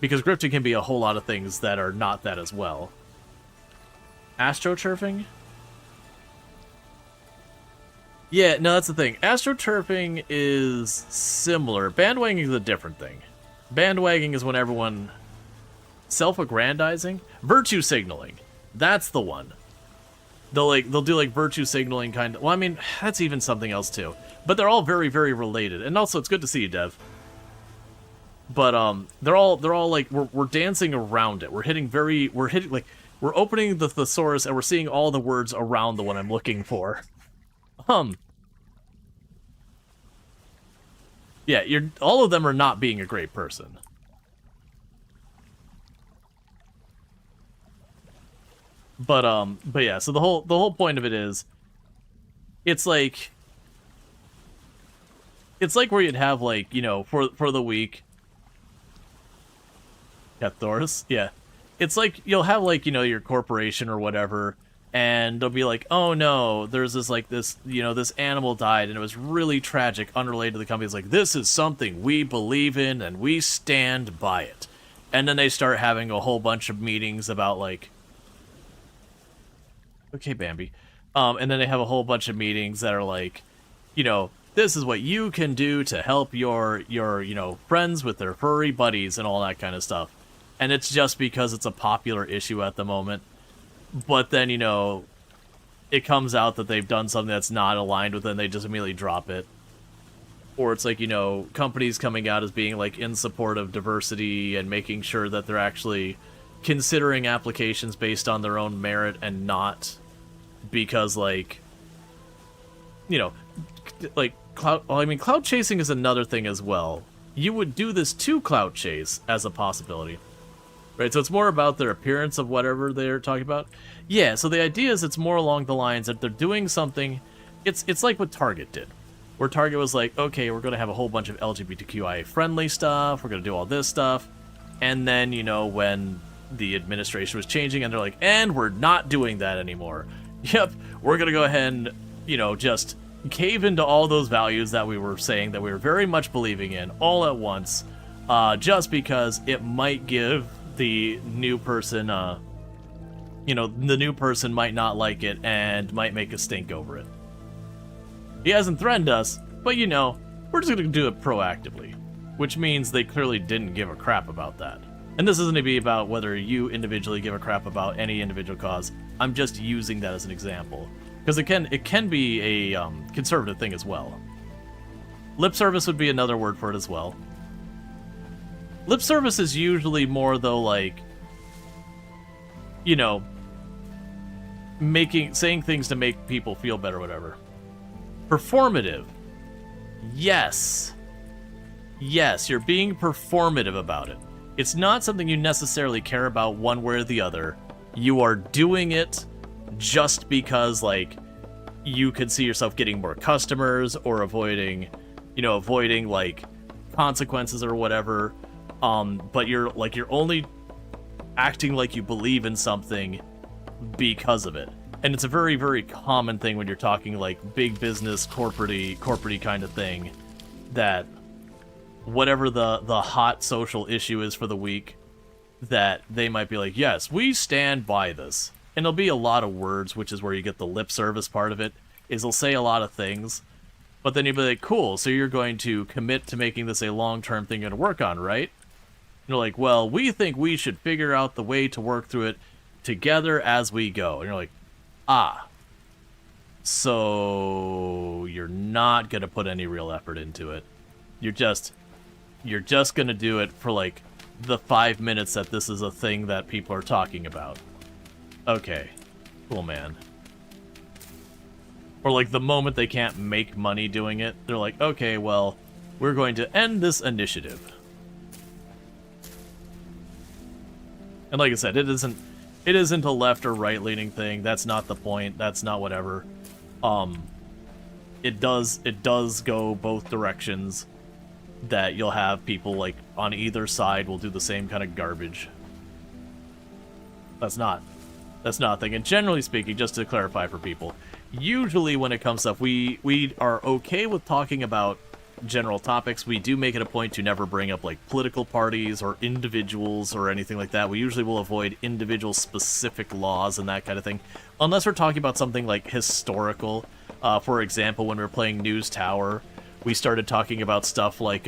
Because grifting can be a whole lot of things that are not that as well. Astroturfing? Yeah, no, that's the thing. Astroturfing is similar. Bandwagging is a different thing. Bandwagging is when everyone... Self-aggrandizing? Virtue signaling. That's the one. They'll do like virtue signaling kind of... Well, I mean, that's even something else too. But they're all very, very related. And also, it's good to see you, Dev. But they're all like, we're dancing around it. We're opening the thesaurus and we're seeing all the words around the one I'm looking for. Yeah, all of them are not being a great person. But yeah, so the whole point of it is, it's like where you'd have, like, you know, for the week. Cathorus? Yeah. It's like, you'll have, like, you know, your corporation or whatever, and they'll be like, oh no, there's this, you know, this animal died, and it was really tragic, unrelated to the company. It's like, this is something we believe in, and we stand by it. And then they start having a whole bunch of meetings about, like... Okay, Bambi. And then they have a whole bunch of meetings that are like, this is what you can do to help your friends with their furry buddies and all that kind of stuff. And it's just because it's a popular issue at the moment. But then, it comes out that they've done something that's not aligned with it and they just immediately drop it. Or it's like, companies coming out as being like in support of diversity and making sure that they're actually considering applications based on their own merit and not because clout chasing is another thing as well. You would do this to clout chase as a possibility. Right, so it's more about their appearance of whatever they're talking about. Yeah, so the idea is it's more along the lines that they're doing something. It's like what Target did. Where Target was like, okay, we're going to have a whole bunch of LGBTQIA-friendly stuff. We're going to do all this stuff. And then, when the administration was changing, and they're like, and we're not doing that anymore. Yep, we're going to go ahead and, just cave into all those values that we were saying that we were very much believing in all at once, just because it might give the new person, the new person might not like it and might make a stink over it. He hasn't threatened us, but we're just going to do it proactively, which means they clearly didn't give a crap about that. And this isn't to be about whether you individually give a crap about any individual cause. I'm just using that as an example. Because it can be a conservative thing as well. Lip service would be another word for it as well. Lip service is usually more, though, saying things to make people feel better, whatever. Performative. Yes. Yes, you're being performative about it. It's not something you necessarily care about one way or the other. You are doing it just because, you could see yourself getting more customers or avoiding consequences or whatever. But you're only acting like you believe in something because of it. And it's a very, very common thing when you're talking big business, corporate-y kind of thing, that whatever the hot social issue is for the week, that they might be like, yes, we stand by this. And there'll be a lot of words, which is where you get the lip service part of it, is they'll say a lot of things, but then you'll be like, cool, so you're going to commit to making this a long-term thing you're going to work on, right? And you're like, well, we think we should figure out the way to work through it together as we go. And you're like, so you're not going to put any real effort into it. You're just going to do it for, the 5 minutes that this is a thing that people are talking about. Okay, cool, man. Or the moment they can't make money doing it, they're like, okay, well, we're going to end this initiative. And like I said, it isn't a left or right leaning thing. That's not the point. That's not whatever. It does go both directions, that you'll have people on either side will do the same kind of garbage. That's not a thing. And generally speaking, just to clarify for people, usually when it comes to stuff, we are okay with talking about general topics. We do make it a point to never bring up political parties or individuals or anything like that. We usually will avoid individual specific laws and that kind of thing, unless we're talking about something historical. For example, when we were playing News Tower, we started talking about stuff like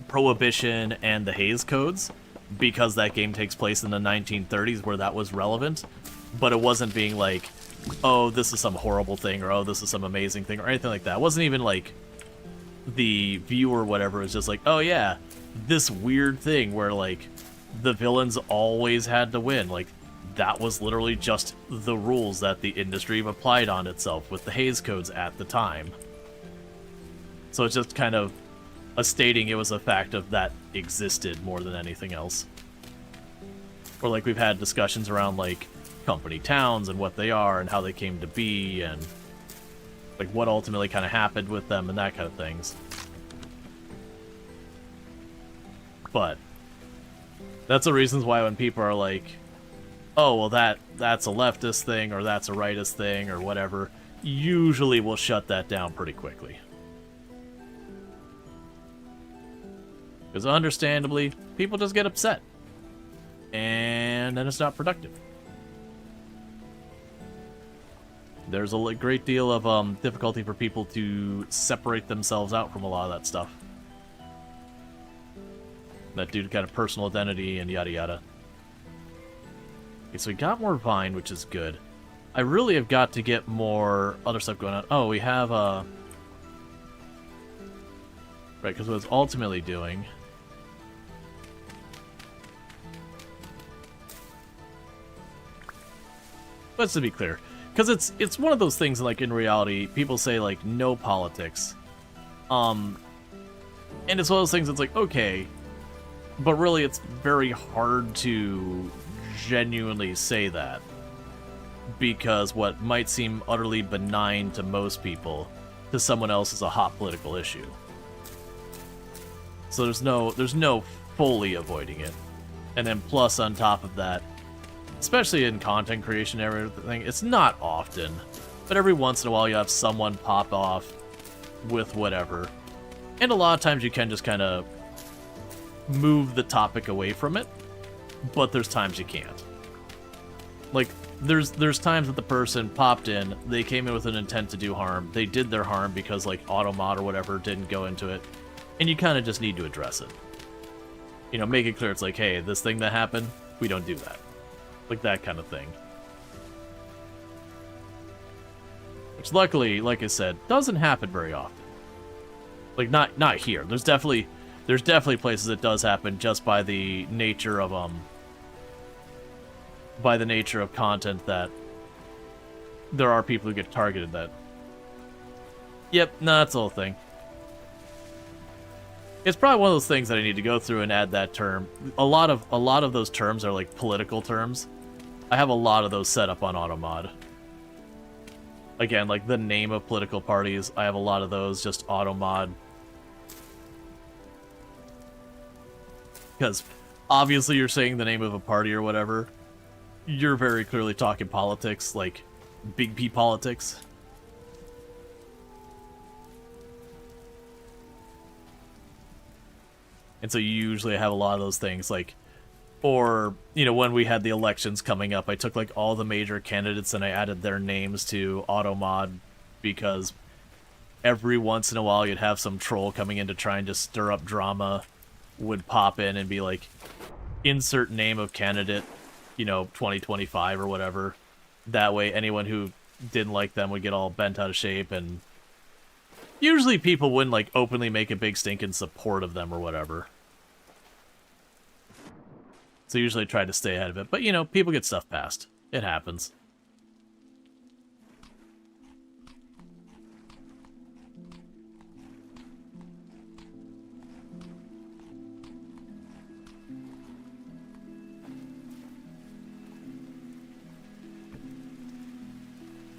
Prohibition and the Hays Codes, because that game takes place in the 1930s where that was relevant, but it wasn't being oh, this is some horrible thing, or oh, this is some amazing thing, or anything like that. It wasn't even the viewer or whatever was just oh yeah, this weird thing where the villains always had to win. That was literally just the rules that the industry applied on itself with the Hays Codes at the time. So it's just kind of stating it was a fact of that existed more than anything else. Or we've had discussions around company towns and what they are and how they came to be and what ultimately kind of happened with them and that kind of things. But that's the reasons why when people are oh, well, that's a leftist thing or that's a rightist thing or whatever, usually we'll shut that down pretty quickly. Because understandably, people just get upset. And then it's not productive. There's a great deal of difficulty for people to separate themselves out from a lot of that stuff. That due to kind of personal identity and yada yada. Okay, so we got more vine, which is good. I really have got to get more other stuff going on. Oh, we have right, because what it's ultimately doing. But to be clear, because it's one of those things, like, in reality, people say, like, no politics. And it's one of those things that's like, okay, but really it's very hard to genuinely say that. Because what might seem utterly benign to most people, to someone else is a hot political issue. So there's no fully avoiding it. And then plus on top of that, especially in content creation and everything, it's not often, but every once in a while you have someone pop off with whatever. And a lot of times you can just kind of move the topic away from it, but there's times you can't. Like, there's times that the person popped in, they came in with an intent to do harm, they did their harm because, like, automod or whatever didn't go into it, and you kind of just need to address it. You know, make it clear, it's like, hey, this thing that happened, we don't do that. Like, that kind of thing. Which, luckily, like I said, doesn't happen very often. Like, not here. There's definitely places it does happen just by the nature of, content, that there are people who get targeted that. Yep, no, that's the whole thing. It's probably one of those things that I need to go through and add that term. A lot of those terms are like political terms. I have a lot of those set up on AutoMod. Again, like the name of political parties, I have a lot of those just AutoMod. Because obviously you're saying the name of a party or whatever. You're very clearly talking politics, like big P politics. And so you usually have a lot of those things, like, or, you know, when we had the elections coming up, I took, like, all the major candidates and I added their names to AutoMod, because every once in a while you'd have some troll coming in to try and just stir up drama, would pop in and be like, insert name of candidate, you know, 2025 or whatever. That way anyone who didn't like them would get all bent out of shape, and usually people wouldn't, like, openly make a big stink in support of them or whatever. So usually try to stay ahead of it. But, you know, people get stuff passed. It happens.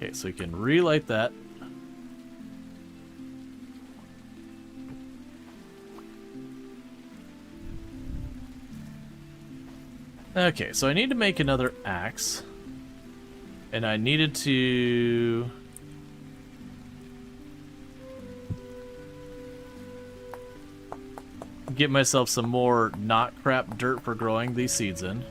Okay, so we can relight that. Okay, so I need to make another axe. And I needed to get myself some more not crap dirt for growing these seeds in.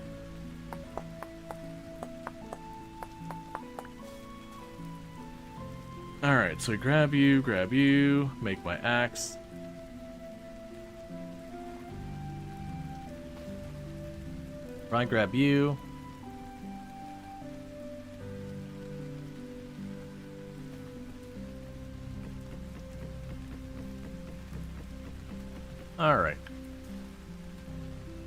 Alright, so grab you, make my axe. Ryan, grab you. Alright.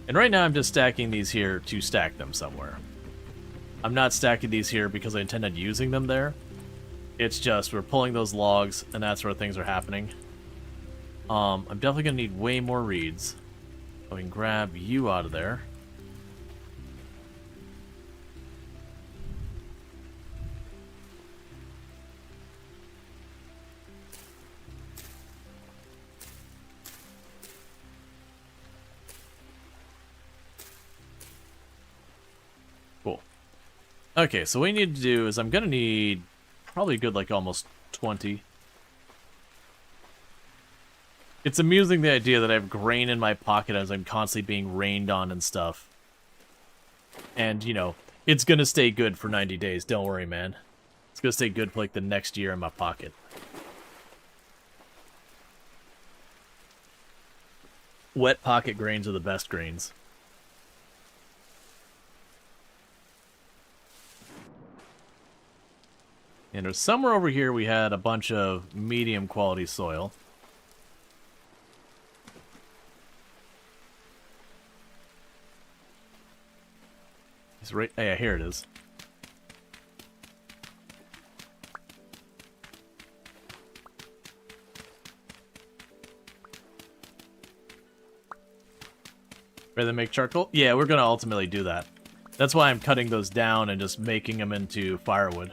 And right now I'm just stacking these here to stack them somewhere. I'm not stacking these here because I intend on using them there. It's just we're pulling those logs and that's where things are happening. I'm definitely going to need way more reeds. So we can grab you out of there. Cool. Okay, so what we need to do is I'm going to need probably a good, like, almost 20. It's amusing, the idea that I have grain in my pocket as I'm constantly being rained on and stuff. And, you know, it's going to stay good for 90 days. Don't worry, man. It's gonna stay good for like the next year in my pocket. Wet pocket grains are the best grains. And there's somewhere over here we had a bunch of medium quality soil. It's right, yeah, here it is. Rather than make charcoal? Yeah, we're gonna ultimately do that. That's why I'm cutting those down and just making them into firewood.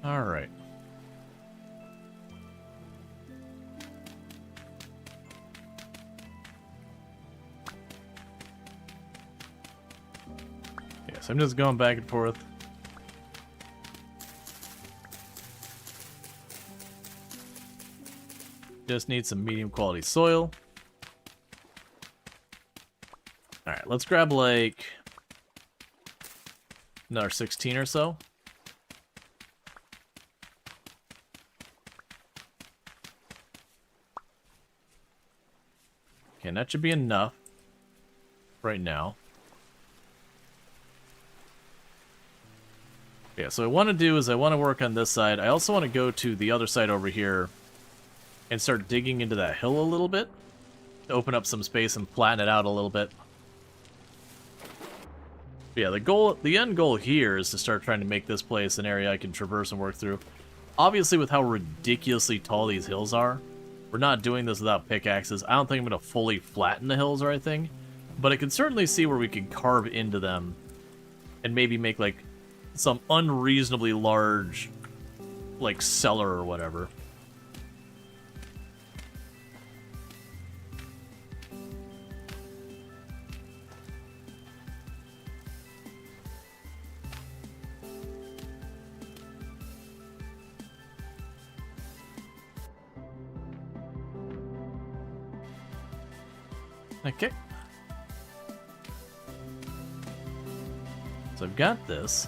All right. Yeah, so I'm just going back and forth. Just need some medium quality soil. All right, let's grab like another 16 or so. Okay, and that should be enough right now. Yeah, so what I want to do is I want to work on this side. I also want to go to the other side over here and start digging into that hill a little bit to open up some space and flatten it out a little bit. But yeah, the end goal here is to start trying to make this place an area I can traverse and work through. Obviously, with how ridiculously tall these hills are, we're not doing this without pickaxes. I don't think I'm going to fully flatten the hills or anything, but I can certainly see where we could carve into them and maybe make, like, some unreasonably large, like, cellar or whatever. Okay. So I've got this.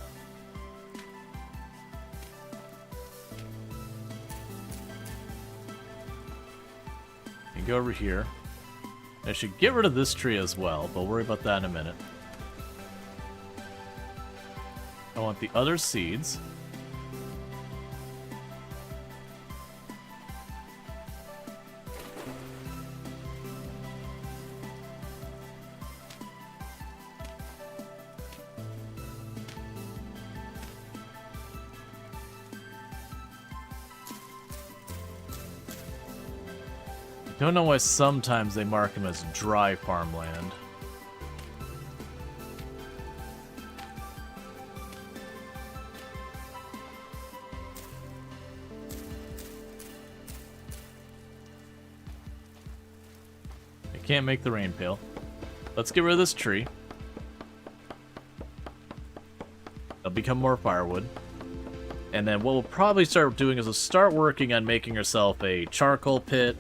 And go over here. I should get rid of this tree as well, but we'll worry about that in a minute. I want the other seeds. Don't know why sometimes they mark them as dry farmland. I can't make the rain pail. Let's get rid of this tree. It'll become more firewood. And then what we'll probably start doing is we'll start working on making ourselves a charcoal pit.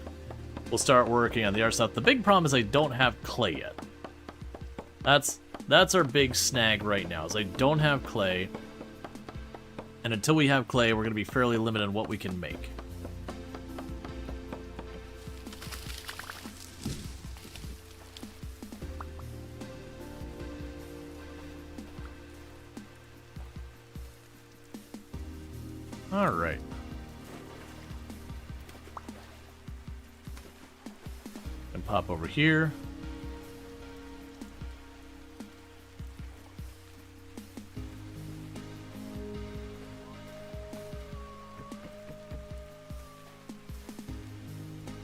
We'll start working on the other stuff. The big problem is I don't have clay yet. That's our big snag right now, is I don't have clay. And until we have clay, we're going to be fairly limited on what we can make. All right. And pop over here.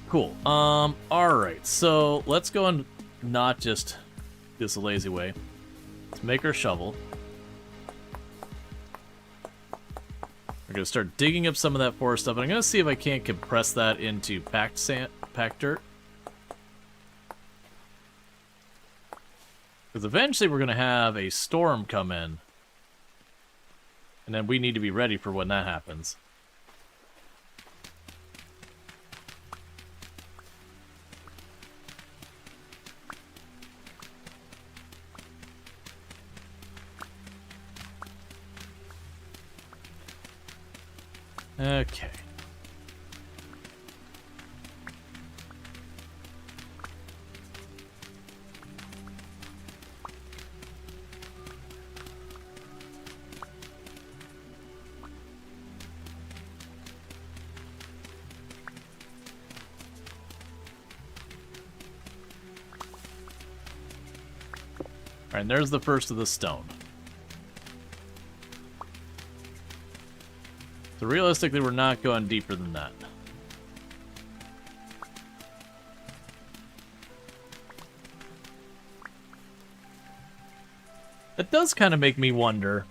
Cool. All right. So let's go and not just do this a lazy way. Let's make our shovel. We're gonna start digging up some of that forest stuff, and I'm gonna see if I can't compress that into packed sand, packed dirt. Because eventually we're gonna have a storm come in And then we need to be ready for when that happens. Okay. Alright, and there's the first of the stone. So realistically, we're not going deeper than that. It does kind of make me wonder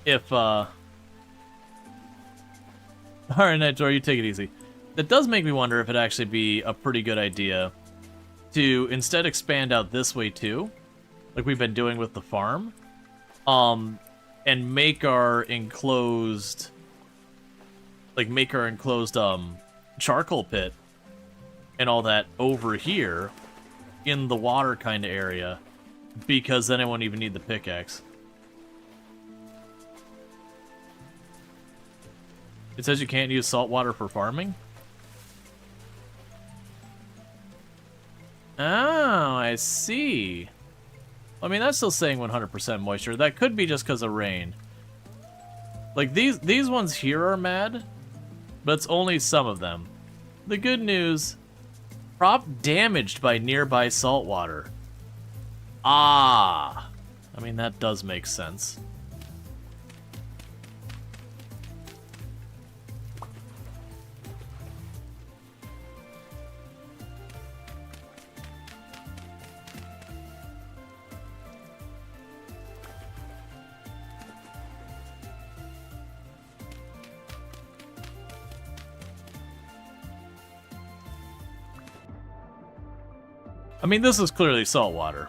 if, Alright, Nitor, you take it easy. That does make me wonder if it'd actually be a pretty good idea to instead expand out this way too, like we've been doing with the farm, and make our enclosed... charcoal pit and all that over here in the water kind of area, because then I won't even need the pickaxe. It says you can't use salt water for farming? Oh, I see. I mean, that's still saying 100% moisture. That could be just because of rain. Like, these ones here are mad, but it's only some of them. The good news, crop damaged by nearby salt water. Ah, I mean, that does make sense. I mean, this is clearly salt water.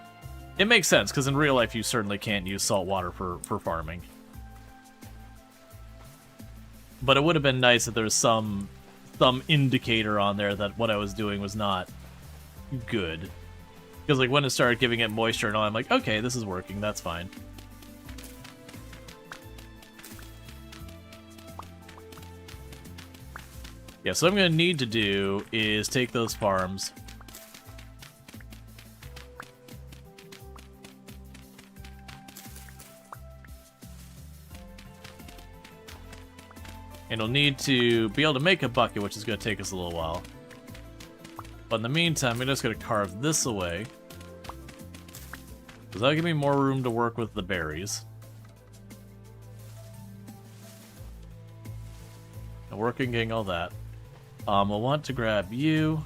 It makes sense, because in real life you certainly can't use salt water for farming. But it would have been nice if there was some indicator on there that what I was doing was not good. Because like when it started giving it moisture and all, I'm like, okay, this is working, that's fine. Yeah, so what I'm going to need to do is take those farms... and we'll need to be able to make a bucket, which is going to take us a little while. But in the meantime, I'm just going to carve this away, because that'll give me more room to work with the berries. And working, getting all that. We'll want to grab you.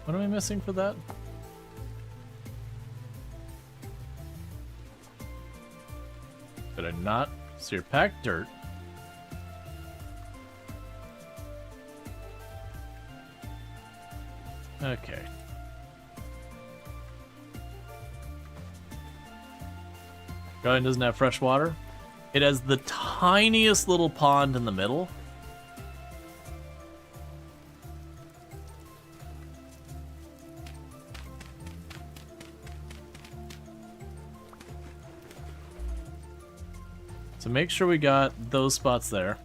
What am I missing for that? Did I not? So you're packed dirt. Okay. Garden doesn't have fresh water. It has the tiniest little pond in the middle. So make sure we got those spots there.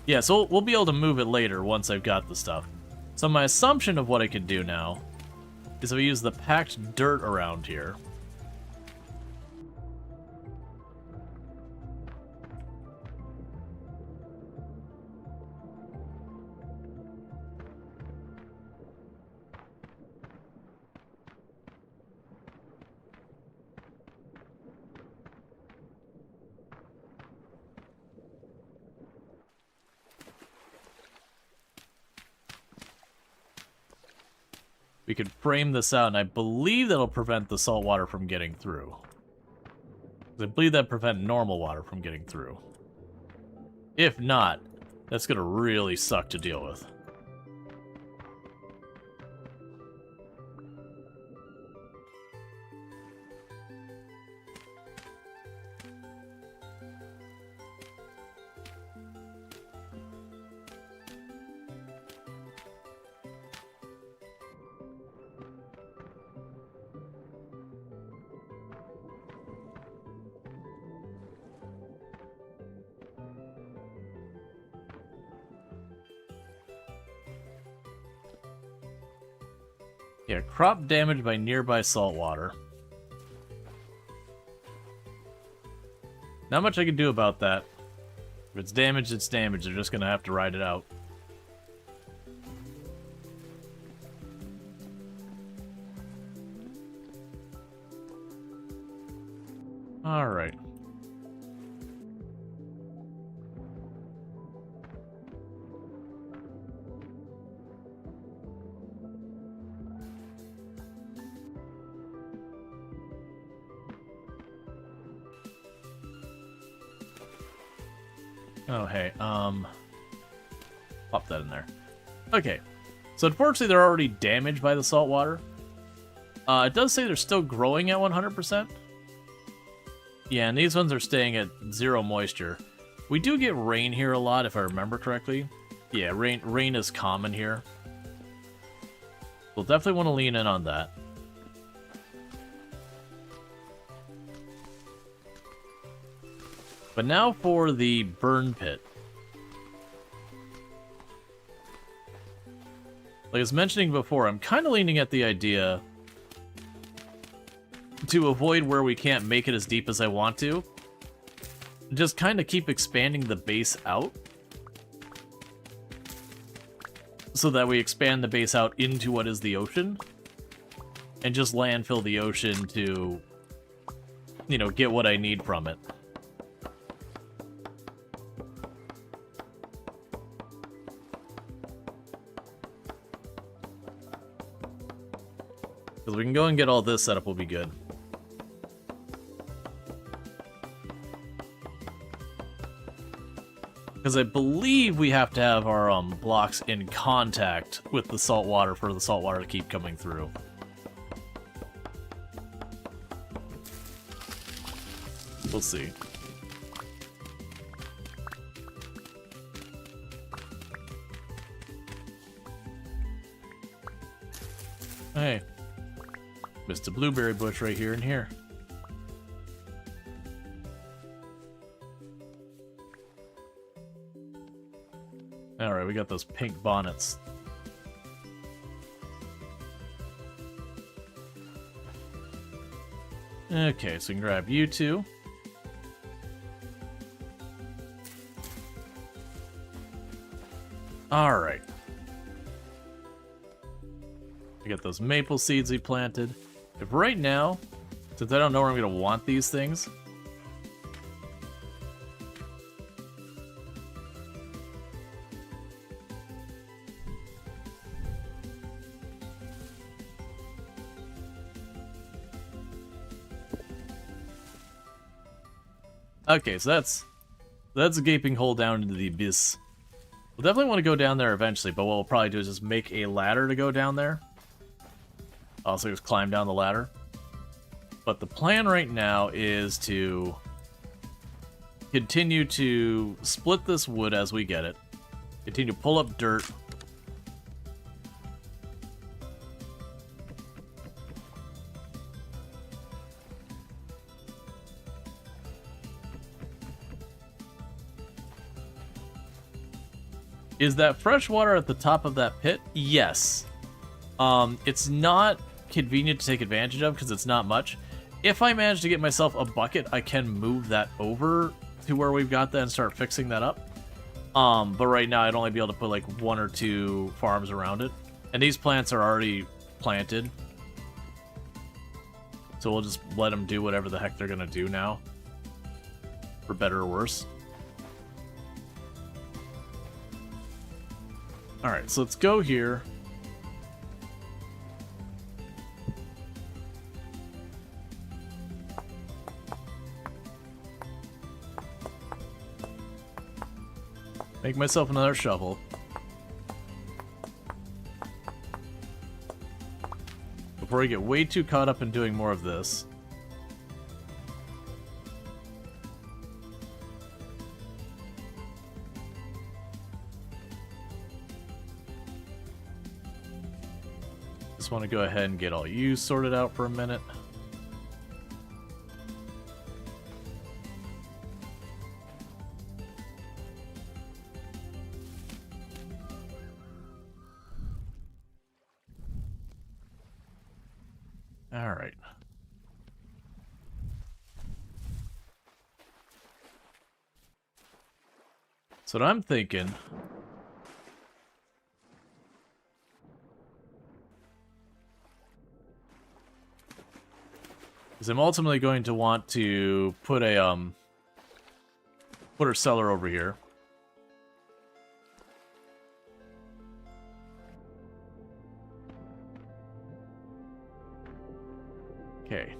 Yeah, so we'll be able to move it later once I've got the stuff. So my assumption of what I could do now is if I use the packed dirt around here. We could frame this out, and I believe that'll prevent the salt water from getting through. I believe that prevent normal water from getting through. If not, that's going to really suck to deal with. Yeah, crop damaged by nearby saltwater. Not much I can do about that. If it's damaged, it's damaged. They're just gonna have to ride it out. Alright. Oh, hey, pop that in there. Okay, so unfortunately they're already damaged by the salt water. It does say they're still growing at 100%. Yeah, and these ones are staying at 0 moisture. We do get rain here a lot, if I remember correctly. Yeah, rain is common here. We'll definitely want to lean in on that. But now for the burn pit. Like I was mentioning before, I'm kind of leaning at the idea to avoid where we can't make it as deep as I want to. Just kind of keep expanding the base out. So that we expand the base out into what is the ocean. And just landfill the ocean to, you know, get what I need from it. Because we can go and get all this set up, will be good. Because I believe we have to have our blocks in contact with the salt water for the salt water to keep coming through. We'll see. Hey. Missed a blueberry bush right here and here. Alright, we got those pink bonnets. Okay, so we can grab you two. Alright. We got those maple seeds we planted. If right now, since I don't know where I'm going to want these things, okay, so that's a gaping hole down into the abyss. We'll definitely want to go down there eventually, but what we'll probably do is just make a ladder to go down there. Also, just climb down the ladder. But the plan right now is to continue to split this wood as we get it. Continue to pull up dirt. Is that fresh water at the top of that pit? Yes. It's not convenient to take advantage of because it's not much. If I manage to get myself a bucket, I can move that over to where we've got that and start fixing that up. But right now I'd only be able to put like 1 or 2 farms around it. And these plants are already planted. So we'll just let them do whatever the heck they're gonna do now. For better or worse. Alright, so let's go here. Make myself another shovel. Before I get way too caught up in doing more of this. Just want to go ahead and get all you sorted out for a minute. All right. So what I'm thinking is I'm ultimately going to want to put a cellar over here. Okay.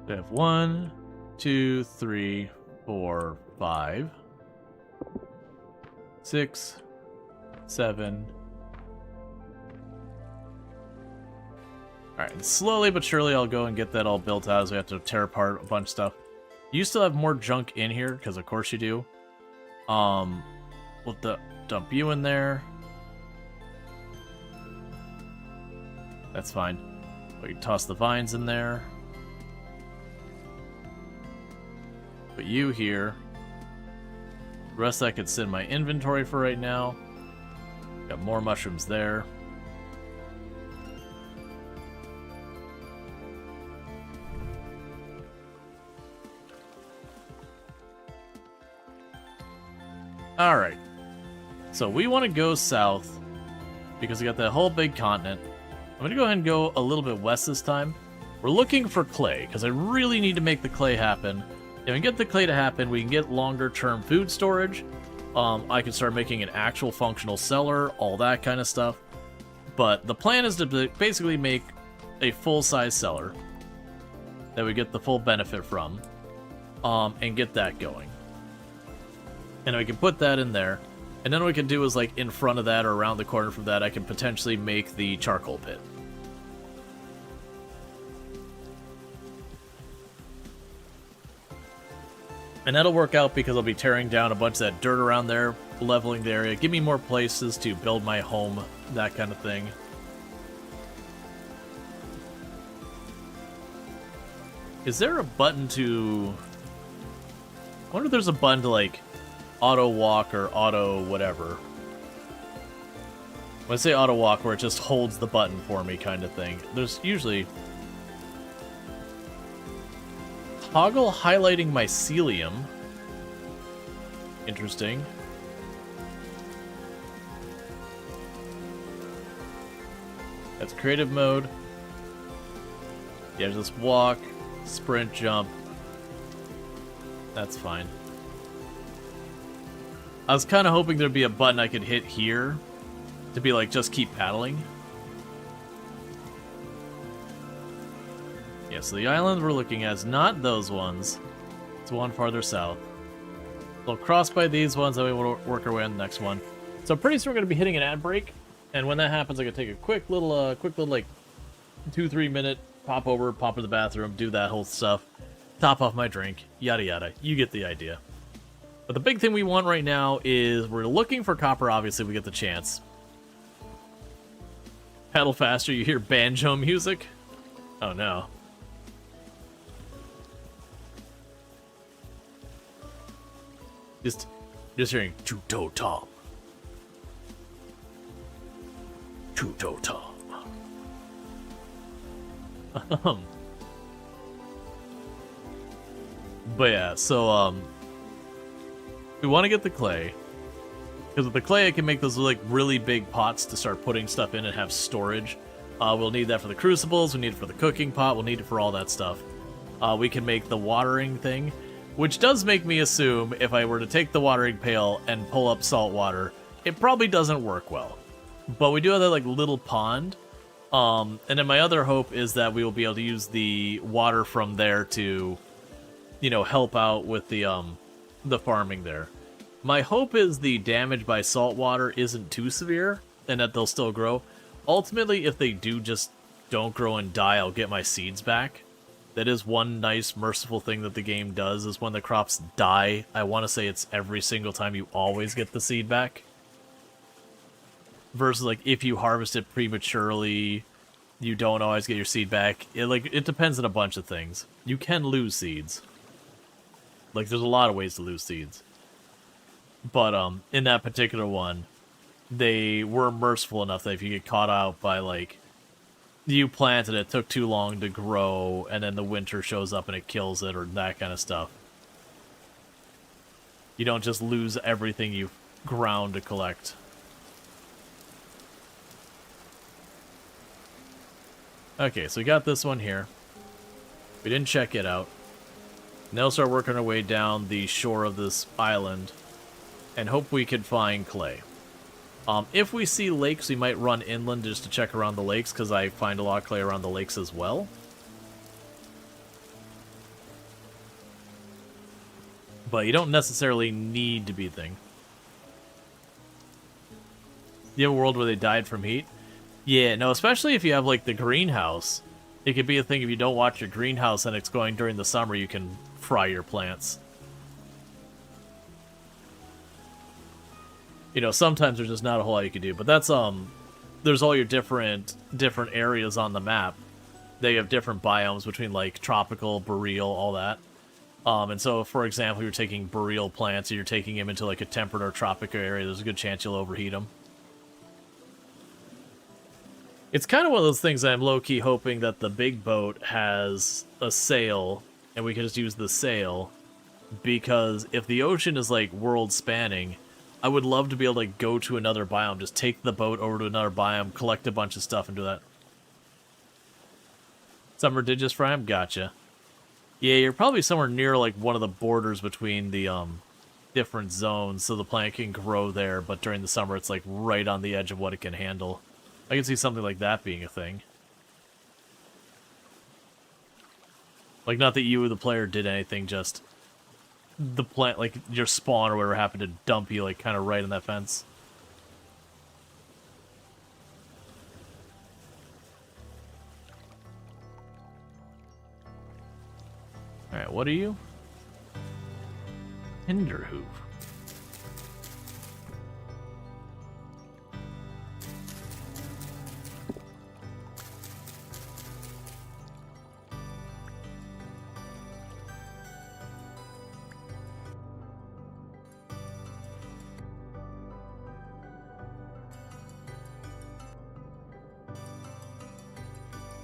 We have 1, 2, 3, 4, 5, 6, 7. Alright, and slowly but surely I'll go and get that all built out as we have to tear apart a bunch of stuff. You still have more junk in here, because of course you do. We'll dump you in there. That's fine. We can toss the vines in there. Put you here. The rest I could sit in my inventory for right now. Got more mushrooms there. Alright, so we want to go south because we got that whole big continent. I'm going to go ahead and go a little bit west this time. We're looking for clay because I really need to make the clay happen. If we get the clay to happen, we can get longer term food storage. I can start making an actual functional cellar, all that kind of stuff. But the plan is to basically make a full-size cellar that we get the full benefit from, and get that going. And we can put that in there. And then what we can do is, like, in front of that or around the corner from that, I can potentially make the charcoal pit. And that'll work out because I'll be tearing down a bunch of that dirt around there, leveling the area, give me more places to build my home, that kind of thing. Is there a button to... I wonder if there's a button to, like, auto walk or auto whatever. When I say auto walk, where it just holds the button for me kind of thing. There's usually... Toggle highlighting mycelium. Interesting. That's creative mode. Yeah, just walk, sprint, jump. That's fine. I was kind of hoping there'd be a button I could hit here to be like, just keep paddling. Yeah, so the island we're looking at is not those ones. It's one farther south. We'll cross by these ones, then we will work our way on the next one. So pretty soon we're going to be hitting an ad break, and when that happens, I'm going to take a quick little like 2-3 minute pop over, pop to the bathroom, do that whole stuff, top off my drink, yada yada. You get the idea. But the big thing we want right now is we're looking for copper. Obviously, we get the chance. Paddle faster. You hear banjo music? Oh no. Just hearing two-toe Tom. Two-toe Tom. But yeah, so we want to get the clay, because with the clay I can make those like really big pots to start putting stuff in and have storage. We'll need that for the crucibles, we need it for the cooking pot, we'll need it for all that stuff. We can make the watering thing, which does make me assume if I were to take the watering pail and pull up salt water, it probably doesn't work well. But we do have that like little pond, And then my other hope is that we will be able to use the water from there to, you know, help out with the farming there. My hope is the damage by salt water isn't too severe and that they'll still grow. Ultimately, if they do just don't grow and die, I'll get my seeds back. That is one nice, merciful thing that the game does, is when the crops die, I want to say it's every single time you always get the seed back. Versus, like, if you harvest it prematurely, you don't always get your seed back. It depends on a bunch of things. You can lose seeds. Like, there's a lot of ways to lose seeds. But, in that particular one, they were merciful enough that if you get caught out by, like, you planted it, took too long to grow, and then the winter shows up and it kills it, or that kind of stuff. You don't just lose everything you've ground to collect. Okay, so we got this one here. We didn't check it out. Now we'll start working our way down the shore of this island and hope we can find clay. If we see lakes, we might run inland just to check around the lakes, because I find a lot of clay around the lakes as well. But you don't necessarily need to be a thing. You have a world where they died from heat? Yeah, no, especially if you have, like, the greenhouse. It could be a thing if you don't watch your greenhouse and it's going during the summer, you can fry your plants. You know, sometimes there's just not a whole lot you can do, but that's, there's all your different areas on the map. They have different biomes between, like, tropical, boreal, all that. And so, for example, you're taking boreal plants, and you're taking them into, like, a temperate or tropical area, there's a good chance you'll overheat them. It's kind of one of those things I'm low-key hoping that the big boat has a sail, and we can just use the sail, because if the ocean is, like, world-spanning, I would love to be able to go to another biome, just take the boat over to another biome, collect a bunch of stuff, and do that. Summer Digis Prime? Gotcha. Yeah, you're probably somewhere near, like, one of the borders between the, different zones, so the plant can grow there, but during the summer it's, like, right on the edge of what it can handle. I can see something like that being a thing. Like, not that you, the player, did anything, just the plant, like, your spawn or whatever happened to dump you, like, kind of right in that fence. Alright, what are you? Hinderhoof.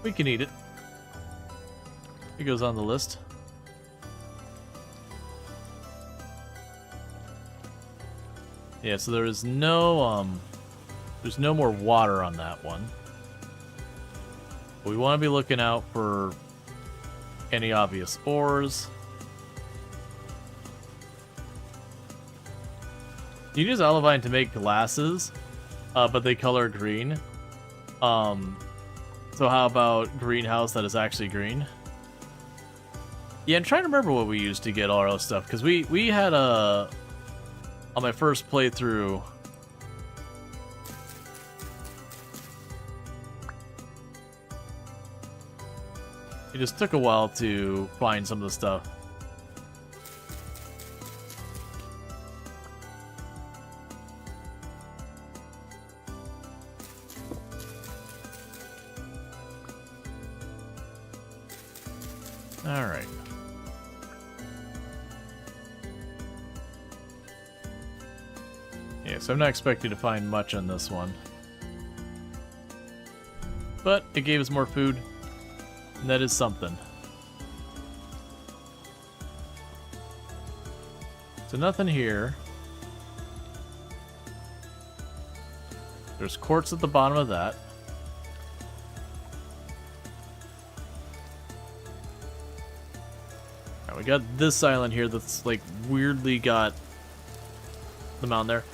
We can eat it. It goes on the list. Yeah, so there is no, there's no more water on that one. But we want to be looking out for any obvious ores. You can use olivine to make glasses, but they color green. So how about greenhouse that is actually green? Yeah, I'm trying to remember what we used to get all our stuff, because we had a... On my first playthrough... It just took a while to find some of the stuff. Alright. Yeah, so I'm not expecting to find much on this one. But it gave us more food, and that is something. So nothing here. There's quartz at the bottom of that. We got this island here that's, like, weirdly got the mountain there.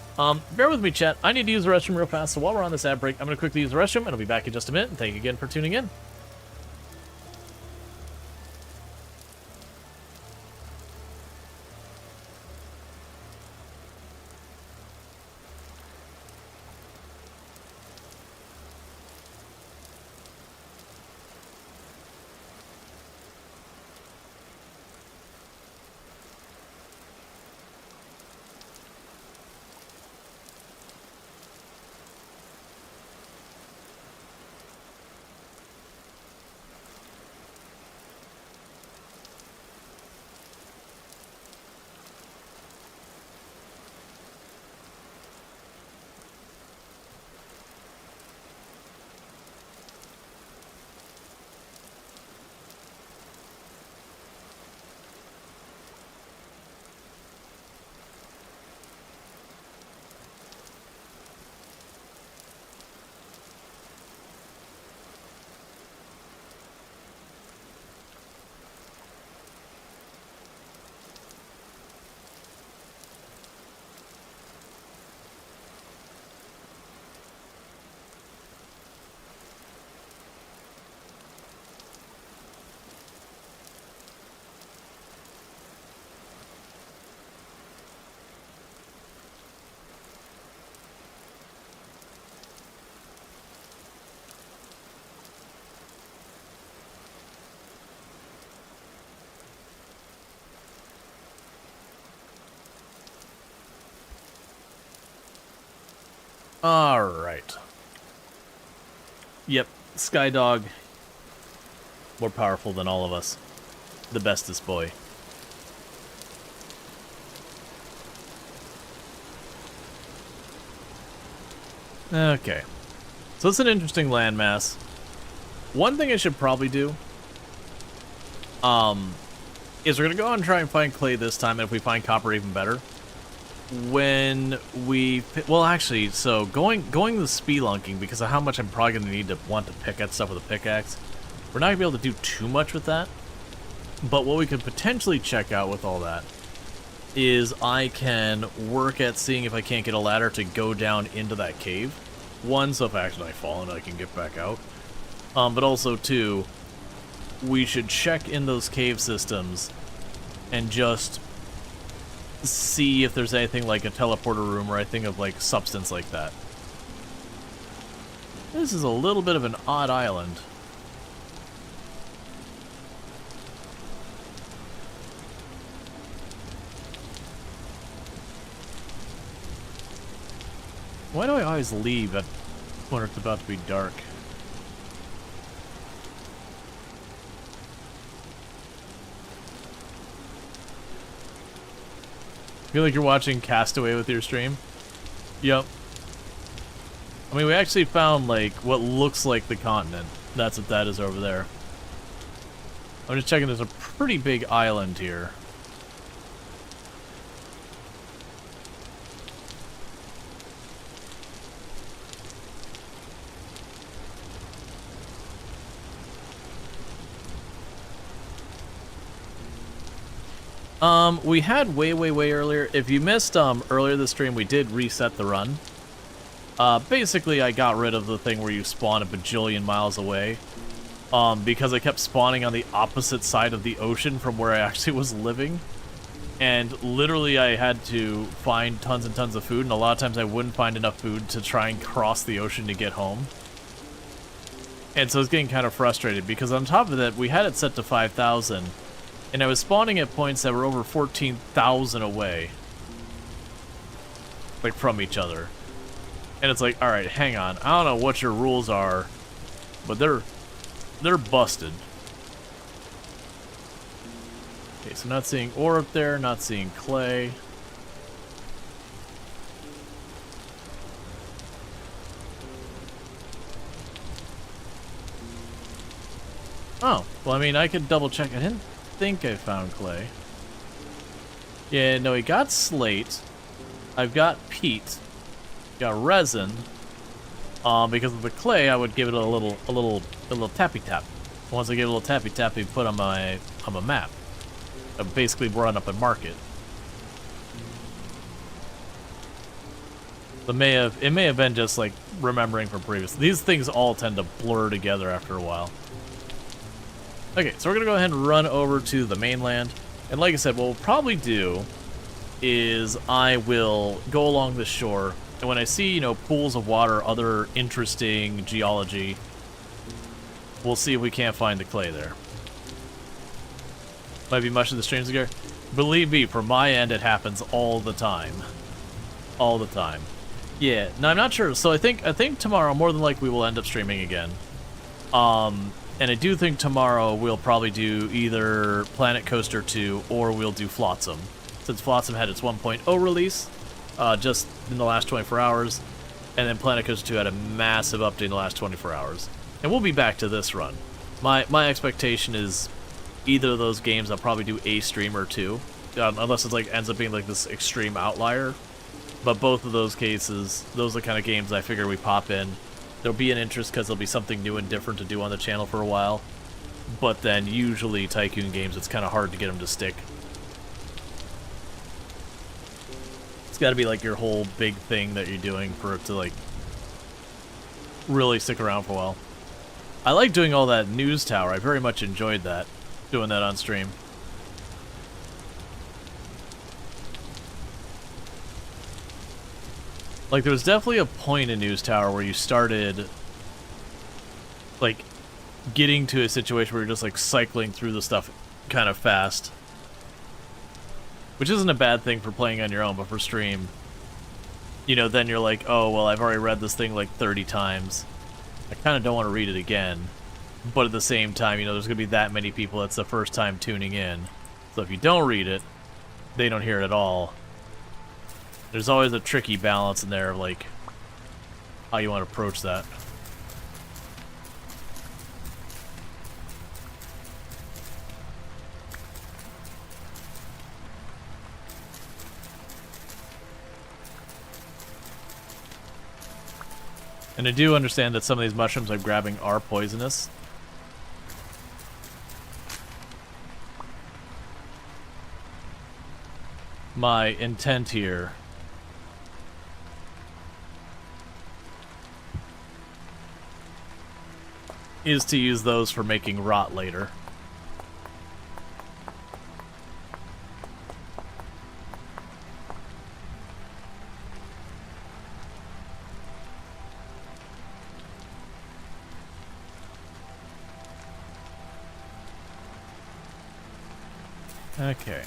Bear with me, chat. I need to use the restroom real fast, so while we're on this ad break, I'm going to quickly use the restroom, and I'll be back in just a minute, and thank you again for tuning in. Alright. Yep, Skydog. More powerful than all of us. The bestest boy. Okay. So it's an interesting landmass. One thing I should probably do is we're gonna go out and try and find clay this time, and if we find copper, even better. When we, well, actually, so going the spelunking, because of how much I'm probably gonna need to want to pick at stuff with a pickaxe, we're not gonna be able to do too much with that. But what we could potentially check out with all that is I can work at seeing if I can't get a ladder to go down into that cave. One, so if I accidentally fall in, I can get back out. But also, two, we should check in those cave systems and just see if there's anything like a teleporter room or anything of like substance like that. This is a little bit of an odd island. Why do I always leave when it's about to be dark? Feel like you're watching Castaway with your stream? Yep. I mean, we actually found, like, what looks like the continent. That's what that is over there. I'm just checking, there's a pretty big island here. We had way earlier. If you missed earlier this stream, we did reset the run. Basically, I got rid of the thing where you spawn a bajillion miles away. Because I kept spawning on the opposite side of the ocean from where I actually was living. And literally, I had to find tons and tons of food, and a lot of times I wouldn't find enough food to try and cross the ocean to get home. And so I was getting kind of frustrated, because on top of that, we had it set to 5,000. And I was spawning at points that were over 14,000 away. Like, from each other. And it's like, alright, hang on. I don't know what your rules are, but they're busted. Okay, so not seeing ore up there, not seeing clay. Oh, well, I mean, I could double check. I didn't think I found clay. Yeah, no, we got slate. I've got peat. Got resin. Because of the clay, I would give it a little tappy tap. Once I give it a little tappy tap, we put on my map. I basically run up and mark it. It may have been just like remembering from previous. These things all tend to blur together after a while. Okay, so we're gonna go ahead and run over to the mainland. And like I said, what we'll probably do is I will go along the shore, and when I see, you know, pools of water, other interesting geology, we'll see if we can't find the clay there. Might be much of the streams again. Believe me, from my end, it happens all the time. All the time. Yeah, no, I'm not sure. So I think tomorrow, more than likely, we will end up streaming again. And I do think tomorrow we'll probably do either Planet Coaster 2 or we'll do Flotsam. Since Flotsam had its 1.0 release just in the last 24 hours, and then Planet Coaster 2 had a massive update in the last 24 hours. And we'll be back to this run. My expectation is either of those games I'll probably do a stream or two, unless it like ends up being like this extreme outlier. But both of those cases, those are the kind of games I figure we pop in. There'll be an interest because there'll be something new and different to do on the channel for a while. But then usually Tycoon games, it's kind of hard to get them to stick. It's got to be like your whole big thing that you're doing for it to like really stick around for a while. I like doing all that news tower. I very much enjoyed that, doing that on stream. Like, there was definitely a point in News Tower where you started, like, getting to a situation where you're just, like, cycling through the stuff kind of fast. Which isn't a bad thing for playing on your own, but for stream, you know, then you're like, oh, well, I've already read this thing, like, 30 times. I kind of don't want to read it again. But at the same time, you know, there's going to be that many people that's the first time tuning in. So if you don't read it, they don't hear it at all. There's always a tricky balance in there of, like, how you want to approach that. And I do understand that some of these mushrooms I'm grabbing are poisonous. My intent here is to use those for making rot later. Okay.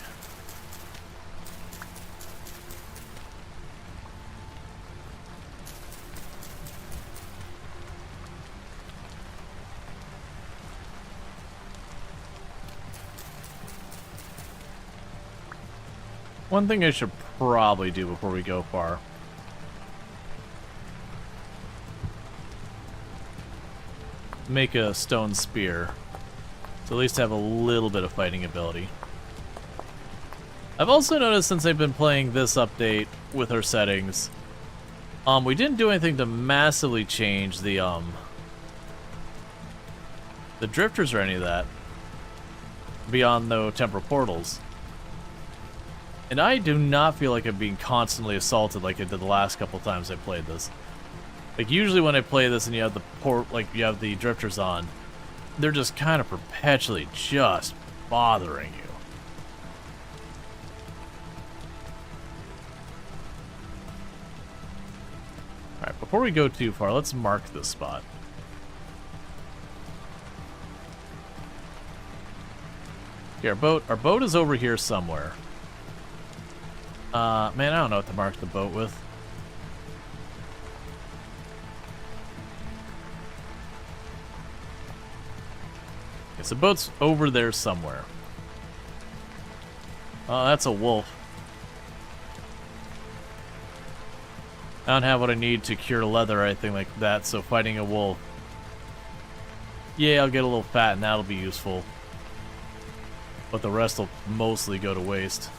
One thing I should probably do before we go far. Make a stone spear. To at least have a little bit of fighting ability. I've also noticed since I've been playing this update with our settings, we didn't do anything to massively change the drifters or any of that. Beyond no temporal portals. And I do not feel like I'm being constantly assaulted like I did the last couple times I played this. Like, usually when I play this and you have you have the drifters on, they're just kind of perpetually just bothering you. Alright, before we go too far, let's mark this spot. Okay, our boat is over here somewhere. Man, I don't know what to mark the boat with. Okay, so boat's over there somewhere. Oh, that's a wolf. I don't have what I need to cure leather or anything like that, so fighting a wolf. Yeah, I'll get a little fat and that'll be useful. But the rest will mostly go to waste.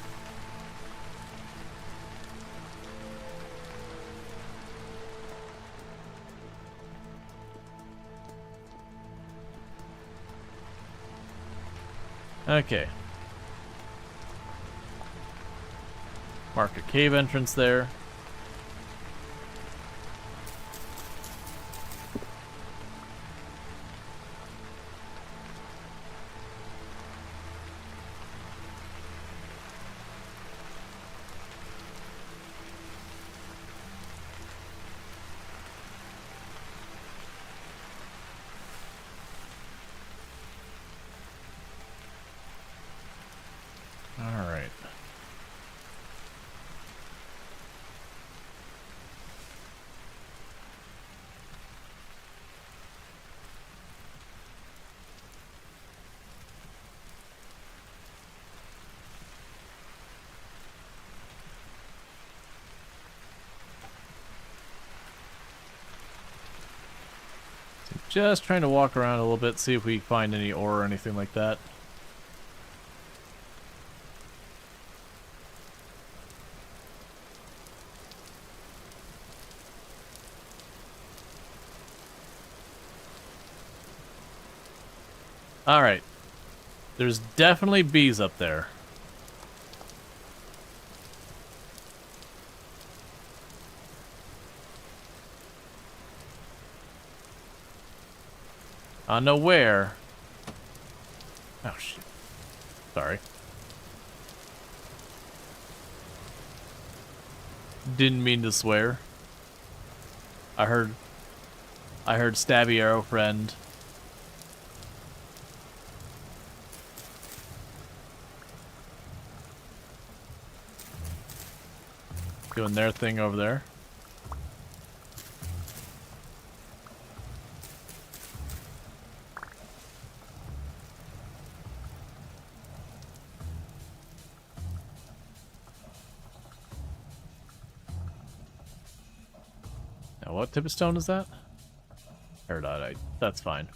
Okay. Mark a cave entrance there. Just trying to walk around a little bit, see if we find any ore or anything like that. Alright. There's definitely bees up there. I don't know where. Oh, shit. Sorry. Didn't mean to swear. I heard stabby arrow friend. Doing their thing over there. Now, what type of stone is that? Peridotite. That's fine.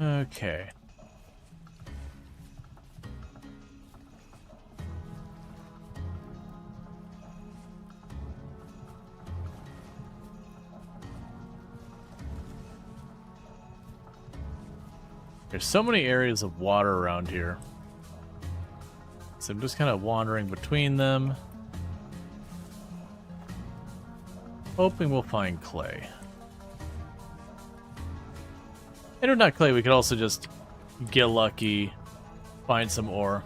Okay. There's so many areas of water around here. So I'm just kind of wandering between them. Hoping we'll find clay. And if not clay, we could also just get lucky, find some ore.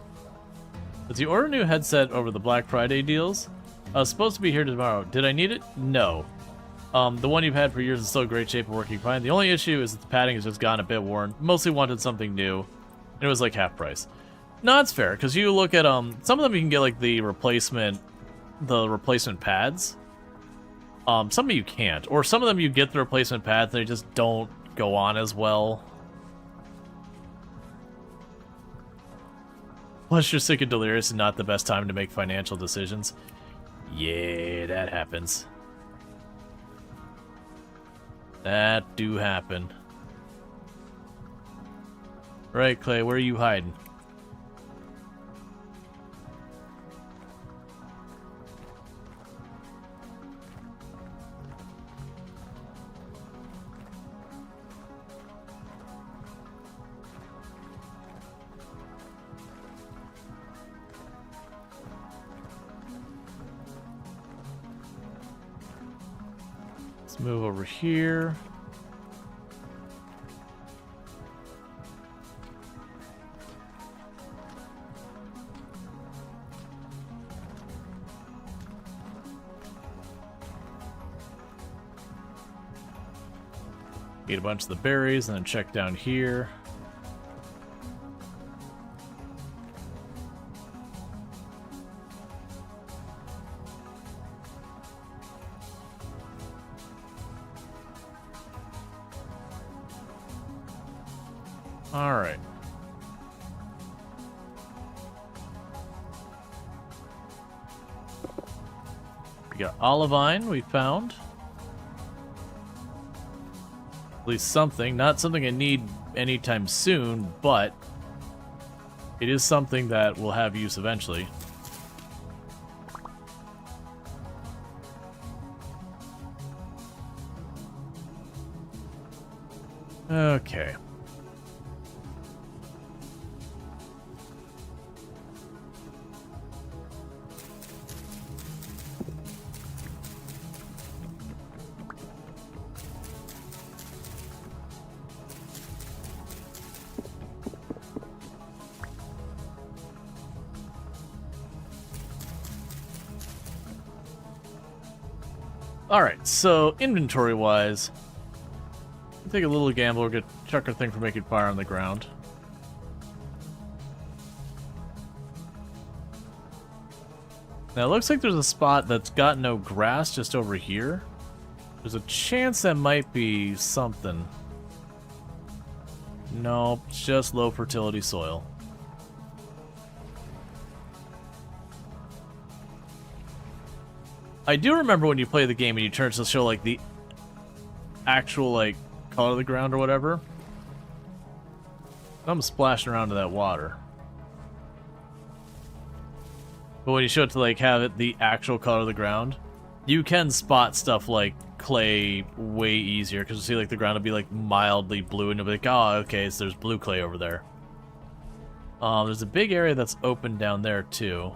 Did you order a new headset over the Black Friday deals? I was supposed to be here tomorrow. Did I need it? No. The one you've had for years is still in great shape and working fine. The only issue is that the padding has just gotten a bit worn. Mostly wanted something new. And it was like half price. No, it's fair, because you look at, some of them you can get like the replacement pads. Some of you can't. Or some of them you get the replacement pads and they just don't go on as well. Plus you're sick and delirious and not the best time to make financial decisions. Yeah, that happens. That do happen. Right, Clay, where are you hiding? Let's move over here. Eat a bunch of the berries and then check down here. All right. We got olivine we found. At least something. Not something I need anytime soon, but it is something that will have use eventually. Okay. Alright, so inventory-wise, take a little gamble, we're gonna check our thing for making fire on the ground. Now it looks like there's a spot that's got no grass just over here. There's a chance that might be something. Nope, it's just low fertility soil. I do remember when you play the game and you turn to show, like, the actual, like, color of the ground or whatever. I'm splashing around in that water. But when you show it to, like, have it the actual color of the ground, you can spot stuff like clay way easier, because you see, like, the ground will be, like, mildly blue, and you'll be like, oh, okay, so there's blue clay over there. There's a big area that's open down there, too.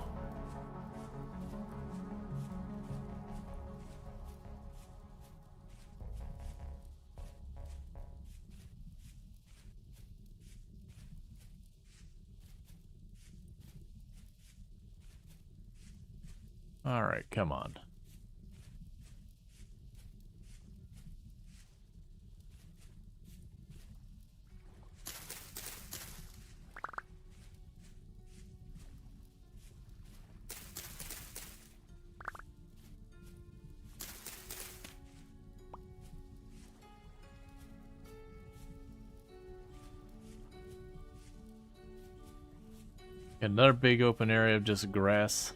Alright, come on. Another big open area of just grass.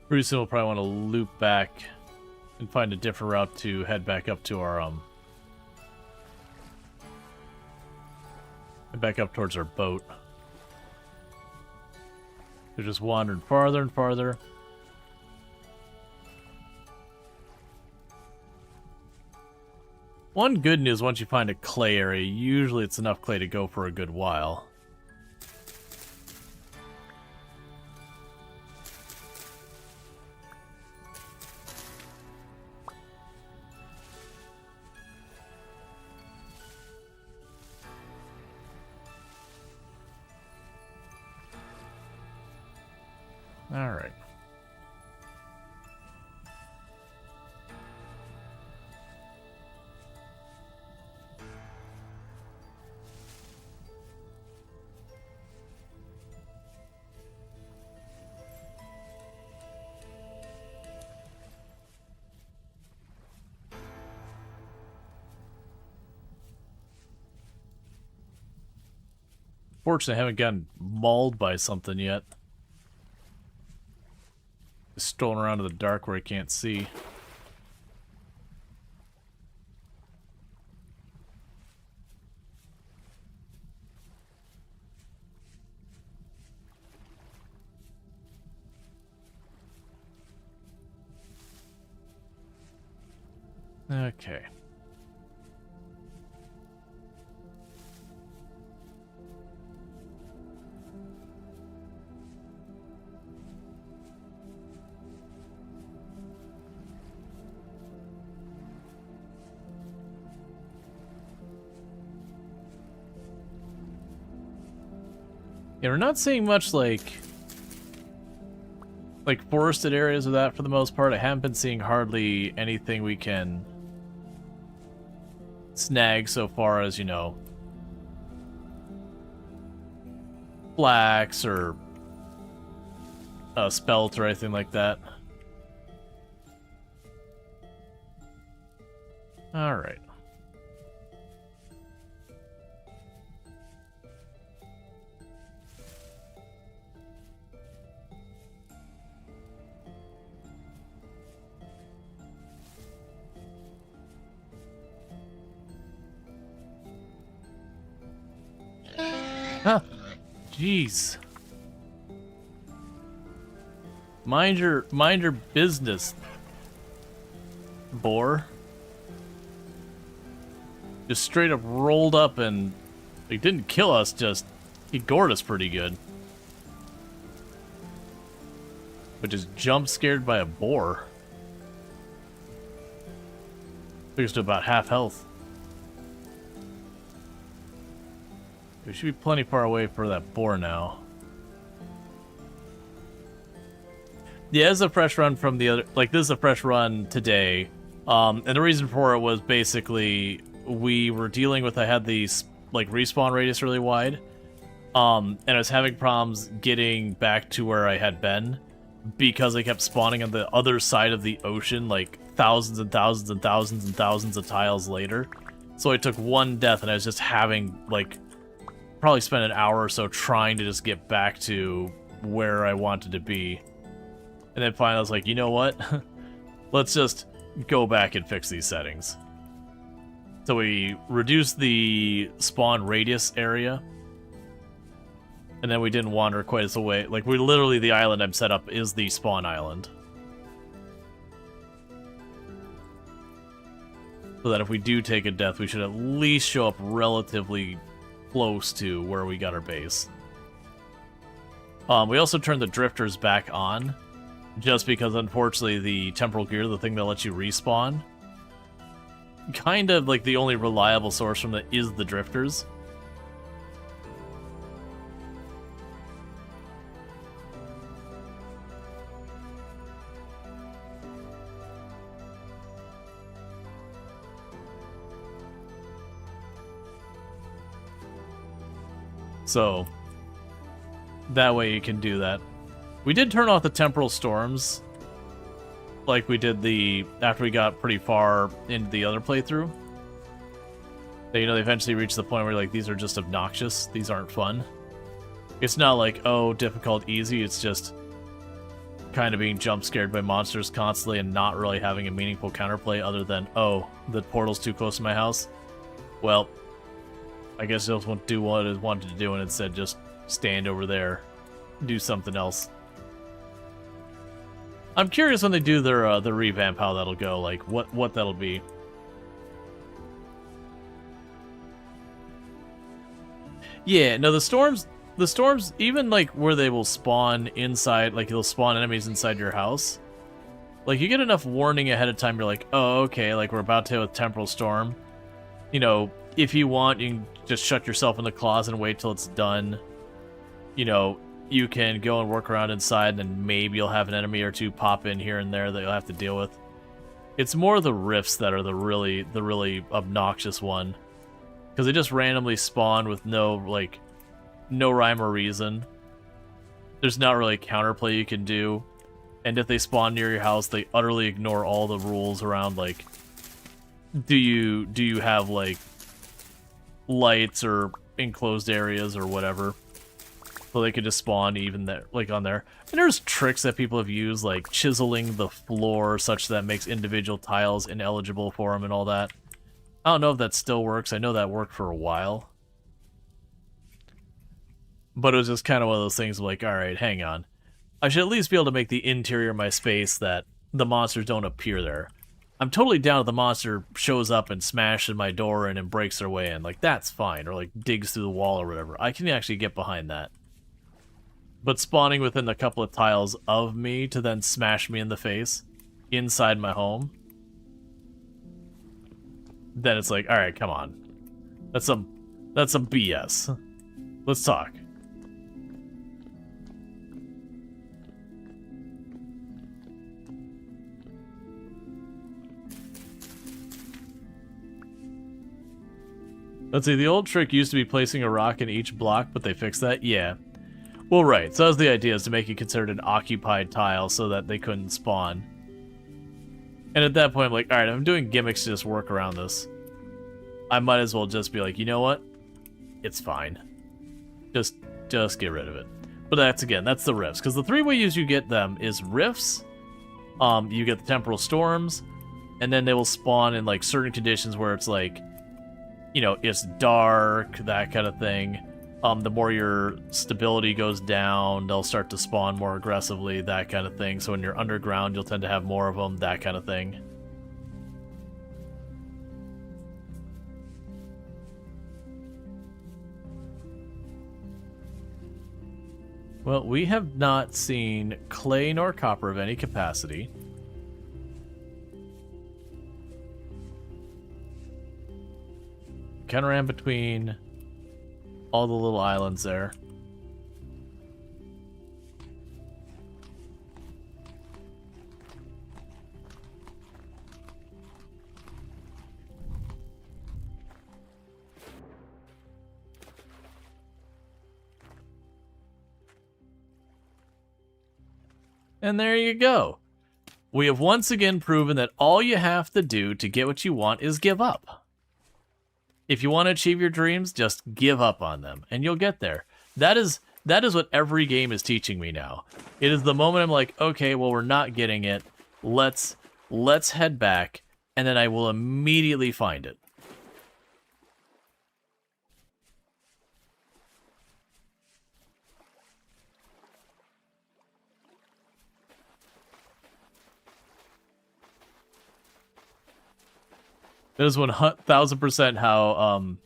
Pretty soon we'll probably want to loop back and find a different route to head back up to our, back up towards our boat. They're just wandering farther and farther. One good news, once you find a clay area, usually it's enough clay to go for a good while. All right. Fortunately, I haven't gotten mauled by something yet. Just strolling around in the dark where I can't see. Okay. Yeah, we're not seeing much like forested areas of that for the most part. I haven't been seeing hardly anything we can snag so far as, you know, flax or spelt or anything like that. All right. Huh. Jeez. Mind your business, boar. Just straight up rolled up and he didn't kill us, just he gored us pretty good. But just jump scared by a boar. Figures to about half health. We should be plenty far away for that boar now. Yeah, this is a fresh run from the other... Like, this is a fresh run today. And the reason for it was basically we were dealing with... I had the, like, respawn radius really wide. And I was having problems getting back to where I had been. because they kept spawning on the other side of the ocean, like thousands and thousands and thousands and thousands of tiles later. So I took one death and I was just having, like, probably spent an hour or so trying to just get back to where I wanted to be. And then finally I was like, you know what? Let's just go back and fix these settings. So we reduced the spawn radius area. And then we didn't wander quite as away. Like, we literally, the island I'm set up is the spawn island. So that if we do take a death, we should at least show up relatively close to where we got our base. We also turned the drifters back on, just because, unfortunately, the temporal gear, the thing that lets you respawn, kind of like the only reliable source from that is the drifters. So, that way you can do that. We did turn off the temporal storms, like we did after we got pretty far into the other playthrough. They eventually reached the point where, like, these are just obnoxious. These aren't fun. It's not like, oh, difficult, easy. It's just kind of being jump scared by monsters constantly and not really having a meaningful counterplay other than, oh, the portal's too close to my house. Well, I guess I just won't do what I wanted to do and instead just stand over there, do something else. I'm curious when they do their the revamp how that'll go, like what that'll be. Yeah, no, the storms, even like where they will spawn inside, like they'll spawn enemies inside your house. Like, you get enough warning ahead of time, you're like, oh, okay, like we're about to hit with temporal storm. If you want, you can just shut yourself in the closet and wait till it's done. You can go and work around inside, and then maybe you'll have an enemy or two pop in here and there that you'll have to deal with. It's more the rifts that are the really obnoxious one, because they just randomly spawn with no rhyme or reason. There's not really a counterplay you can do, and if they spawn near your house, they utterly ignore all the rules around, like, do you have, like, lights or enclosed areas or whatever, so they could just spawn even there, like on there. And there's tricks that people have used, like chiseling the floor such that makes individual tiles ineligible for them and all that. I don't know if that still works. I know that worked for a while, but it was just kind of one of those things like, all right, hang on, I should at least be able to make the interior of my space that the monsters don't appear there. I'm totally down if the monster shows up and smashes my door in and breaks their way in. Like, that's fine. Or, like, digs through the wall or whatever. I can actually get behind that. But spawning within a couple of tiles of me to then smash me in the face inside my home, then it's like, alright, come on. That's some BS. Let's talk. Let's see, the old trick used to be placing a rock in each block, but they fixed that? Yeah. Well, right, so that was the idea, is to make it considered an occupied tile so that they couldn't spawn. And at that point, I'm like, alright, if I'm doing gimmicks to just work around this, I might as well just be like, you know what? It's fine. Just get rid of it. But that's the rifts. Because the three ways you get them is rifts, you get the temporal storms, and then they will spawn in, like, certain conditions where it's like, it's dark, that kind of thing. The more your stability goes down, they'll start to spawn more aggressively, that kind of thing. So when you're underground, you'll tend to have more of them, that kind of thing. Well, we have not seen clay nor copper of any capacity. Kind of ran between all the little islands there. And there you go. We have once again proven that all you have to do to get what you want is give up. If you want to achieve your dreams, just give up on them, and you'll get there. That is what every game is teaching me now. It is the moment I'm like, okay, well, we're not getting it. Let's head back, and then I will immediately find it. That is 1000% how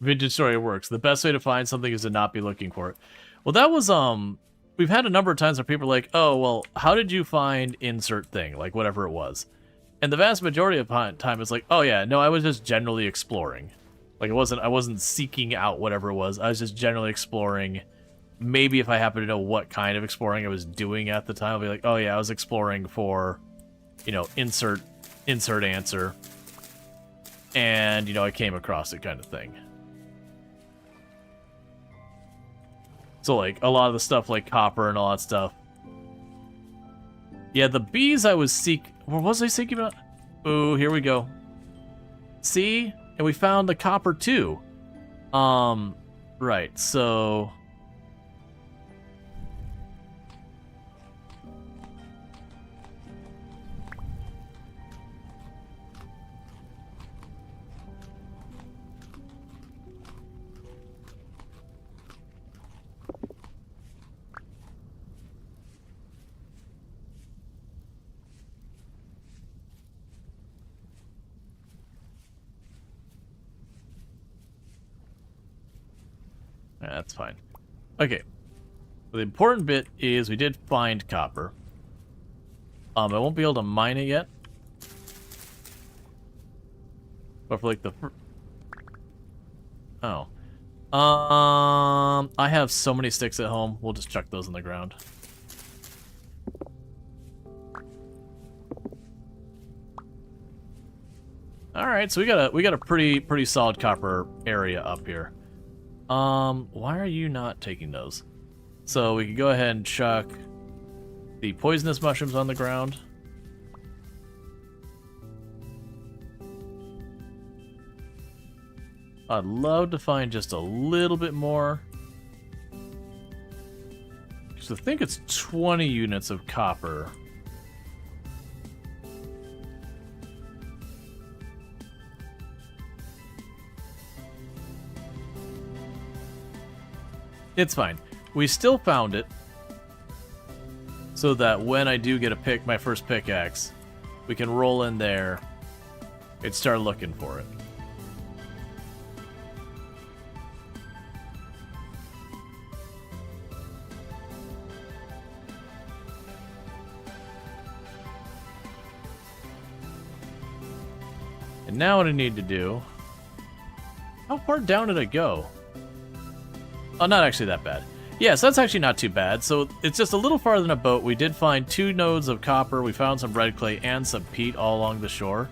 Vintage Story works. The best way to find something is to not be looking for it. Well, that was we've had a number of times where people are like, "Oh, well, how did you find insert thing?" Like whatever it was. And the vast majority of the time it's like, "Oh yeah, no, I was just generally exploring." Like I wasn't seeking out whatever it was. I was just generally exploring. Maybe if I happen to know what kind of exploring I was doing at the time, I'll be like, "Oh yeah, I was exploring for, you know, insert answer." And, you know, I came across it kind of thing. So, like, a lot of the stuff, like copper and all that stuff. Yeah, the bees I was what was I seeking about? Oh, here we go. See? And we found the copper, too. Right, so... That's fine. Okay. The important bit is we did find copper. I won't be able to mine it yet. But for like the... Oh. I have so many sticks at home. We'll just chuck those in the ground. All right, so we got a pretty solid copper area up here. Why are you not taking those? So we can go ahead and chuck the poisonous mushrooms on the ground. I'd love to find just a little bit more. Because I think it's 20 units of copper. It's fine. We still found it. So that when I do get my first pickaxe, we can roll in there and start looking for it. And now what I need to do... How far down did I go? Oh, not actually that bad. Yeah, so that's actually not too bad. So it's just a little farther than a boat. We did find 2 nodes of copper. We found some red clay and some peat all along the shore.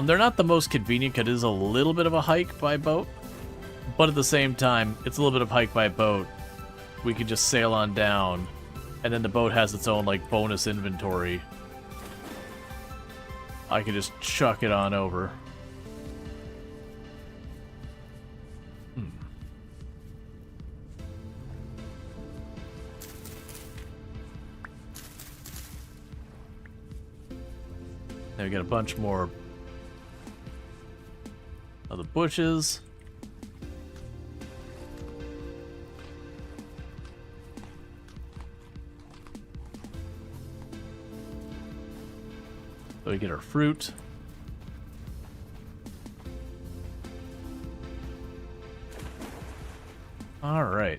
They're not the most convenient because it is a little bit of a hike by boat. But at the same time, it's a little bit of a hike by boat. We could just sail on down. And then the boat has its own, like, bonus inventory. I could just chuck it on over. Now we got a bunch more of the bushes. So we get our fruit. All right.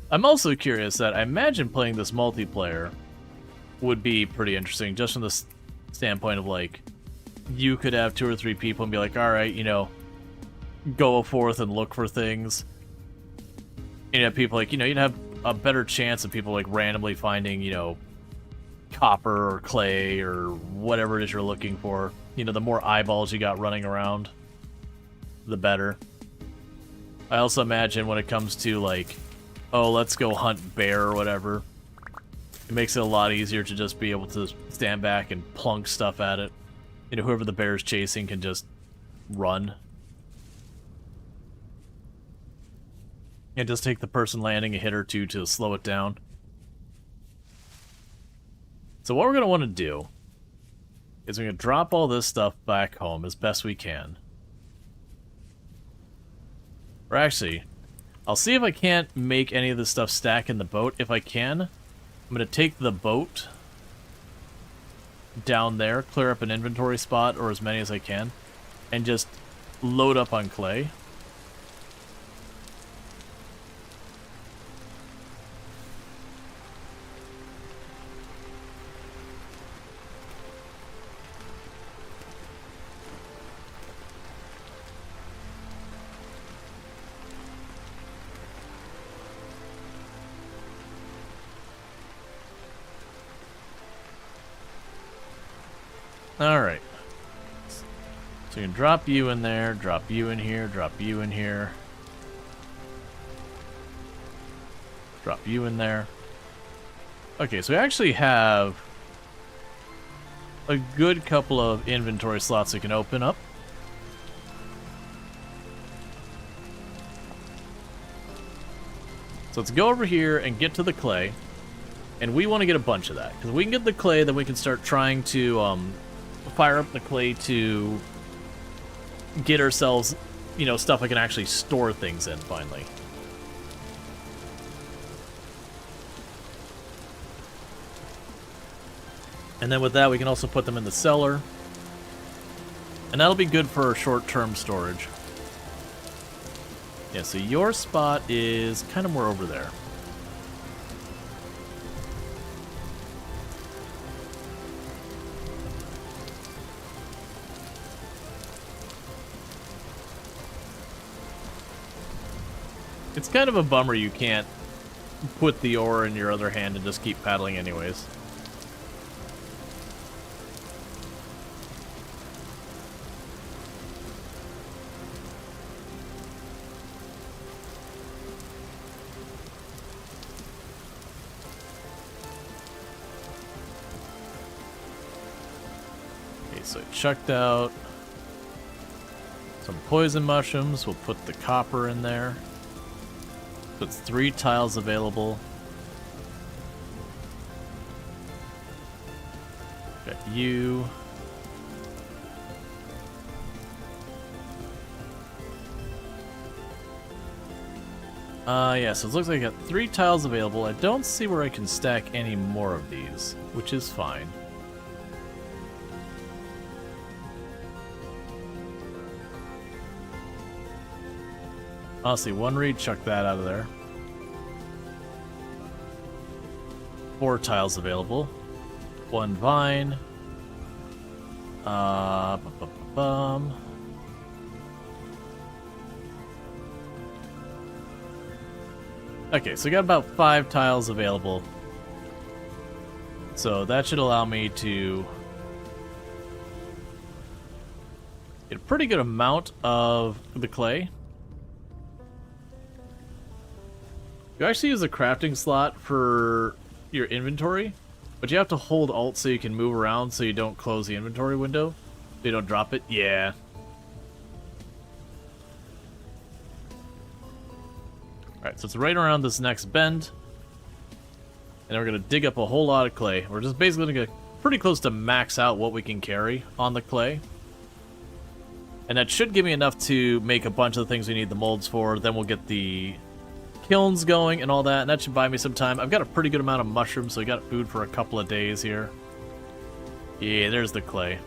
I'm also curious that I imagine playing this multiplayer would be pretty interesting, just from the standpoint of, like, you could have 2 or 3 people and be like, all right, you know, go forth and look for things. And you have people like, you know, you'd have a better chance of people, like, randomly finding, you know, copper or clay or whatever it is you're looking for. You know, the more eyeballs you got running around, the better. I also imagine when it comes to, like, oh, let's go hunt bear or whatever, it makes it a lot easier to just be able to stand back and plunk stuff at it. You know, whoever the bear's chasing can just run. And just take the person landing a hit or two to slow it down. So what we're going to want to do is we're going to drop all this stuff back home as best we can. Or actually, I'll see if I can't make any of this stuff stack in the boat. If I can, I'm going to take the boat down there, clear up an inventory spot, or as many as I can, and just load up on clay. Alright. So you can drop you in there, drop you in here, drop you in here. Drop you in there. Okay, so we actually have a good couple of inventory slots we can open up. So let's go over here and get to the clay. And we want to get a bunch of that. Because if we can get the clay, then we can start trying to fire up the clay to get ourselves, you know, stuff I can actually store things in, finally. And then with that, we can also put them in the cellar. And that'll be good for short-term storage. Yeah, so your spot is kind of more over there. It's kind of a bummer you can't put the oar in your other hand and just keep paddling anyways. Okay, so I chucked out some poison mushrooms. We'll put the copper in there. Puts 3 tiles available. Got you. Yeah, so it looks like I got 3 tiles available. I don't see where I can stack any more of these, which is fine. Honestly, 1 reed, chuck that out of there. 4 tiles available. 1 vine. Okay, so we got about 5 tiles available. So that should allow me to get a pretty good amount of the clay. You actually use a crafting slot for your inventory, but you have to hold Alt so you can move around so you don't close the inventory window. So you don't drop it. Yeah. Alright, so it's right around this next bend. And we're going to dig up a whole lot of clay. We're just basically going to get pretty close to max out what we can carry on the clay. And that should give me enough to make a bunch of the things we need the molds for. Then we'll get the kilns going and all that, and that should buy me some time. I've got a pretty good amount of mushrooms, so I got food for a couple of days here. Yeah, there's the clay.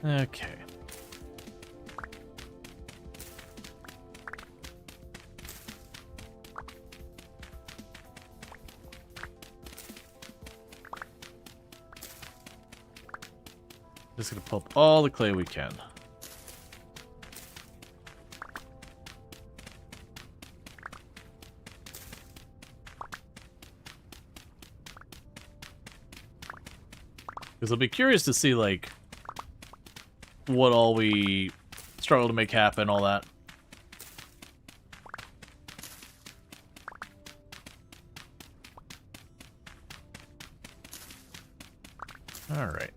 Okay. Just gonna pull up all the clay we can. Because I'll be curious to see, like, what all we struggle to make happen, all that. Alright.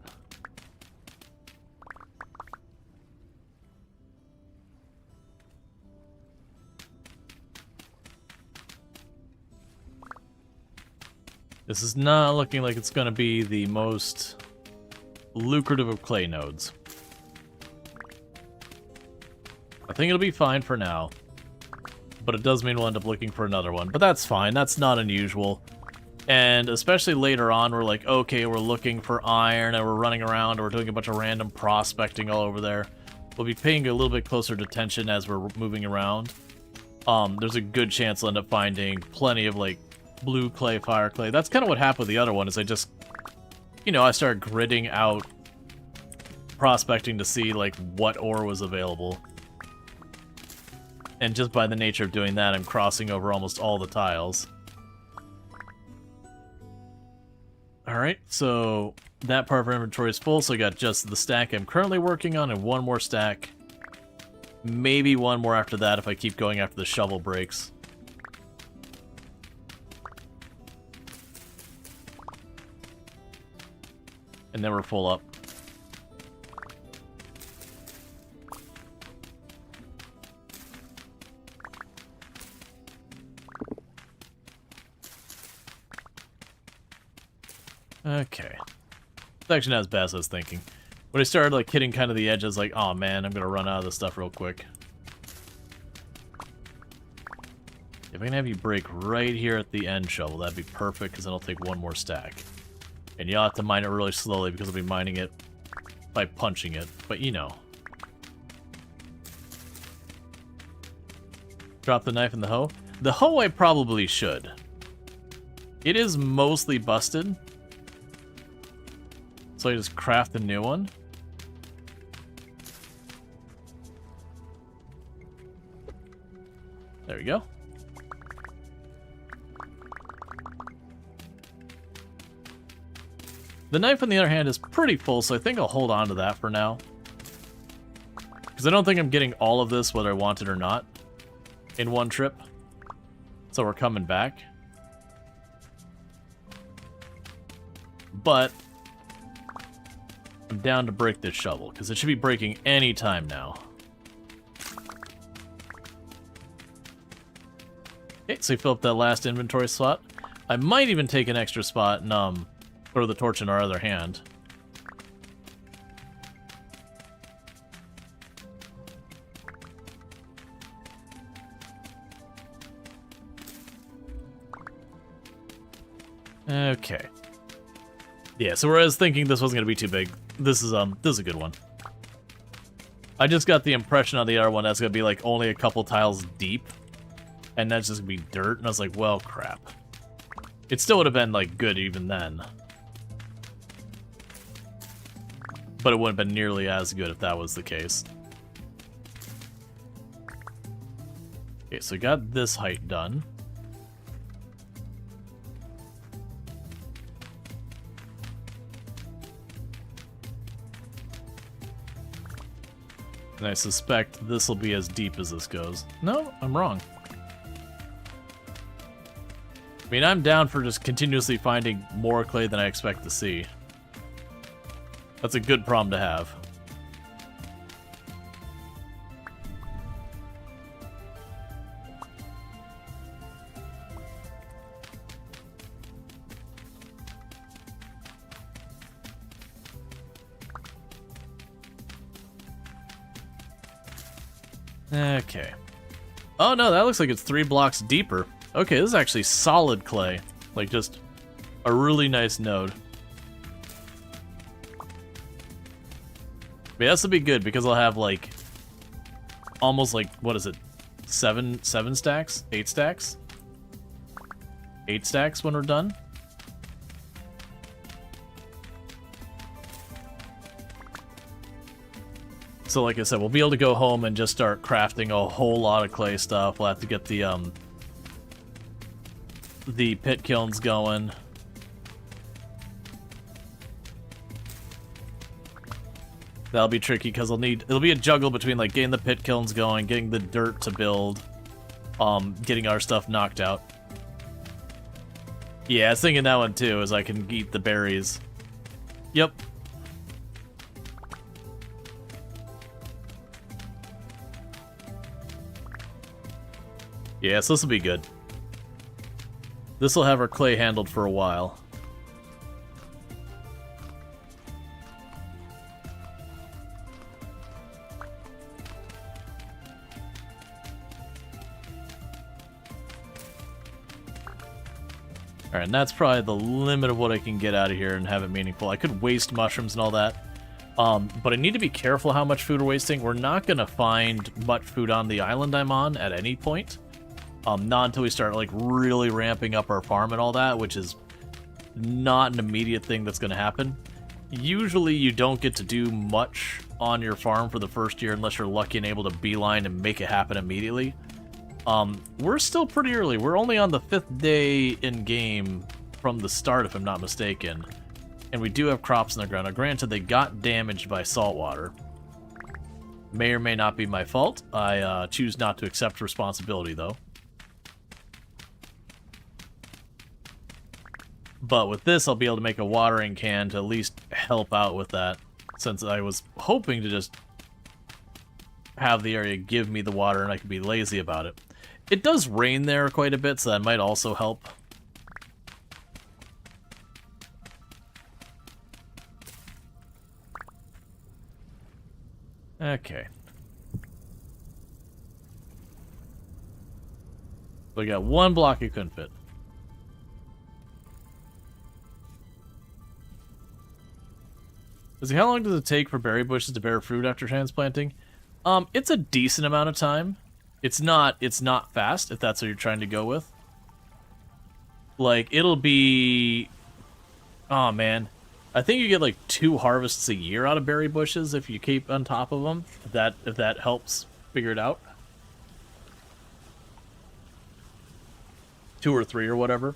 This is not looking like it's going to be the most lucrative of clay nodes. I think it'll be fine for now, but it does mean we'll end up looking for another one. But that's fine, that's not unusual. And especially later on, we're like, okay, we're looking for iron, and we're running around, and we're doing a bunch of random prospecting all over there. We'll be paying a little bit closer attention as we're moving around. There's a good chance we'll end up finding plenty of, like, blue clay, fire clay. That's kind of what happened with the other one, is I just, you know, I started gridding out prospecting to see, like, what ore was available. And just by the nature of doing that, I'm crossing over almost all the tiles. Alright, so that part of our inventory is full, so I got just the stack I'm currently working on and one more stack. Maybe one more after that if I keep going after the shovel breaks. And then we're full up. Okay. It's actually not as bad as I was thinking. When I started, like, hitting kind of the edge, I was like, oh man, I'm gonna run out of this stuff real quick. If I can have you break right here at the end shovel, that'd be perfect, because then I'll take one more stack. And you'll have to mine it really slowly, because I'll be mining it by punching it, but you know. Drop the knife in the hoe? The hoe I probably should. It is mostly busted. So I just craft a new one. There we go. The knife, on the other hand, is pretty full, so I think I'll hold on to that for now. Because I don't think I'm getting all of this, whether I want it or not, in one trip. So we're coming back. But I'm down to break this shovel, because it should be breaking any time now. Okay, so we fill up that last inventory slot. I might even take an extra spot and throw the torch in our other hand. Okay. Yeah, so whereas thinking this wasn't gonna be too big, this is a good one. I just got the impression on the other one that's gonna be like only a couple tiles deep, and that's just gonna be dirt, and I was like, well, crap. It still would have been like good even then, but it wouldn't have been nearly as good if that was the case. Okay, so we got this height done. And I suspect this will be as deep as this goes. No, I'm wrong. I mean, I'm down for just continuously finding more clay than I expect to see. That's a good problem to have. Okay. Oh no, that looks like it's 3 blocks deeper. Okay, this is actually solid clay. Like, just a really nice node. But this will be good, because I'll have, like, almost, like, what is it? 7 stacks? 8 stacks? 8 stacks when we're done? So like I said, we'll be able to go home and just start crafting a whole lot of clay stuff. We'll have to get the pit kilns going. That'll be tricky because it'll be a juggle between like getting the pit kilns going, getting the dirt to build, getting our stuff knocked out. Yeah, I was thinking that one too, as I can eat the berries. Yep. Yeah, so this will be good. This will have our clay handled for a while. Alright, and that's probably the limit of what I can get out of here and have it meaningful. I could waste mushrooms and all that, but I need to be careful how much food we're wasting. We're not going to find much food on the island I'm on at any point. Not until we start, like, really ramping up our farm and all that, which is not an immediate thing that's going to happen. Usually you don't get to do much on your farm for the first year unless you're lucky and able to beeline and make it happen immediately. We're still pretty early. We're only on the 5th day in-game from the start, if I'm not mistaken. And we do have crops in the ground. Now, granted, they got damaged by saltwater. May or may not be my fault. I choose not to accept responsibility, though. But with this, I'll be able to make a watering can to at least help out with that, since I was hoping to just have the area give me the water and I could be lazy about it. It does rain there quite a bit, so that might also help. Okay. We got one block you couldn't fit. How long does it take for berry bushes to bear fruit after transplanting? It's a decent amount of time. It's not fast, if that's what you're trying to go with. Like, it'll be... Oh, man. I think you get, like, 2 harvests a year out of berry bushes if you keep on top of them. If that helps figure it out. 2 or 3 or whatever.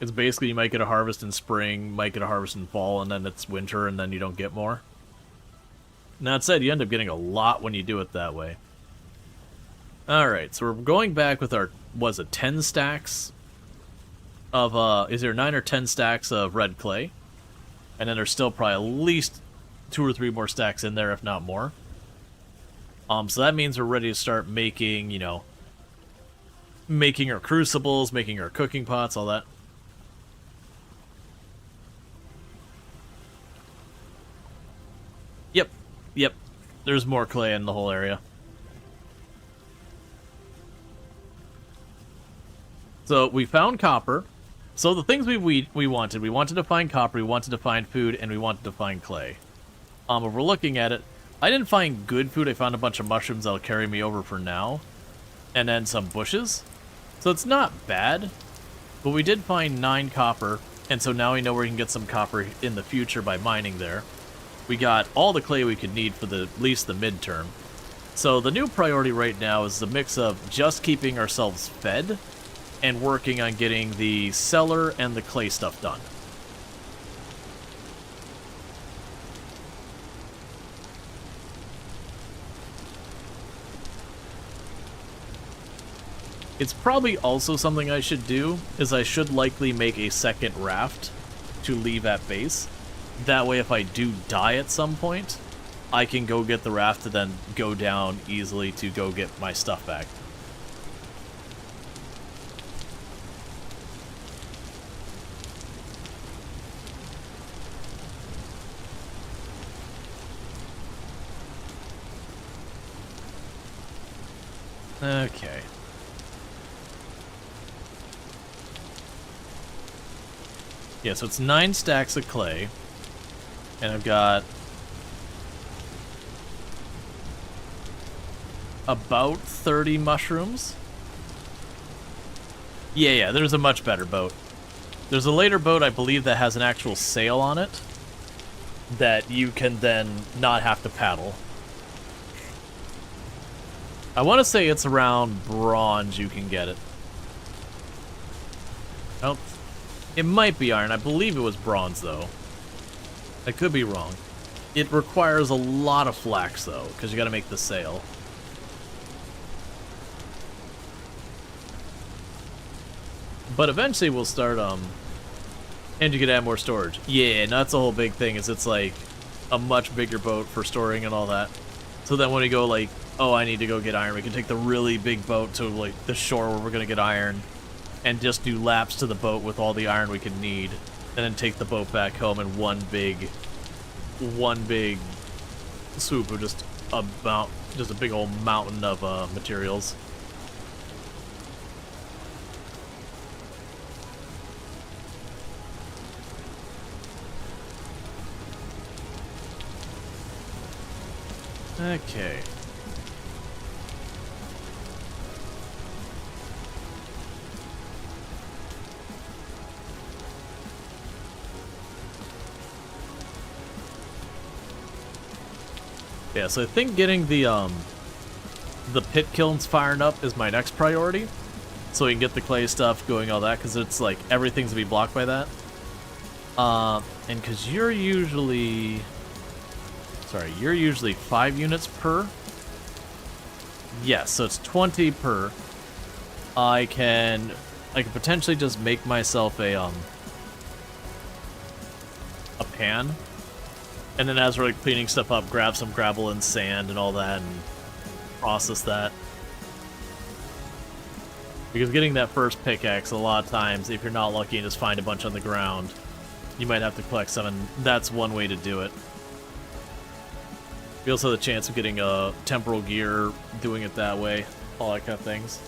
It's basically you might get a harvest in spring, might get a harvest in fall, and then it's winter, and then you don't get more. And that said, you end up getting a lot when you do it that way. Alright, so we're going back with our, was it 10 stacks of, is there 9 or 10 stacks of red clay? And then there's still probably at least 2 or 3 more stacks in there, if not more. So that means we're ready to start making, you know, making our crucibles, making our cooking pots, all that. Yep, there's more clay in the whole area. So we found copper. So the things we wanted to find copper, we wanted to find food, and we wanted to find clay. If we're looking at it, I didn't find good food. I found a bunch of mushrooms that'll carry me over for now, and then some bushes. So it's not bad, but we did find 9 copper, and so now we know we can get some copper in the future by mining there. We got all the clay we could need for at least the midterm. So the new priority right now is the mix of just keeping ourselves fed and working on getting the cellar and the clay stuff done. It's probably also something I should do, is I should likely make a second raft to leave at base. That way, if I do die at some point, I can go get the raft to then go down easily to go get my stuff back. Okay. Yeah, so it's 9 stacks of clay. And I've got about 30 mushrooms. Yeah, there's a much better boat. There's a later boat, I believe, that has an actual sail on it. that you can then not have to paddle. I want to say it's around bronze you can get it. Oh, it might be iron. I believe it was bronze, though. I could be wrong. It requires a lot of flax, though, because you got to make the sail. But eventually we'll start, and you can add more storage. Yeah, and that's the whole big thing, is it's like a much bigger boat for storing and all that. So then when we go like, oh, I need to go get iron, we can take the really big boat to like the shore where we're gonna get iron, and just do laps to the boat with all the iron we can need, and then take the boat back home in one big swoop of just a big old mountain of materials. Okay. Yeah, so I think getting the pit kilns fired up is my next priority. So we can get the clay stuff going, all that, because it's like everything's to be blocked by that. And because you're usually 5 units per. Yes, so it's 20 per. I can potentially just make myself a pan, and then as we're like cleaning stuff up, grab some gravel and sand and all that, and process that. Because getting that first pickaxe, a lot of times, if you're not lucky and just find a bunch on the ground, you might have to collect some, and that's one way to do it. We also have the chance of getting a temporal gear, doing it that way, all that kind of things.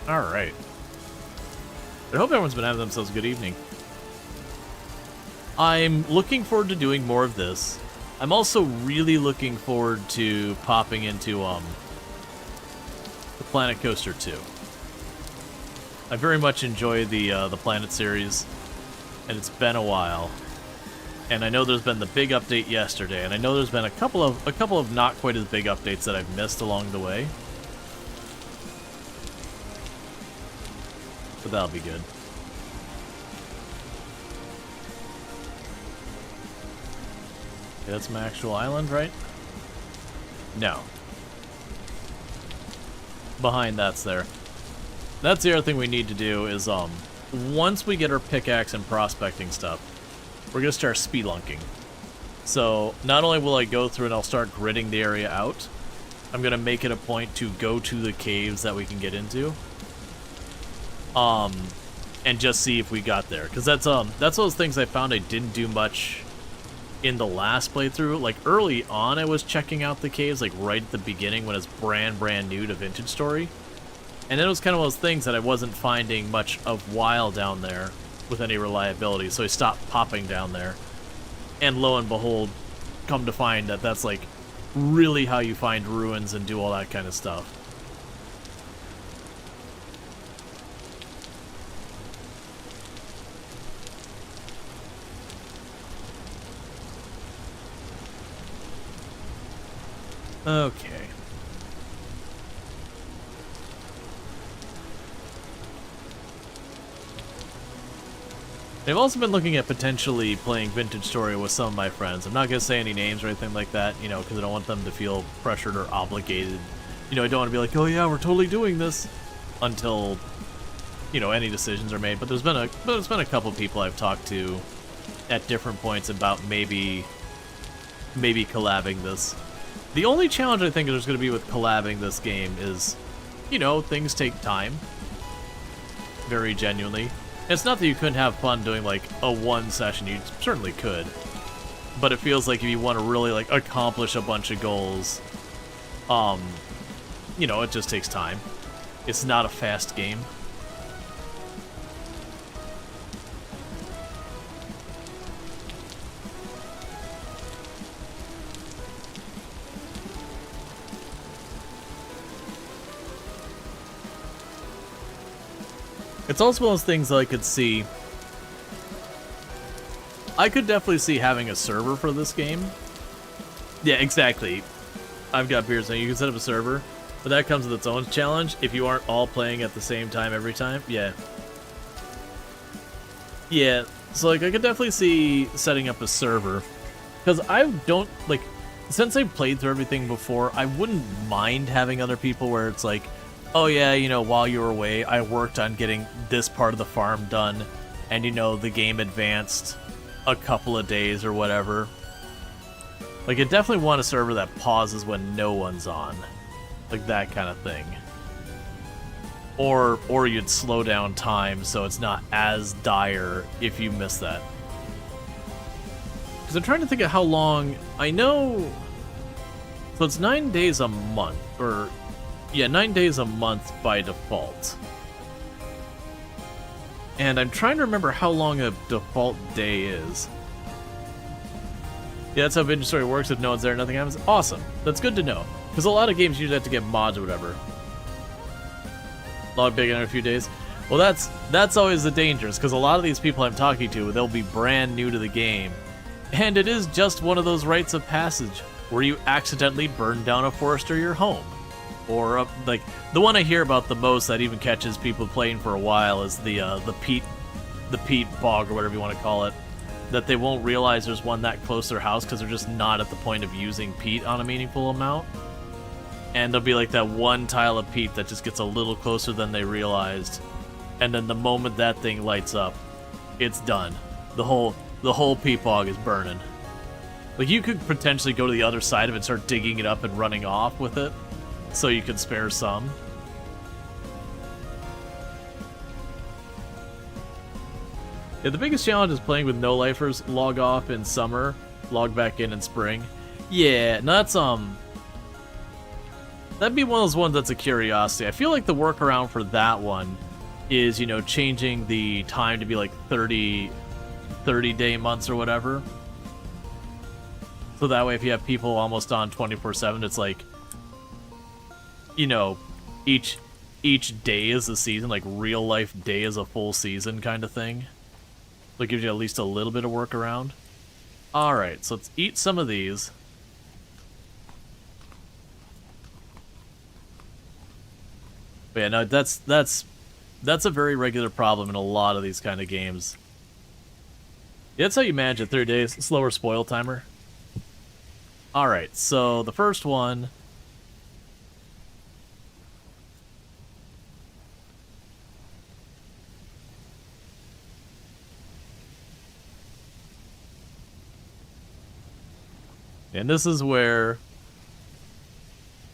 Alright. I hope everyone's been having themselves a good evening. I'm looking forward to doing more of this. I'm also really looking forward to popping into the Planet Coaster 2. I very much enjoy the Planet series, and it's been a while. And I know there's been the big update yesterday, and I know there's been a couple of not quite as big updates that I've missed along the way. But that'll be good. Okay, that's my actual island, right? No. Behind that's there. That's the other thing we need to do is, once we get our pickaxe and prospecting stuff, we're going to start spelunking. So, not only will I go through and I'll start gridding the area out, I'm going to make it a point to go to the caves that we can get into. And just see if we got there. Because that's those things I found I didn't do much in the last playthrough. Like, early on I was checking out the caves, like, right at the beginning when it's brand new to Vintage Story. And it was kind of one of those things that I wasn't finding much of while down there with any reliability, so I stopped popping down there. And lo and behold, come to find that that's like really how you find ruins and do all that kind of stuff. Okay. I've also been looking at potentially playing Vintage Story with some of my friends. I'm not going to say any names or anything like that, you know, because I don't want them to feel pressured or obligated. You know, I don't want to be like, oh yeah, we're totally doing this, until, you know, any decisions are made. But there's been a couple people I've talked to at different points about maybe collabing this. The only challenge I think there's going to be with collabing this game is, you know, things take time. Very genuinely. It's not that you couldn't have fun doing, like, a one session. You certainly could. But it feels like if you want to really, like, accomplish a bunch of goals, you know, it just takes time. It's not a fast game. It's also one of those things that I could see. I could definitely see having a server for this game. Yeah, exactly. I've got beers now. You can set up a server, but that comes with its own challenge if you aren't all playing at the same time every time. Yeah. Yeah, so like I could definitely see setting up a server. Because I don't, like, since I've played through everything before, I wouldn't mind having other people where it's like, oh yeah, you know, while you were away, I worked on getting this part of the farm done, and you know, the game advanced a couple of days or whatever. Like, I definitely want a server that pauses when no one's on. Like, that kind of thing. Or you'd slow down time so it's not as dire if you miss that. Because I'm trying to think of how long... I know... So it's 9 days a month, or... Yeah, 9 days a month by default. And I'm trying to remember how long a default day is. Yeah, that's how Vintage Story works. If no one's there, nothing happens. Awesome. That's good to know. Because a lot of games usually have to get mods or whatever. Log big in a few days. Well, that's always the dangerous, because a lot of these people I'm talking to, they'll be brand new to the game. And it is just one of those rites of passage, where you accidentally burn down a forest or your home. Or, like, the one I hear about the most that even catches people playing for a while is the peat bog, or whatever you want to call it. That they won't realize there's one that close to their house because they're just not at the point of using peat on a meaningful amount. And there'll be like that one tile of peat that just gets a little closer than they realized. And then the moment that thing lights up, it's done. The whole peat bog is burning. Like, you could potentially go to the other side of it and start digging it up and running off with it, so you could spare some. Yeah, the biggest challenge is playing with no-lifers. Log off in summer, log back in spring. Yeah, no, that's, that'd be one of those ones that's a curiosity. I feel like the workaround for that one is, you know, changing the time to be like 30-day months or whatever. So that way if you have people almost on 24/7, it's like, you know, each day is a season, like real life day is a full season kind of thing. So it gives you at least a little bit of workaround. Alright, so let's eat some of these. But yeah, no, that's a very regular problem in a lot of these kind of games. Yeah, that's how you manage it. 30 days, slower spoil timer. Alright, so the first one... And this is where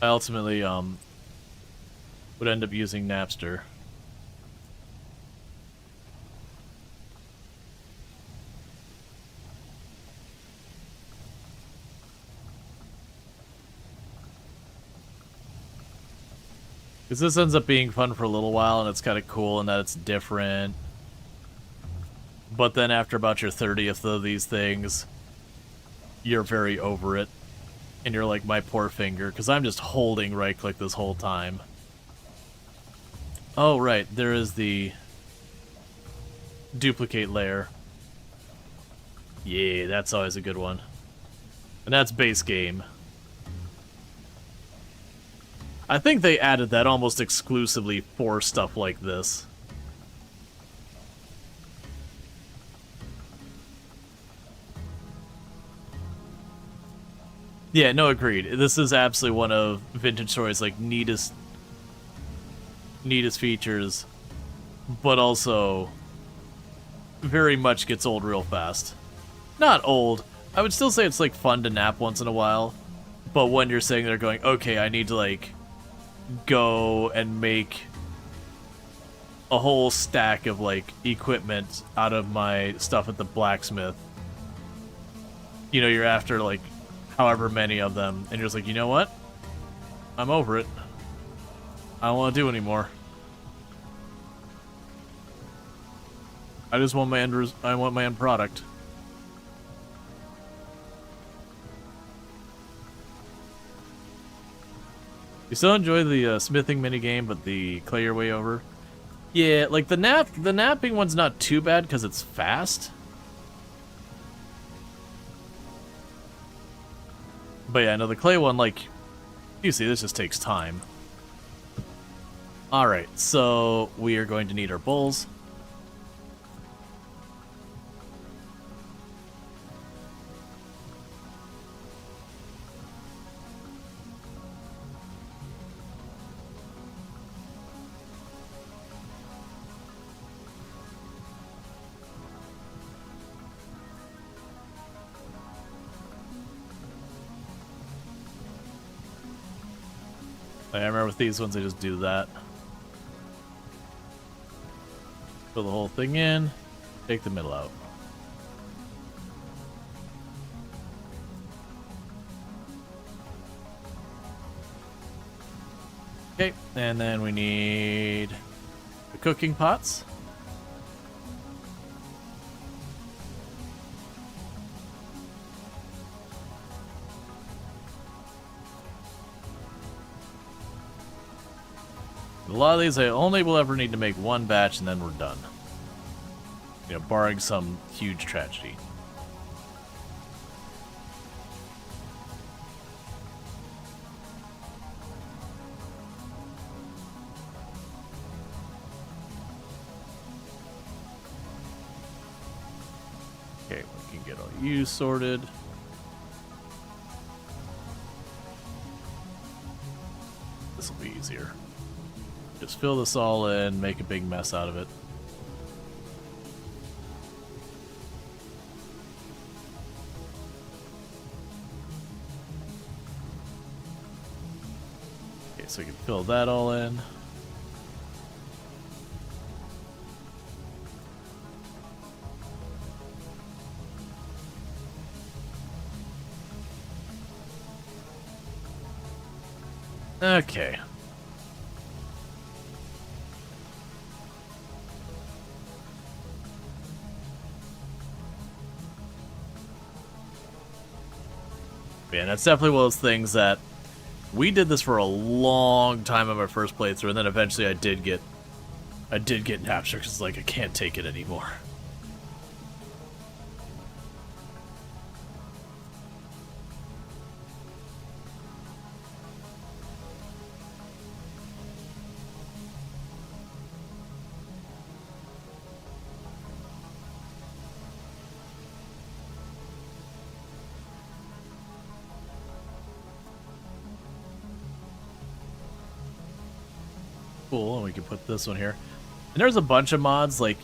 I ultimately would end up using Napster. Because this ends up being fun for a little while, and it's kind of cool in that it's different. But then after about your 30th of these things, you're very over it. And you're like, my poor finger, because I'm just holding right-click this whole time. Oh, right, there is the duplicate layer. Yeah, that's always a good one. And that's base game. I think they added that almost exclusively for stuff like this. Yeah, no, agreed. This is absolutely one of Vintage Story's like neatest features, but also very much gets old real fast. Not old. I would still say it's like fun to nap once in a while, but when you're sitting there going, okay, I need to like go and make a whole stack of like equipment out of my stuff at the blacksmith. You know, you're after like however many of them, and you're just like, you know what? I'm over it. I don't want to do anymore. I just want my end product. You still enjoy the smithing minigame, but the clay your way over? Yeah, like the napping one's not too bad because it's fast. But yeah, no, the clay one, like, you see, this just takes time. Alright, so we are going to need our bowls. I remember with these ones, I just do that. Fill the whole thing in, take the middle out. Okay, and then we need the cooking pots. A lot of these I only will ever need to make one batch and then we're done. You know, barring some huge tragedy. Okay, we can get all you sorted. This will be easier. Just fill this all in, make a big mess out of it. Okay, so we can fill that all in. Okay. Yeah, that's definitely one of those things that we did this for a long time on my first playthrough, and then eventually I did get Napster because like I can't take it anymore. Cool, and we can put this one here. And there's a bunch of mods, like,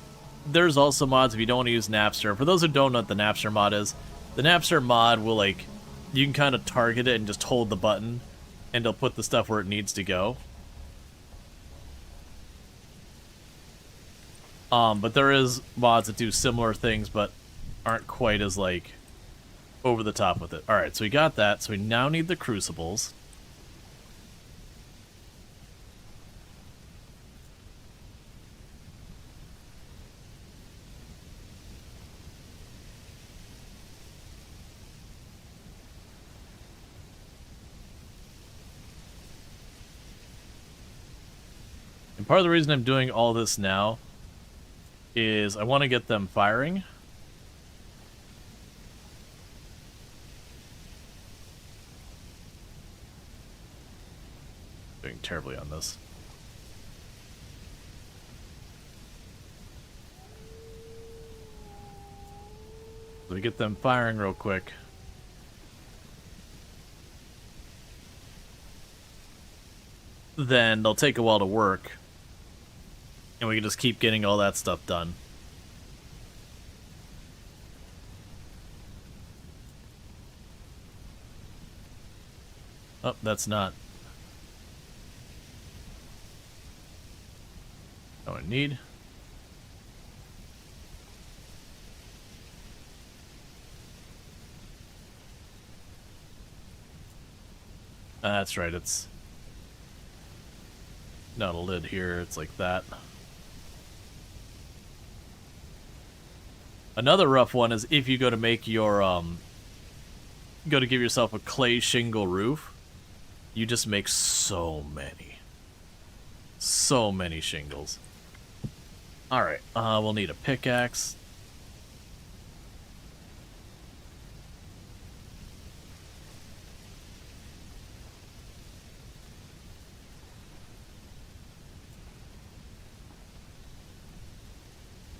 there's also mods if you don't want to use Napster. For those who don't know what the Napster mod is, the Napster mod will, like, you can kind of target it and just hold the button, and it'll put the stuff where it needs to go. But there is mods that do similar things, but aren't quite as, like, over the top with it. Alright, so we got that, so we now need the crucibles. And part of the reason I'm doing all this now is I want to get them firing. Doing terribly on this. So we get them firing real quick. Then they'll take a while to work. And we can just keep getting all that stuff done. Oh, that's not what I need. That's right, it's not a lid here, it's like that. Another rough one is if you go to make your, go to give yourself a clay shingle roof, you just make so many shingles. Alright, we'll need a pickaxe.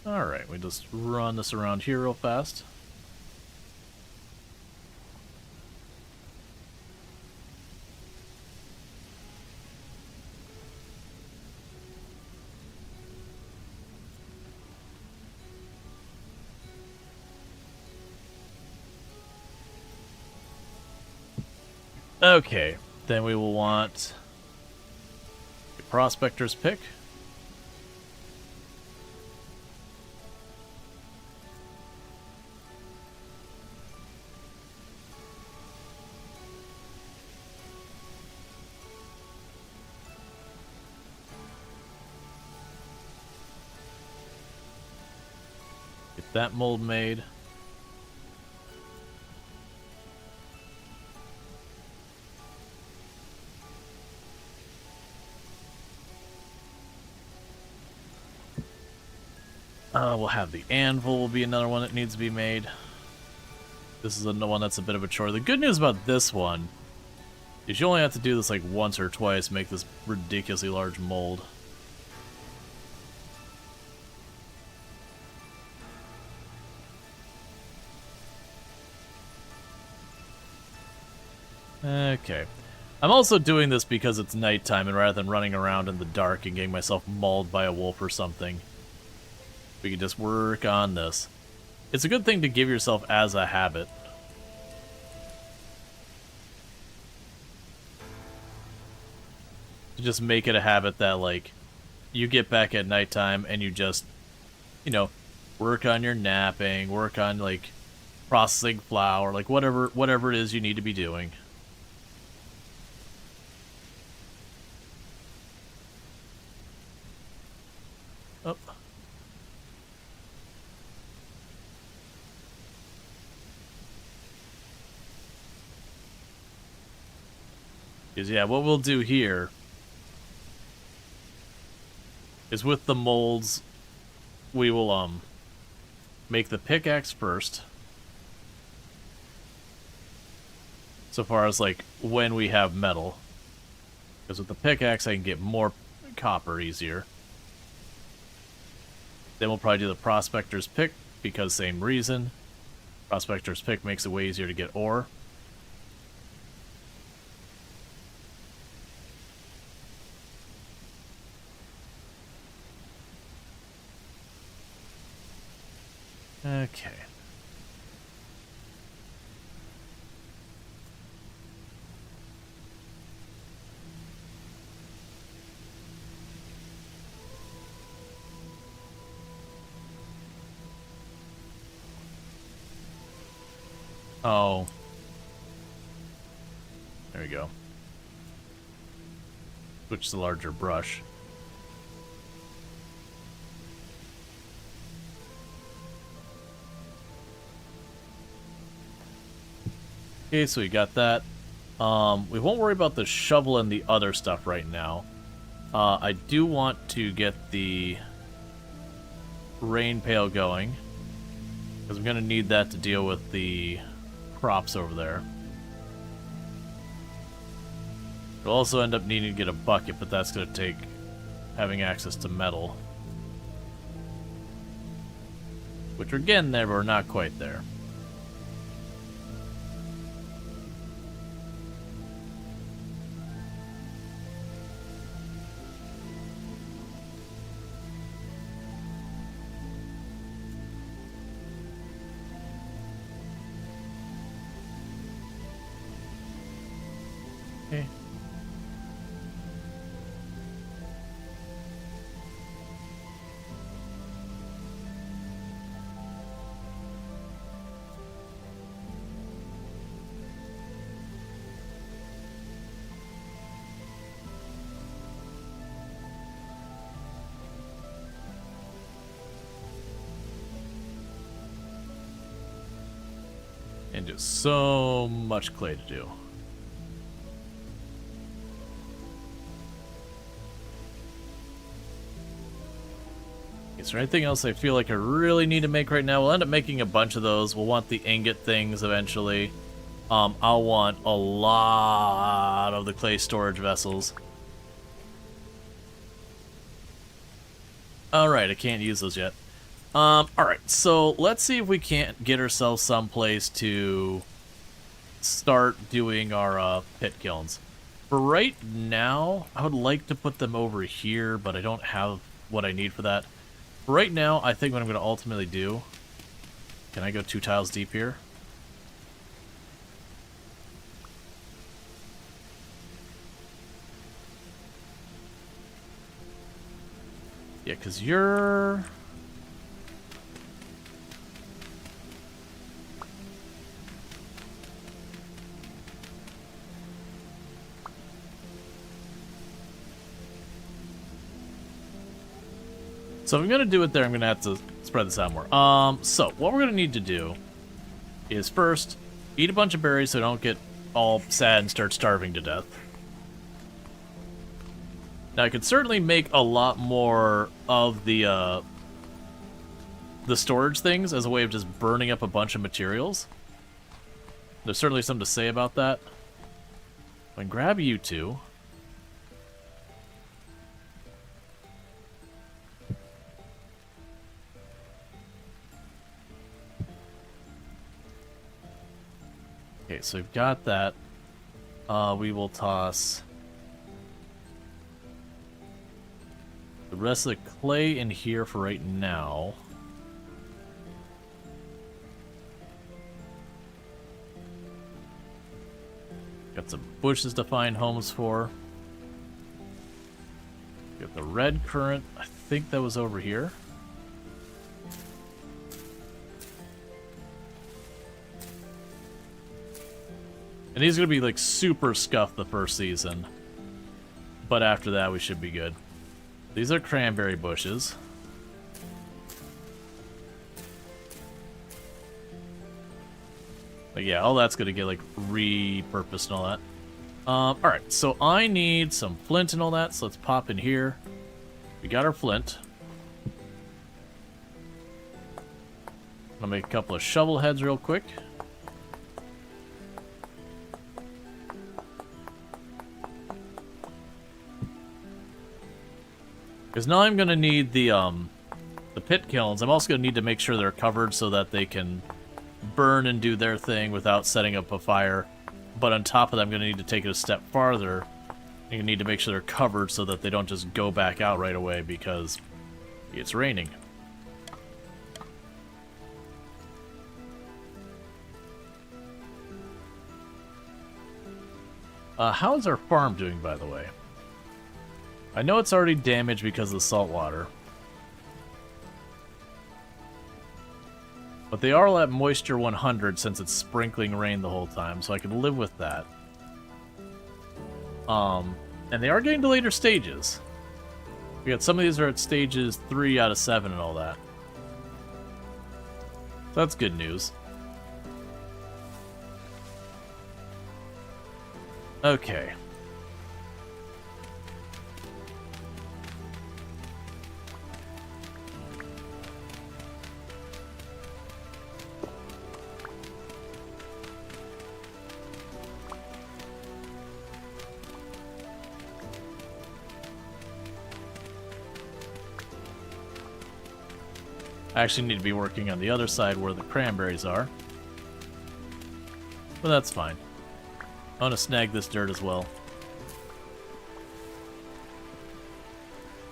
Alright, we just run this around here real fast. Okay, then we will want a prospector's pick. Get that mold made. We'll have the anvil will be another one that needs to be made. This is another one that's a bit of a chore. The good news about this one is you only have to do this like once or twice to make this ridiculously large mold. Okay. I'm also doing this because it's nighttime, and rather than running around in the dark and getting myself mauled by a wolf or something, we can just work on this. It's a good thing to give yourself as a habit. To just make it a habit that, like, you get back at nighttime and you just, you know, work on your napping, work on, like, processing flour, like, whatever it is you need to be doing. Oh. Because, yeah, what we'll do here is with the molds, we will, make the pickaxe first. So far as, like, when we have metal. Because with the pickaxe, I can get more copper easier. Then we'll probably do the prospector's pick, because same reason. Prospector's pick makes it way easier to get ore. Okay. Oh. There we go. Switch to the larger brush. Okay, so we got that. We won't worry about the shovel and the other stuff right now. I do want to get the rain pail going, because I'm going to need that to deal with the crops over there. We'll also end up needing to get a bucket, but that's going to take having access to metal. Which we're getting there, but we're not quite there. Okay. And just so much clay to do. Is there anything else I feel like I really need to make right now? We'll end up making a bunch of those. We'll want the ingot things eventually. I'll want a lot of the clay storage vessels. Alright, I can't use those yet. Alright, so let's see if we can't get ourselves someplace to start doing our pit kilns. For right now, I would like to put them over here, but I don't have what I need for that. For right now, I think what I'm going to ultimately do... Can I go 2 tiles deep here? Yeah, because you're... So if I'm going to do it there, I'm going to have to spread this out more. So what we're going to need to do is first eat a bunch of berries so I don't get all sad and start starving to death. Now I could certainly make a lot more of the storage things as a way of just burning up a bunch of materials. There's certainly something to say about that. I can grab you two. Okay, so we've got that. We will toss the rest of the clay in here for right now. Got some bushes to find homes for. Got the red currant. I think that was over here. And he's going to be like super scuffed the first season. But after that we should be good. These are cranberry bushes. But yeah, all that's going to get like repurposed and all that. Alright, so I need some flint and all that, so let's pop in here. We got our flint. I'll make a couple of shovel heads real quick. Because now I'm going to need the pit kilns. I'm also going to need to make sure they're covered so that they can burn and do their thing without setting up a fire. But on top of that, I'm going to need to take it a step farther. I'm going to need to make sure they're covered so that they don't just go back out right away because it's raining. How is our farm doing, by the way? I know it's already damaged because of the salt water. But they are at moisture 100 since it's sprinkling rain the whole time, so I can live with that. And they are getting to later stages. We got some of these are at stages 3 out of 7 and all that. So that's good news. Okay. I actually need to be working on the other side where the cranberries are. But that's fine. I want to snag this dirt as well.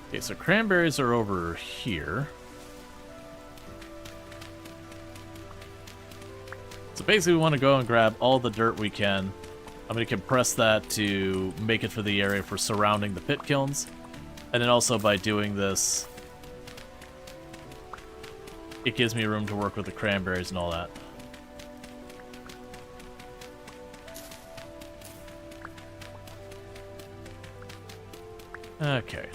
Okay, so cranberries are over here. So basically we want to go and grab all the dirt we can. I'm going to compress that to make it for the area for surrounding the pit kilns. And then also by doing this, it gives me room to work with the cranberries and all that. Okay.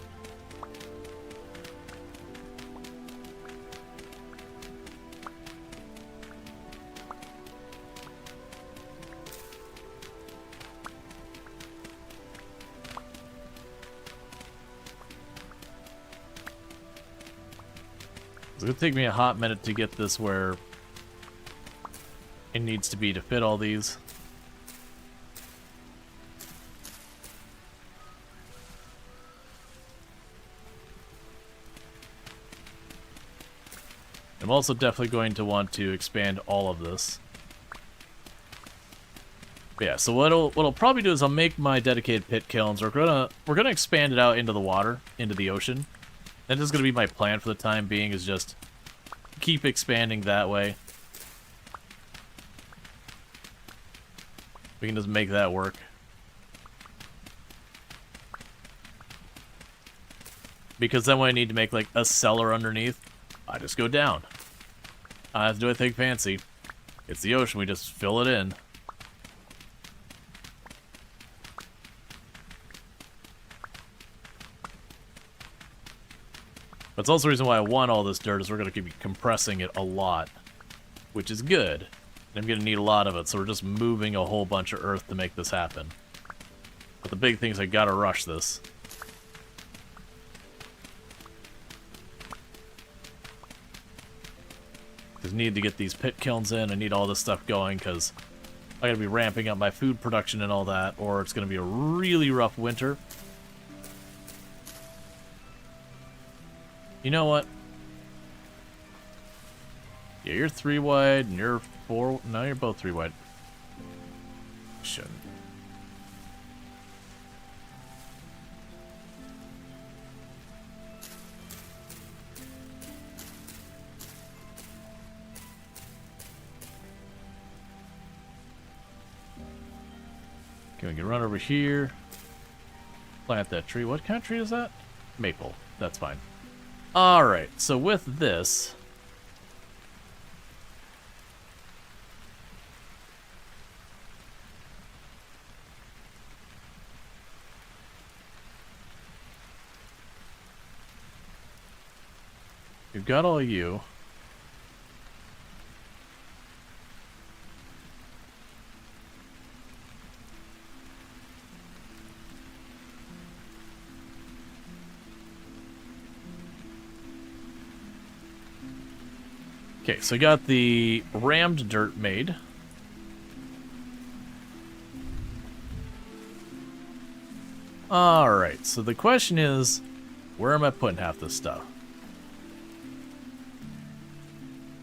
It's going to take me a hot minute to get this where it needs to be to fit all these. I'm also definitely going to want to expand all of this. But yeah, so what I'll probably do is I'll make my dedicated pit kilns. We're gonna expand it out into the water, into the ocean. That is gonna be my plan for the time being, is just keep expanding that way. We can just make that work. Because then when I need to make like a cellar underneath, I just go down. I don't have to do anything fancy. It's the ocean, we just fill it in. That's also the reason why I want all this dirt, is we're going to keep compressing it a lot, which is good. And I'm going to need a lot of it, so we're just moving a whole bunch of earth to make this happen. But the big thing is I got to rush this. Because I need to get these pit kilns in, I need all this stuff going, because I got to be ramping up my food production and all that, or it's going to be a really rough winter. You know what? Yeah, you're 3 wide, and you're 4... No, you're both 3 wide. Shouldn't. Okay, we can run over here. Plant that tree. What kind of tree is that? Maple. That's fine. Alright, so with this... We've got all you. Okay, so I got the rammed dirt made. Alright, so the question is, where am I putting half this stuff?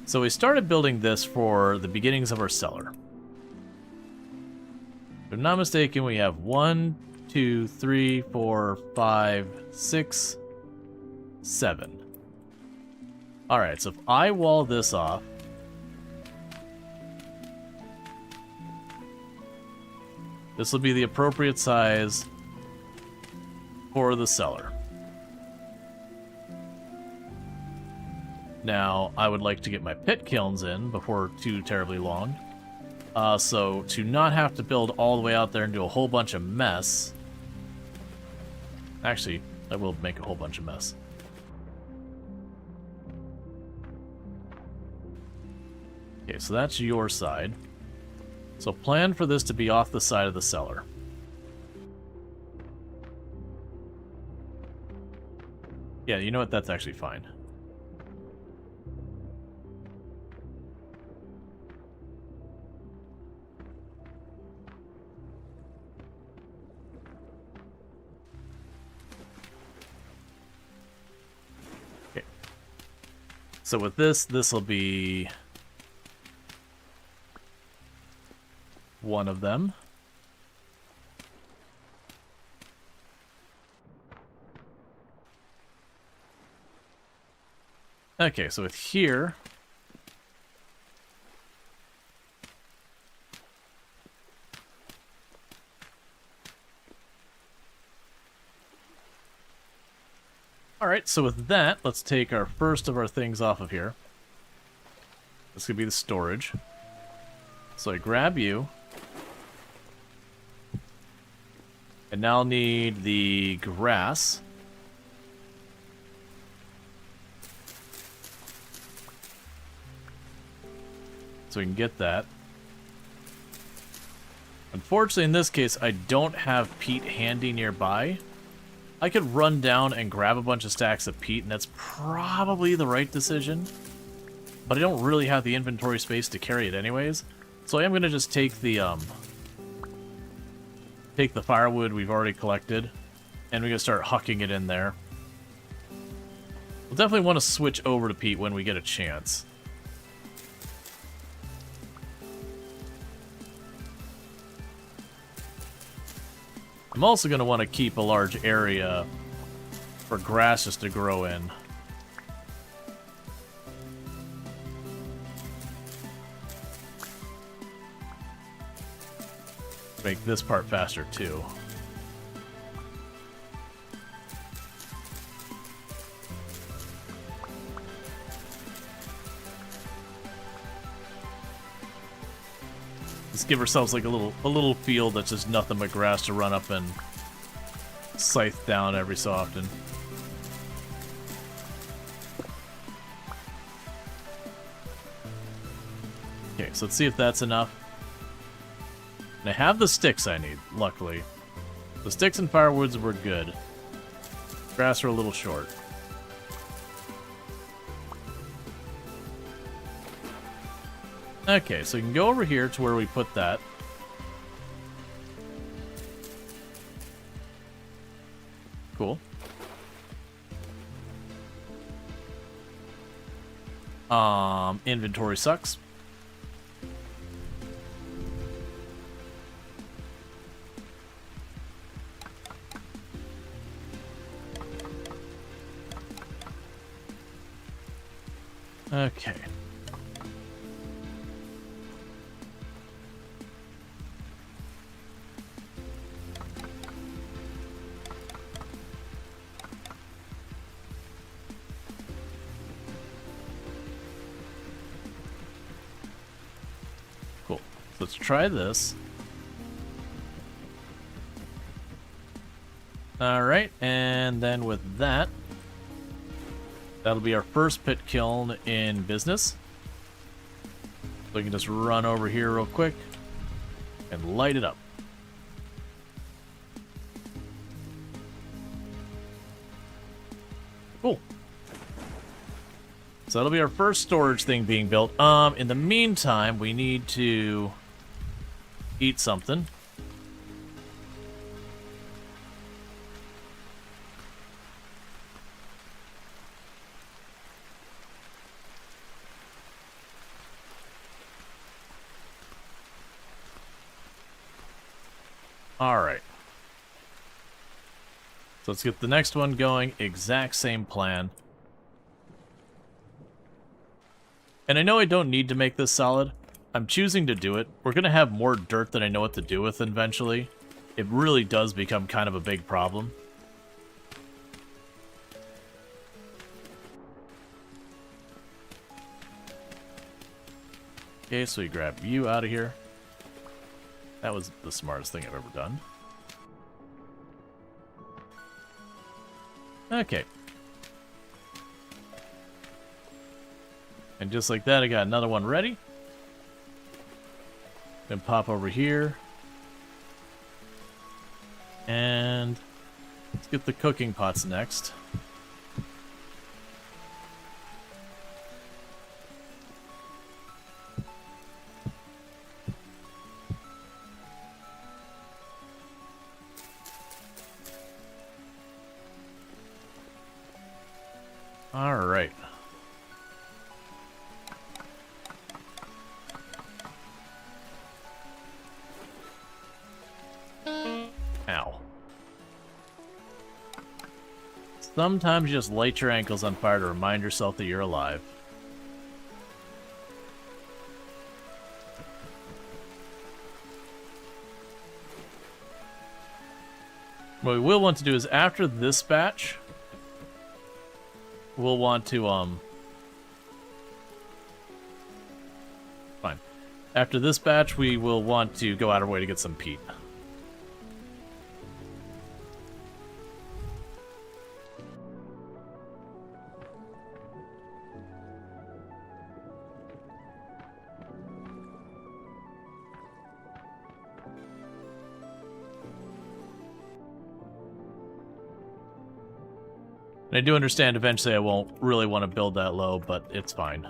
So we started building this for the beginnings of our cellar. If I'm not mistaken, we have 1, 2, 3, 4, 5, 6, 7. Alright, so if I wall this off, this will be the appropriate size for the cellar. Now, I would like to get my pit kilns in before too terribly long. So, to not have to build all the way out there and do a whole bunch of mess... Actually, I will make a whole bunch of mess. Okay, so that's your side. So plan for this to be off the side of the cellar. Yeah, you know what? That's actually fine. Okay. So with this will be... one of them. Okay, so with here... Alright, so with that, let's take our first of our things off of here. This could be the storage. So I grab you. And now I'll need the grass. So we can get that. Unfortunately, in this case, I don't have peat handy nearby. I could run down and grab a bunch of stacks of peat, and that's probably the right decision. But I don't really have the inventory space to carry it anyways. So I am going to just take the firewood we've already collected, and we're going to start hucking it in there. We'll definitely want to switch over to peat when we get a chance. I'm also going to want to keep a large area for grasses to grow in. Make this part faster too. Let's give ourselves like a little field that's just nothing but grass to run up and scythe down every so often. Okay, so let's see if that's enough. And I have the sticks I need, luckily. The sticks and firewoods were good. Grass are a little short. Okay, so you can go over here to where we put that. Cool. Inventory sucks. Okay. Cool. Let's try this. Alright, and then with that, that'll be our first pit kiln in business. So we can just run over here real quick and light it up. Cool. So that'll be our first storage thing being built. In the meantime, we need to eat something. Alright. So let's get the next one going. Exact same plan. And I know I don't need to make this solid. I'm choosing to do it. We're going to have more dirt than I know what to do with eventually. It really does become kind of a big problem. Okay, so we grab you out of here. That was the smartest thing I've ever done. Okay. And just like that, I got another one ready. Then pop over here. And let's get the cooking pots next. All right. Ow. Sometimes you just light your ankles on fire to remind yourself that you're alive. What we will want to do is after this batch, we'll want to, fine. After this batch, we will want to go out our way to get some peat. And I do understand eventually I won't really want to build that low, but it's fine.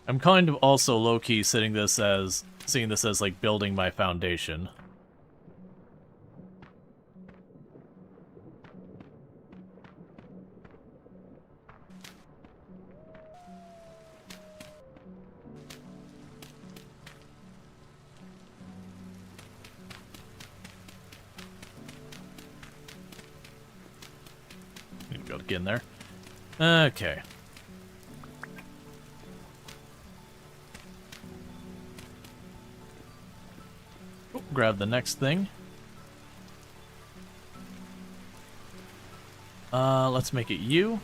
I'm kind of also low-key seeing this as like building my foundation. Need to go get in there. Okay. Grab the next thing. Let's make it you.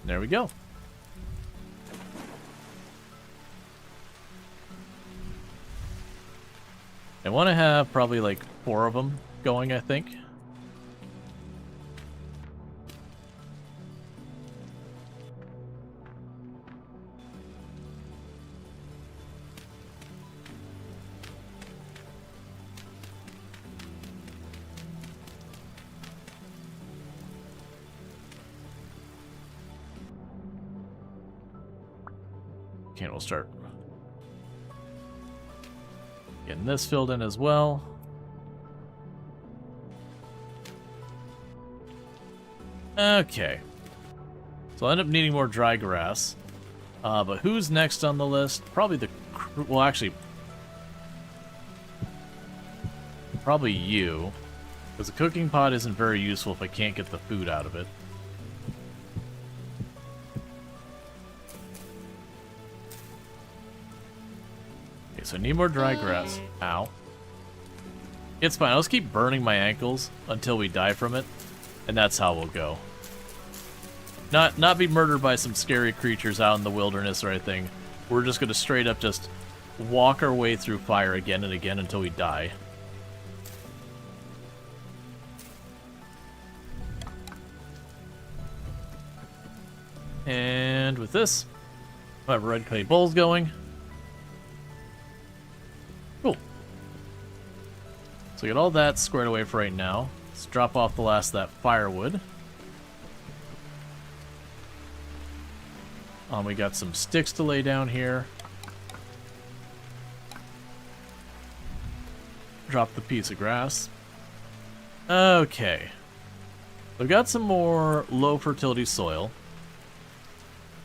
There we go. I want to have probably like 4 of them going, I think. Okay, we'll start getting this filled in as well. Okay. So I'll end up needing more dry grass. But who's next on the list? Probably the... Well, actually... Probably you. Because the cooking pot isn't very useful if I can't get the food out of it. So I need more dry grass. Ow. It's fine. I'll just keep burning my ankles until we die from it. And that's how we'll go. Not be murdered by some scary creatures out in the wilderness or anything. We're just going to straight up just walk our way through fire again and again until we die. And with this, I have red clay bowls going. Cool. So we got all that squared away for right now. Let's drop off the last of that firewood. We got some sticks to lay down here. Drop the piece of grass. Okay. We've got some more low fertility soil.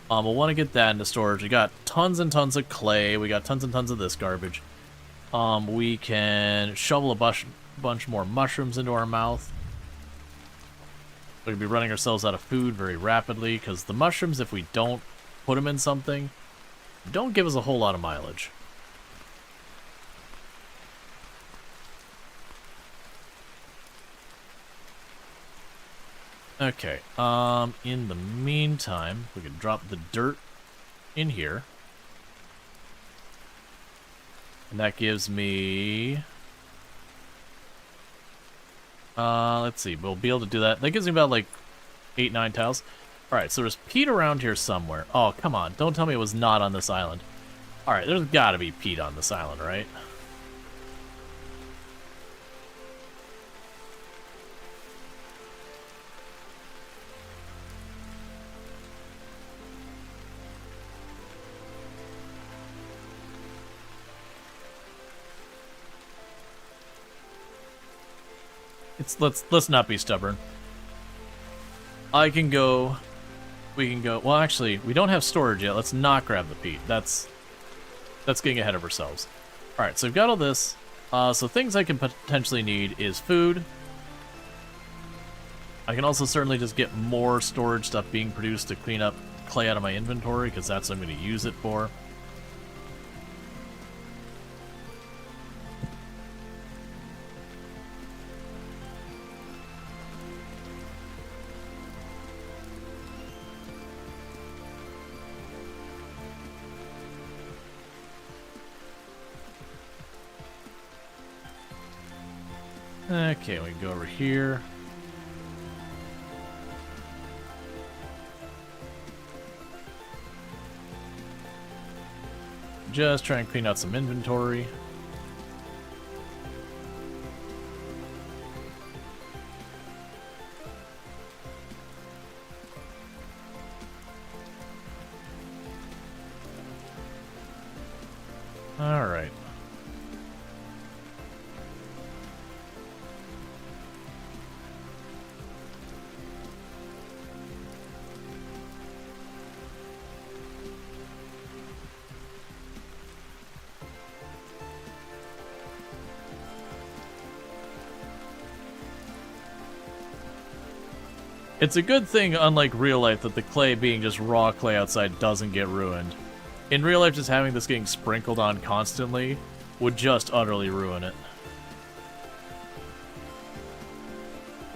We'll want to get that into storage. We got tons and tons of clay. We got tons and tons of this garbage. We can shovel a bunch more mushrooms into our mouth. We're going to be running ourselves out of food very rapidly, because the mushrooms, if we don't put them in something, don't give us a whole lot of mileage. Okay, in the meantime, we can drop the dirt in here. And that gives me... let's see, we'll be able to do that. That gives me about, like, 8-9 tiles. Alright, so there's peat around here somewhere. Oh, come on, don't tell me it was not on this island. Alright, there's gotta be peat on this island, right? Let's not be stubborn. I can go. We can go. Well, actually, we don't have storage yet. Let's not grab the peat. That's getting ahead of ourselves. All right, so we've got all this. So things I can potentially need is food. I can also certainly just get more storage stuff being produced to clean up clay out of my inventory, because that's what I'm going to use it for. Okay, we can go over here. Just try and clean out some inventory. All right. It's a good thing, unlike real life, that the clay being just raw clay outside doesn't get ruined. In real life, just having this getting sprinkled on constantly would just utterly ruin it.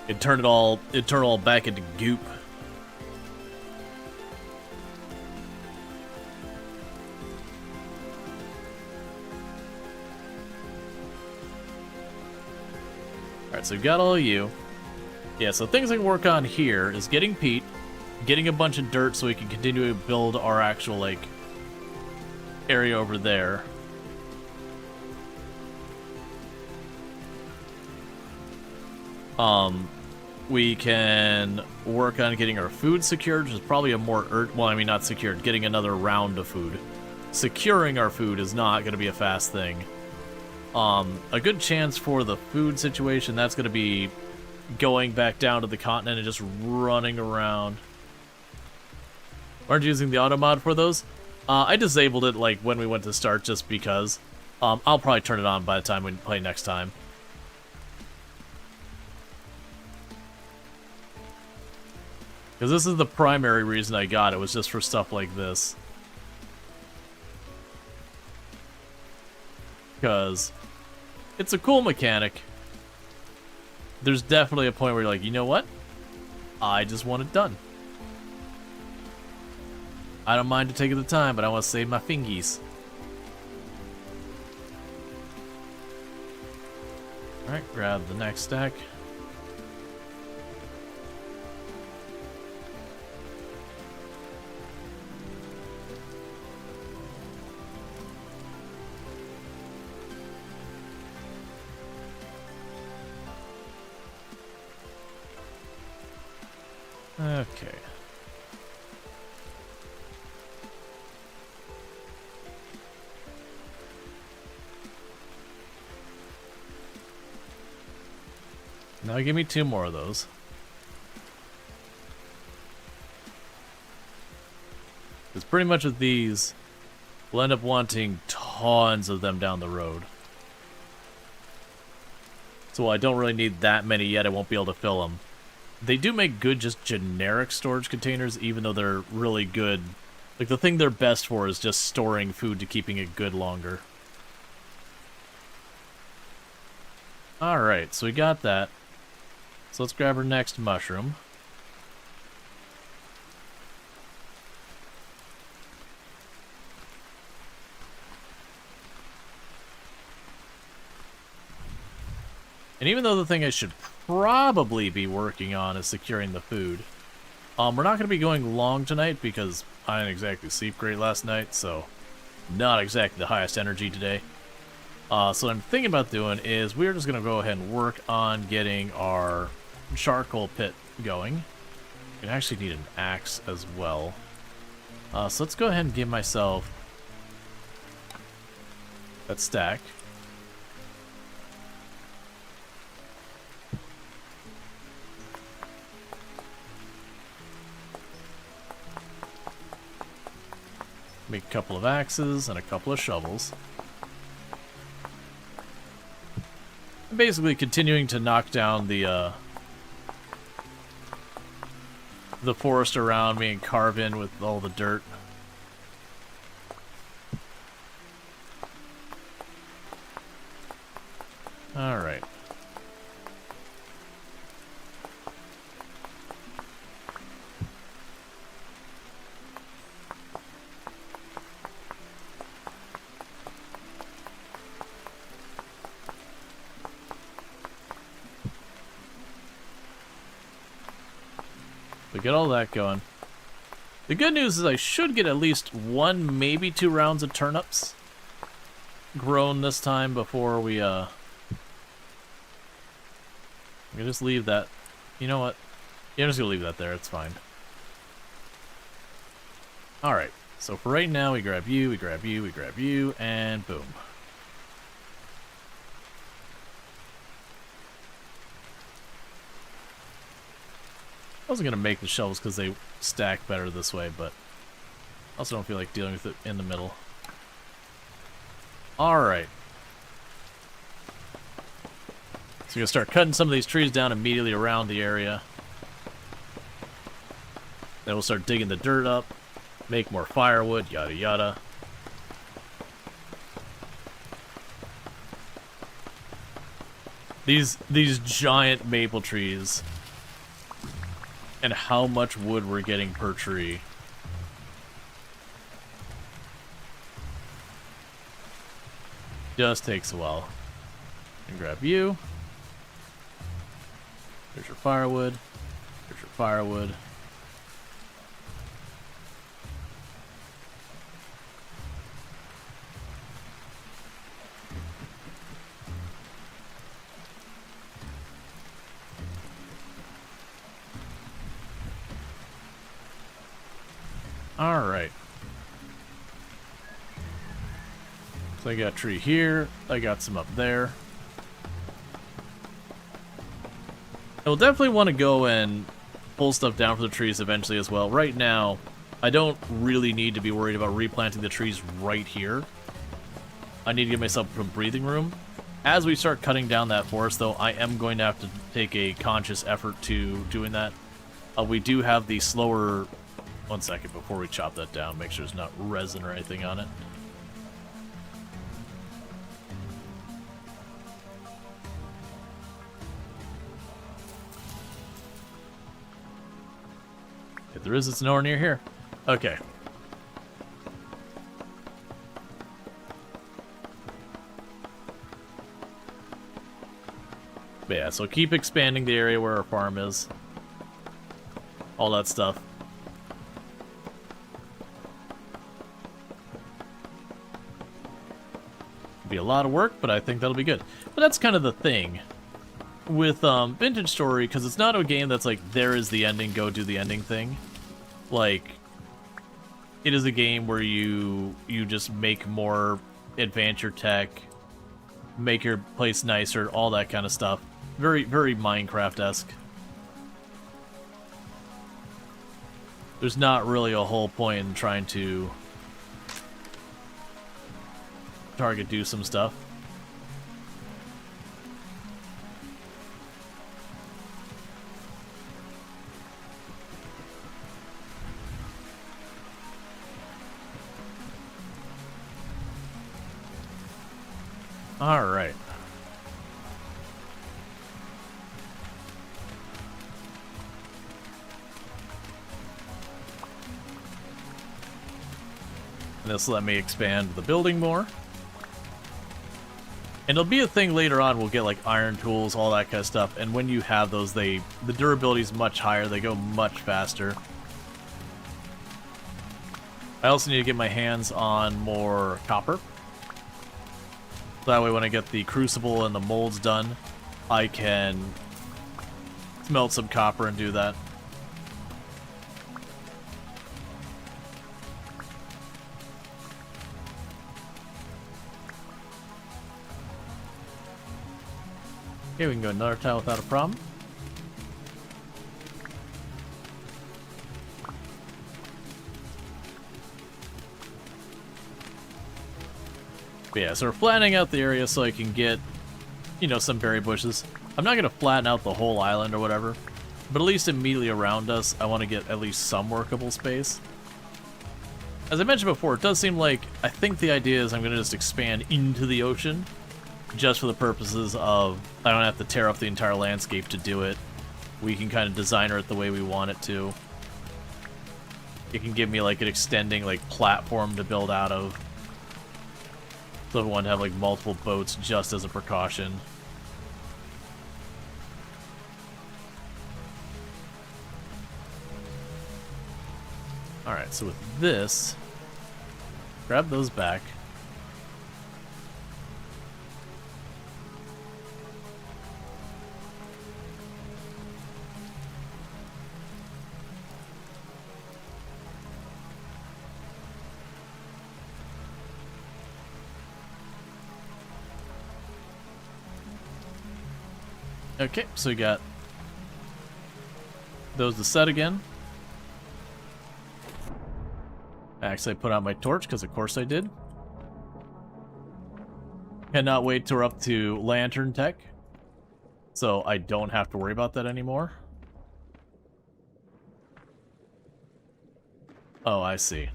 It'd turn it all back into goop. Alright, so we've got all of you. Yeah, so things I can work on here is getting peat, getting a bunch of dirt so we can continue to build our actual, like, area over there. We can work on getting our food secured, which is probably a more well, I mean, not secured, getting another round of food. Securing our food is not going to be a fast thing. A good chance for the food situation, that's going to be going back down to the continent and just running around. Aren't you using the auto mod for those? I disabled it like when we went to start just because. I'll probably turn it on by the time we play next time. Because this is the primary reason I got it, was just for stuff like this. Because it's a cool mechanic. There's definitely a point where you're like, you know what? I just want it done. I don't mind taking the time, but I want to save my fingies. Alright, grab the next stack. Okay. Now give me 2 more of those. Because pretty much with these, we'll end up wanting tons of them down the road. So while I don't really need that many yet, I won't be able to fill them. They do make good just generic storage containers, even though they're really good. Like, the thing they're best for is just storing food to keeping it good longer. Alright, so we got that. So let's grab our next mushroom. And even though the thing I should probably be working on is securing the food, we're not going to be going long tonight because I didn't exactly sleep great last night, so not exactly the highest energy today. So what I'm thinking about doing is we're just going to go ahead and work on getting our charcoal pit going. I actually need an axe as well. So let's go ahead and give myself that stack. Make a couple of axes and a couple of shovels. Basically continuing to knock down the forest around me and carve in with all the dirt. Alright. So get all that going. The good news is I should get at least 1, maybe 2 rounds of turnips grown this time before we, I'm gonna just leave that. You know what? Yeah, I'm just gonna leave that there. It's fine. Alright. So for right now, we grab you, we grab you, we grab you, and boom. I wasn't gonna make the shelves because they stack better this way, but I also don't feel like dealing with it in the middle. Alright. So we're gonna start cutting some of these trees down immediately around the area. Then we'll start digging the dirt up, make more firewood, yada yada. These giant maple trees and how much wood we're getting per tree. Just takes a while. And grab you. There's your firewood. There's your firewood. Alright. So I got a tree here. I got some up there. I'll definitely want to go and pull stuff down for the trees eventually as well. Right now, I don't really need to be worried about replanting the trees right here. I need to give myself some breathing room. As we start cutting down that forest, though, I am going to have to take a conscious effort to doing that. We do have the slower... One second before we chop that down, make sure there's not resin or anything on it. If there is, it's nowhere near here. Okay. But yeah, so keep expanding the area where our farm is. All that stuff. Be a lot of work, but I think that'll be good. But that's kind of the thing with Vintage Story, because it's not a game that's like, there is the ending, go do the ending thing. Like, it is a game where you just make more adventure tech, make your place nicer, all that kind of stuff. Very, very Minecraft-esque. There's not really a whole point in trying to target do some stuff. All right. And this will let me expand the building more. And it'll be a thing later on, we'll get like iron tools, all that kind of stuff, and when you have those, the durability is much higher, they go much faster. I also need to get my hands on more copper. That way when I get the crucible and the molds done, I can smelt some copper and do that. Okay, we can go another tile without a problem. But yeah, so we're flattening out the area so I can get, you know, some berry bushes. I'm not going to flatten out the whole island or whatever, but at least immediately around us, I want to get at least some workable space. As I mentioned before, it does seem like, I think the idea is I'm going to just expand into the ocean, just for the purposes of, I don't have to tear up the entire landscape to do it. We can kind of design it the way we want it to. It can give me like an extending like platform to build out of. So if I want to have like multiple boats just as a precaution. so with this, grab those back. Okay, so we got those to set again. Actually, I put out my torch, because of course I did. Cannot wait till we're up to lantern tech, so I don't have to worry about that anymore. Oh, I see.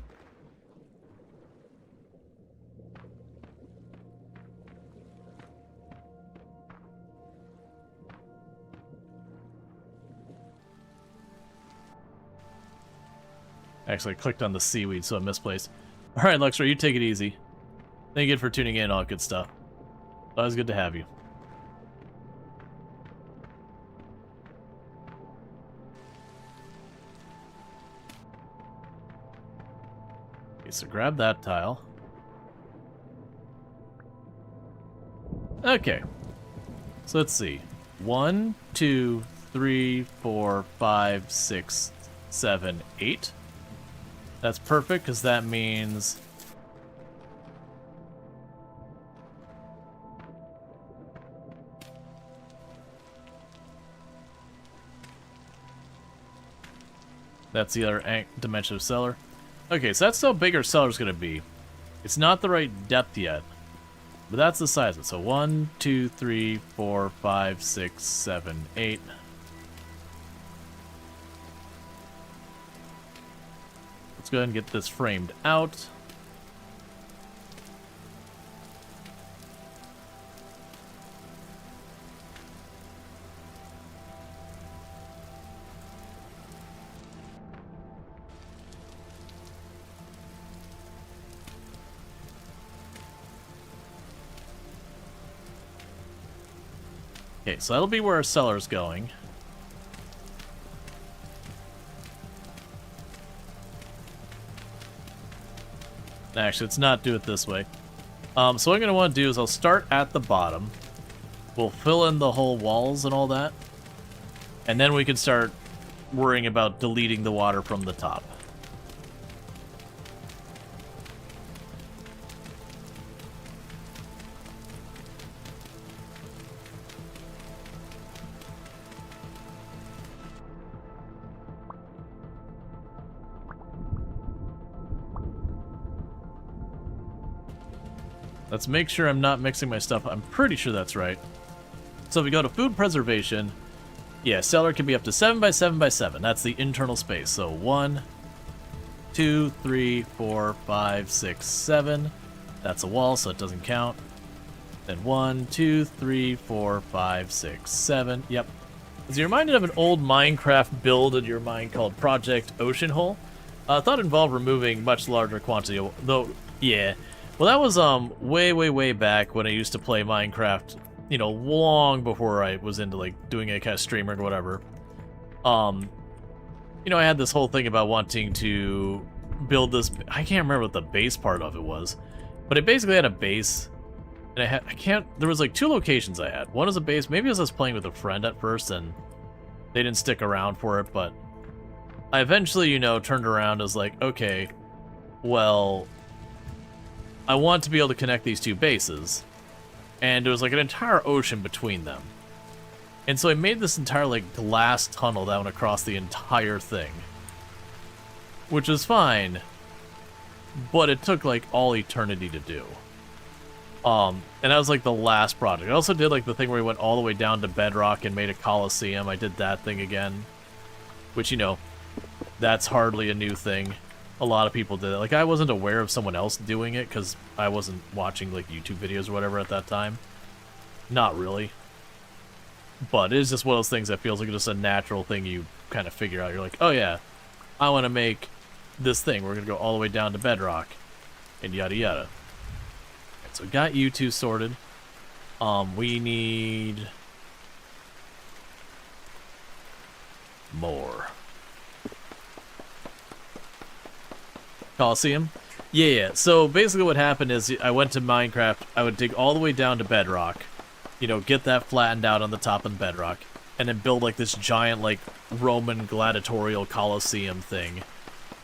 Actually, I clicked on the seaweed, so I misplaced. Alright, Luxray, you take it easy. Thank you for tuning in, all good stuff. Always good to have you. Okay, so grab that tile. Okay. So let's see. 1, 2, 3, 4, 5, 6, 7, 8. That's perfect, because that means... That's the other dimension of cellar. Okay, so that's how big our cellar's going to be. It's not the right depth yet, but that's the size of it. So 1, 2, 3, 4, 5, 6, 7, 8. Let's go ahead and get this framed out. Okay, so that'll be where our cellar's going. Actually, let's not do it this way. So what I'm going to want to do is I'll start at the bottom. We'll fill in the whole walls and all that. And then we can start worrying about deleting the water from the top. Let's make sure I'm not mixing my stuff. I'm pretty sure that's right. So if we go to food preservation, yeah, cellar can be up to 7 by 7 by 7. That's the internal space. So 1, 2, 3, 4, 5, 6, 7. That's a wall, so it doesn't count. Then 1, 2, 3, 4, 5, 6, 7. Yep. As you're reminded of an old Minecraft build in your mind called Project Ocean Hole. I thought it involved removing much larger quantity of, though, yeah. Well, that was way back when I used to play Minecraft, you know, long before I was into like doing any kind of streamer or whatever. You know, I had this whole thing about wanting to build this. I can't remember what the base part of it was, but it basically had a base, and there was like 2 locations I had. One was a base. Maybe it was I was playing with a friend at first, and they didn't stick around for it, but I eventually, you know, turned around and was like, okay, well, I want to be able to connect these 2 bases, and there was like an entire ocean between them. And so I made this entire like glass tunnel that went across the entire thing, which was fine, but it took like all eternity to do. And that was like the last project. I also did like the thing where we went all the way down to bedrock and made a coliseum. I did that thing again, which, you know, that's hardly a new thing. A lot of people did it. Like, I wasn't aware of someone else doing it because I wasn't watching, like, YouTube videos or whatever at that time. Not really. But it is just one of those things that feels like just a natural thing you kind of figure out. You're like, oh yeah, I want to make this thing. We're going to go all the way down to bedrock. And yada yada. Right, so we got you 2 sorted. We need more. Coliseum? Yeah. So basically what happened is I went to Minecraft, I would dig all the way down to bedrock, you know, get that flattened out on the top of the bedrock, and then build like this giant like Roman gladiatorial Coliseum thing.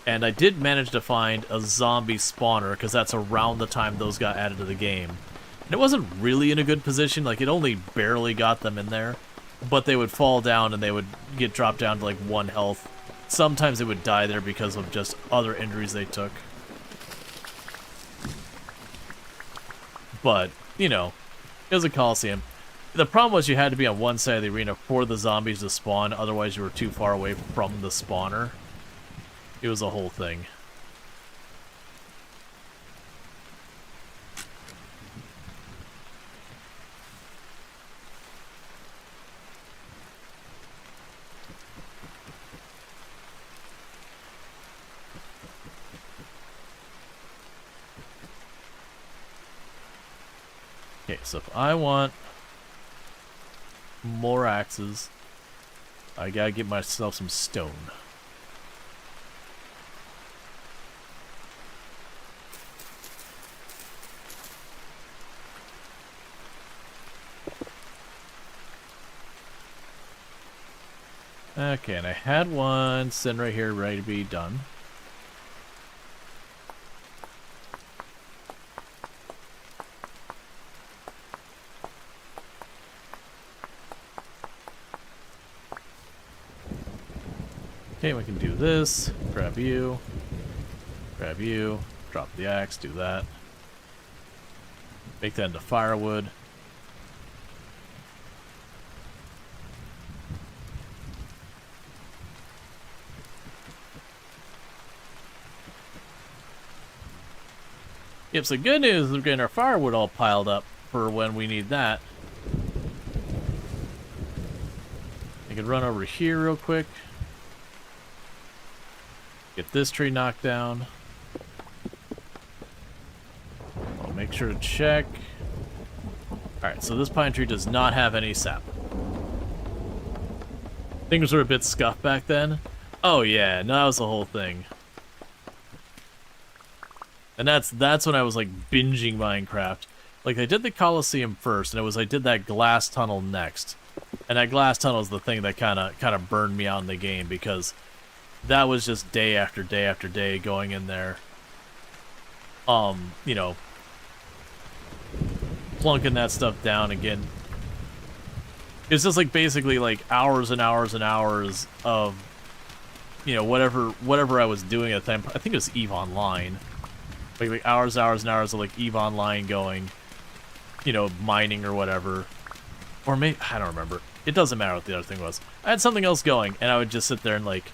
And I did manage to find a zombie spawner, because that's around the time those got added to the game. And it wasn't really in a good position, like it only barely got them in there. But they would fall down and they would get dropped down to like 1 health. Sometimes they would die there because of just other injuries they took. But, you know, it was a Coliseum. The problem was you had to be on one side of the arena for the zombies to spawn, otherwise you were too far away from the spawner. It was a whole thing. Okay, so if I want more axes, I gotta get myself some stone. Okay, and I had one sitting right here ready to be done. Okay, we can do this. Grab you, drop the axe, do that. Make that into firewood. Yep, so good news is we're getting our firewood all piled up for when we need that. I can run over here real quick. Get this tree knocked down. I'll make sure to check. Alright, so this pine tree does not have any sap. Things were a bit scuffed back then. Oh yeah, no, that was the whole thing. And that's when I was like binging Minecraft. Like I did the Coliseum first, and I did that glass tunnel next. And that glass tunnel is the thing that kind of burned me out in the game, because that was just day after day after day going in there. You know, plunking that stuff down again. It's just like basically like hours and hours and hours of, you know, whatever I was doing at the time. I think it was EVE Online. Like hours and hours of like EVE Online going, you know, mining or whatever. Or maybe, I don't remember. It doesn't matter what the other thing was. I had something else going, and I would just sit there and like,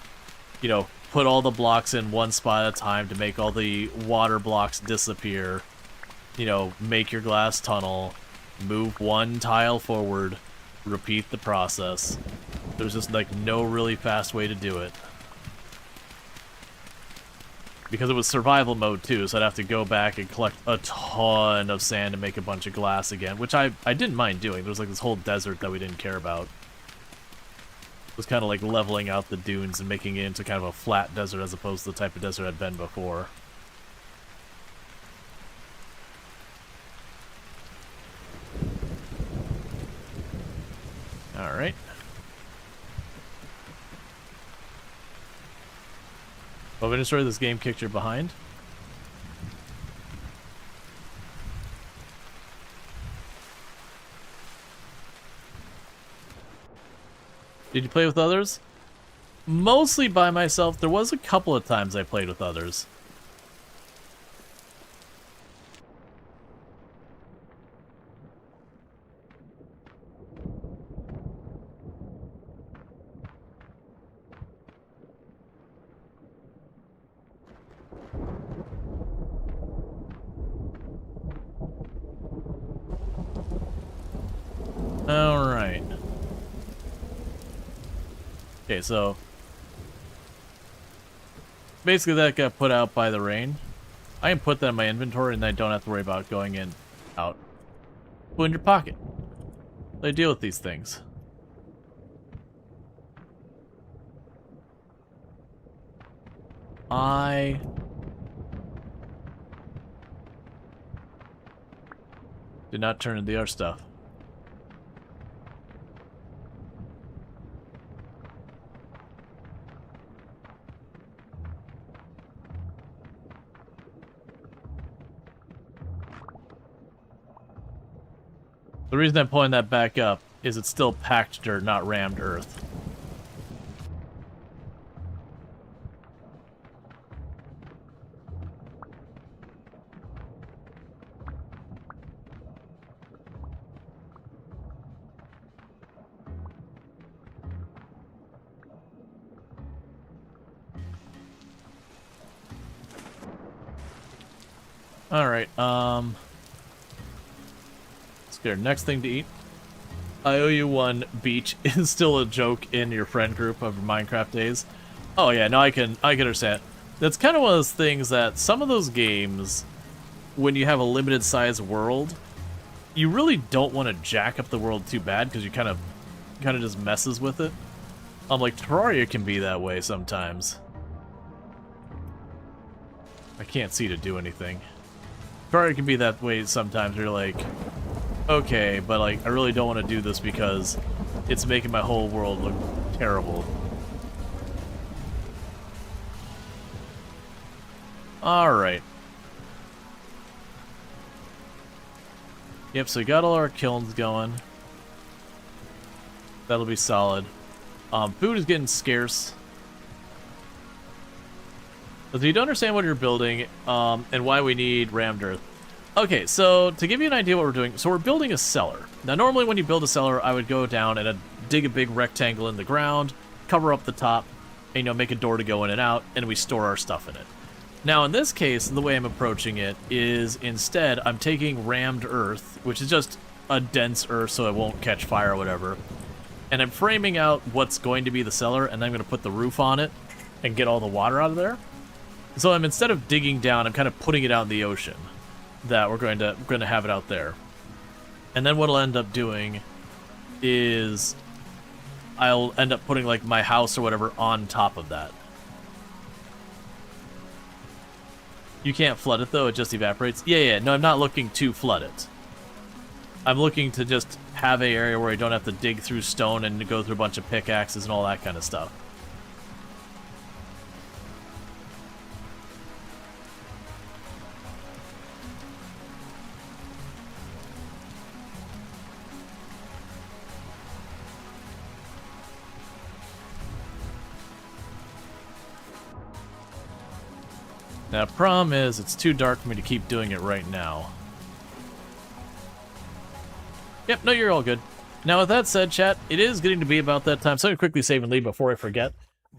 you know, put all the blocks in one spot at a time to make all the water blocks disappear. You know, make your glass tunnel, move one tile forward, repeat the process. There's just like no really fast way to do it. Because it was survival mode too, so I'd have to go back and collect a ton of sand to make a bunch of glass again, which I didn't mind doing. There was like this whole desert that we didn't care about. It was kind of like leveling out the dunes and making it into kind of a flat desert as opposed to the type of desert I'd been before. Alright. Well, if I destroy this game, kicked you behind. Did you play with others? Mostly by myself. There was a couple of times I played with others. Alright. Okay, so basically that got put out by the rain. I can put that in my inventory and I don't have to worry about going in, out. Put in your pocket. They deal with these things. I Did not turn into our stuff. The reason I'm pulling that back up is it's still packed dirt, not rammed earth. Alright, let's get our next thing to eat. I owe you one. Beach is still a joke in your friend group of Minecraft days. Oh yeah, no, I can understand. That's kind of one of those things that some of those games, when you have a limited size world, you really don't want to jack up the world too bad because you kind of just messes with it. Like Terraria can be that way sometimes. I can't see to do anything. Terraria can be that way sometimes. You're like, okay, but like I really don't want to do this because it's making my whole world look terrible. Alright. Yep, so we got all our kilns going. That'll be solid. Food is getting scarce. So you don't understand what you're building, and why we need rammed earth. Okay, so to give you an idea what we're doing, so we're building a cellar. Now normally when you build a cellar, I would go down and I'd dig a big rectangle in the ground, cover up the top, and, you know, make a door to go in and out, and we store our stuff in it. Now in this case, the way I'm approaching it is instead I'm taking rammed earth, which is just a dense earth so it won't catch fire or whatever, and I'm framing out what's going to be the cellar, and I'm going to put the roof on it and get all the water out of there. So I'm, instead of digging down, I'm kind of putting it out in the ocean. That we're going to have it out there. And then what I'll end up doing is I'll end up putting like my house or whatever on top of that. You can't flood it though, it just evaporates. Yeah, no, I'm not looking to flood it. I'm looking to just have an area where I don't have to dig through stone and go through a bunch of pickaxes and all that kind of stuff. Now, problem is, it's too dark for me to keep doing it right now. Yep, no, you're all good. Now, with that said, chat, it is getting to be about that time, so I'm going to quickly save and leave before I forget.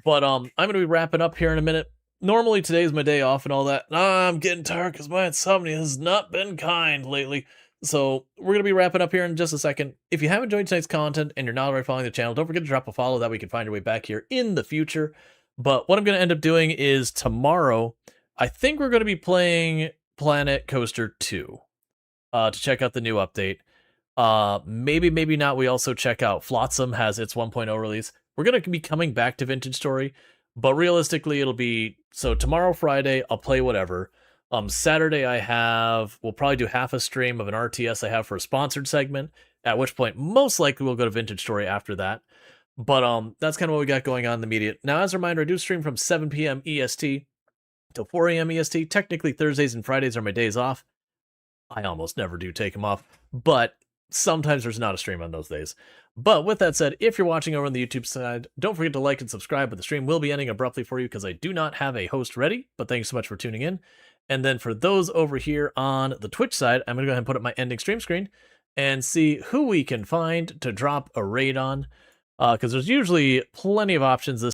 But I'm going to be wrapping up here in a minute. Normally, today's my day off and all that. I'm getting tired because my insomnia has not been kind lately. So, we're going to be wrapping up here in just a second. If you have enjoyed tonight's content and you're not already following the channel, don't forget to drop a follow, that we can find your way back here in the future. But what I'm going to end up doing is tomorrow, I think we're going to be playing Planet Coaster 2 to check out the new update. Maybe not. We also check out Flotsam has its 1.0 release. We're going to be coming back to Vintage Story, but realistically it'll be, so tomorrow, Friday, I'll play whatever. Saturday we'll probably do half a stream of an RTS I have for a sponsored segment, at which point most likely we'll go to Vintage Story after that. But that's kind of what we got going on in the media. Now, as a reminder, I do stream from 7 p.m. EST till 4 a.m. EST. Technically, Thursdays and Fridays are my days off. I almost never do take them off, but sometimes there's not a stream on those days. But with that said, if you're watching over on the YouTube side, don't forget to like and subscribe, but the stream will be ending abruptly for you because I do not have a host ready, but thanks so much for tuning in. And then for those over here on the Twitch side, I'm going to go ahead and put up my ending stream screen and see who we can find to drop a raid on, because there's usually plenty of options this